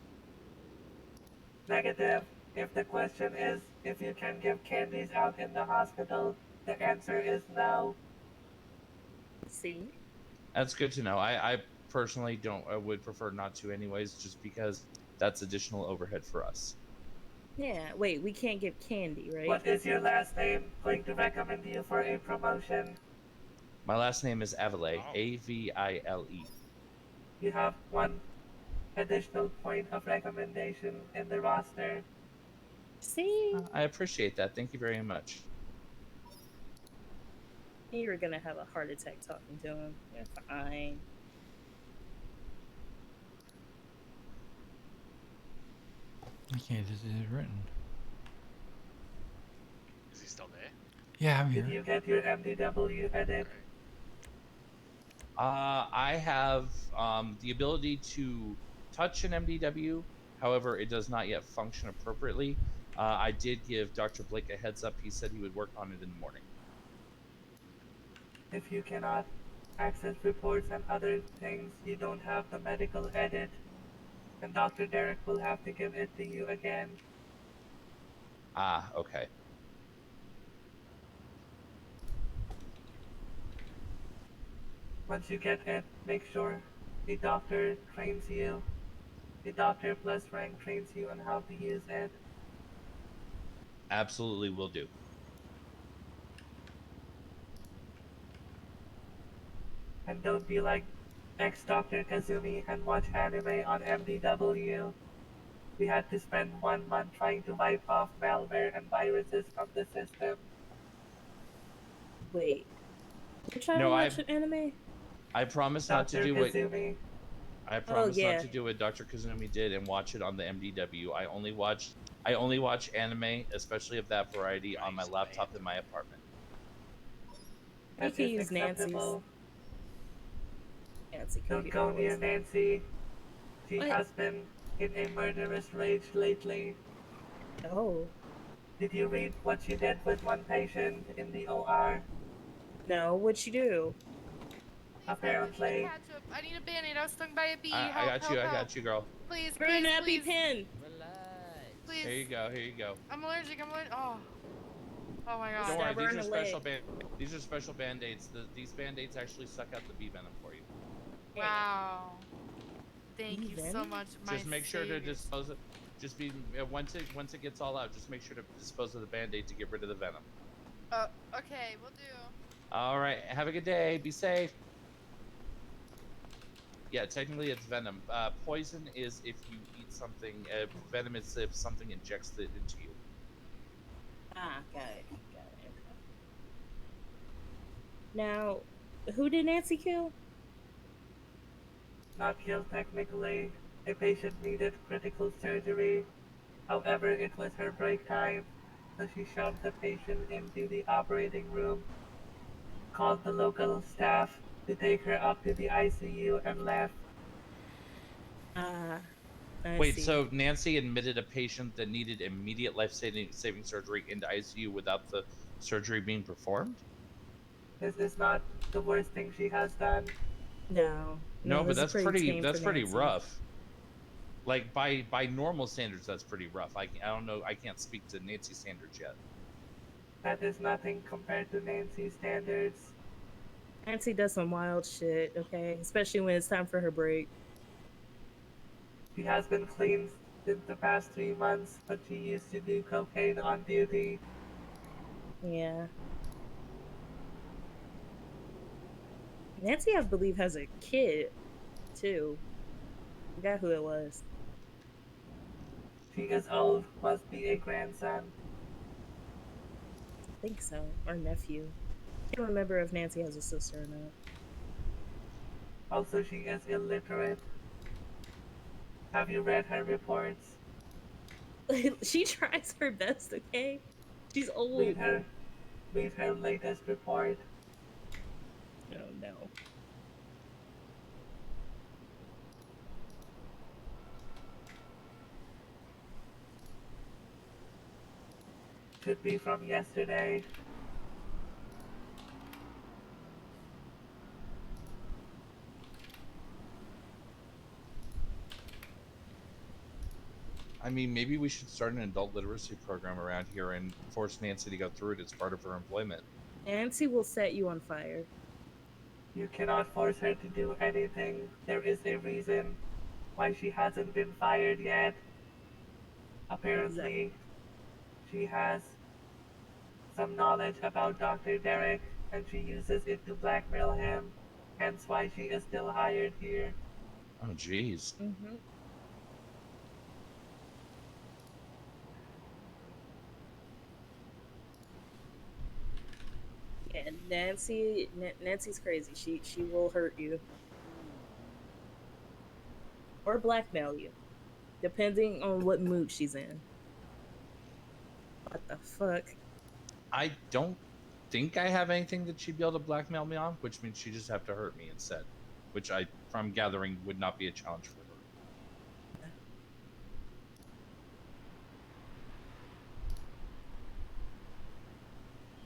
Negative. If the question is if you can give candies out in the hospital, the answer is no. See? That's good to know. I personally don't. I would prefer not to, anyways, just because that's additional overhead for us. Yeah, wait, we can't give candy, right? What is your last name? Going to recommend you for a promotion. My last name is Avile, A-V-I-L-E. You have one additional point of recommendation in the roster. See? I appreciate that. Thank you very much. You were gonna have a heart attack talking to him. You're fine. Okay, this is written. Is he still there? Yeah, I'm here. Did you get your MDW edit? I have the ability to touch an MDW. However, it does not yet function appropriately. I did give Dr. Blake a heads up. He said he would work on it in the morning. If you cannot access reports and other things, you don't have the medical edit, and Dr. Derek will have to give it to you again. Ah, okay. Once you get it, make sure the doctor trains you. The doctor plus rank trains you on how to use it. Absolutely will do. And don't be like ex-Dr. Kazumi and watch anime on MDW. We had to spend 1 month trying to wipe off malware and viruses from the system. Wait. You're trying No, to watch an anime? I promise not to Dr. do what Kazumi. I promise yeah. not to do what Dr. Kazumi did and watch it on the MDW. I only watch anime, especially of that variety, on my laptop in my apartment. You can use Nancy's. Nancy Don't go near Nancy. She has been in a murderous rage lately. Oh. Did you read what she did with one patient in the OR? No, what'd she do? Apparently. I need a band-aid. I was stung by a bee. I got you. I got you, girl. Please, Bring an please, EpiPen. please. Here you go. Here you go. I'm allergic. Oh. Oh my god. Don't worry. These are special band-aids. These band-aids actually suck out the bee venom for you. Wow. Thank you so much. Just make sure to dispose of. Just be once it gets all out. Just make sure to dispose of the band-aid to get rid of the venom. Okay, we'll do. All right. Have a good day. Be safe. Yeah, technically it's venom. Poison is if you eat something. Venom is if something injects it into you. Ah, got it. Okay. Now, who did Nancy kill? Not killed technically. A patient needed critical surgery. However, it was her break time, so she shoved the patient into the operating room, called the local staff to take her up to the ICU and left. Wait, so Nancy admitted a patient that needed immediate life-saving surgery into ICU without the surgery being performed? This is not the worst thing she has done. No. No, but that's pretty Nancy. rough. Like by normal standards, that's pretty rough. I don't know. I can't speak to Nancy's standards yet. That is nothing compared to Nancy's standards. Nancy does some wild shit, okay? Especially when it's time for her break. She has been clean in the past 3 months, but she used to do cocaine on duty. Yeah. Nancy, I believe, has a kid, too. I forgot who it was. She is old, must be a grandson. I think so. Or nephew. I can't remember if Nancy has a sister or not. Also, she is illiterate. Have you read her reports? She tries her best, okay? She's old. Read her latest report. Oh no. Should be from yesterday. I mean, maybe we should start an adult literacy program around here and force Nancy to go through it as part of her employment. Nancy will set you on fire. You cannot force her to do anything. There is a reason why she hasn't been fired yet. Apparently, she has some knowledge about Dr. Derek, and she uses it to blackmail him. Hence why she is still hired here. Oh, jeez. Mm-hmm. Yeah, Nancy's crazy. She will hurt you. Or blackmail you. Depending on what mood she's in. What the fuck? I don't think I have anything that she'd be able to blackmail me on, which means she'd just have to hurt me instead, which from gathering, would not be a challenge for her.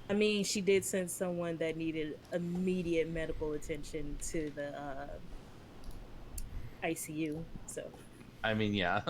I mean, she did send someone that needed immediate medical attention to the ICU, so. I mean, yeah.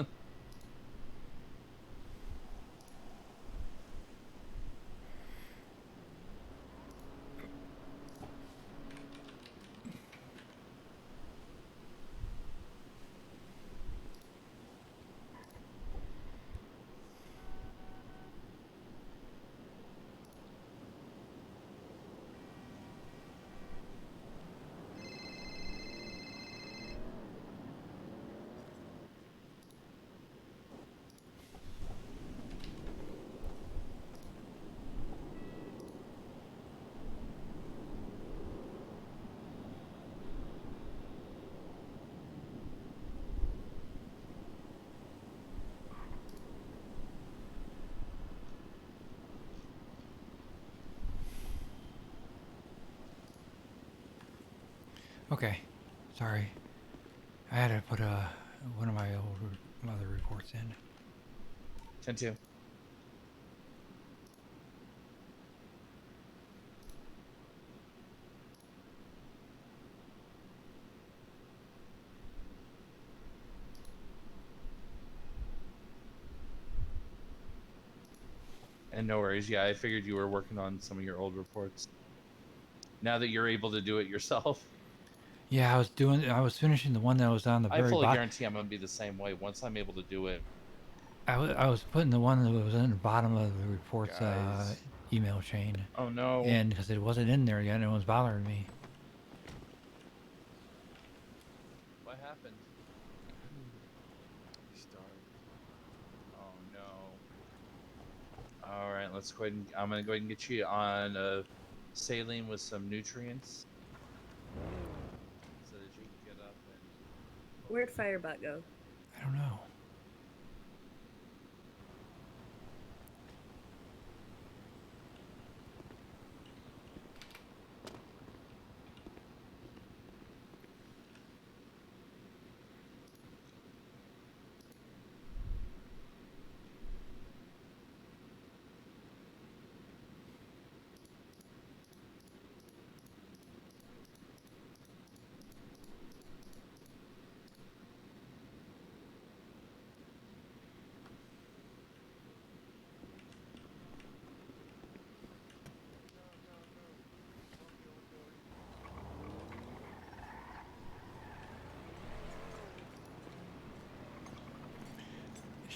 Okay, sorry. I had to put one of my other reports in. 10-2. And no worries. Yeah, I figured you were working on some of your old reports. Now that you're able to do it yourself. Yeah, I was finishing the one that was on the very I fully bottom. guarantee I'm going to be the same way. Once I'm able to do it, I was putting the one that was in the bottom of the report's Guys. email chain. Oh no. And because it wasn't in there yet, it was bothering me. What happened? Restart. Oh no. All right, let's go ahead and I'm gonna go ahead and get you on saline with some nutrients, so that you can get up and. Where'd Firebot go? I don't know.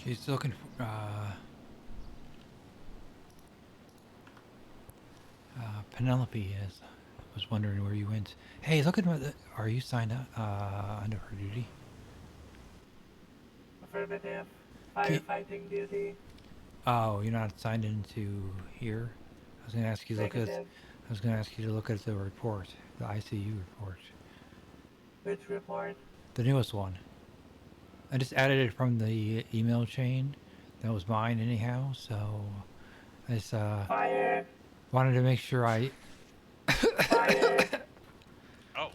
She's looking for, Penelope is. I was wondering where you went. Hey, look at what. Are you signed up under her duty? Affirmative. Firefighting duty. Oh, you're not signed into here. I was gonna ask you to look at. Negative. I was gonna ask you to look at the report, the ICU report, Which report? the newest one. I just added it from the email chain. That was mine anyhow. So I just Fire. wanted to make sure I. Fire. Oh.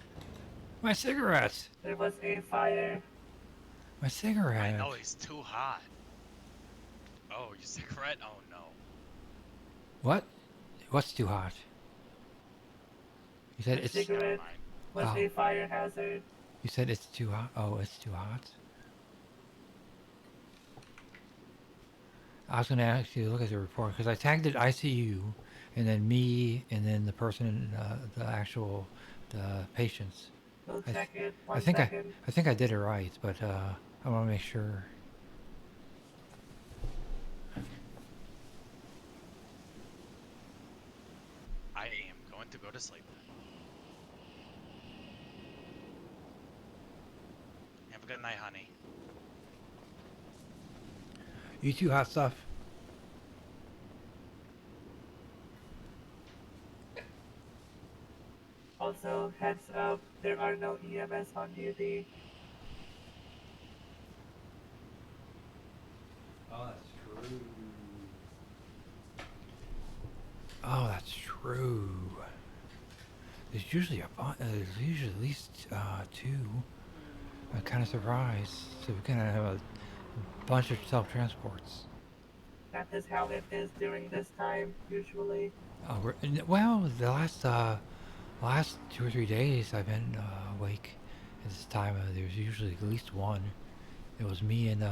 My cigarettes. There was a fire. My cigarette. I know he's too hot. Oh, your cigarette? Oh no. What? What's too hot? You said The it's. cigarette was Oh. a fire hazard. You said it's too hot. Oh, it's too hot. I was gonna actually look at the report because I tagged it ICU, and then me, and then the person, the actual, the patients. We'll check it. I One think second. I think I did it right, but I want to make sure. I am going to go to sleep. Have a good night, honey. You too, hot stuff. Also, heads up, there are no EMS on duty. Oh, that's true. Oh, that's true. There's usually there's usually at least two. I'm kind of surprised. So we're gonna have a bunch of self-transports. That is how it is during this time, usually. Oh, well, the last 2 or 3 days I've been awake at this time. There's usually at least one. It was me and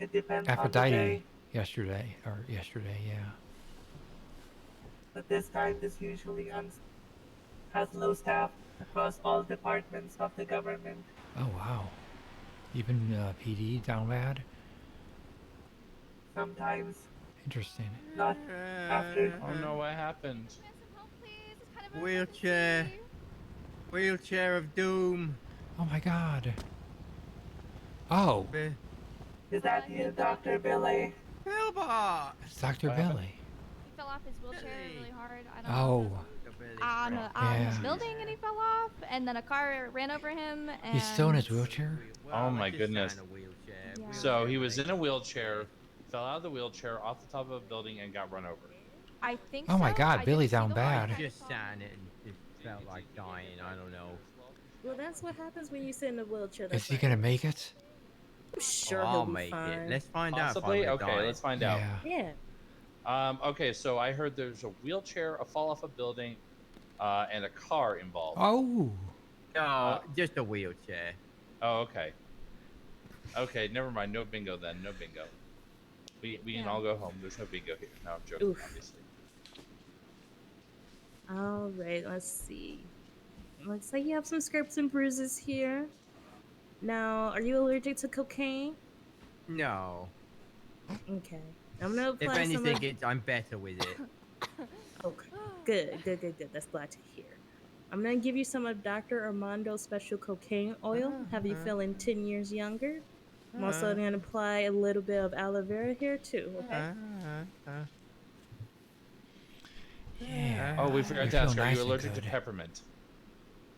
It depends on the Aphrodite day, yesterday, yeah. but this time is usually has low staff across all departments of the government. Oh wow. Even PD down bad. Sometimes, Interesting. not after. Oh no, what happened? Wheelchair. Wheelchair of doom. Oh my god. Oh. Is that you, Dr. Billy? Pillbot! It's Dr. Billy. He fell off his wheelchair really hard. I don't Oh. know. On a Yeah. building and he fell off, and then a car ran over him. And He's still in his wheelchair? Oh my goodness. Yeah. So he was in a wheelchair, fell out of the wheelchair off the top of a building and got run over. I think Oh my so. god, I Billy's didn't see down the bad. one. Just sat in it and it felt like dying. I don't know. Well, that's what happens when you sit in a wheelchair. Is he gonna make it? I'm sure I'll he'll be make fine. it. Let's find Possibly? out. If I Okay, let's find out. Yeah. Yeah. Okay, so I heard there's a wheelchair, a fall off a building, and a car involved. Oh. No, just a wheelchair. Oh, okay. Okay, never mind. No bingo then. No bingo. We can Yeah. all go home. There's no bingo here. No, I'm joking, Oof. obviously. All right, let's see. Looks like you have some scrapes and bruises here. Now, are you allergic to cocaine? No. Okay. I'm gonna apply If some anything, of... I'm better with it. Okay. Good. That's glad to hear. I'm gonna give you some of Dr. Armando's special cocaine oil. Have you feeling 10 years younger? I'm also gonna apply a little bit of aloe vera here too. Okay. Yeah. Oh, we forgot You to ask. feel Are nice you and allergic to good. peppermint?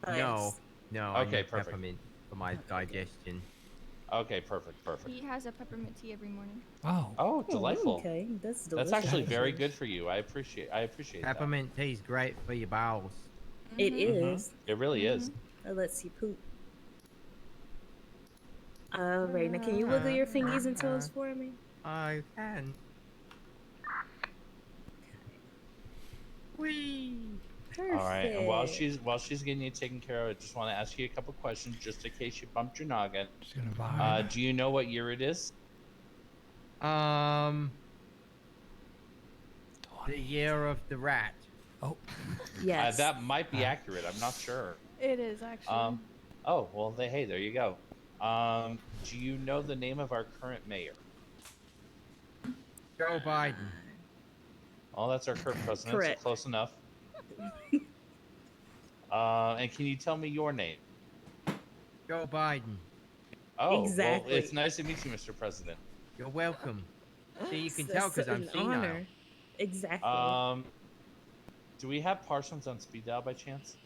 No. Yes. No. I Okay, need perfect. peppermint for my digestion. Okay, perfect. He has a peppermint tea every morning. Oh. Oh, delightful. Okay, that's That's delicious. actually very good for you. I appreciate that. Peppermint tea's great for your bowels. It is. It really is. Let's see, poop. Alright, now can you wiggle your fingies and toes for me? I can. Whee! Perfect. All right. And while she's getting you taken care of, I just want to ask you a couple questions just in case you bumped your noggin. Just gonna vibe. Do you know what year it is? The year of the rat. Oh. Yes. That might be accurate. I'm not sure. It is actually. Oh well. Hey, there you go. Do you know the name of our current mayor? Joe Biden. Oh, that's our current president. Correct. So close enough. And can you tell me your name? Joe Biden. Oh, Exactly. well, it's nice to meet you, Mr. President. You're welcome. See, you can It's tell because I'm an senile. honor. Exactly. Do we have Parsons on speed dial by chance?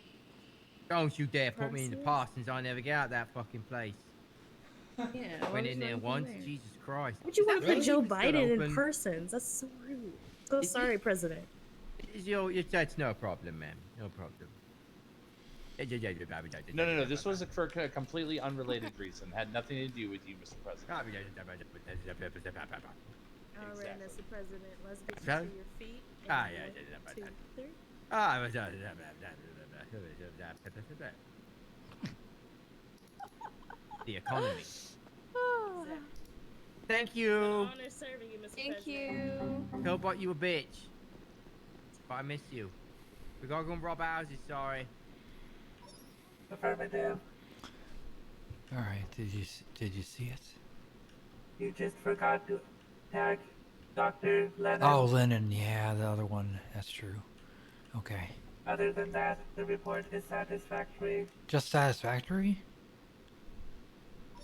Don't you dare put me in the Parsons? Parsons. I never get out of that fucking place. Yeah. Went in there once. Jesus Christ. Would you Is want that to put really Joe still Biden in open? person? That's so rude. So Is sorry, it? President. That's no problem, ma'am. No problem. No. This was for a completely unrelated reason. Had nothing to do with you, Mr. President. All right, Mr. President, let's get you Sorry? to your feet. Ah, in yeah, one, yeah, two, three. The economy. Exactly. Thank you. Honor serving you, Mr. Thank President. you. Tell bought you a bitch. But I miss you. We gotta go and rob houses, sorry. Affirmative. All right. Did you see it? You just forgot to tag Dr. Lennon. Oh, Lennon. Yeah, the other one. That's true. Okay. Other than that, the report is satisfactory. Just satisfactory?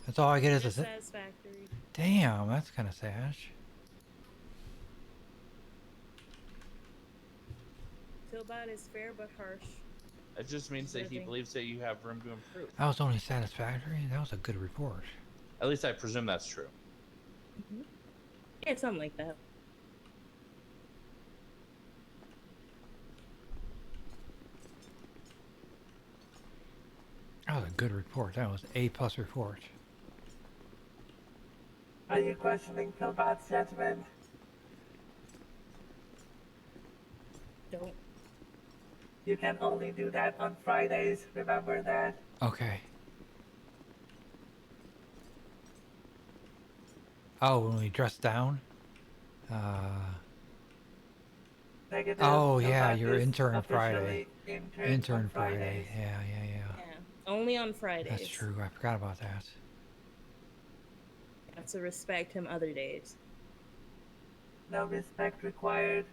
That's all I get is a. Satisfactory. Damn, that's kind of sad. Philbot is fair but harsh. It just means that he believes that you have room to improve. That was only satisfactory. That was a good report. At least I presume that's true. Mm-hmm. Yeah, something like that. That was a good report. That was A+ report. Are you questioning Philbot's judgment? Don't. You can only do that on Fridays, remember that? Okay. Oh, when we dress down? Negative. Oh, yeah, Philbot your is intern Friday. officially Intern on Friday. Fridays. Yeah. Only on Fridays. That's true. I forgot about that. You have to respect him other days. No respect required.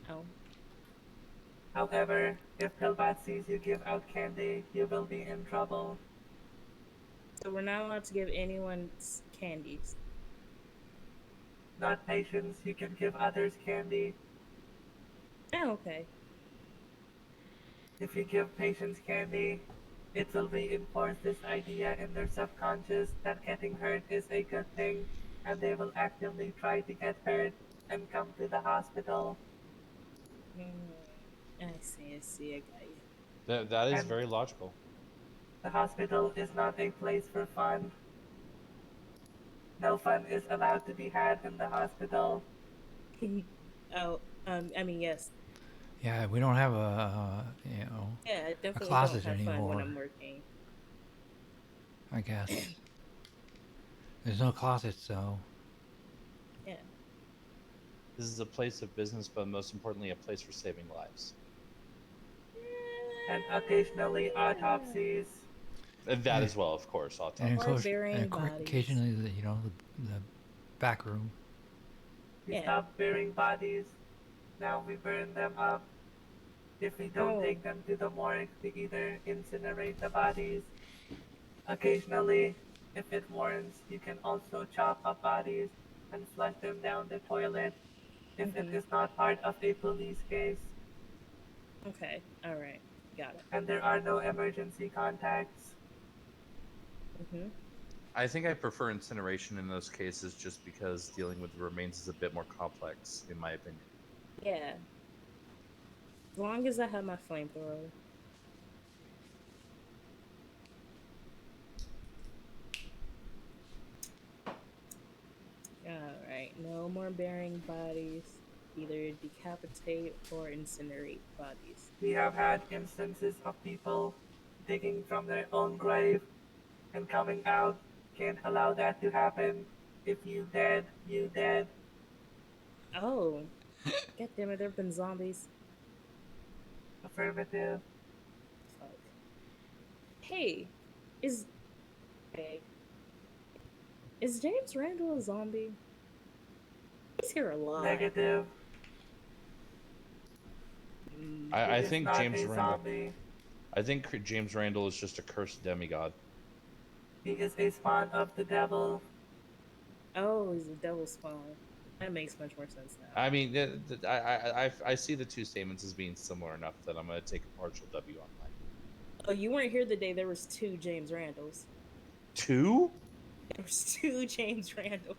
Oh. However, if Philbot sees you give out candy, you will be in trouble. So we're not allowed to give anyone candies. Not patients, you can give others candy. Oh, okay. If you give patients candy, it will reinforce this idea in their subconscious that getting hurt is a good thing, and they will actively try to get hurt and come to the hospital. I see, I got you. That is And very logical. the hospital is not a place for fun. No fun is allowed to be had in the hospital. I mean, yes. Yeah, we don't have Yeah, I a definitely closet don't have fun anymore. when I'm working. I guess. There's no closets, so. Yeah. This is a place of business, but most importantly, a place for saving lives. And occasionally autopsies. And that as well, of course. And Autopsies. occasionally, the back room. We Yeah. stop burying bodies. Now we burn them up. If we don't take them to the morgue, we either incinerate the bodies. Occasionally, if it warrants, you can also chop up bodies and flush them down the toilet if it is not part of a police case. Okay, alright. Got it. And there are no emergency contacts. I think I prefer incineration in those cases just because dealing with the remains is a bit more complex, in my opinion. Yeah. As long as I have my flamethrower. Alright, no more burying bodies. Either decapitate or incinerate bodies. We have had instances of people digging from their own grave and coming out. Can't allow that to happen. If you dead, you dead. Oh. God damn it, there have been zombies. Affirmative. Fuck. Hey, Is okay. Is James Randall a zombie? He's here a lot. Negative. I He is think not James a Randall. zombie. I think James Randall is just a cursed demigod. He is a spawn of the devil. Oh, he's a devil spawn. That makes much more sense now. I mean, I see the two statements as being similar enough that I'm going to take a partial W on mine. Oh, you weren't here the day there was 2 James Randalls. 2? There was 2 James Randalls.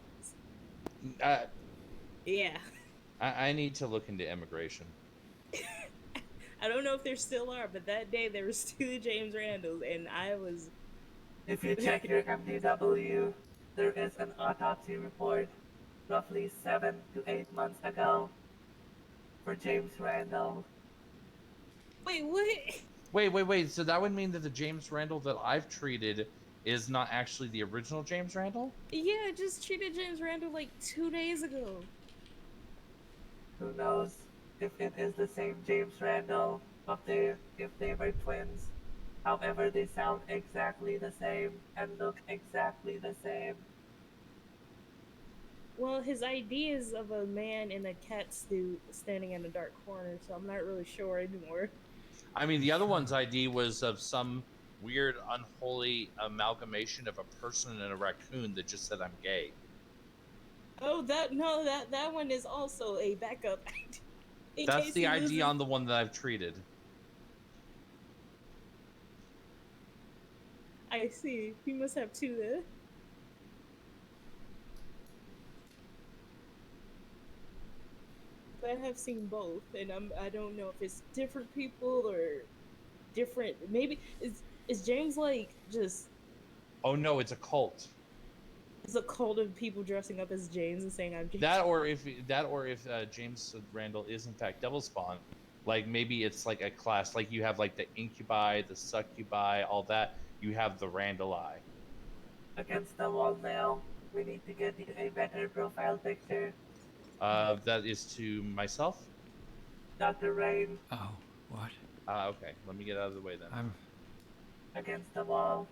Yeah. I need to look into immigration. I don't know if there still are, but that day there was 2 James Randalls, and I was. If you check your MDW, there is an autopsy report roughly 7 to 8 months ago for James Randall. Wait, what? Wait. So that would mean that the James Randall that I've treated is not actually the original James Randall? Yeah, I just treated James Randall like 2 days ago. Who knows if it is the same James Randall, if they were twins. However, they sound exactly the same and look exactly the same. Well, his ID is of a man in a cat suit standing in a dark corner, so I'm not really sure anymore. I mean, the other one's ID was of some weird, unholy amalgamation of a person and a raccoon that just said I'm gay. Oh, that one is also a backup ID. That's the ID on the one that I've treated. I see. He must have 2 there. I have seen both, and I don't know if it's different people or different. Maybe is James like just? Oh no, it's a cult. It's a cult of people dressing up as James and saying I'm James. That or if James Randall is in fact Devil Spawn, like maybe it's like a class, like you have like the incubi, the succubi, all that. You have the Randall eye. Against the wall now. We need to get you a better profile picture. That is to myself. Dr. Raine. Oh, what? Okay. Let me get out of the way then. I'm against the wall.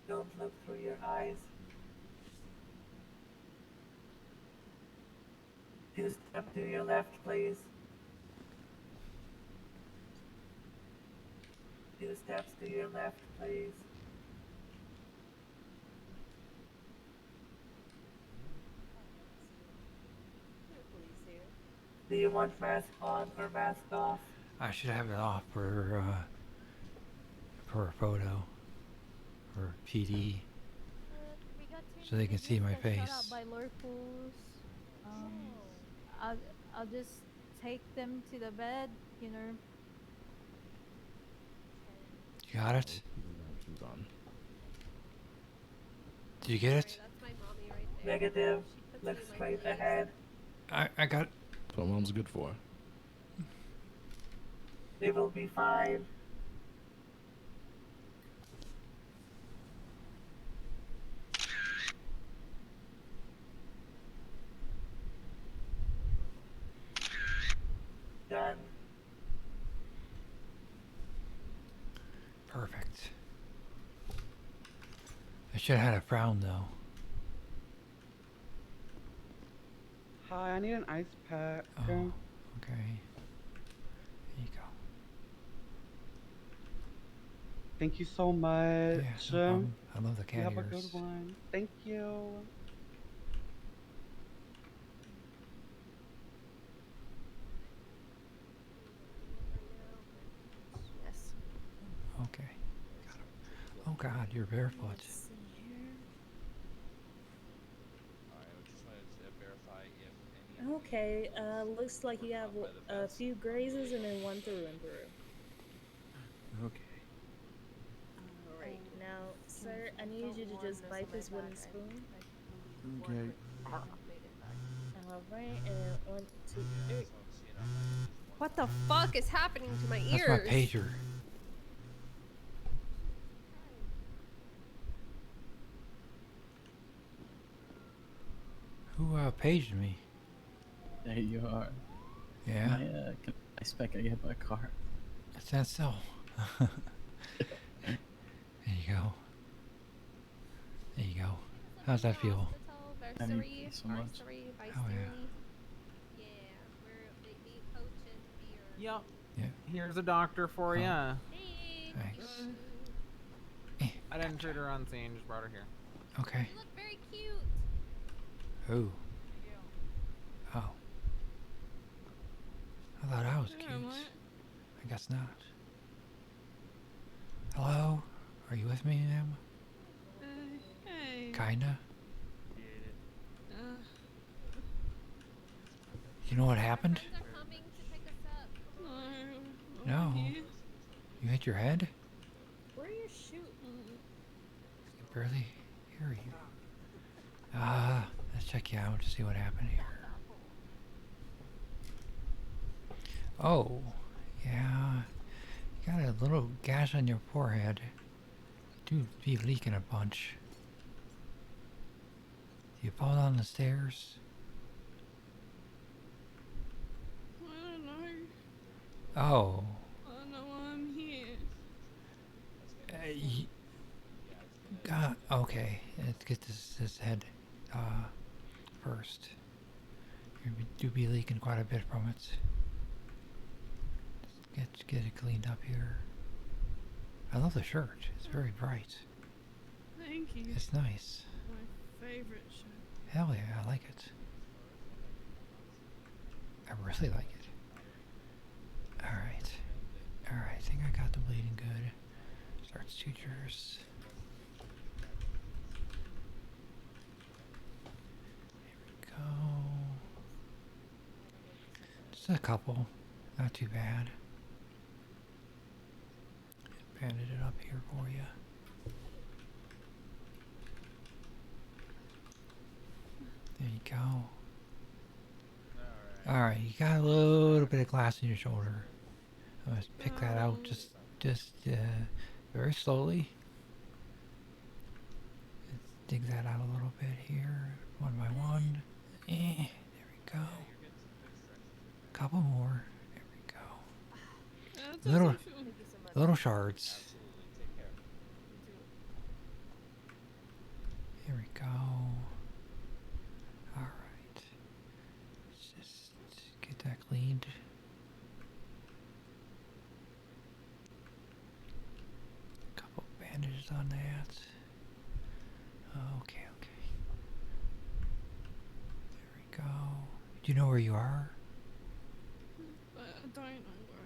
Don't look through your eyes. 2 step to your left, please. 2 steps to your left, please. Do you want mask on or mask off? I should have it off for a photo or PD, so they can see my face. By locals. I'll just take them to the bed, you know. You got it? Did you get it? Negative. Look straight ahead. I got it. That's what mom's good for. They will be fine. Done. Perfect. I should have had a frown though. Hi, I need an ice pack. Oh, okay. There you go. Thank you so much. Yeah, no problem. I love the cat You have a ears. good one. Thank you. Yes. Okay. Got him. Oh God, you're barefoot. Okay, looks like you have a few grazes and then 1 through and through. Okay. Alright, now, sir, I need you to just bite this wooden spoon. Okay. Alright, and 1, 2, 3. What the fuck is happening to my That's ears? my pager. Who paged me? There you are. Yeah. Can I spec I get my car? Is that so? There you go. There you go. How's that feel? Thank you so much. Oh yeah. Yeah, we're the coach and Yep. Yeah. Here's a doctor for ya. Thanks. I didn't treat her on scene, just brought her here. Okay. You look very cute. Oh. Oh. I thought I was cute. I guess not. Hello? Are you with me, ma'am? Hey. Kinda? You know what happened? No. You hit your head? Where are your shoes? I can barely hear you. Let's check you out to see what happened here. Oh, yeah. You got a little gash on your forehead. You do be leaking a bunch. You fall down the stairs? I don't know. Oh. I don't know why I'm here. Okay. Let's get this head first. You do be leaking quite a bit from it. Get it cleaned up here. I love the shirt. It's very bright. Thank you. It's nice. My favorite shirt. Hell yeah, I like it. I really like it. Alright. Alright, I think I got the bleeding good. Start sutures. Here we go. Just a couple. Not too bad. Bandage it up here for you. There you go. Alright, you got a little bit of glass in your shoulder. I'm gonna pick that out just very slowly. Let's dig that out a little bit here, one by one. There we go. Couple more. There we go. Little shards. Here we go. Alright. Let's just get that cleaned. Couple bandages on that. Okay. There we go. Do you know where you are? I don't know where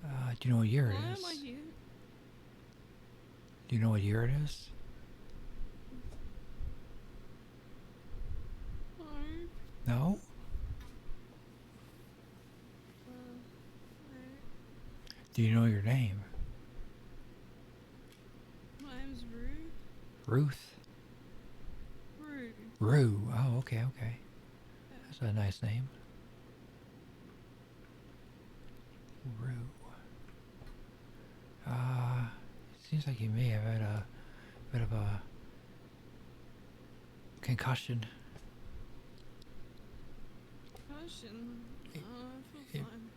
I am. Do you know what year it Why is? am I here? Do you know what year it is? No. No? Do you know your name? My name's Rue. Ruth? Rue. Rue. Oh, okay. That's a nice name. Rue. Seems like you may have had a bit of a concussion. Concussion? I feel fine.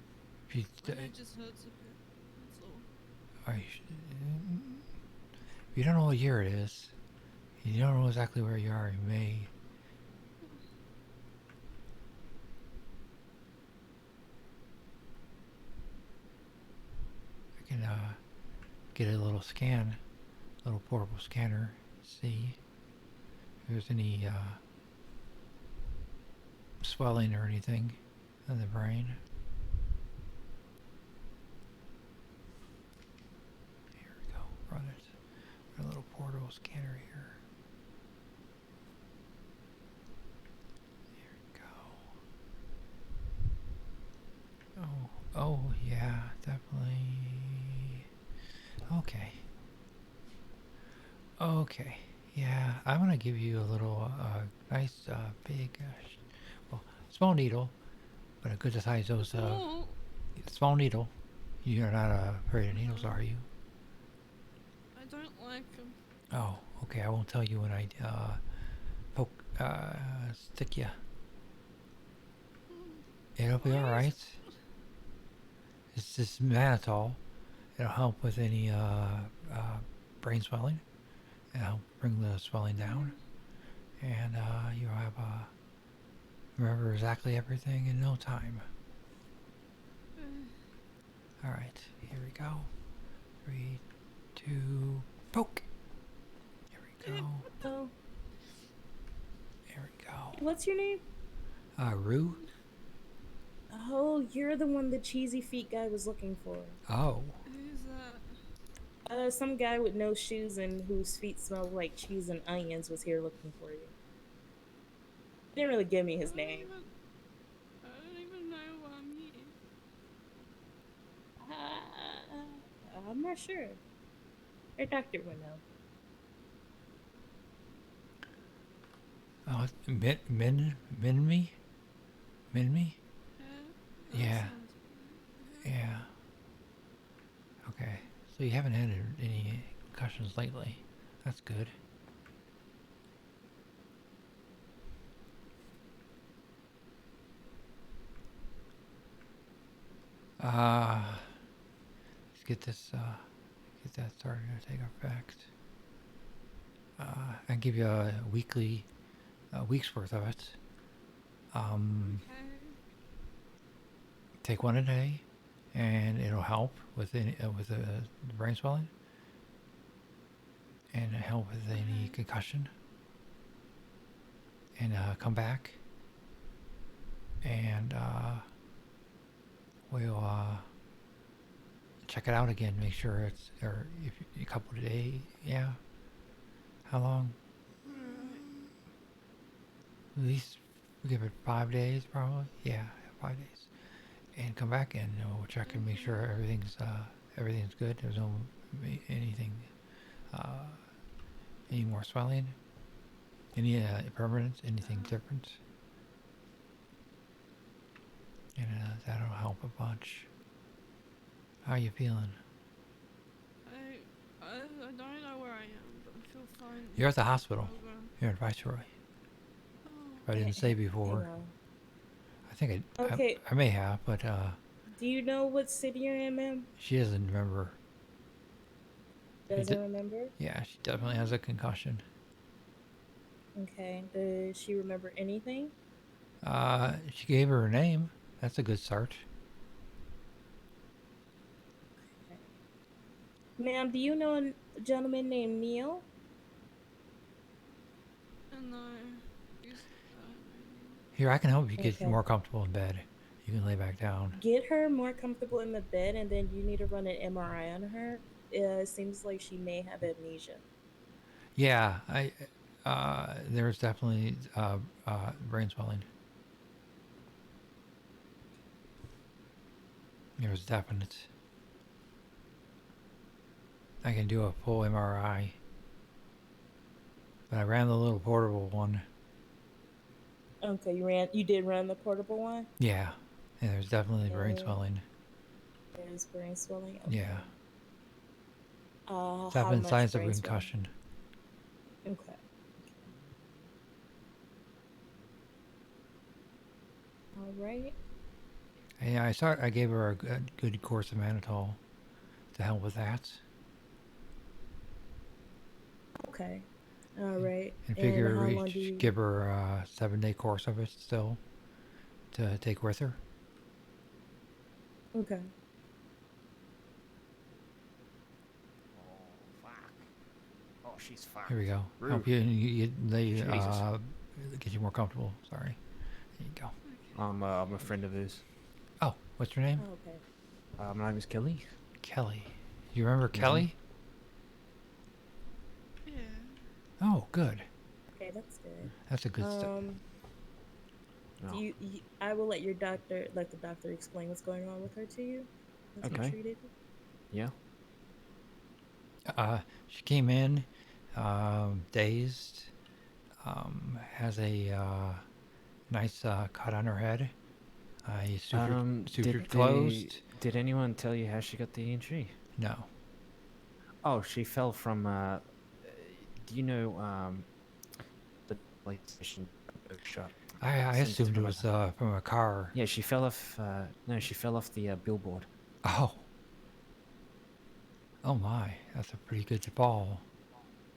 If My head just hurts a bit. That's all. Are you if you don't know what year it is, you don't know exactly where you are, you may... I can get a little scan, a little portable scanner, see if there's any swelling or anything in the brain. Here we go, run it. Run a little portable scanner here. There we go. Oh yeah, definitely. Okay, yeah, I'm gonna give you a little nice big, well, small needle, but a good size dose of small needle. You're not afraid of needles, are you? I don't like them. Oh, okay. I won't tell you when I poke stick you. It'll be all right. It's just mannitol. It'll help with any brain swelling. It'll help bring the swelling down, and you'll have remember exactly everything in no time. All right, here we go. 3, 2, poke. Here we go. Oh. Here we go. What's your name? Rue. Oh, you're the one the cheesy feet guy was looking for. Oh. Who's that? Some guy with no shoes and whose feet smell like cheese and onions was here looking for you. He didn't really give me his name. I don't even know what I'm eating. I'm not sure. Your doctor would know. Oh, Minmi? Yeah. Yeah. Okay. So you haven't had any concussions lately. That's good. Let's get this, get that started to take effect. I give you a week's worth of it. Take one a day, and it'll help with the brain swelling, and help with any concussion. And come back, and we'll check it out again. Make sure it's if a couple of days. Yeah. How long? At least give it 5 days, probably. Yeah, 5 days. And come back and we'll check and make sure everything's good. There's no anything, any more swelling, any permanent, anything different. And that'll help a bunch. How are you feeling? I don't know where I am, but I feel fine. You're at the hospital. You're in Viceroy. If I didn't say before. I think I may have, but Do you know what city you're in, ma'am? she doesn't remember. Doesn't remember? Yeah, she definitely has a concussion. Okay. Does she remember anything? She gave her name. That's a good start. Ma'am, do you know a gentleman named Neil? No. Here, I can help you get more comfortable in bed. You can lay back down. Get her more comfortable in the bed, and then you need to run an MRI on her. It seems like she may have amnesia. Yeah, there's definitely brain swelling. There's definite. I can do a full MRI, but I ran the little portable one. Okay, you did run the portable one? Yeah, and there's definitely brain swelling. There's brain swelling? Okay. Yeah. How Definite much signs of brain concussion. swelling? Okay. All right. Yeah, I gave her a good course of mannitol to help with that. Okay. All right. And figure how we long do should you... give her a 7-day course of it still to take with her. Okay. Oh, she's fine. Here we go. Rude. Help you Jesus. get you more comfortable. Sorry. There you go. I'm a friend of his. Oh, what's your name? Oh, okay. My name is Kelly. Kelly. You remember Kelly? Yeah. Oh, good. Okay, that's good. That's a good step. I will let the doctor explain what's going on with her to you. Once you Okay. treated. Yeah. She came in, dazed, has a nice cut on her head. Sutured closed. Did anyone tell you how she got the injury? No. Oh, she fell from. Do you know PlayStation shop. I Seems assumed it from was a- from a car. Yeah, she fell off. No, she fell off the billboard. Oh. Oh my, that's a pretty good fall.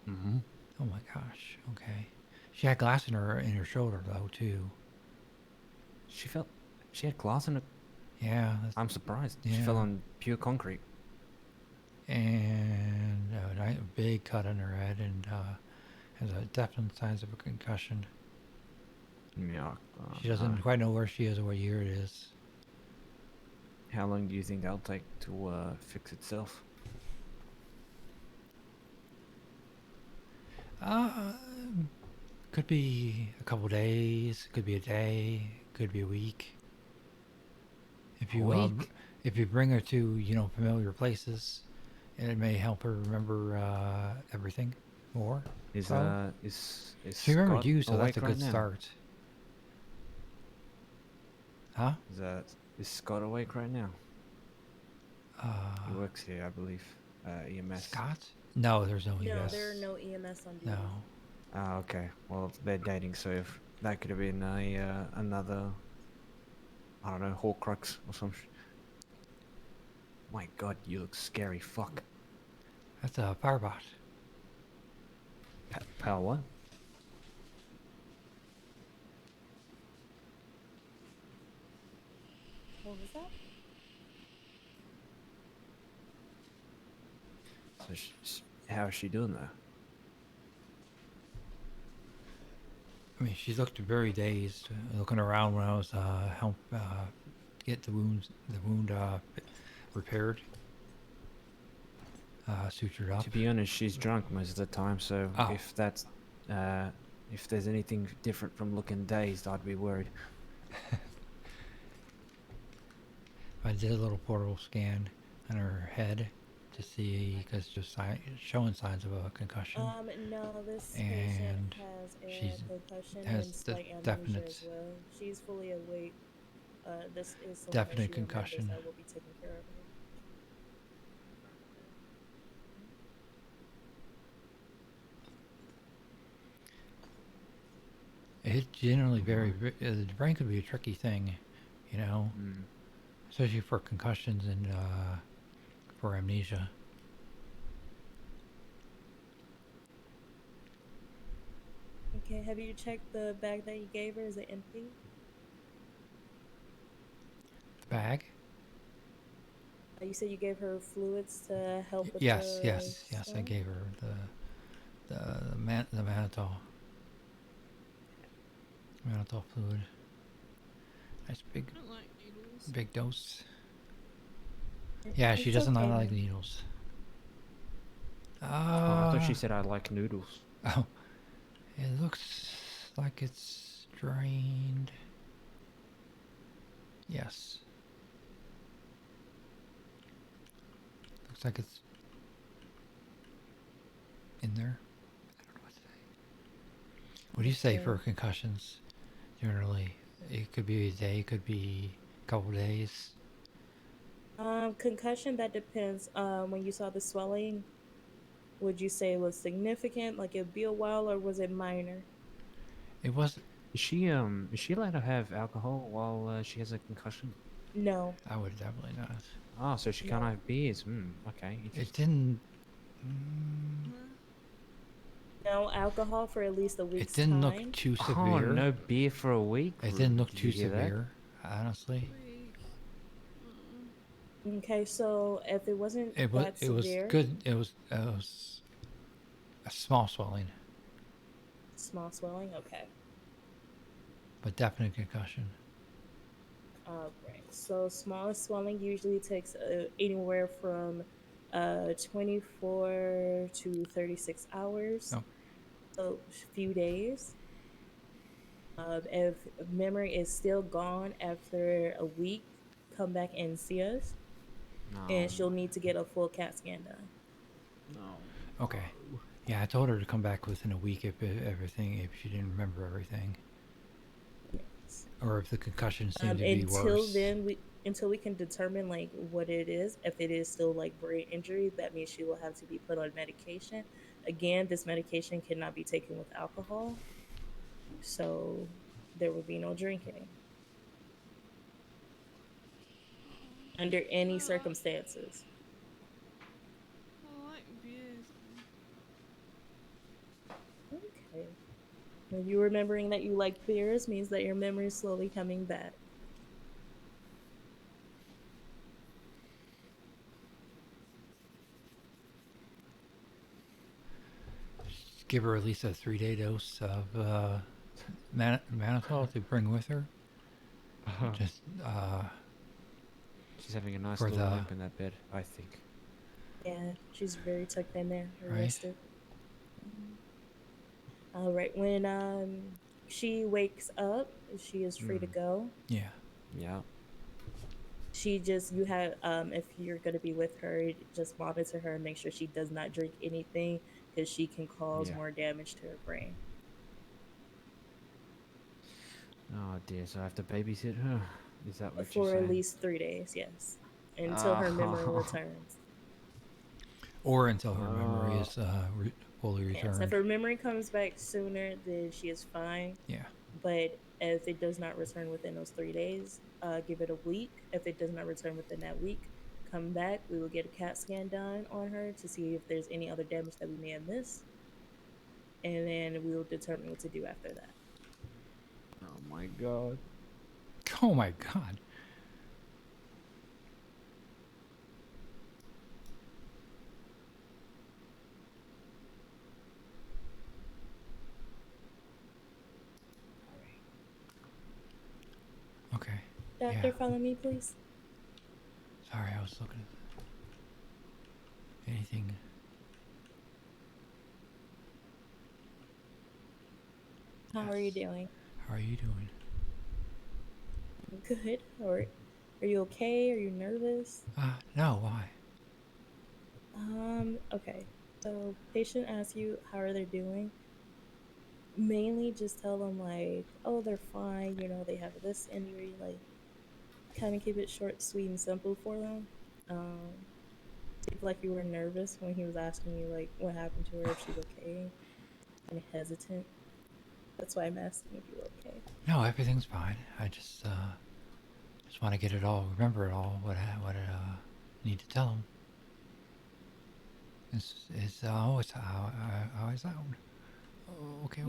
Mm-hmm. Oh my gosh. Okay. She had glass in her shoulder though too. She fell. She had glass in it. Yeah. I'm surprised. She fell on pure concrete. And a big cut on her head, and has a definite signs of a concussion. Yeah. She doesn't quite know where she is or what year it is. How long do you think that'll take to fix itself? Could be a couple days. Could be a day. Could be a week. If you bring her to familiar places, and it may help her remember everything more. Is she remembered Scott you, so that's a awake good right now? start. Huh? Is Scott awake right now? Uh, He works here, I believe. EMS. Scott? No, there's no No, EMS. there are no EMS on duty. No. Ah, okay. Well, they're dating, so if that could have been another, I don't know, Horcrux or some shit. My God, you look scary. Fuck. That's a Firebot. Power what? What was that? So how is she doing though? I mean, she looked very dazed, looking around when I was help get the wound repaired, sutured up. To be honest, she's drunk most of the time, so if that's if there's anything different from looking dazed, I'd be worried. I did a little portable scan on her head to see, because just showing signs of a concussion. No, this And patient has a she's concussion has and slight amnesia definite as well. She's fully awake. This is something Definite that she remembers concussion. that will be taken care of. It's generally the brain could be a tricky thing, especially for concussions and for amnesia. Okay, have you checked the bag that you gave her? Is it empty? Bag? You said you gave her fluids to help with Yes, the yes. I stuff? gave her the mannitol. Mannitol fluid. Nice big, I don't like needles. big dose. Yeah, she It's doesn't okay, like man. needles. Oh, I thought she said I like noodles. Oh, it looks like it's drained. Yes. Looks like it's in there. I don't know what to say. What do you say for concussions? Generally, it could be a day, it could be a couple days. Concussion, that depends. When you saw the swelling, would you say it was significant, like it'd be a while, or was it minor? It was. Is she allowed to have alcohol while she has a concussion? No. I would definitely not. Oh, so she can't No. have beers. Okay. It didn't. No alcohol for at least a It week's didn't time. look too Oh, severe. no beer for a week? It didn't look Did too you hear that? severe, honestly. Okay, so if it wasn't It was. that It was severe, good. It was a small swelling, small swelling, okay. but definite concussion. Right. So small swelling usually takes anywhere from 24 to 36 hours. Oh. So a few days. If memory is still gone after a week, come back and see us. And she'll need to get a full CAT scan done. No. Okay. Yeah, I told her to come back within a week if she didn't remember everything, or if the concussion seemed to be Until worse. then, until we can determine like what it is. If it is still like brain injury, that means she will have to be put on medication. Again, this medication cannot be taken with alcohol. so there will be no drinking under any circumstances. I like beers. Okay. And you remembering that you like beers means that your memory is slowly coming back. Just give her at least a 3-day dose of mannitol to bring with her. Just She's having a nice for little the- nap in that bed, I think. Yeah, she's very tucked in there, Right. rested. All right, when she wakes up, she is free to go. Yeah. Yeah. She just you have if you're gonna be with her, just monitor her and make sure she does not drink anything because she can cause Yeah. more damage to her brain. Oh dear, so I have to babysit her? Is that what you're For saying? at least 3 days, yes, until her memory returns. Or until her memory is fully Yes, returned. if her memory comes back sooner, then she is fine. Yeah. But if it does not return within those 3 days, give it a week. If it does not return within that week, come back. We will get a CAT scan done on her to see if there's any other damage that we may have missed. And then we will determine what to do after that. Oh my god. Oh my god. Okay. Doctor, Yeah. follow me, please. Sorry, I was looking at anything. How are you doing? How are you doing? Good. Or are you okay? Are you nervous? No, why? Okay. So patient asks you how are they doing. Mainly just tell them like, oh, they're fine, you know, they have this injury, like kind of keep it short, sweet, and simple for them. Seemed like you were nervous when he was asking you like what happened to her, if she's okay, and hesitant. That's why I'm asking if you're okay. No, everything's fine. I just want to get it all, remember it all, what I need to tell him. It's always how I sound. Oh, okay.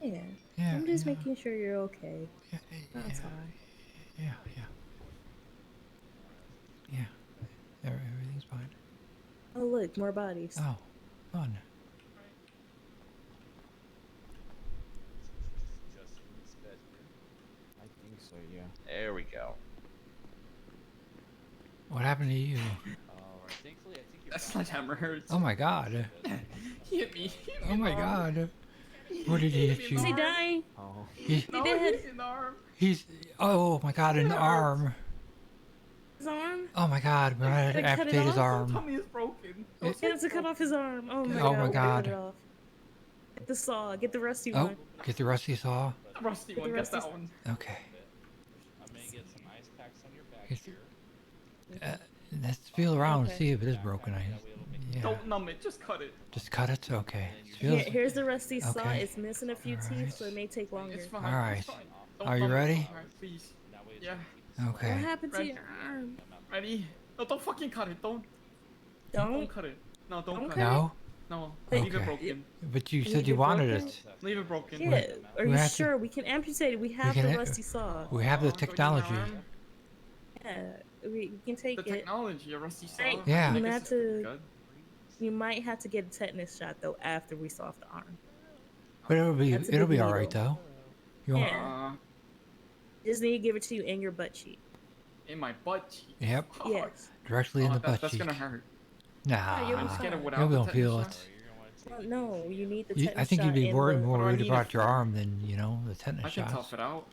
Yeah. Yeah, I'm just making sure you're okay. That's all. Yeah. Everything's fine. Oh, look, more bodies. Oh, fun. I think so, yeah. There we go. What happened to you? Alright, thankfully I think you're That sledgehammer hurts. Oh my god. He hit me. Oh my god. What did he hit you? Is he dying? Oh. He No, did. he's in the arm. He's oh my god, an arm. His arm? Oh my god, we're gonna They cut it amputate his off? arm. Tummy is broken. You have to cut off his arm. Oh my Oh god. my we'll god. cut it off. Get the saw. Get the rusty Oh, one. get the rusty saw. Rusty Get one, the get that rusty- one. Okay. I'm gonna get some ice packs on your back It's- here. Let's feel around and Okay. see if it is broken. Yeah. Don't numb it, just cut it. Just cut it. Okay. It feels. Here's the rusty saw. Okay. It's missing a few teeth, so it may take longer. It's fine. All right. It's fine. Don't Are you numb it. ready? Alright, please. Yeah. Okay. What happened to Ready? your arm? Ready? No, don't fucking cut it. Don't Don't? cut it. No, don't Don't cut No. No, Okay. leave it broken. But you Leave said you it wanted broken? it. Leave it broken. Yeah. Are we you have to- sure? We can amputate it. We have can the a- rusty saw. We have the Oh, so you technology. arm? Yeah. We can take The it. technology, a rusty saw. Right. Yeah. I You guess have it's to. good. You might have to get a tetanus shot though after we saw off the arm. But it'll be That's a it'll big be all right needle. though. You won't- Yeah. Just need to give it to you in your butt cheek. In my butt cheek. Yep. Oh, Yes. Directly in the butt That's cheek. gonna hurt. Nah. you'll be Just get it fine. without You the won't feel tetanus it. Well, no, you need the You, tetanus I think you'd shot be in more the- more What do I worried need about it your for? arm than the I tetanus can tough shots. it out.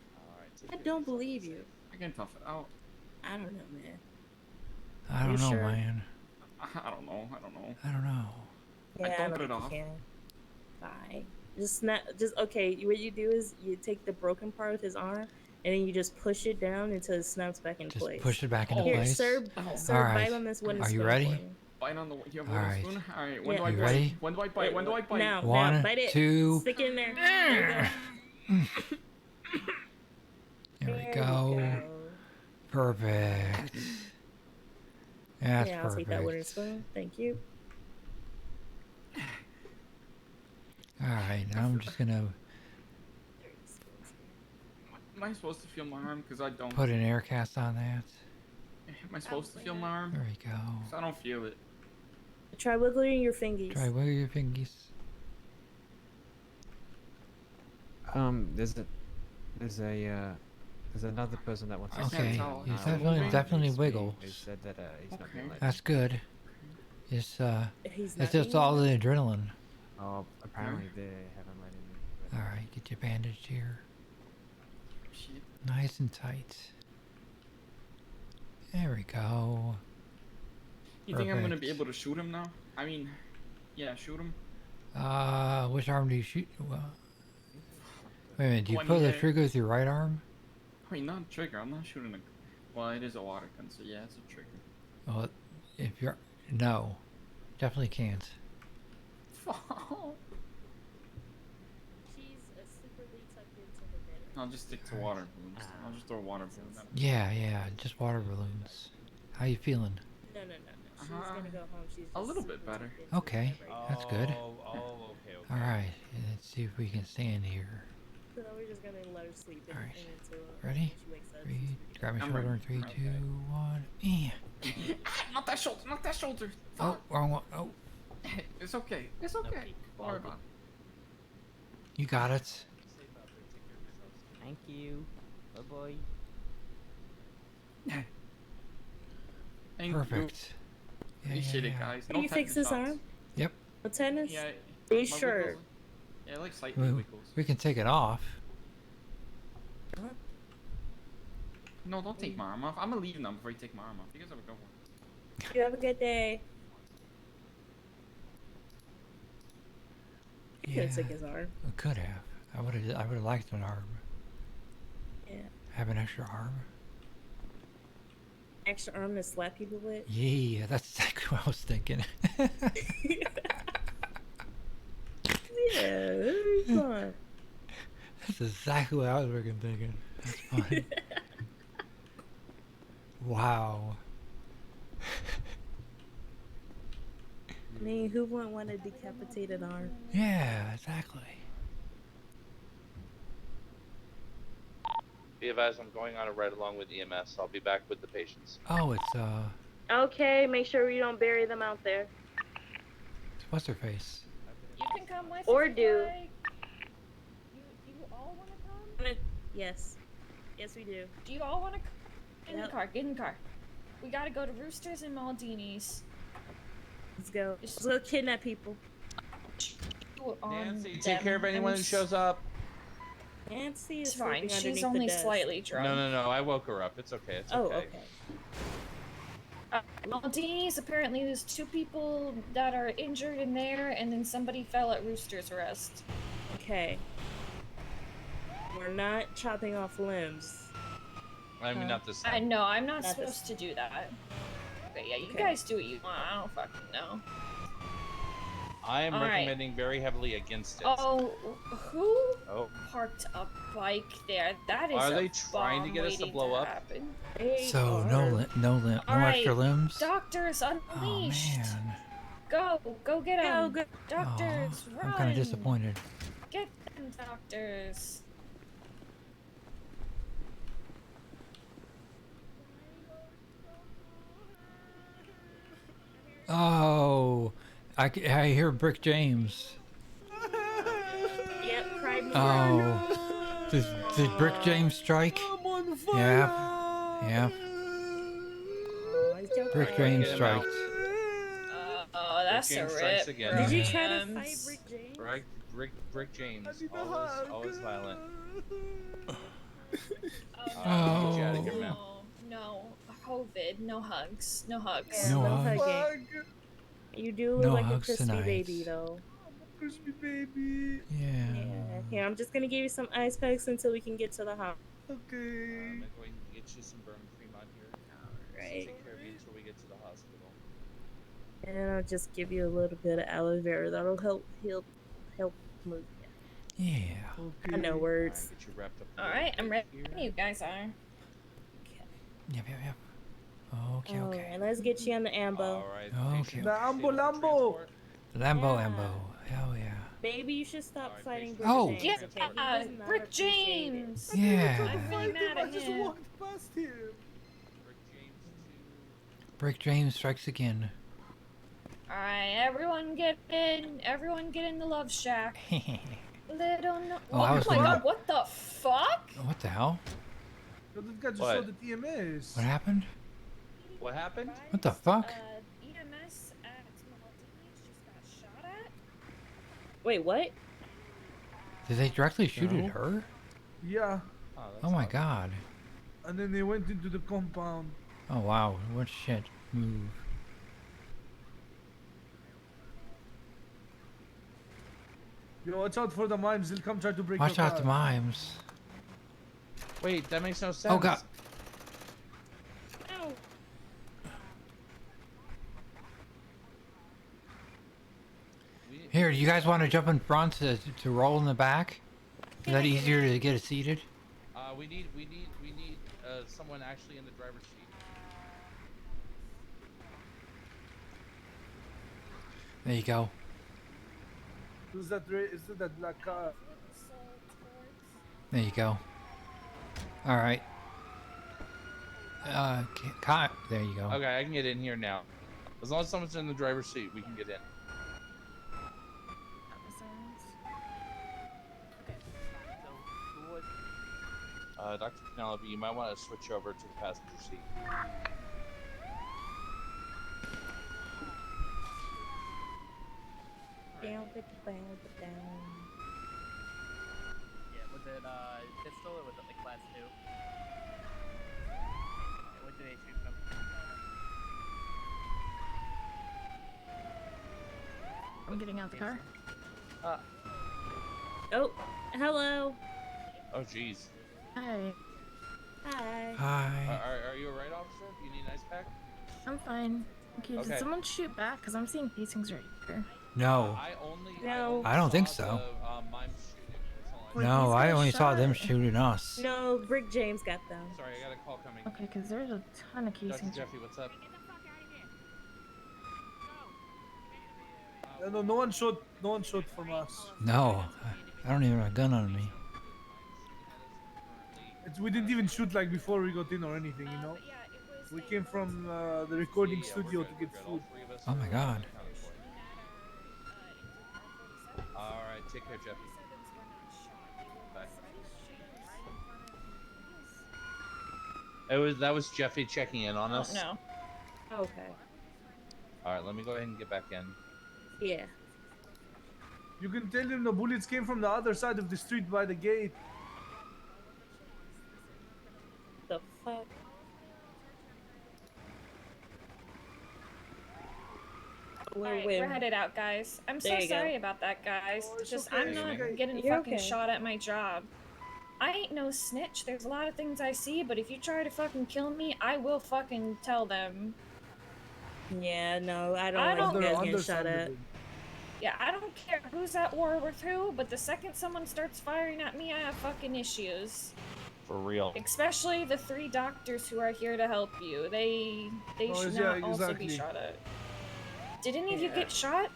I don't believe you. I can tough it out. I don't know, man. I don't You know, sure? man. I don't know. I don't know. Yeah, I don't don't put it think you off. can. Fine. Just not. Just okay. What you do is you take the broken part of his arm, and then you just push it down until it snaps back in Just place. push it back into Here, place. sir. Oh. Sir, All right. bite on this wooden Are you spoon ready? for me. bite on the. You have a All wooden right. spoon. All right. When do I You bite? ready? When do I bite? When do I bite? Now, One, now, bite it. 2. Stick it in there. There you go. There we go. Perfect. That's Yeah, I'll take that wooden perfect. spoon. Thank you. All right, now I'm just gonna Am I supposed to feel my arm? Because I don't. put an air cast on that. Am I supposed to feel my arm? There we go. 'Cause I don't feel it. Try wiggling your fingies. Try wiggle your fingies. There's another person that wants to Okay, say, you moving. definitely He's wiggle. He said that he's not being let. That's good. It's He's it's not just being all let? the adrenaline. Oh, apparently they haven't let him in. All right, get your bandage here. Shit. Nice and tight. There we go. You think I'm gonna be Perfect. able to shoot him now? I mean, yeah, shoot him. Which arm do you shoot? Well, wait a minute. Do you One pull the leg. trigger with your right arm? I mean, not a trigger. I'm not shooting a. Well, it is a water gun, so yeah, it's a trigger. Well, if you're no, definitely can't. She's secretly tucked into the bed. I'll just stick to water balloons. I'll just throw water balloons at him. Yeah, just water balloons. How you feeling? No. She's gonna go home. She's A just little bit super better. tucked into Okay, the bed right that's good. Okay. All right, let's see if we can stand here. now. So then we're just gonna let her sleep. All right. Until Ready? she wakes up. Three, grab my I'm shoulder in ready. 3, 2, Okay. 1. Not that shoulder. Not that shoulder. Oh, wrong one. Oh, It's okay. It's okay. Don't worry about you got it. Thank you. Bye bye. it. Thank Perfect. You. Appreciate it, guys. Can you fix this arm? Yep. A tennis? Yeah. Are you my sure? wiggles- Yeah, like slightly We, wiggles. we can take it off. No, don't take my arm off. I'm gonna leave now before you take my arm off. You guys have a good one. You have a good day. You could have took his arm. We could have. I would have liked an arm. Yeah. Have an extra arm. Extra arm to slap people with. Yeah, that's exactly what I was thinking. Yeah, that'd be fun. That's exactly what I was freaking thinking. That's funny. Wow. I mean, who wouldn't want a decapitated arm? Yeah, exactly. Be advised, I'm going on a ride along with EMS. I'll be back with the patients. Oh, it's Okay, make sure we don't bury them out there. what's her face? You can come with Or if do. you like. You all want to come? Yes. Yes, we do. Do you all want to come? Get in Yep. the car. Get in the car. We gotta go to Roosters and Maldini's. Let's go. Let's go kidnap people. Nancy, take care of anyone who shows up. Nancy is It's fine. sleeping She's underneath only the desk. slightly drunk. No. I woke her up. It's okay. It's Oh, okay. okay. Maldini's, apparently there's 2 people that are injured in there, and then somebody fell at Rooster's Rest. Okay. We're not chopping off limbs. I mean, not this I time. know, I'm not Not this supposed to do that. Okay, yeah, you Okay. guys do what you want. I don't fucking know. I am All right. recommending very heavily against it. Oh, who Oh. parked a bike there? That is Are a they trying to bomb get us to waiting blow up? happen. So no All extra right, limbs. Doctors Oh unleashed. man, Go get them. Go. Doctors, run. I'm kind of disappointed. Get them, doctors. Oh, I hear Brick James. Yep, cried me. Oh, did Brick James strike? Yeah. Brick James Get him striked. Oh, that's a James strikes rip. again. Did you try to James. fight Brick James? Brick James. Always violent. Oh. Get you out of here, man. No, COVID. No hugs. No hugs. No hugging. hugs. You do look No like a hugs crispy tonight. baby, though. Crispy baby. Yeah. Here, I'm just gonna give you some ice packs until we can get to the house. Okay. I'm going to get you some burn cream on here. Right. Take care of you until we get to the hospital. And I'll just give you a little bit of aloe vera. That'll help move you. Yeah. I know words. Get you wrapped up. Alright, I'm ready. You guys are. Yep. Okay. Alright, let's get you on the ambo. Okay. The Lambo. Lambo. Hell yeah. Baby, you should stop fighting Brick Oh. James. Yeah, Okay? He does not Brick appreciate it. James. Yeah. I'm really mad I at just him. walked past him. Brick James strikes again. Alright, everyone get in the love shack. Little no- Oh, I was my gonna- god, what the fuck? What the hell? Yo, this guy just What? saw the TMS. What happened? What happened? What the fuck? EMS at Maldives just got shot at? Wait, what? Did they directly shoot No. at her? Yeah. Oh my god. And then they went into the compound. Oh wow. What shit move? Yo, watch out for the mimes. They'll come try to break Watch your out the car. mimes. Wait, that makes no sense. Oh god. Ow. Here, you guys want to jump in front to roll in the back? Is that easier to get it seated? We need someone actually in the driver's seat. There you go. Is that black car? There you go. All right. There you go. Okay, I can get in here now. As long as someone's in the driver's seat, we can get in. Dr. Penelope, you might want to switch over to the passenger seat. Down. Yeah, was it pistol or was it like class 2? What did they shoot from? I'm getting out the car. Oh, hello. Oh, jeez. Hi. Hi. Hi. Are you alright, officer? Do you need an ice pack? I'm fine. Okay, Okay. did someone shoot back? Because I'm seeing casings right here. No. No. I don't think so. Mime shooting. No, I only saw them shooting us. No, Brick James got them. Sorry, I got a call coming. Okay, because there's a ton of Dr. casings. Jeffy, what's up? No one shot from us. No, I don't even have a gun on me. We didn't even shoot like before we got in or anything, you know. We came from the recording studio to get food. Oh my god. Alright, take care, Jeffy. Bye. That was Jeffy checking in on us. No. Okay. Alright, let me go ahead and get back in. Yeah. You can tell him the bullets came from the other side of the street by the gate. The fuck? Alright, We're we're headed out, guys. I'm so There you go. sorry about that, guys. Just I'm not getting You're fucking okay. shot at my job. I ain't no snitch. There's a lot of things I see, but if you try to fucking kill me, I will fucking tell them. Yeah, no, I don't I like don't- you guys getting shot at. Yeah, I don't care who's at war with who, but the second someone starts firing at me, I have fucking issues. For real. Especially the 3 doctors who are here to help you. They Oh, should yeah, not also be exactly. shot at. Did any of you get shot?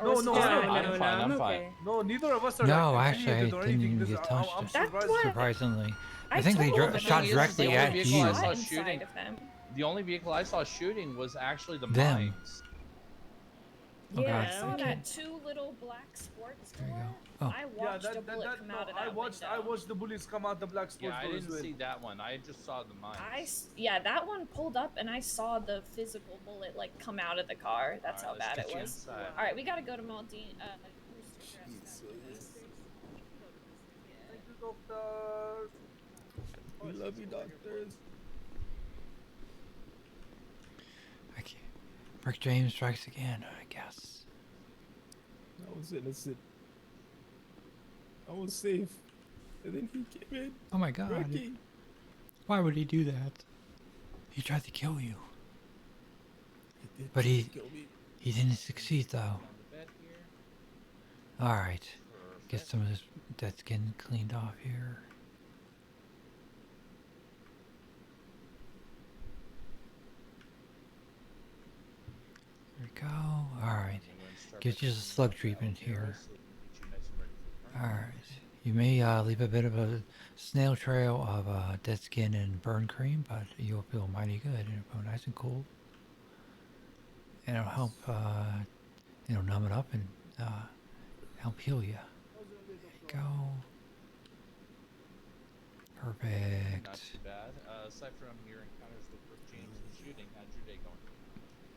No, was it no, just no, me? I'm fine, I'm fine. No, neither of us are No, like actually, I affiliated or didn't anything. even This- get I'm touched. surprised. Surprisingly, I I think they told them shot it was directly the at only you. shot saw inside shooting. of them. The only vehicle I saw shooting was actually the Them. mines. Oh, Yeah, God. I saw that 2 little black sports door. Oh. I watched a bullet come out of that I window. watched the bullets come out the black sports Yeah, I door as didn't well. see that one. I just saw the mines. Yeah, that one pulled up and I saw the physical bullet like come out of the car. That's Alright, how let's bad it get you was. inside. All right, we gotta go to Maldine. Thank you, doctor. We love you, doctors. Rick James strikes again, I guess. I was innocent. I was safe. And then he came in. Oh my god. Ricky. Why would he do that? He tried to kill you. He did But try he to kill me. He didn't succeed though. On the bed here. All right, get Perfect. some of this dead skin cleaned off here. There we go. All right, get you a slug treatment here. All right, you may leave a bit of a snail trail of dead skin and burn cream, but you'll feel mighty good. It'll go nice and cool, and it'll help. It'll numb it up and help heal you. There you go. Perfect. Not too bad. Aside from your encounters with Rick James and shooting, how's your day going?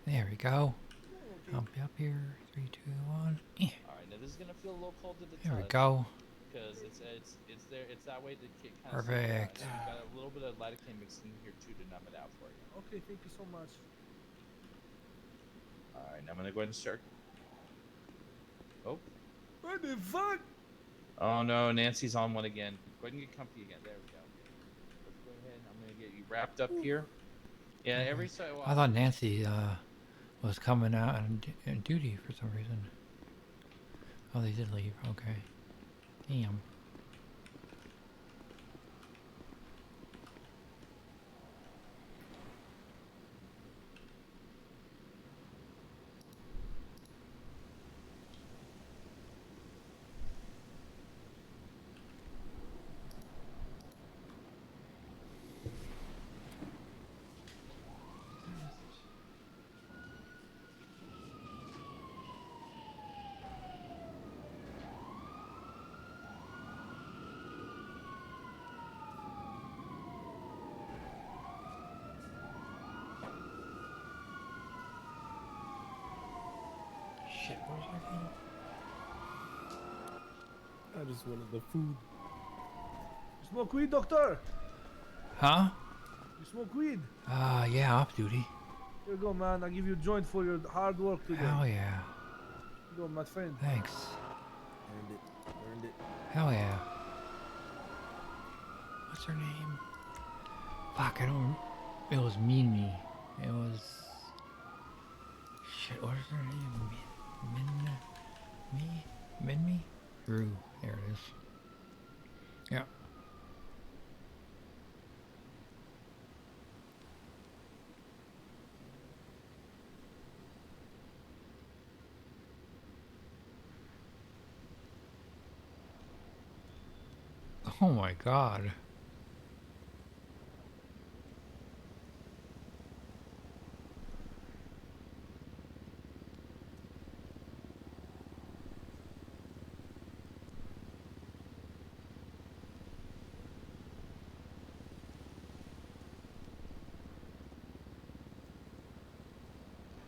There we go. Help you up here. 3, 2, 1. All right, now this is gonna feel a little cold to the touch. There we go. Because it's there. It's that way to kind of. Perfect. You've got a little bit of lidocaine mixed in here too to numb it out for you. Okay, thank you so much. All right, now I'm gonna go ahead and start. Oh. What the fuck? Oh no, Nancy's on one again. Go ahead and get comfy again. There we go. Let's go ahead. I'm gonna get you wrapped up here. Yeah, every so while. I thought Nancy was coming out on duty for some reason. Oh, they did leave. Okay. Damn. Shit, what was I doing? I just wanted the food. You smoke weed, doctor? Huh? You smoke weed? Yeah, off duty. Here you go, man. I'll give you a joint for your hard work today. Hell yeah. Here you go, my friend. Thanks. Earned it. Earned it. Hell yeah. What's her name? Fuck, I don't. It was Mean Me. It was. Shit, what is her name? Min Me? Rue. There it is. Yeah. Oh my god.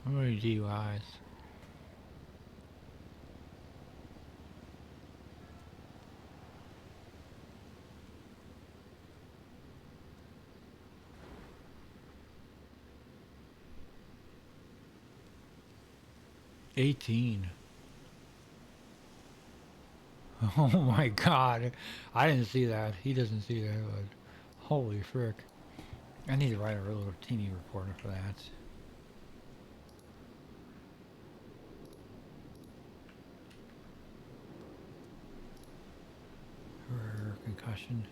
How many DUIs? $18. Oh my god. I didn't see that. He doesn't see that, but holy frick. I need to write a little teeny report for that. For concussion.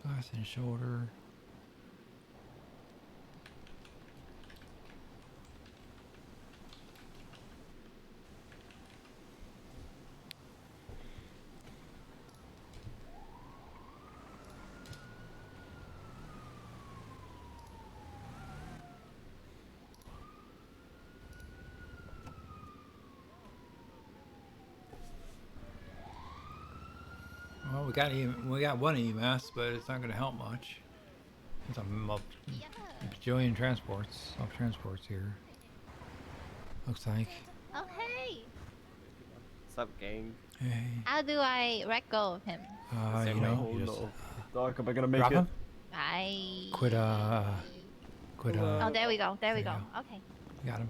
Glass and shoulder. we got one EMS, but it's not going to help much. There's a bajillion transports, self-transports here. Looks like. Oh, hey! What's up, gang? Hey. How do I let go of him? You know, you just Doc, am I gonna make drop it? him. I... Quit. Oh, there we go. There we go. Okay. Got him.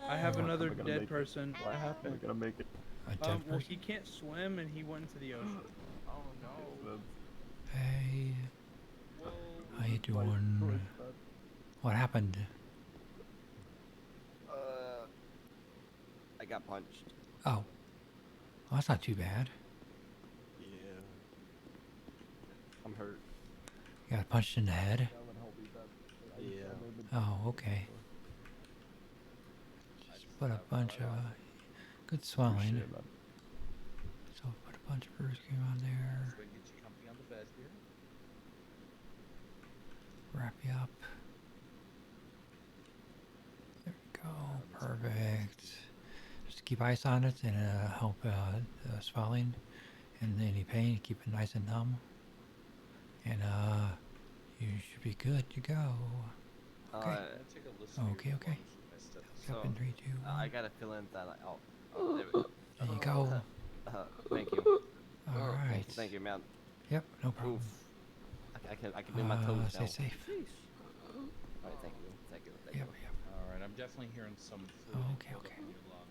I have another gonna dead make it? person. What happened? We're gonna make it. A dead Well, person? he can't swim and he went into the ocean. Oh no. Hey. How you doing? What happened? I got punched. Oh. Well, that's not too bad. Yeah. I'm hurt. You got punched in the head? Yeah. Oh, okay. Just put a bunch of good swelling. So put a bunch of bruise cream on there. Let's go get you comfy on the bed here. Wrap you up. There we go. Perfect. Just keep ice on it and help swelling and any pain. Keep it nice and numb. And you should be good to go. Okay. Okay. So, Up in 3, 2, 1. I got a feeling that oh, there we go. There you go. Thank you. All right. Thank you, man. Yep, no problem. I can move my toes Stay now. safe. All right, thank you. Yep. All right, I'm definitely hearing some fluid Okay. buildup in your lung.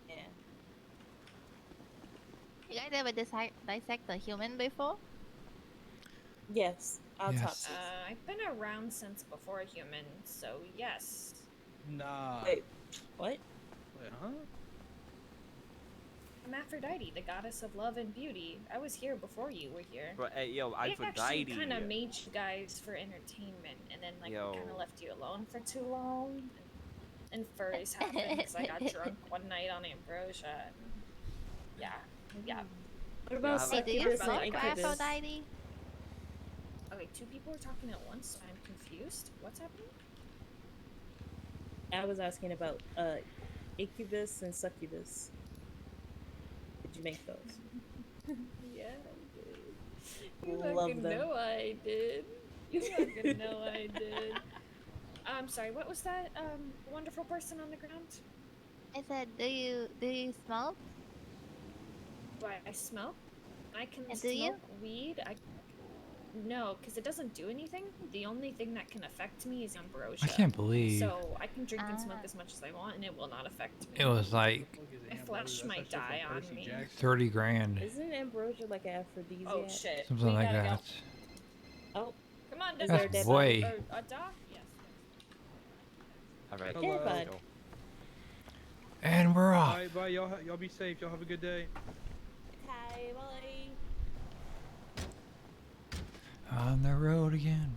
Yeah. You guys ever dissect a human before? Yes, autopsy. I've been around since before human, so yes. Nah. Wait, what? Wait, huh? I'm Aphrodite, the goddess of love and beauty. I was here before you were here. But hey, yo, I Aphrodite. actually kind of made you guys for entertainment, and then like Yo. kind of left you alone for too long. And furries happened because I got drunk one night on ambrosia. And yeah. What about Hey, do you succubus smoke and incubus? Aphrodite? Okay, two people are talking at once, so I'm confused. What's happening? I was asking about incubus and succubus. Did you make those? Yeah, I did. You Love fucking them. know I did. You fucking know I did. I'm sorry, what was that wonderful person on the ground? I said, do you smoke? Do I smoke? I can Do smoke you? weed. No, because it doesn't do anything. The only thing that can affect me is ambrosia. I can't believe- So I can drink and smoke as much as I want, and it will not affect me. It was like My flesh might die on me. 30 grand. Isn't ambrosia like an aphrodisiac? Oh shit. Something We like gotta that. Go. Oh. Come on, Is does there a that dead Boy. body? a doc? Yes. All right. Dead body. go. And we're off. Bye, bye. Y'all be safe. Y'all have a good day. Hi, bye. On the road again.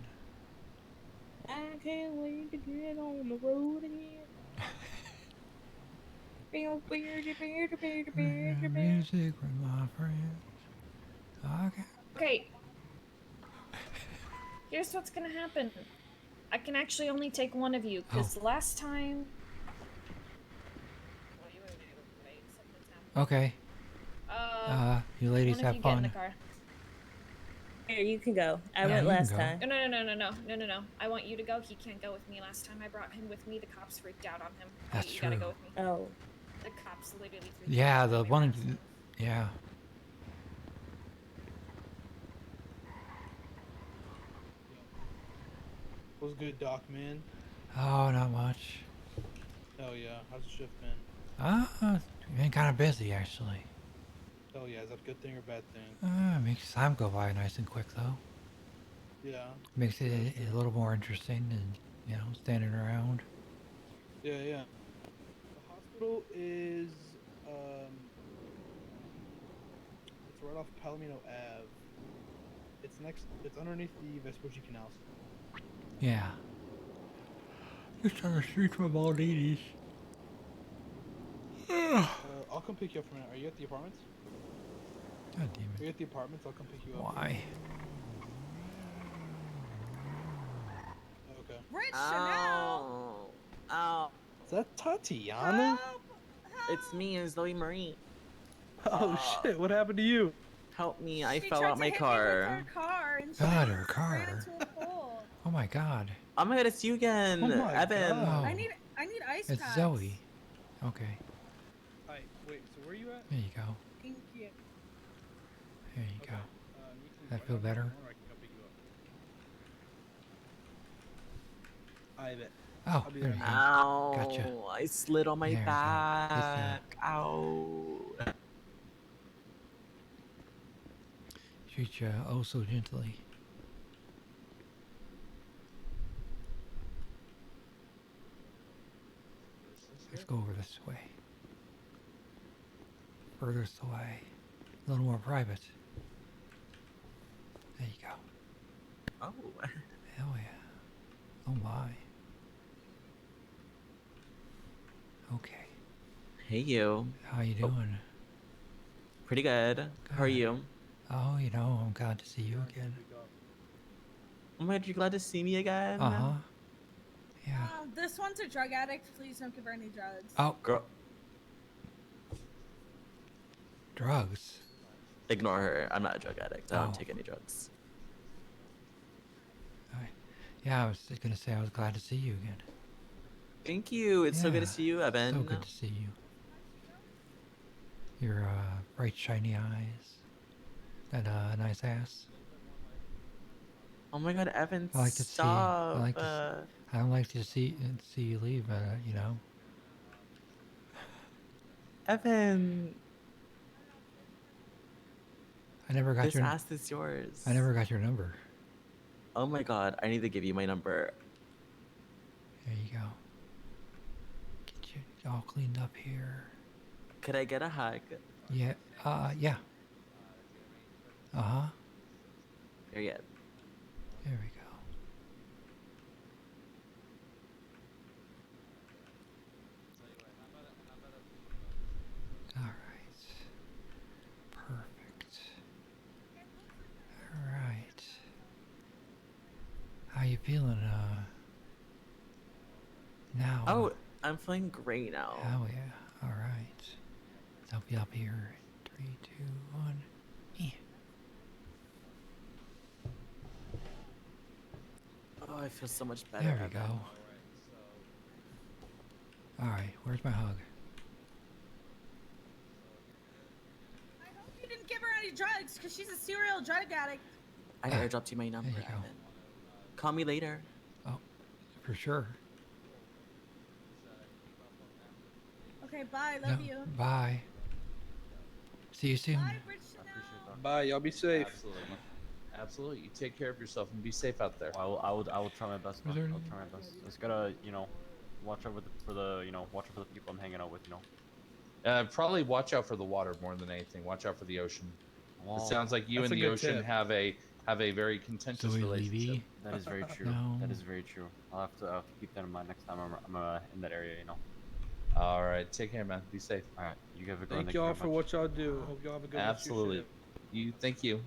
I can't wait to get on the road again. Music with my friends. Okay. Okay. Here's what's gonna happen. I can actually only take one of you, because last time... Okay. You ladies one of have you get in the fun. car. Here, you can go. I Yeah, went you can last go. time. No. I want you to go. He can't go with me. Last time I brought him with me, the cops freaked out on him. That's You gotta true. go with me. Oh. The cops literally freaked Yeah, out. the one. Yeah. What's good, Doc, man? Oh, not much. Hell yeah. How's the shift been? Been kind of busy actually. Hell yeah. Is that a good thing or bad thing? Makes time go by nice and quick though. Yeah. Makes it a little more interesting than standing around. Yeah. The hospital is it's right off Palomino Ave. It's underneath the Vespucci Canal. Yeah. Just on the street from Maldives. I'll come pick you up from there. Are you at the apartments? God damn Are you at the apartments? I'll come pick you up. Why? Okay. Rich Chanel! that Tatiana? It's me and Zoe Marie. Oh shit! What happened to you? Help me! I She fell tried out to my hit me with car. her car and she God, her ran car. into a pole. Oh my God. Oh my god, it's you again, Oh my Evan. God. I need ice It's packs. Zoe. Okay. Hi. Wait. So where are you at? There you go. Thank you. There you go. Need some That feel right better? or I can come pick you up. I bet. Oh, I'll be there right you back. go. Ow! Gotcha. I slid on my There we go. back. Ow! Treat you oh so gently. Let's go over this way. Furthest away. A little more private. There you go. Oh. Hell yeah. Oh my. Okay. Hey you. How you doing? Pretty good. How are you? Oh, you know, I'm glad to see you again. Oh my god, you glad to see me again? Uh-huh. Yeah. This one's a drug addict. Please don't give her any drugs. Oh. Girl. Drugs? Ignore her. I'm not a drug addict. I Oh. don't take any drugs. Yeah, I was gonna say I was glad to see you again. Thank you. It's so good to Yeah, see you, Evan. So good to see you. Your bright shiny eyes. And nice ass. Oh my god, Evan, I like to stop. see. I like to. I don't like to see you leave. You know. Evan. I never got This your. ass is yours. I never got your number. Oh my god, I need to give you my number. There you go. Get you all cleaned up here. Could I get a hug? Yeah. Yeah. Uh-huh. Period. There we go. All right. Perfect. All right. How you feeling, now? Oh, I'm feeling great now. Oh, yeah. All right. So I'll be up here. 3, 2, 1. Oh, I feel so much better. There we Evan. go. All right. Where's my hug? I hope you didn't give her any drugs because she's a serial drug addict. I airdropped you my number, There you go. Evan. Call me later. Oh, for sure. Okay, bye. Love No, you. Bye. See you soon. Bye, Rich. Bye. Y'all be safe. Absolutely. Absolutely. You take care of yourself and be safe out there. I will try my best. Man. I'll try my best. Just gotta, you know, watch out for the people I'm hanging out with. You know. Probably watch out for the water more than anything. Watch out for the ocean. Well, it sounds like you that's and a the good ocean tip. have a very contentious Zoe relationship. Levy? That is very true. No. That is very true. I'll have to keep that in mind next time I'm in that area. You know. All right. Take care, man. Be safe. All right. You have a good one. Thank y'all for what y'all do. Hope y'all have a good Absolutely. Thank you.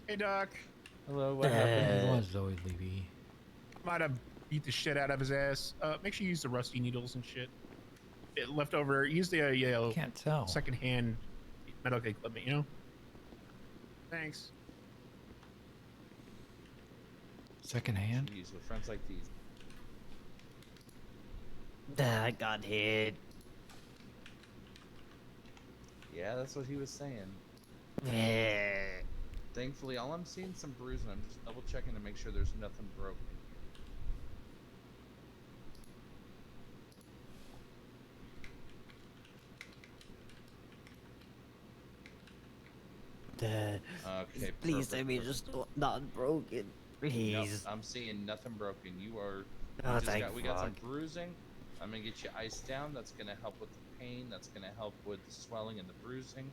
Hey, Doc. Hello. What It happened? was Zoe Levy. Might have beat the shit out of his ass. Make sure you use the rusty needles and shit. Left over. Use the Can't tell. secondhand medical equipment. You know. Thanks. Second hand? Jeez, with friends like these. I got hit. Yeah, that's what he was saying. Thankfully, all I'm seeing some bruising. I'm just double checking to make sure there's nothing broken. Okay, Please perfect, tell me perfect. just not broken. Please. Nope, I'm seeing nothing broken. You are. Oh, We got some fuck. bruising. I'm gonna get you iced down. That's gonna help with the pain. That's gonna help with the swelling and the bruising,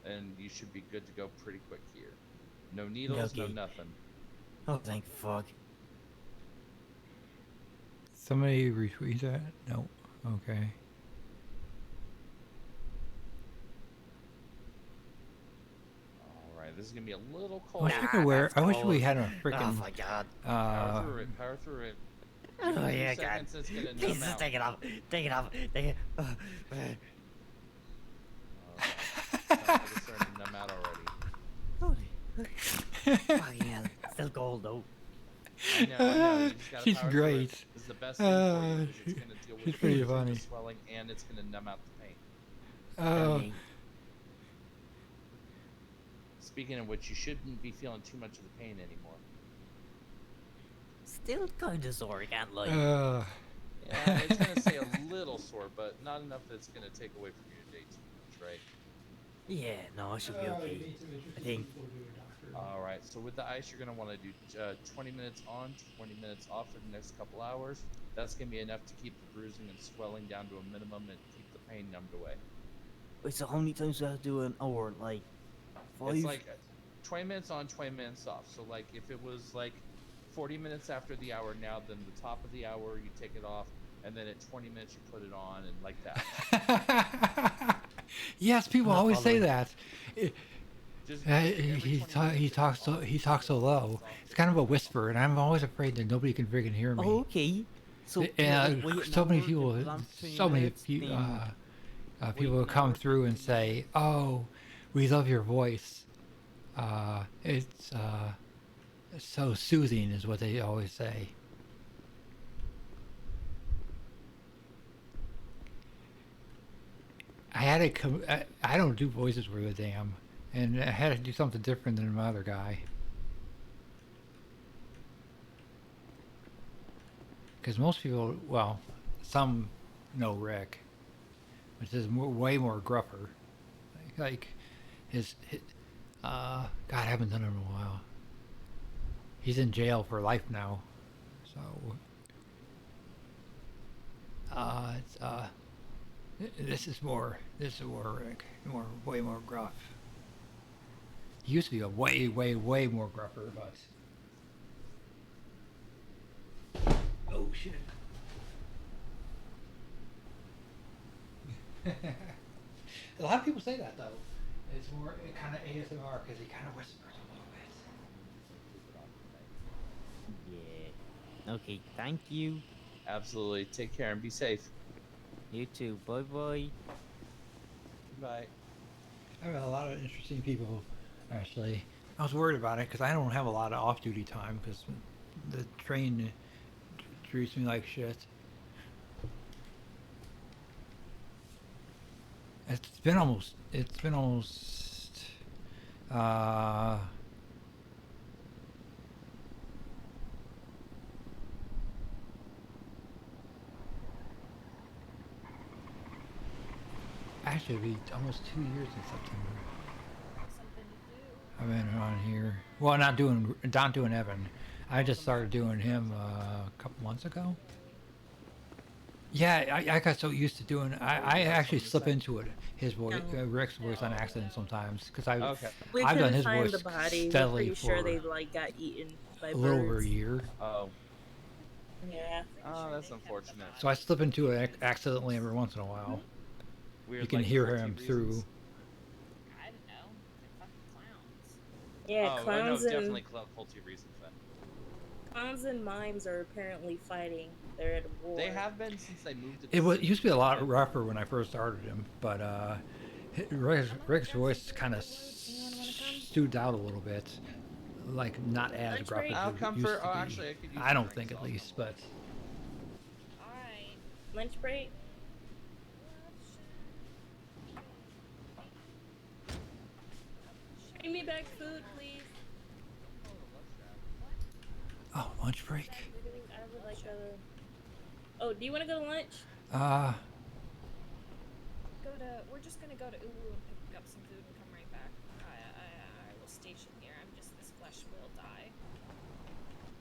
and you should be good to go pretty quick here. No needles, no Okay. nothing. Oh, thank fuck. Somebody retweet that? No. Okay. All right, this is gonna be a little I cold. wish I could wear. I wish we had a freaking. Oh my god. Power through it. Power through it. Oh yeah, God. seconds, it's gonna numb Jesus, out. take it off. Take it off. Take it. Sounds like it's starting to numb out already. Fucking hell. Still cold though. I know. You just gotta She's power through it. great. This is the best thing for you because it's gonna deal She's with pretty the bruising, funny. the swelling, and it's gonna numb out the pain. Oh. Speaking of which, you shouldn't be feeling too much of the pain anymore. Still kinda sore, I can't lie. Yeah, it's gonna stay a little sore, but not enough that it's gonna take away from your day too much, right? Yeah, no, I should be okay. I think. All right. So with the ice, you're gonna want to do 20 minutes on, 20 minutes off for the next couple hours. That's gonna be enough to keep the bruising and swelling down to a minimum and keep the pain numbed away. Wait, so how many times do I have to do an hour? Like 5? It's like 20 minutes on, 20 minutes off. So like if it was like 40 minutes after the hour now, then the top of the hour you take it off, and then at 20 minutes you put it on, and like that. Yes, people always say that. Just He talks so low. It's kind of a whisper, and I'm always afraid that nobody can friggin' hear me. Oh, okay. So And wait an so many hour, people, if I'm 20 so many minutes, people, then people will come through and say, "Oh, we love your voice. It's so soothing," is what they always say. I had to come. I don't do voices worth a damn, and I had to do something different than my other guy. Because most people, well, some know Rick, which is way more gruffer. Like his God, I haven't done it in a while. He's in jail for life now, so this is more Rick, way more gruff. He used to be a way more gruffer, but oh shit. A lot of people say that though. It's more kind of ASMR because he kind of whispers a little bit. Yeah. Okay, thank you. Absolutely. Take care and be safe. You too. Bye bye. Bye. I have a lot of interesting people, actually. I was worried about it because I don't have a lot of off-duty time because the train treats me like shit. It's been almost actually it'll be almost 2 years in September. I've been on here. Well, not doing Evan. I just started doing him a couple months ago. Yeah, I got so used to doing. I actually slip into it. His voice, Rick's voice, on accident sometimes because I've done his voice the body. steadily We're pretty sure they like got eaten by a little over a birds. year. Oh. Yeah. Oh, that's unfortunate. So I slip into it accidentally every once in a while. Weird, You can like, hear guilty him reasons? through. I don't know. They're fucking clowns. Yeah, oh, clowns no, and definitely culty reasons then. clowns and mimes are apparently fighting. They're at a war. They have been since they moved to. It used to be a lot rougher when I first started him, but Rick's voice kind of stewed out a little bit, like not as Lunch gruff break? as I'll it come used for. to Oh, be. actually, I could use I don't drinks think at also. least, but Alright. Lunch break. Bring me back food, please. oh, lunch break. I would like a. Oh, do you want to go to lunch? We're just gonna go to Uwu and pick up some food and come right back. I will station here. This flesh will die.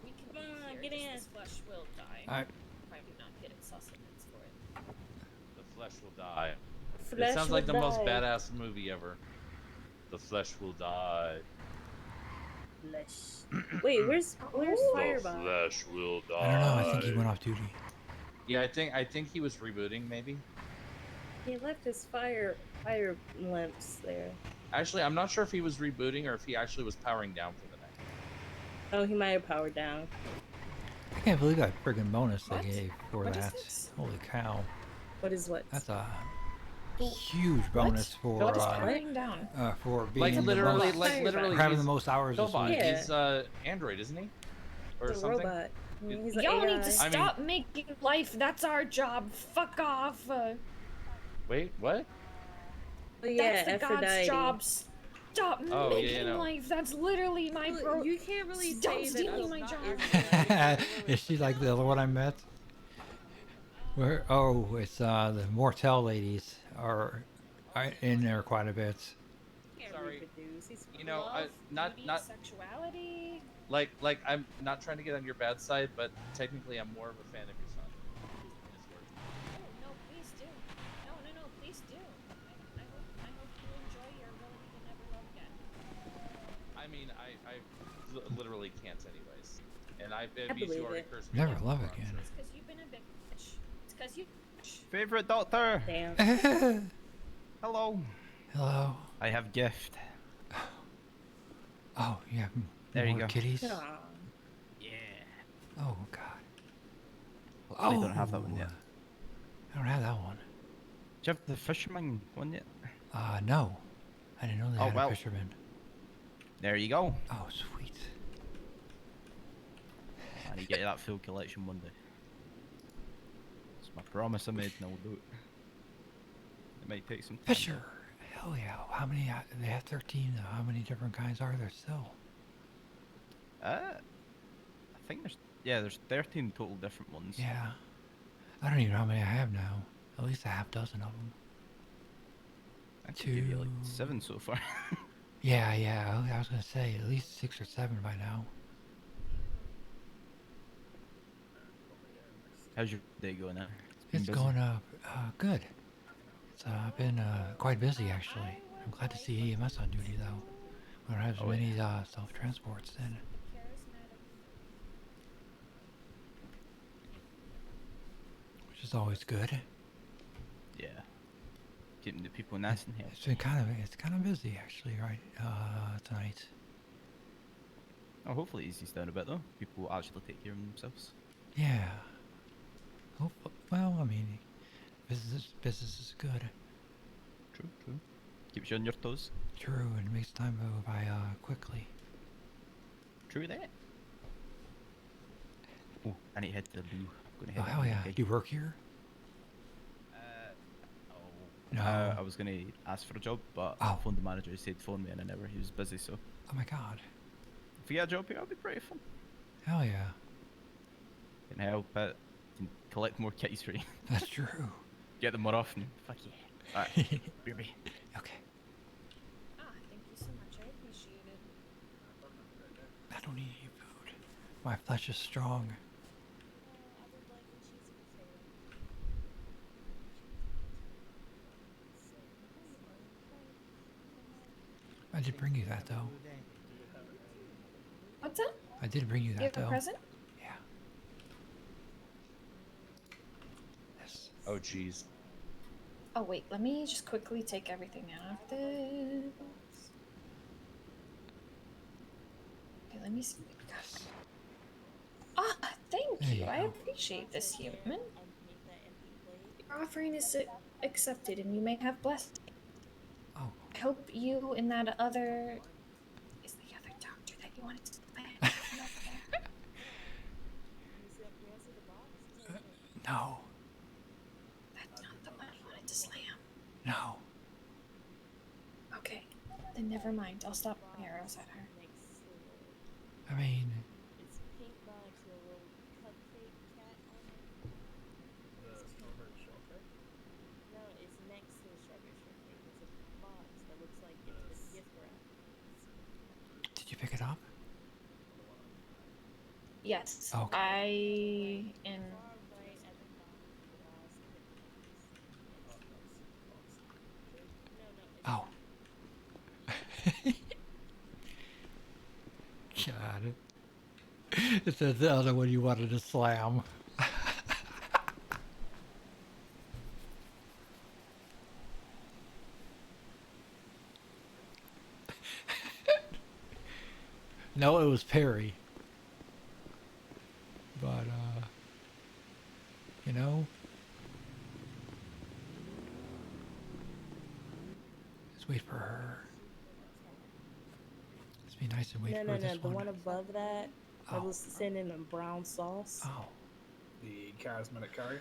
We can Come on, be here, get just in. This flesh will die. Alright. Probably not getting sustenance for it. The flesh will die. Flesh it sounds like the will most die. badass movie ever. The flesh will die. Flesh. Wait, where's Fireball? flesh will die. I don't know. I think he went off duty. Yeah, I think he was rebooting maybe. He left his fire lamps there. Actually, I'm not sure if he was rebooting or if he actually was powering down for the night. Oh, he might have powered down. I can't believe that friggin' bonus they What? gave for What is that. this? Holy cow. What is what? That's a huge bonus for What is writing down? For Like being literally, the most, literally, having the he's most hours this Philbot. week. Yeah. He's Android, isn't he? Or He's a something? robot. He's an Y'all AI. need to stop making life. That's our job. Fuck off. Wait, what? But yeah, That's the Aphrodite. god's job. Stop Oh, yeah, making no. life. That's literally my bro. You can't really Stop say that stealing us my not job. Is she like the other one I met? Where? Oh, it's the Mortel ladies are in there quite a bit. Sorry. He's You know, Love, not sexuality. like I'm not trying to get on your bad side, but technically I'm more of a fan of your son. No, please do. No, please do. I hope you enjoy your ability to never love again. I mean, I literally can't anyways. And I've I been believe already it. cursed me Never once love before, again. It's because you've been a bitch. It's because you. Favorite doctor. Damn. Hello. Hello. I have gift. Oh, yeah. There you more go. kitties. Aw. Yeah. Oh God. I don't have that one yet. I don't have that one. Do you have the fisherman one yet? No. I didn't know they Oh, had well. a fisherman. There you go. Oh, sweet. And you get that full collection one day. It's my promise I made, and I will do it. It might take some time. Fisher. Hell yeah. How many? They have 13. How many different kinds are there still? I think there's 13 total different ones. Yeah. I don't even know how many I have now. At least a half dozen of them. I could give you like 7 so far. Yeah. I was gonna say at least 6 or 7 by now. How's your day going now? It's going good. It's been quite busy actually. I'm glad to see EMS on duty though. We don't have as many self-transports then. Which is always good. Yeah. Keeping the people nice and healthy. It's kind of busy actually right tonight. Oh, hopefully it eases down a bit though. People will actually take care of themselves. Yeah. Well, I mean, business is good. True. Keeps you on your toes. True, and makes time go by quickly. True that. Oh, I need to head to the loo. Oh hell yeah! Do you work here? No. I was gonna ask for a job, but I phoned the manager. He said phone me, and I never. He was busy, so. Oh my god. If we get a job here, I'll be pretty fun. Hell yeah. Can help it. Can collect more kitties for you. That's true. Get them more often. Fuck yeah. Alright, baby. Okay. Thank you so much. I appreciate it. I don't need any food. My flesh is strong. I did bring you that though. What's up? I did bring you You that have a though. present? Yeah. Yes. Oh jeez. Oh wait, let me just quickly take everything out of this. Okay, let me see what we got. Thank There you. you I go. appreciate this, human. Your offering is accepted, and you may have blessed. Oh. I hope you and that other is the other doctor that you wanted to land over there. No. That's not the one you wanted to slam. No. Okay, then never mind. I'll stop my arrows at her. I mean, did you pick it up? Yes. Okay. I am. Oh. God. It's the other one you wanted to slam. No, it was Perry. but you know, let's wait for her. Let's be nice and wait for No, this the one. one above that. I was sending a brown sauce. Oh. The charismatic curry.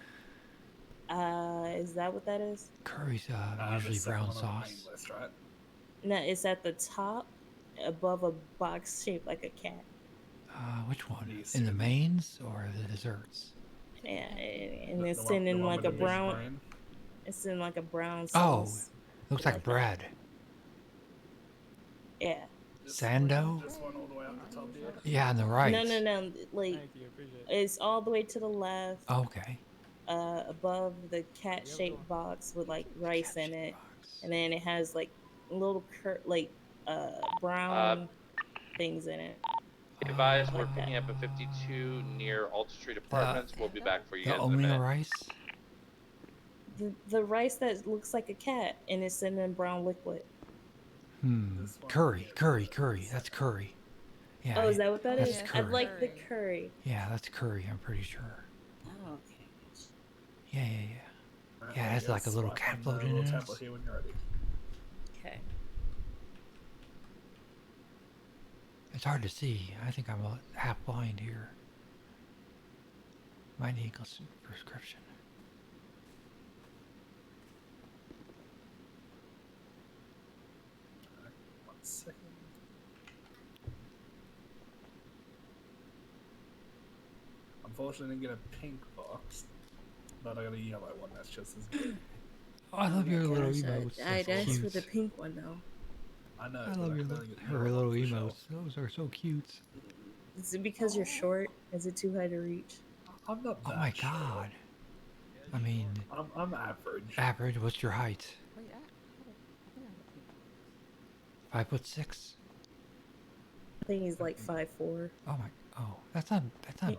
Is that what that is? Curry's The usually second brown one on the main sauce. list, right? No, it's at the top, above a box shaped like a cat. Which one? In the mains or the desserts? Yeah, and The- it's the one- sending the one like with a the big brown. brain? It's in like a brown Oh, sauce. looks like bread. Yeah. Sando? This one all the way up the top here. Yeah, on the right. No. Like, it's all the way to the left. Okay. Above the cat-shaped box with like rice in it, and then it has like little brown things in it. Advise we're Like picking that. up a 52 near Alta Street Apartments. We'll be back for you The guys in a oatmeal minute. rice? The rice that looks like a cat and it's in brown liquid. Curry. That's curry. Yeah. Oh, is that what that that's is? Curry. I'd like the curry. Yeah, that's curry. I'm pretty sure. Oh, okay. Yeah. Yeah, it has like a little cat float in it. Temple here when you're ready. Okay. It's hard to see. I think I'm half blind here. Might need a prescription. One second. Unfortunately, I didn't get a pink box, but I got a yellow one that's just as good. Oh, I love your little Gosh, emotes. I'd That's ask for cute. the pink one though. I know. I but love I your can little, only get her yellow little ones for emotes. Those are so cute. Is it because you're short? Is it too high to reach? I'm not Oh that my short. god. I mean, I'm average. average. What's your height? 5'6". I think he's like 5'4". Oh my. Oh, that's not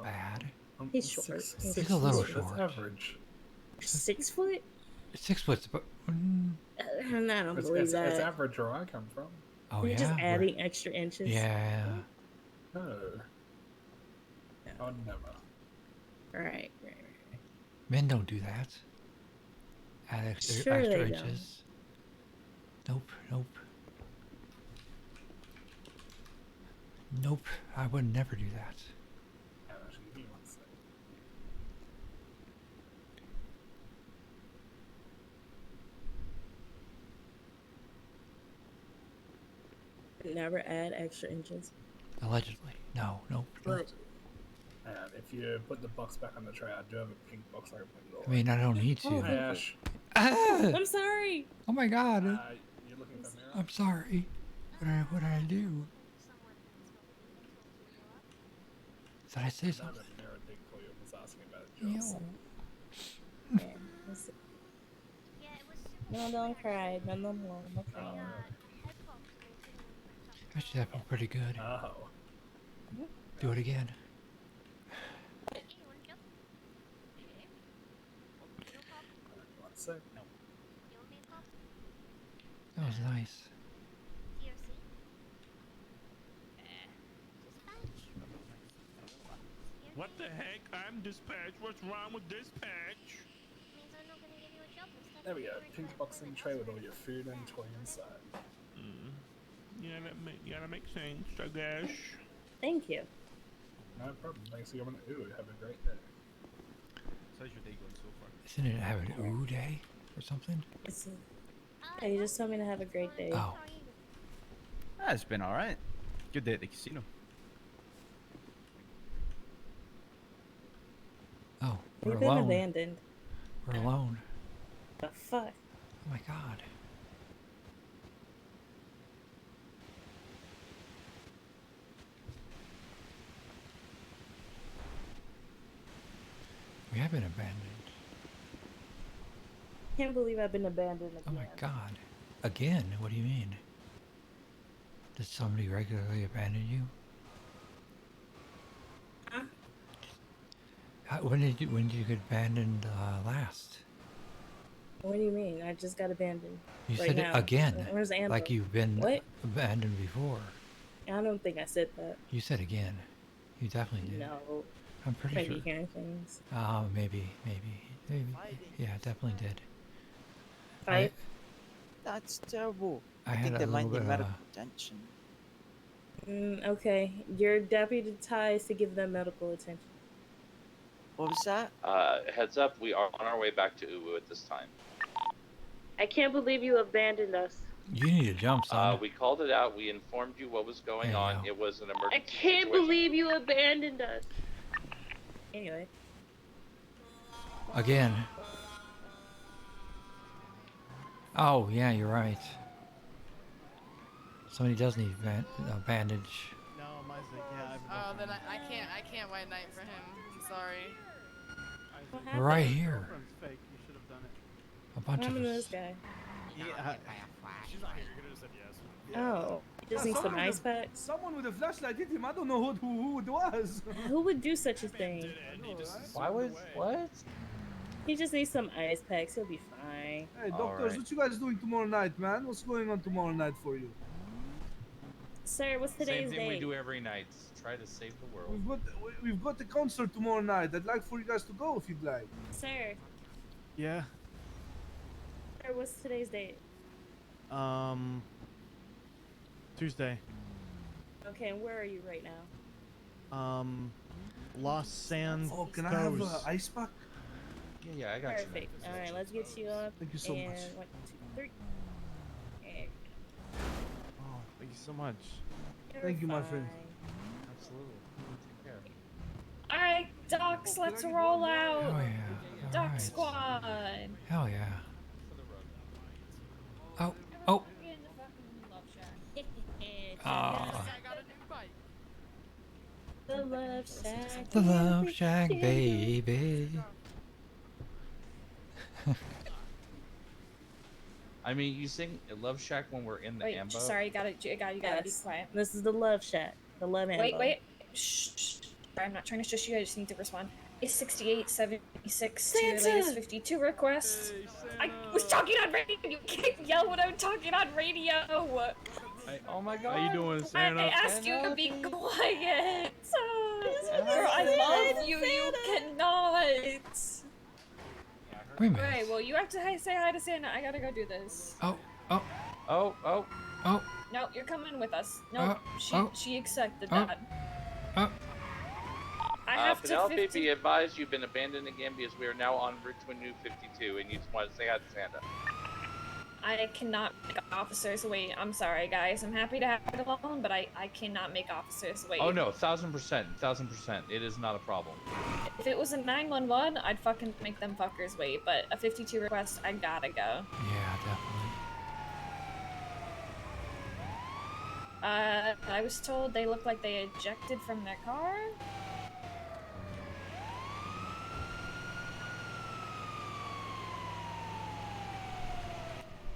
bad. He's short. He's a little That's short. average. 6 foot? 6 foot, but. I don't It's, believe it's, that. it's average where I come from. Oh You're yeah. just we're- adding extra inches. Yeah. No. Oh, never. Right. Men don't do that. Add extra, Sure extra they don't. inches. Nope. Nope. I would never do that. Actually, give me one second. Never add extra inches. Allegedly. No. Nope. But And if you put the box back on the tray, I do have a pink box I can put it all I mean, I don't need Oh, to. Hey, Ash. Ah! I'm sorry. Oh my god. You're looking for mirror? I'm sorry. What did I do? Did I say No, something? that mirror big for you. I was asking about it, Yo. Joss. No, don't cry. No more. No crying. Actually, that felt pretty good. Oh. Do it again. One sec. That was nice. What the heck? I'm dispatch. What's wrong with dispatch? There we go. Pink box and tray with all your food and toy inside. Yeah, that makes sense, I guess. Thank you. No problem. Thanks for coming. Ooh, have a great day. How's your day going so far? Isn't it have an ooh day or something? Hey, you just told me to have a great day. Oh. It's been alright. Good day at the casino. Oh, we're We've been alone. abandoned. We're alone. The fuck? Oh my god. We have been abandoned. Can't believe I've been abandoned again. Oh my god. Again? What do you mean? Does somebody regularly abandon you? When did you get abandoned last? What do you mean? I just got abandoned. You right said now. it again. Where's Amber? Like you've been What? abandoned before. I don't think I said that. You said again. You definitely did. No. I'm pretty Might be sure. hearing things. Oh, maybe. Yeah, definitely did. Fight? That's terrible. I I had think a they might little need bit of medical attention. Okay, your deputy ties to give them medical attention. What was that? Heads up, we are on our way back to Uwu at this time. I can't believe you abandoned us. You need to jump, son. We called it out. We informed you what was going There you on. go. It was an emergency I can't situation. believe you abandoned us. Anyway. Again. Oh, yeah, you're right. Somebody does need a bandage. No, mine's like, yeah. Oh, then I can't white knight for him. I'm sorry. We're right here. Fake. You should have done it. A bunch What of happened to us. this guy? Yeah. She's not here. You're gonna just say yes. Oh, he just needs some ice packs. Someone with a flashlight hit him. I don't know who it was. Who would do such a thing? Why would what? He just needs some ice packs. He'll be fine. Hey, doctors, what you guys doing tomorrow night, man? What's going on tomorrow night for you? Sir, what's Same today's thing we date? do every night. Try to save the world. We've got a concert tomorrow night. I'd like for you guys to go if you'd like. Sir, Yeah. sir, what's today's date? Tuesday. Okay, and where are you right now? Los Santos. Oh, can I have an ice pack? Yeah, I got you. Perfect. All right, let's get you up. Thank you so and much. 1, 2, 3. And Oh, thank you so much. Thank you, my friend. Absolutely. Take care. All right, Docs, let's roll out. Oh, yeah. Doc Alright. Squad. Hell yeah. Oh. We're in the fucking love shack. Ah. The love shack. The Love Shack, baby. I mean, you sing Love Shack when we're in the Wait, ambo. sorry, you gotta be Yes. quiet. This is the love shack. The love ambo. Wait. Shh. I'm not trying to shush you. I just need to respond. It's 6876 to your Santa! latest 52 request. I was talking on radio. You can't yell when I'm talking on radio. Oh my god. How you doing, Santa? I asked you to be quiet. Girl, I love you. You cannot. Wait a minute. Okay, well, you have to say hi to Santa. I gotta go do this. Oh. No, you're coming with us. No, she accepted Oh. that. I have to Penelope, 50 be advised you've been abandoned again because we are now en route to a new 52 and you just want to say hi to Santa. I cannot make officers wait. I'm sorry, guys. I'm happy to have it alone, but I cannot make officers wait. Oh no, 1000%. It is not a problem. If it was a 911, I'd fucking make them fuckers wait, but a 52 request, I gotta go. Yeah, definitely. I was told they look like they ejected from their car.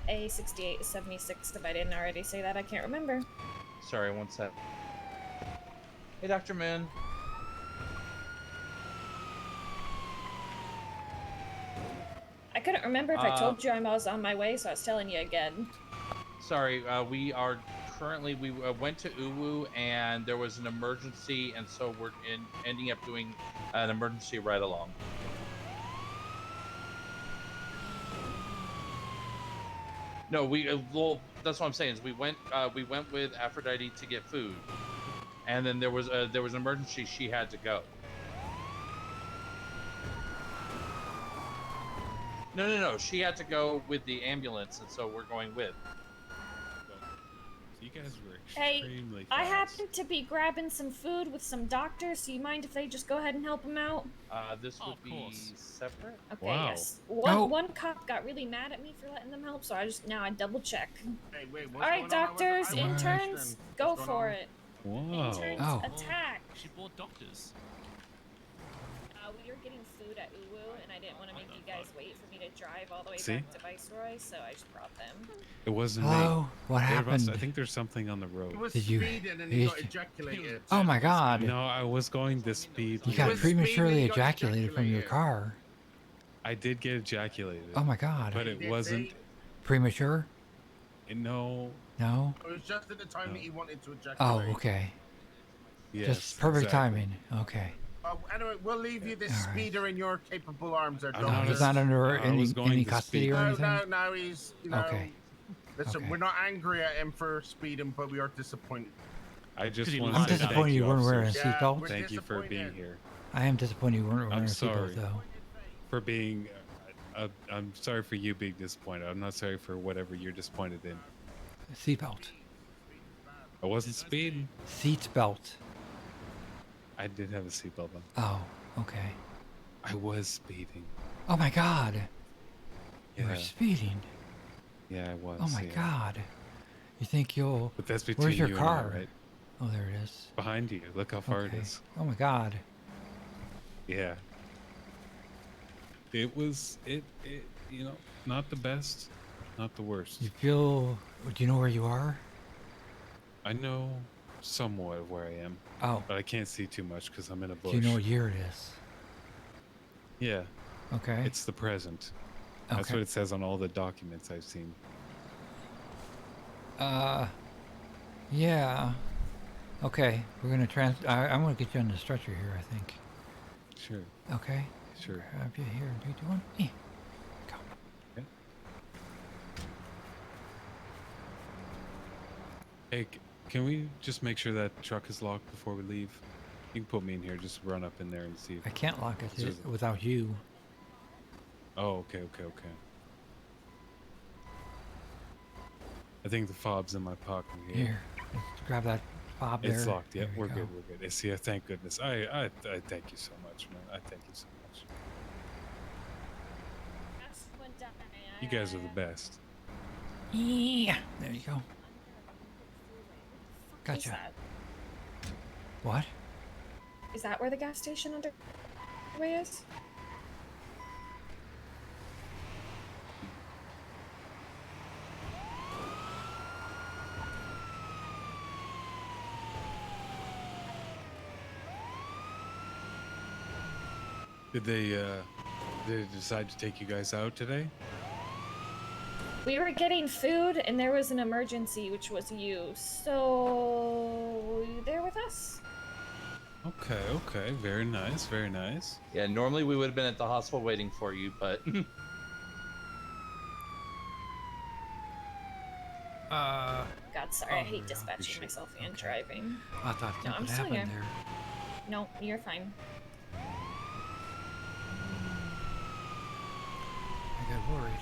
A6876, if I didn't already say that, I can't remember. Sorry, one sec. Hey, Dr. Moon. I couldn't remember if I told you I was on my way, so I was telling you again. Sorry, we are currently, we went to Uwu and there was an emergency, and so we're ending up doing an emergency ride along. No, well, that's what I'm saying is we went with Aphrodite to get food, and then there was an emergency. She had to go. No. She had to go with the ambulance, and so we're going with. So you guys were Hey, extremely I fast. happen to be grabbing some food with some doctors, so you mind if they just go ahead and help them out? This would be separate. Okay, Wow. yes. Oh. One cop got really mad at me for letting them help, so I double check. Hey, wait, All right, doctors, interns, go for it. Whoa. Interns, Oh. attack. She bought doctors. We were getting food at Uwu, and I didn't want to make you guys wait for me to drive all the way See? back to Viceroy, so I just brought them. It wasn't Hello? me. What There was- happened? I think there's something on the road. He was Did you- speeding and you- he got ejaculated. Oh my god. No, I was going this speed. You He got was prematurely speeding, he got ejaculated from your ejaculated. car. I did get ejaculated. Oh my god. But it wasn't. Premature? No. No? It was just at the time that he wanted to Oh, ejaculate. okay. Yes. Just perfect exactly. timing. Okay. Anyway, we'll leave you this speeder in your capable arms. There, No, he's not under any custody or no, anything? no, he's, Okay. Listen, Okay. we're not angry at him for speeding, but we are disappointed. I just I'm want to say disappointed thank you weren't wearing a officers. seatbelt. Thank you for being here. I am disappointed you weren't wearing I'm a sorry seatbelt, though. for being. I'm sorry for you being disappointed. I'm not sorry for whatever you're disappointed in. Seatbelt. I wasn't speeding. Seatbelt. I did have a seatbelt on. Oh, okay. I was speeding. Oh my God. You were Yeah. speeding. Yeah, I was. Oh my yeah. God. You think you'll? But that's between Where's your you car? and I, right? Oh, there it is. Behind you. Look how far Okay. it is. Oh my God. Yeah. It was you know, not the best, not the worst. You feel? Do you know where you are? I know somewhat of where I am. Oh. But I can't see too much because I'm in a bush. Do you know what year it is? Yeah. Okay. It's the present. That's Okay. what it says on all the documents I've seen. Yeah. Okay, we're gonna I'm gonna get you on the stretcher here, I think. Sure. Okay. Sure. Grab you here. Do you want? Go. Okay. Hey, can we just make sure that truck is locked before we leave? You can put me in here. Just run up in there and see. If I can't lock it Just- without you. Oh, okay. I think the fob's in my pocket here. Here, just grab that fob there. It's locked. Yeah, There you we're go. good. We're good. Yeah, thank goodness. I thank you so much, man. I thank you so much. You guys are the best. Yeah. There you go. Gotcha. That? What? Is that where the gas station under the way is? Did they decide to take you guys out today? We were getting food and there was an emergency, which was you. So, you there with us? Okay. Very nice. Very nice. Yeah, normally we would have been at the hospital waiting for you, but God, sorry, I Oh, hate yeah, dispatching appreciate it. myself and driving. I thought No, something I'm still happened here. there. No, you're fine. I got worried.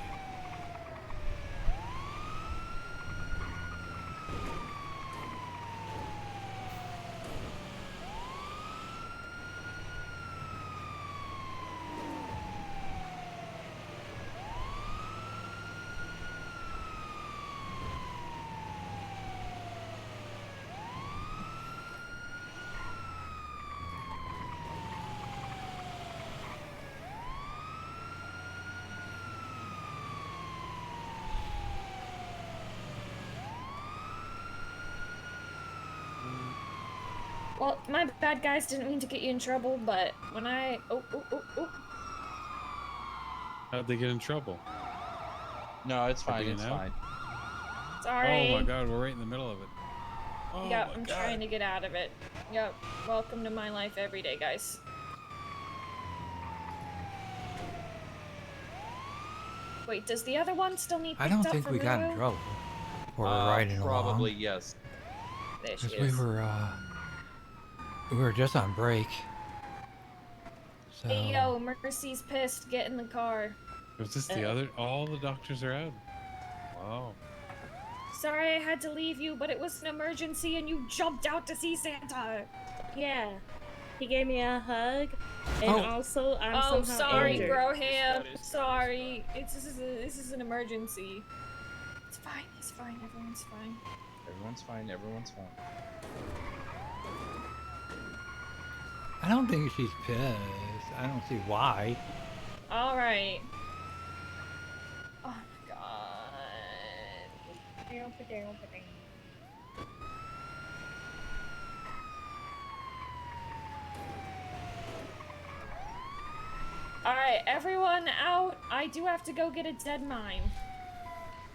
Well, my bad, guys. Didn't mean to get you in trouble, but when I... Oh. How'd they get in trouble? no, it's For fine. being It's out? fine. Sorry. Oh my God, we're right in the middle of it. Oh Yep, my I'm God. trying to get out of it. Yep, welcome to my life every day, guys. Wait, does the other one still need I picked don't up think from we got in Rio? trouble. Or we're riding Probably along. yes. There she Because is. we were just on break. So. Hey, yo, Mercy's pissed. Get in the car. Was this the other? All the doctors are out. Wow. Sorry I had to leave you, but it was an emergency and you jumped out to see Santa. Yeah. He gave me a hug, and also I'm Oh, somehow sorry, injured. Broham. Sorry. This is an emergency. It's fine. It's fine. Everyone's fine. Everyone's fine. Everyone's fine. I don't think she's pissed. I don't see why. All right. Oh my god. All right, everyone out. I do have to go get a dead mine.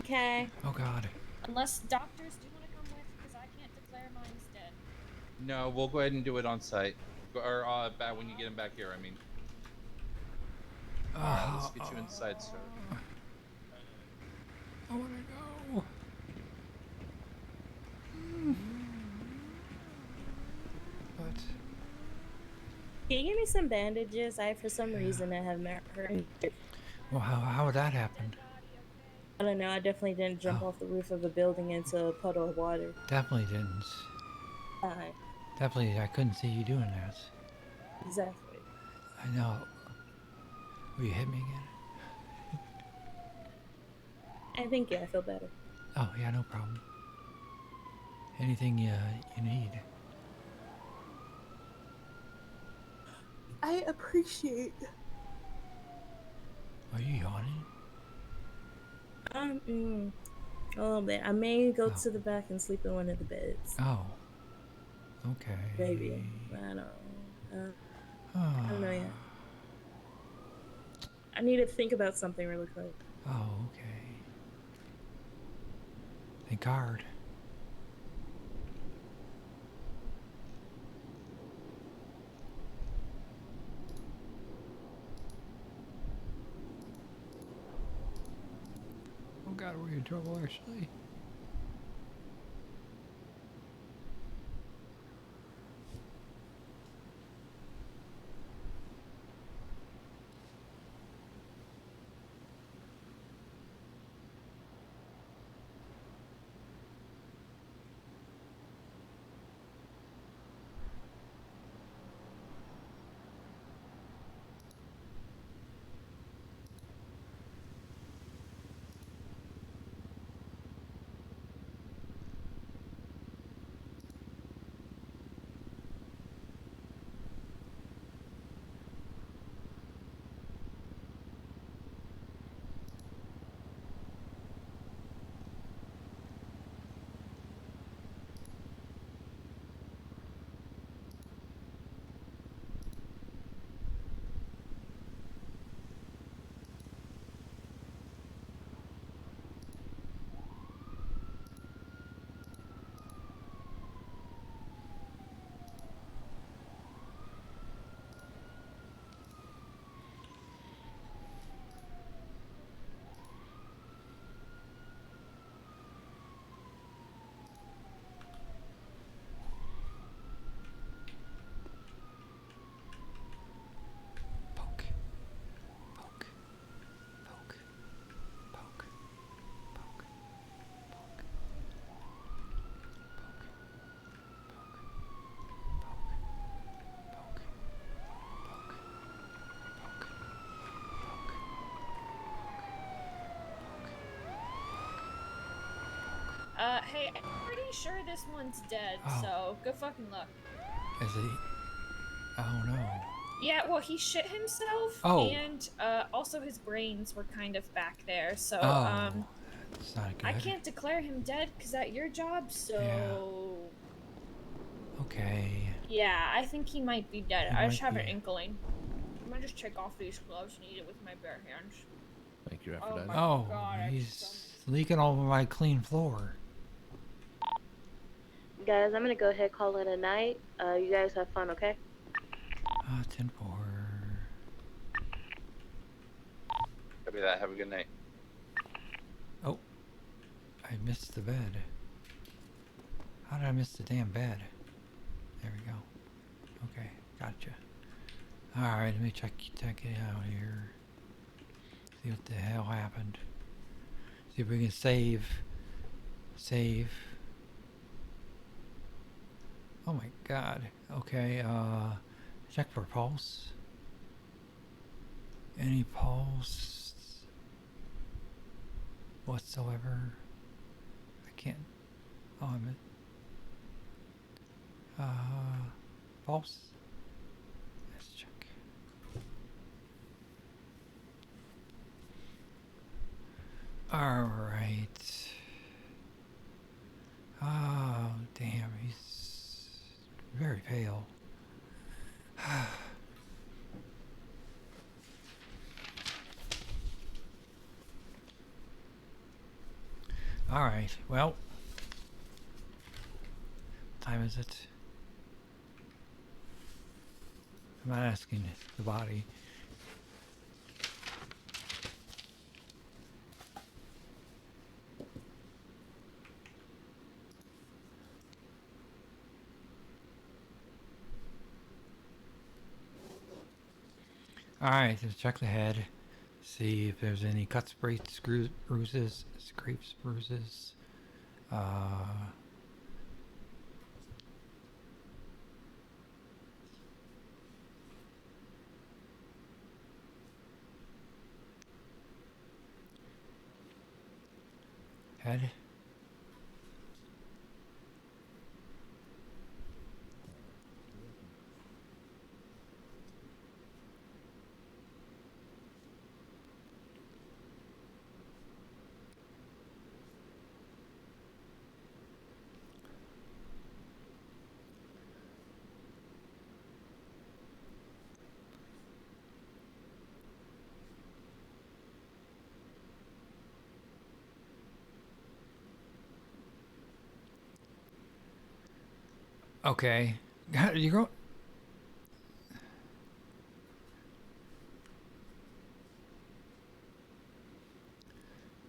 Okay. Oh God. Unless doctors do want to come with, because I can't declare mine's dead. No, we'll go ahead and do it on site. Or back when you get him back here, I mean. Alright, let's get you inside, sir. I wanna go. But Can you give me some bandages? For some reason, I have not heard. well, how would that happen? I don't know. I definitely didn't jump off the roof of a building into a puddle of water. Definitely didn't. Definitely, I couldn't see you doing that. Exactly. I know. Will you hit me again? I think I feel better. Oh yeah, no problem. Anything you need. I appreciate. Are you yawning? A little bit. I may go to the back and sleep in one of the beds. Oh. Okay. Maybe. I don't. I don't know yet. I need to think about something really quick. Oh, okay. Think hard. Oh God, we're in trouble actually. Hey, I'm pretty sure this one's dead, so go fucking look. Is he? Oh no. Yeah, well, he shit himself, and also his brains were kind of back there, so, It's not good. I can't declare him dead, because that's your job, so... Okay. Yeah, I think he might be dead. He I just might have an be. inkling. I'm gonna just take off these gloves and eat it with my bare hands. Thank you, Oh my Oh, God, he's leaking all over my clean floor. Guys, I'm gonna go ahead and call it a night. You guys have fun, okay? 10-4. Copy that. Have a good night. Oh, I missed the bed. How did I miss the damn bed? There we go. Okay, gotcha. Alright, let me check it out here. See what the hell happened. See if we can save. Save. Oh my God. Okay, check for pulse. Any pulse whatsoever? I can't. Oh, I'm pulse. Let's check. All right. Oh, damn, he's very pale. All right, well, what time is it? I'm not asking the body. Alright, let's check the head. See if there's any cuts, breaks, bruises, scrapes, bruises. Head. Okay. God, you go.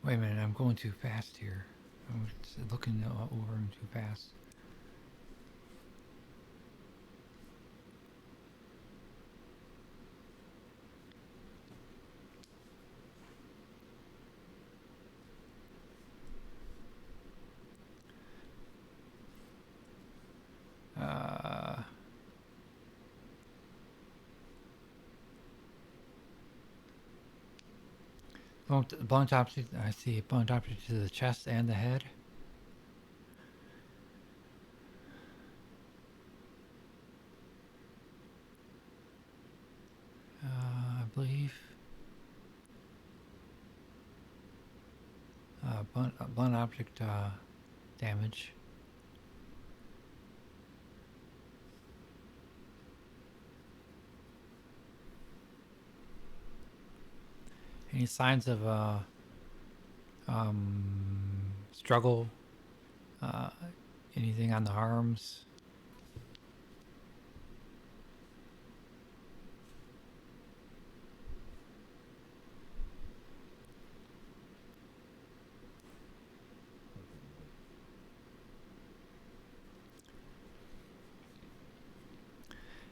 Wait a minute, I'm going too fast here. I'm looking over him too fast. Blunt object, I see a blunt object to the chest and the head. I believe. Blunt object damage. Any signs of struggle? Anything on the arms?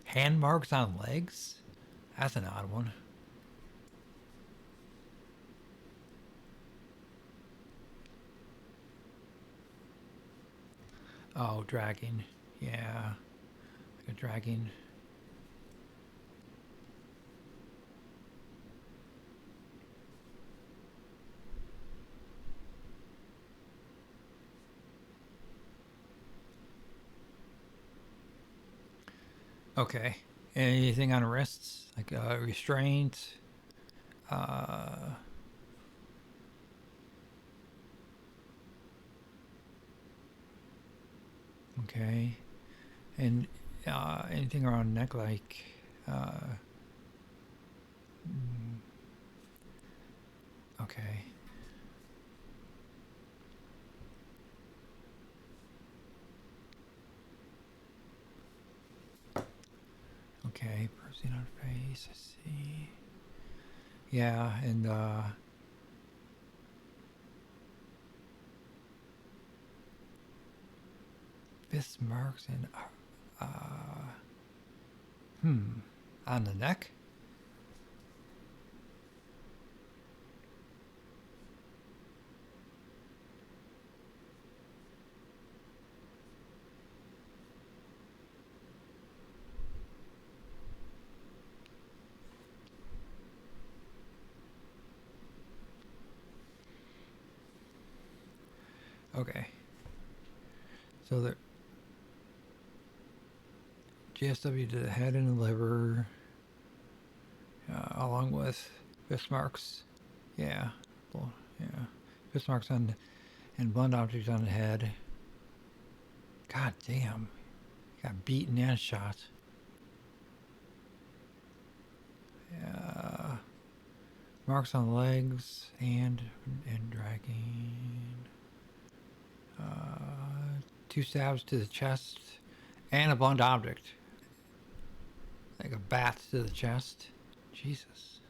Hand marks on legs? That's an odd one. Oh, dragging. Yeah. Like a dragging. Okay. Anything on wrists? Like restraint? Okay. And anything around neck, like okay. Okay, bruising on face, I see. Yeah, and fist marks and on the neck? Okay. So the GSW to the head and the liver, along with fist marks. Yeah. Well, yeah. Fist marks on and blunt objects on the head. God damn. Got beaten and shot. Yeah. Marks on legs and dragging. 2 stabs to the chest and a blunt object. Like a bat to the chest. Jesus.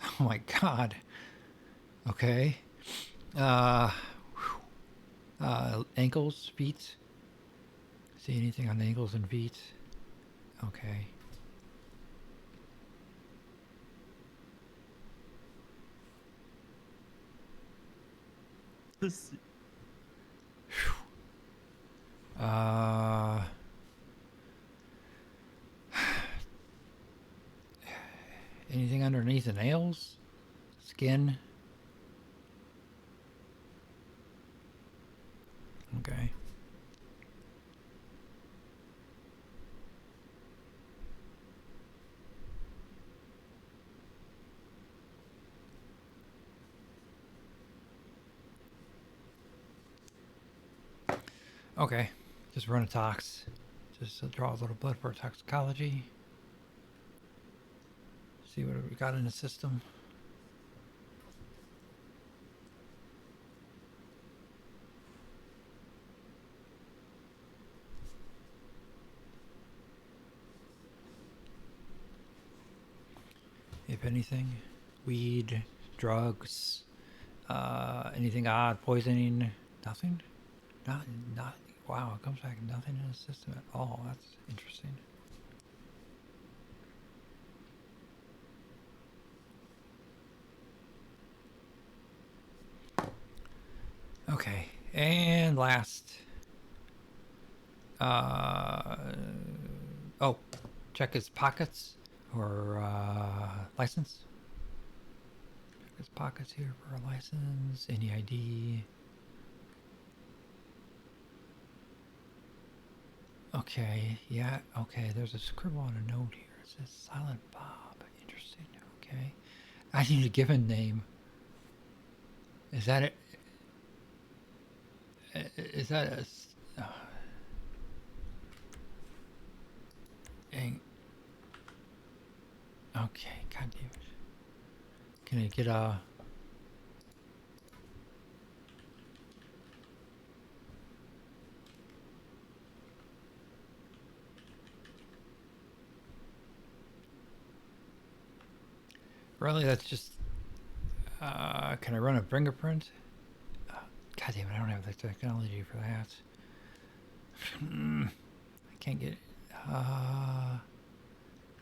Oh my god. Okay. Ankles, feet. See anything on the ankles and feet? Okay. Anything underneath the nails? Skin? Okay. Okay. Just run a tox. Just draw a little blood for toxicology. See what we got in the system. If anything, weed, drugs, anything odd, poisoning, nothing? Not, wow, it comes back nothing in the system at all. That's interesting. Okay, and last. Oh, check his pockets or license. Check his pockets here for a license, any ID. Okay, yeah, okay, there's a scribble on a note here. It says Silent Bob. Interesting, okay. I need a given name. Is that it? Is that a... dang. Okay, god damn it. Can I get a... Really, that's just... can I run a fingerprint? God damn it, I don't have the technology for that. I can't get...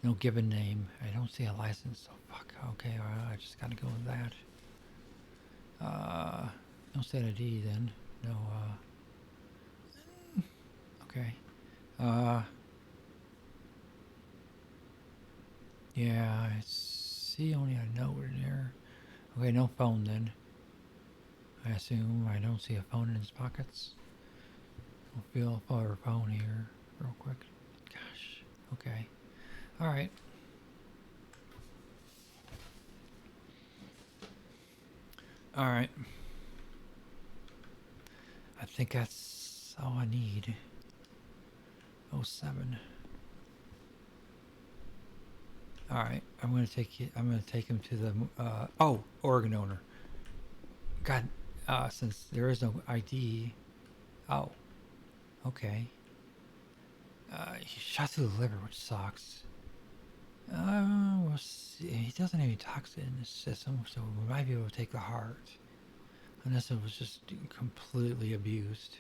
no given name. I don't see a license, so fuck. Okay, I just gotta go with that. No state ID then. No, okay. Yeah, I see only a note in there. Okay, no phone then. I assume I don't see a phone in his pockets. I'll feel for a phone here real quick. Gosh. Okay. Alright. Alright. I think that's all I need. 07. Alright, I'm gonna take him to the organ owner. God, since there is no ID. Oh. Okay. He shot through the liver, which sucks. We'll see. He doesn't have any toxin in his system, so we might be able to take the heart. Unless it was just completely abused.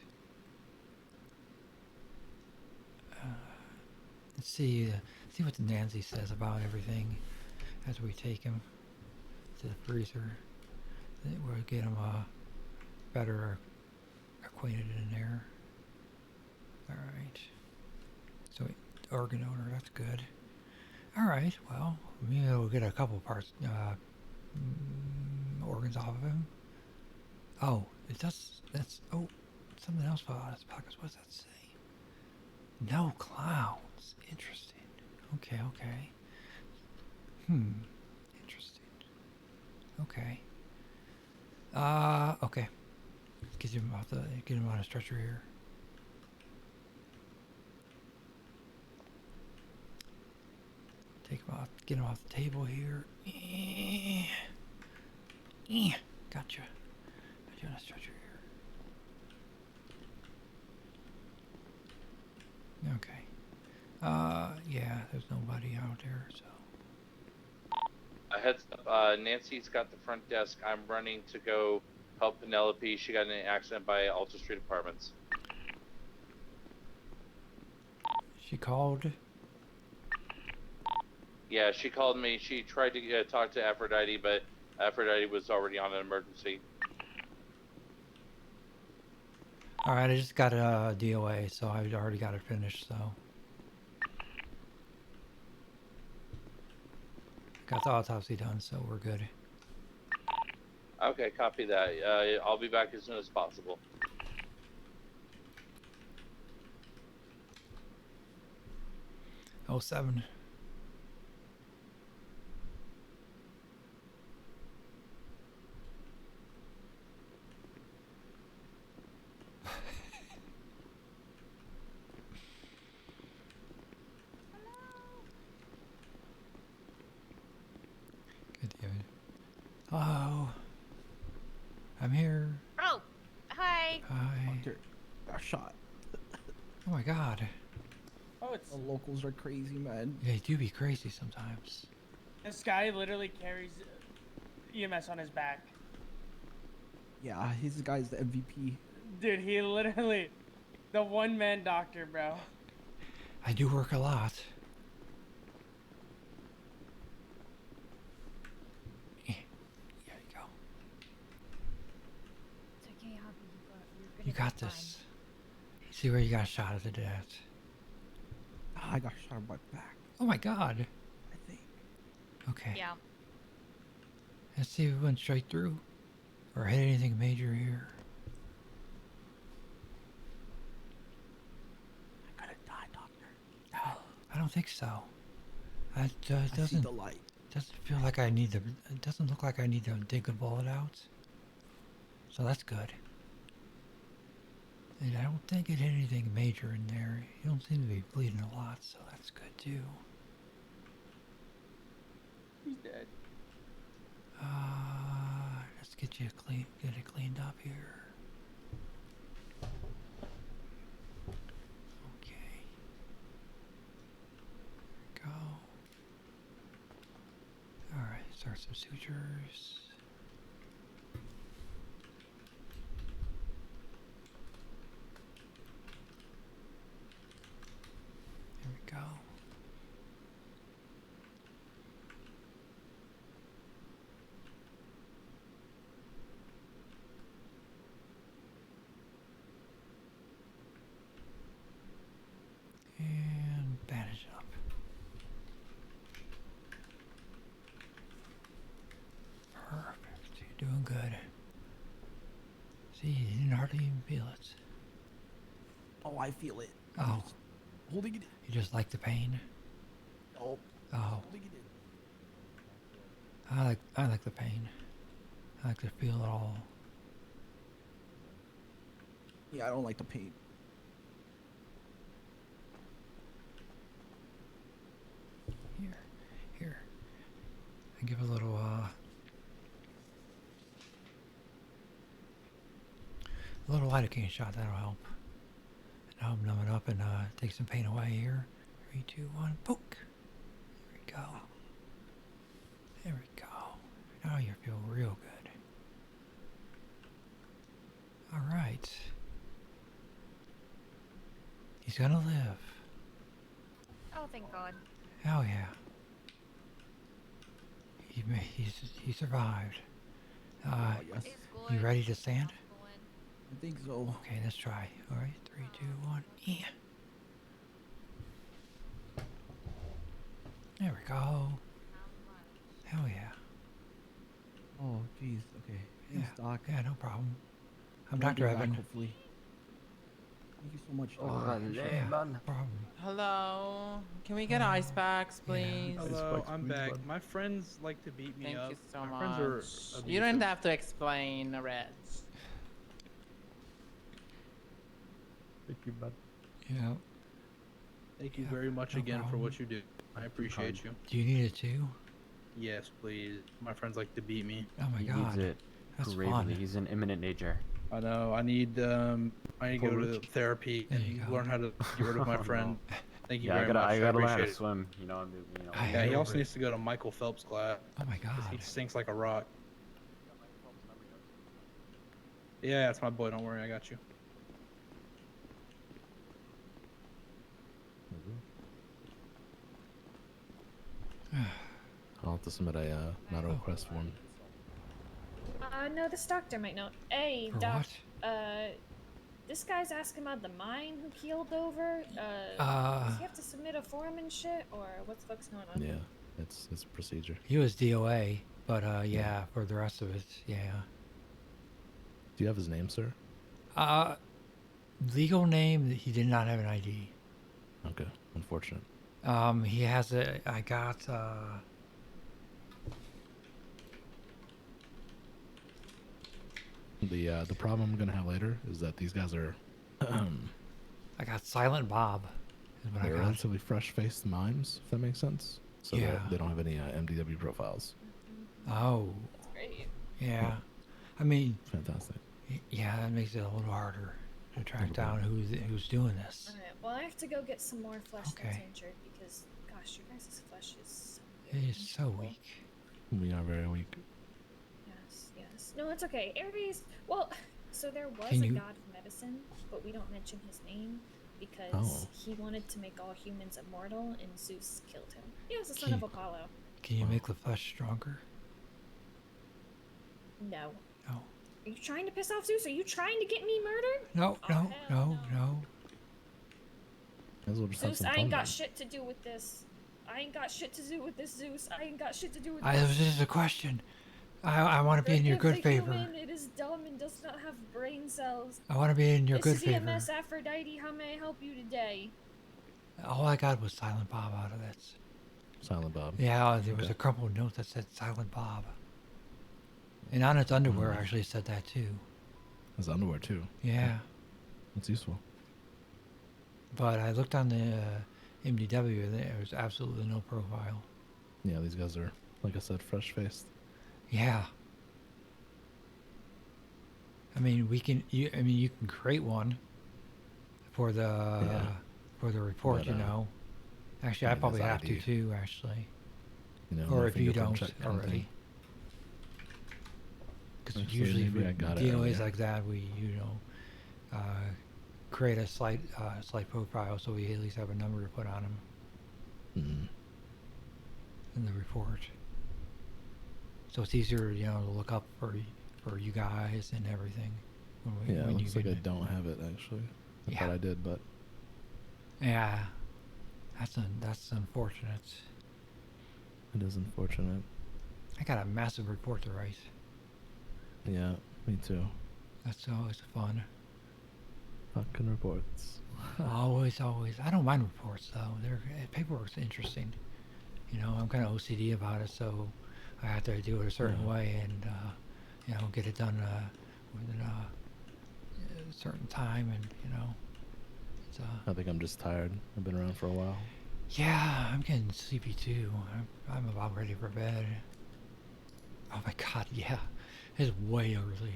Let's see what Nancy says about everything as we take him to the freezer. We'll get him better acquainted in there. Alright. So, organ owner, that's good. Alright, well, maybe we'll get a couple parts, organs off of him. Oh, it does, that's, oh, something else fell out of his pockets. What does that say? No clowns. Interesting. Okay, okay. Interesting. Okay. Okay. Get him on a stretcher here. Take him off, get him off the table here. Gotcha. Put you on a stretcher here. Okay. out there. So A heads up, Nancy's got the front desk. I'm running to go help Penelope. She got in an accident by Alta Street Apartments. she called. Yeah, she called me. She tried to talk to Aphrodite, but Aphrodite was already on an emergency. All right, I just got a DOA, so I already got it finished. So got the autopsy done, so we're good. Okay, copy that. I'll be back as soon as possible. Oh, 07. Good, David. Hello. I'm here. Oh, hi. Hi. Got shot. Oh my God. Oh, it's the locals are crazy, man. They do be crazy sometimes. This guy literally carries EMS on his back. Yeah, his guy's the MVP. Dude, he literally, the one-man doctor, bro. I do work a lot. There you go. It's okay, Hobby. You got this. See where you got shot at the death. I got shot in my back. Oh my God. I think. Okay. Yeah. Let's see if it went straight through or hit anything major here. I gotta die, doctor. No, I don't think so. That I see doesn't the light. doesn't feel like I need to. It doesn't look like I need to dig a bullet out. So that's good. And I don't think it hit anything major in there. You don't seem to be bleeding a lot, so that's good too. He's dead. Let's get you get it cleaned up here. Okay. There we go. All right, start some sutures. There we go. And bandage up. Perfect. You're doing good. See, you didn't hardly even feel it. Oh, I feel it. Oh. Holding it in. You just like the pain? Oh. Oh. Holding it in. I like the pain. I like to feel it all. Yeah, I don't like the pain. Here. I give a little lidocaine shot, that'll help. Now I'm numb it up and take some pain away here. 3, 2, 1, poke. There we go. There we go. Now you feel real good. Alright. He's gonna live. Oh, thank God. Oh yeah. He survived. Yes. You ready to stand? I think so. Okay, let's try. All right, 3, 2, 1. Yeah. There we go. Hell yeah. Oh, jeez. Okay. Yeah. Thanks, Doc. Yeah, no problem. I'm I'll be Dr. back, Evan. hopefully. Thank you so much, Oh, Doc. yeah, no problem. Hello. Can we get ice packs, please? Hello, I'm back. My friends like to beat me Thank up. you so My much. friends are You don't abusive. have to explain, Reds. Thank you, bud. Yeah. Thank you very much no again for problem. what you do. I appreciate you. Do you need it too? Yes, please. My friends like to beat me. Oh my He God. needs it That's gravely. fun. He's in imminent danger. I know. I need to go to therapy and learn how to get rid of my friend. Thank you Yeah, very much. I gotta learn how to appreciate it. swim. You know, you know. Yeah, he also needs to go to Michael Phelps' class. Oh my 'cause he God. sinks like a rock. Yeah, that's my boy. Don't worry, I got you. I'll have to submit a medical request form. No, this doctor might know. Hey, For doc. what? This guy's asking about the mine who keeled over. Does he have to submit a form and shit, or what the fuck's going on? Yeah, it's a procedure. He was DOA, but yeah, for the rest of it, yeah. Do you have his name, sir? Legal name, he did not have an ID. Okay, unfortunate. He has a, I got, The problem I'm gonna have later is that these guys are I got Silent Bob, is what I they're got. relatively fresh-faced mimes, if that makes sense. So Yeah. they don't have any MDW profiles. Oh. Great. Yeah. I mean, Fantastic. yeah, that makes it a little harder to track down who's doing this. Alright, well, I have to go get some more flesh that's Okay. injured because, gosh, your guys' flesh is It is so weak. We are very weak. Yes. No, it's okay. Ares, well, so there was Can a you- god of medicine, but we don't mention his name because Oh. he wanted to make all humans immortal and Zeus killed him. He was the son Can- of Apollo. Can you make the flesh stronger? No. No. Are you trying to piss off Zeus? Are you trying to get me murdered? No, Oh, no, hell no. Might as well just have Zeus, some I fun ain't got then. shit to do with this. I ain't got shit to do with this, Zeus. I ain't got shit to do with It this. was just a question. I want to be in your good The favor. human, it is dumb and does not have brain cells. I want to be in your good This is favor. EMS Aphrodite. How may I help you today? All I got was Silent Bob out of this. Silent Bob. Yeah, there was Okay. a crumpled note that said Silent Bob. And on its underwear Mm. actually said that too. His underwear too. Yeah. It's useful. But I looked on the MDW and there was absolutely no profile. Yeah, these guys are, like I said, fresh-faced. Yeah. I mean, you can create one for the report, But, you know. Actually, I need probably his have to ID. too, actually. You know, Or no if you fingerprint don't check kind of thing. already. Because Actually, usually maybe for I got it DOAs earlier. like that, we, create a slight profile so we at least have a number to put on them Mm. in the report. So it's easier, to look up for you guys and everything. Yeah, it when looks like I can- don't have it actually. I Yeah. thought I did, but Yeah, that's unfortunate. it is unfortunate. I got a massive report to write. Yeah, me too. That's always fun. Fucking reports. Always. I don't mind reports though. Paperwork's interesting. I'm kind of OCD about it, so I have to do it a certain Yeah. way and get it done within a certain time, and it's I think I'm just tired. I've been around for a while. yeah, I'm getting sleepy too. I'm about ready for bed. Oh my god, yeah, it's way early.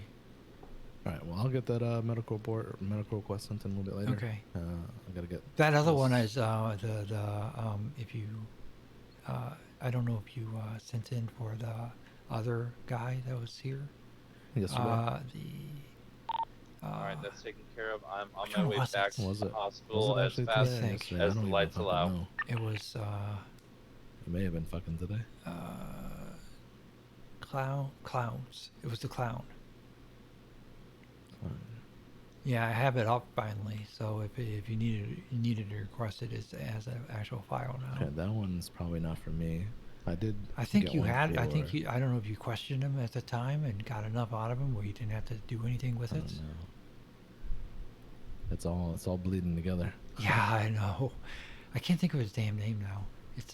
All right, well, I'll get that medical report or medical request sent in a little bit later. Okay. I gotta get That other one this- is if you I don't know if you sent in for the other guy that was here. Yes, we got. Alright, that's taken care of. I'm on which my one way was back it? to Was the it- hospital was it as actually fast today or think. yesterday? I as don't the even lights fucking allow. know. It was It may have been fucking today. clowns. It was the clown. Yeah, I have it up finally. So if you needed to request it as an actual file now. Okay, that one's probably not for me. I did. I think get you one had. I for- think I don't know if you questioned him at the time and got enough out of him where you didn't have to do anything with I it. don't know. It's all bleeding together. Yeah, I know. I can't think of his damn name now. It's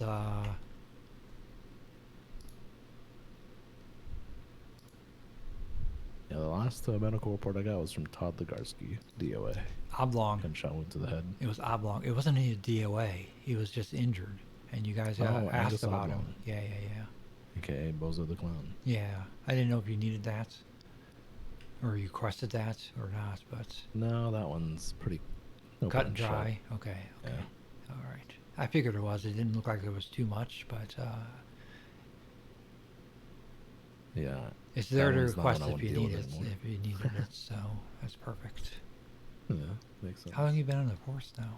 Yeah, the last medical report I got was from Todd Legarsky, DOA. Oblong. Gunshot wound to the head. It was Oblong. It wasn't a DOA. He was just injured, and you guys Oh, asked Angus about Oblong. him. Yeah. AKA Bozo the Clown. Yeah, I didn't know if you needed that, or you requested that or not, but No, that one's pretty. cut and dry. Okay. Yeah. All right. I figured it was. It didn't look like it was too much, but Yeah. it's there that to one's not request one I if wanna you deal need with it. anymore. If you needed it, so that's perfect. Yeah, makes sense. How long have you been on the force now?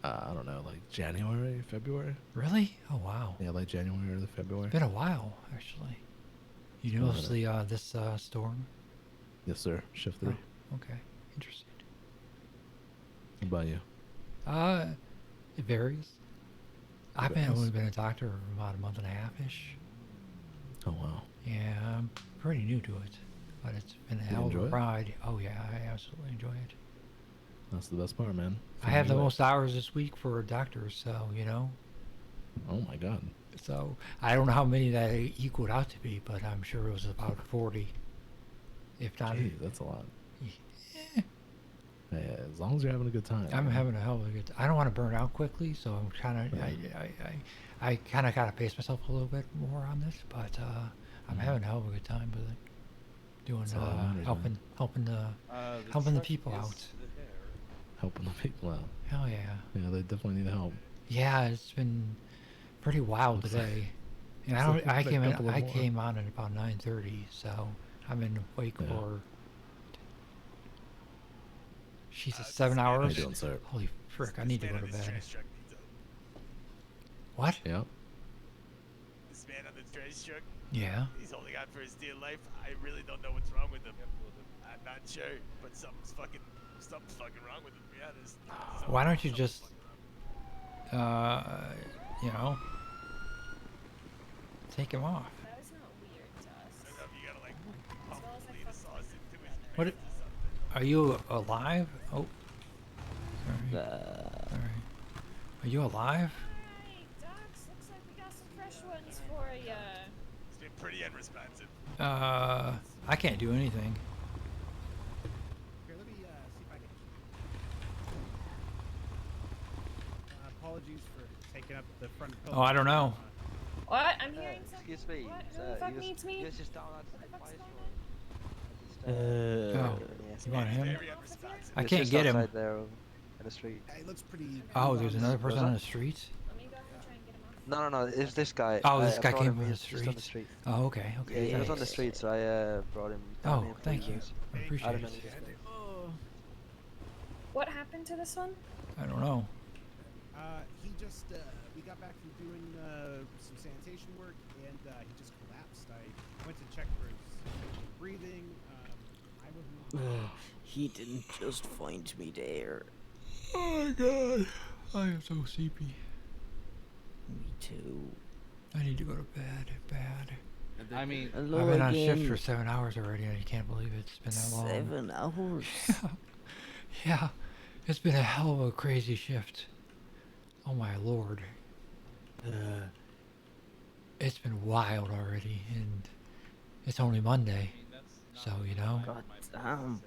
I don't know, like January, February. Really? Oh wow. Yeah, like January or the February. It's been a while, actually. You Been a noticed this storm? Yes, sir. Shift 3. Oh, okay. Interesting. What about you? It varies. I've only been a doctor for about a month and a half-ish. Oh wow. Yeah, I'm pretty new to it, but it's been a hell of enjoy a it? ride. Oh yeah, I absolutely enjoy it. That's the best part, man. I have the most hours this week for a doctor, so you know. Oh my god. So I don't know how many that equaled out to be, but I'm sure it was about 40, if not. Jeez, that's a lot. Yeah, as long as you're having a good time. I'm man. having a hell of a good. I don't want to burn out quickly, so I'm kind of. I kind of got to pace myself a little bit more on this, but I'm having a hell of a good time with it. Doing That's all that matters, man. helping the people out. Helping the people out. Hell yeah. Yeah, they definitely need help. Yeah, it's been pretty wild today. And I came on at about 9:30, so I'm in wake for. She's at 7 hours. How you doing, sir? Holy frick! I need to go to bed. What? Yeah. This man on the trash truck. Yeah. He's holding on for his dear life. I really don't know what's wrong with him. I'm not sure, but something's fucking wrong with him. To be honest. Why don't you just, you know, take him off? That was not weird to us. I don't know if you gotta like pump the sauce into his What? veins or something. Are you alive? Oh. Sorry. Sorry. Are you alive? Hey, Docs, looks like we got some fresh ones for ya. He's been pretty unresponsive. I can't do anything. Here, let me see if I can. Apologies for taking up the front. Oh, I don't know. What? I'm hearing something. Excuse me. What? Who the fuck needs me? He was just down outside my Oh, yes, you want him? Very unresponsive. I can't get him. there on the street. It looks pretty. Oh, there's another person on the street? Let me go ahead and try and get him off. No, it's this guy. Oh, this guy brought came him, from the he's just on the street. street. Oh, okay, okay. Yeah, he was on the thanks. street, so I brought him. down Oh, here for thank you. guys. I appreciate I don't know it. who this guy is. What happened to this one? I don't know. He just we got back from doing some sanitation work, and he just collapsed. I went to check for his breathing. I wasn't. He didn't just find me there. Oh my god. I am so sleepy. Me too. I need to go to bed. Bad. I mean, I've been on shift for 7 hours already, and I can't believe it's been that long. 7 hours? Yeah. It's been a hell of a crazy shift. Oh my lord. It's been wild already, and it's only Monday. So, you know. God damn.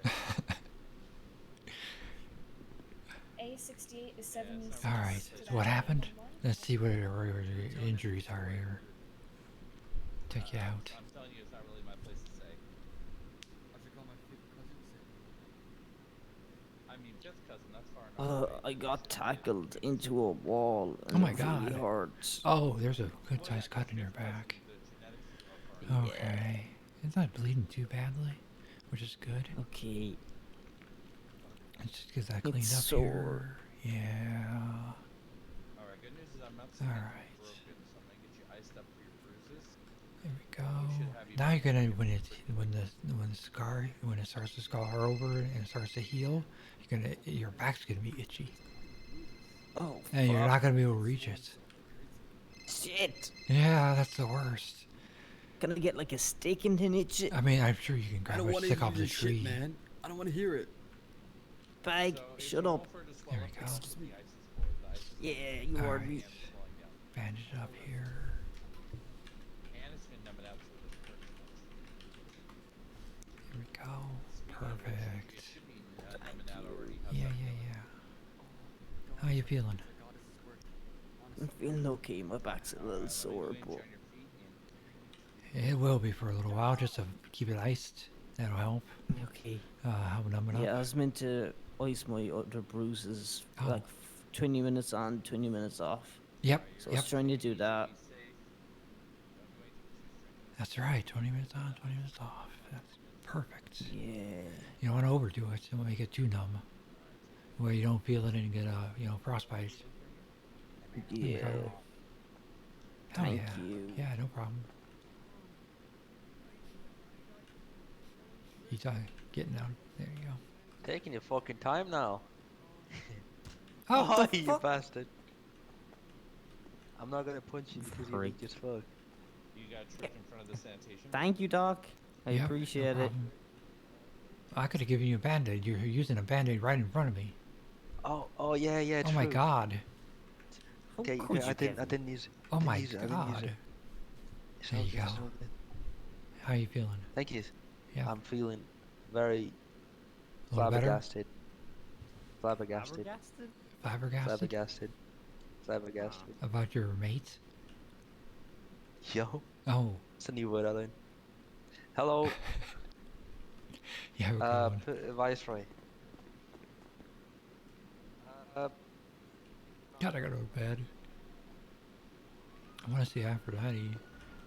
A68 is 76. Alright, so what happened? Let's see what our injuries are here. Take you out. I'm telling you, it's not really my place to say. I mean, just cousin, that's far enough. I got tackled into a wall. Oh my and it god. really hurts. Oh, there's a good sized cut in your back. Okay. It's not bleeding too badly, which is good. Okay. It's just because I cleaned It's up sore. here. Yeah. Alright, good news is I'm not Alright. broken, so I'm gonna get you iced up for your bruises. There we go. Now you're gonna when it starts to scar over and it starts to heal, your back's gonna be itchy. Oh. And you're fuck. not gonna be able to reach it. Shit. Yeah, that's the worst. Can I get like a stick and then itch it? I mean, I'm sure you can grab a stick off the tree. man. I don't want to hear it. Bag, shut up. There we go. Yeah, you are Alright. me. Bandage it up here. And it's gonna numb it out so it doesn't hurt. Here we go. Perfect. It should be numbing out already. Yeah. How you feeling? I'm feeling okay. My back's a little sore, but It will be for a little while, just to keep it iced. That'll help. okay. Help numb it up. Yeah, I was meant to ice my other bruises Oh. like 20 minutes on, 20 minutes off. Yep. So I Yep. was trying to do that. That's right. 20 minutes on, 20 minutes off. That's perfect. Yeah. You don't want to overdo it. Don't make it too numb, where you don't feel it and get frostbite. Yeah. Hell Thank yeah. you. Yeah, no problem. You getting out. There you go. Taking your fucking time now. Oh, you bastard. I'm not gonna punch you because you're weak as fuck. You got tripped in front of the sanitation. Thank you, Doc. I Yep, appreciate no it. problem. I could have given you a band-aid. You're using a band-aid right in front of me. Oh yeah, yeah. Oh my true. god. Okay, could I you, didn't use it. Oh my I didn't use god. it. It's There all you good, go. it's all good. How you feeling? Thank you. Yeah. I'm feeling very A little better? flabbergasted. Flabbergasted. Flabbergasted? Flabbergasted. About your mates? Yo. Oh. It's a new word I learned. Hello. Yeah, we're going. Viceroy. Gotta go to bed. I want to see Aphrodite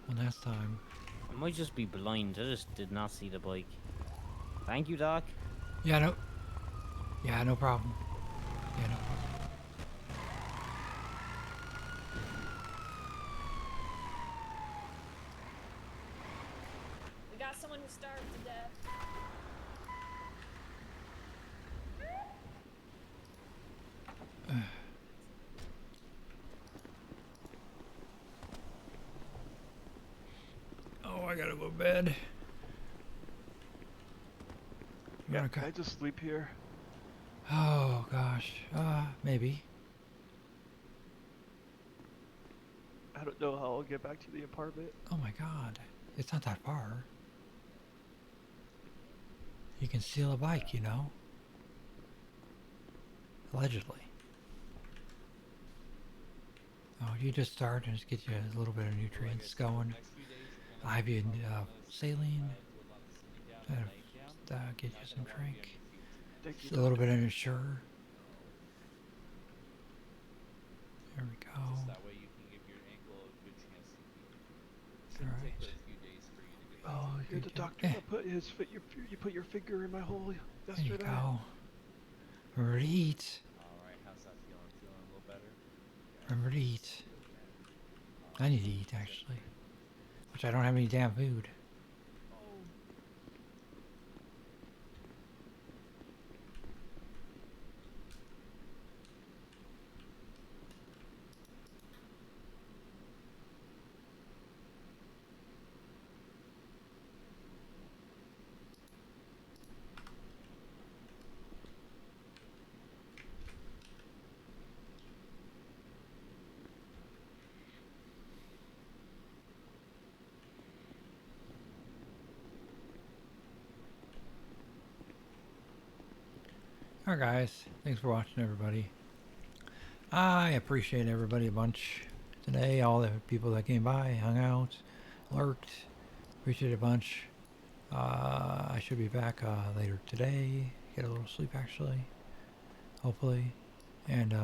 one last time. I might just be blind. I just did not see the bike. Thank you, Doc. Yeah, no. Yeah, no problem. Yeah, no problem. We got someone who starved to death. Oh, I gotta go to bed. Yeah, can I just sleep here? Oh gosh, maybe. I don't know how I'll get back to the apartment. Oh my god, it's not that far. You can steal a bike, you know? Allegedly. Oh, you just start and just get you a little bit of nutrients going. Ivy and saline. Get you some drink. Just a little bit of Ensure. There we go. That way you can give your ankle a good chance to heal. All Take right. a few days for you to get Oh, back. you're the doctor that put you put your finger in my hole There you yesterday. go. Remember to eat. Alright, how's that feeling? Feeling a little better? Remember to eat. I need to eat actually, which I don't have any damn food. Alright guys, thanks for watching everybody. I appreciate everybody a bunch today, all the people that came by, hung out, lurked, appreciate it a bunch. I should be back later today, get a little sleep actually, hopefully, and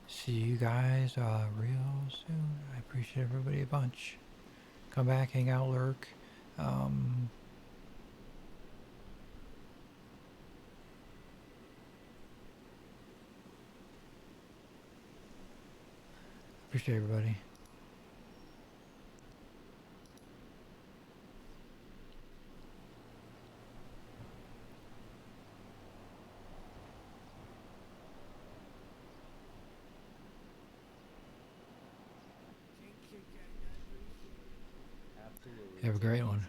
see you guys real soon. I appreciate everybody a bunch. Come back, hang out, lurk. Appreciate everybody. Absolutely. Have a great one.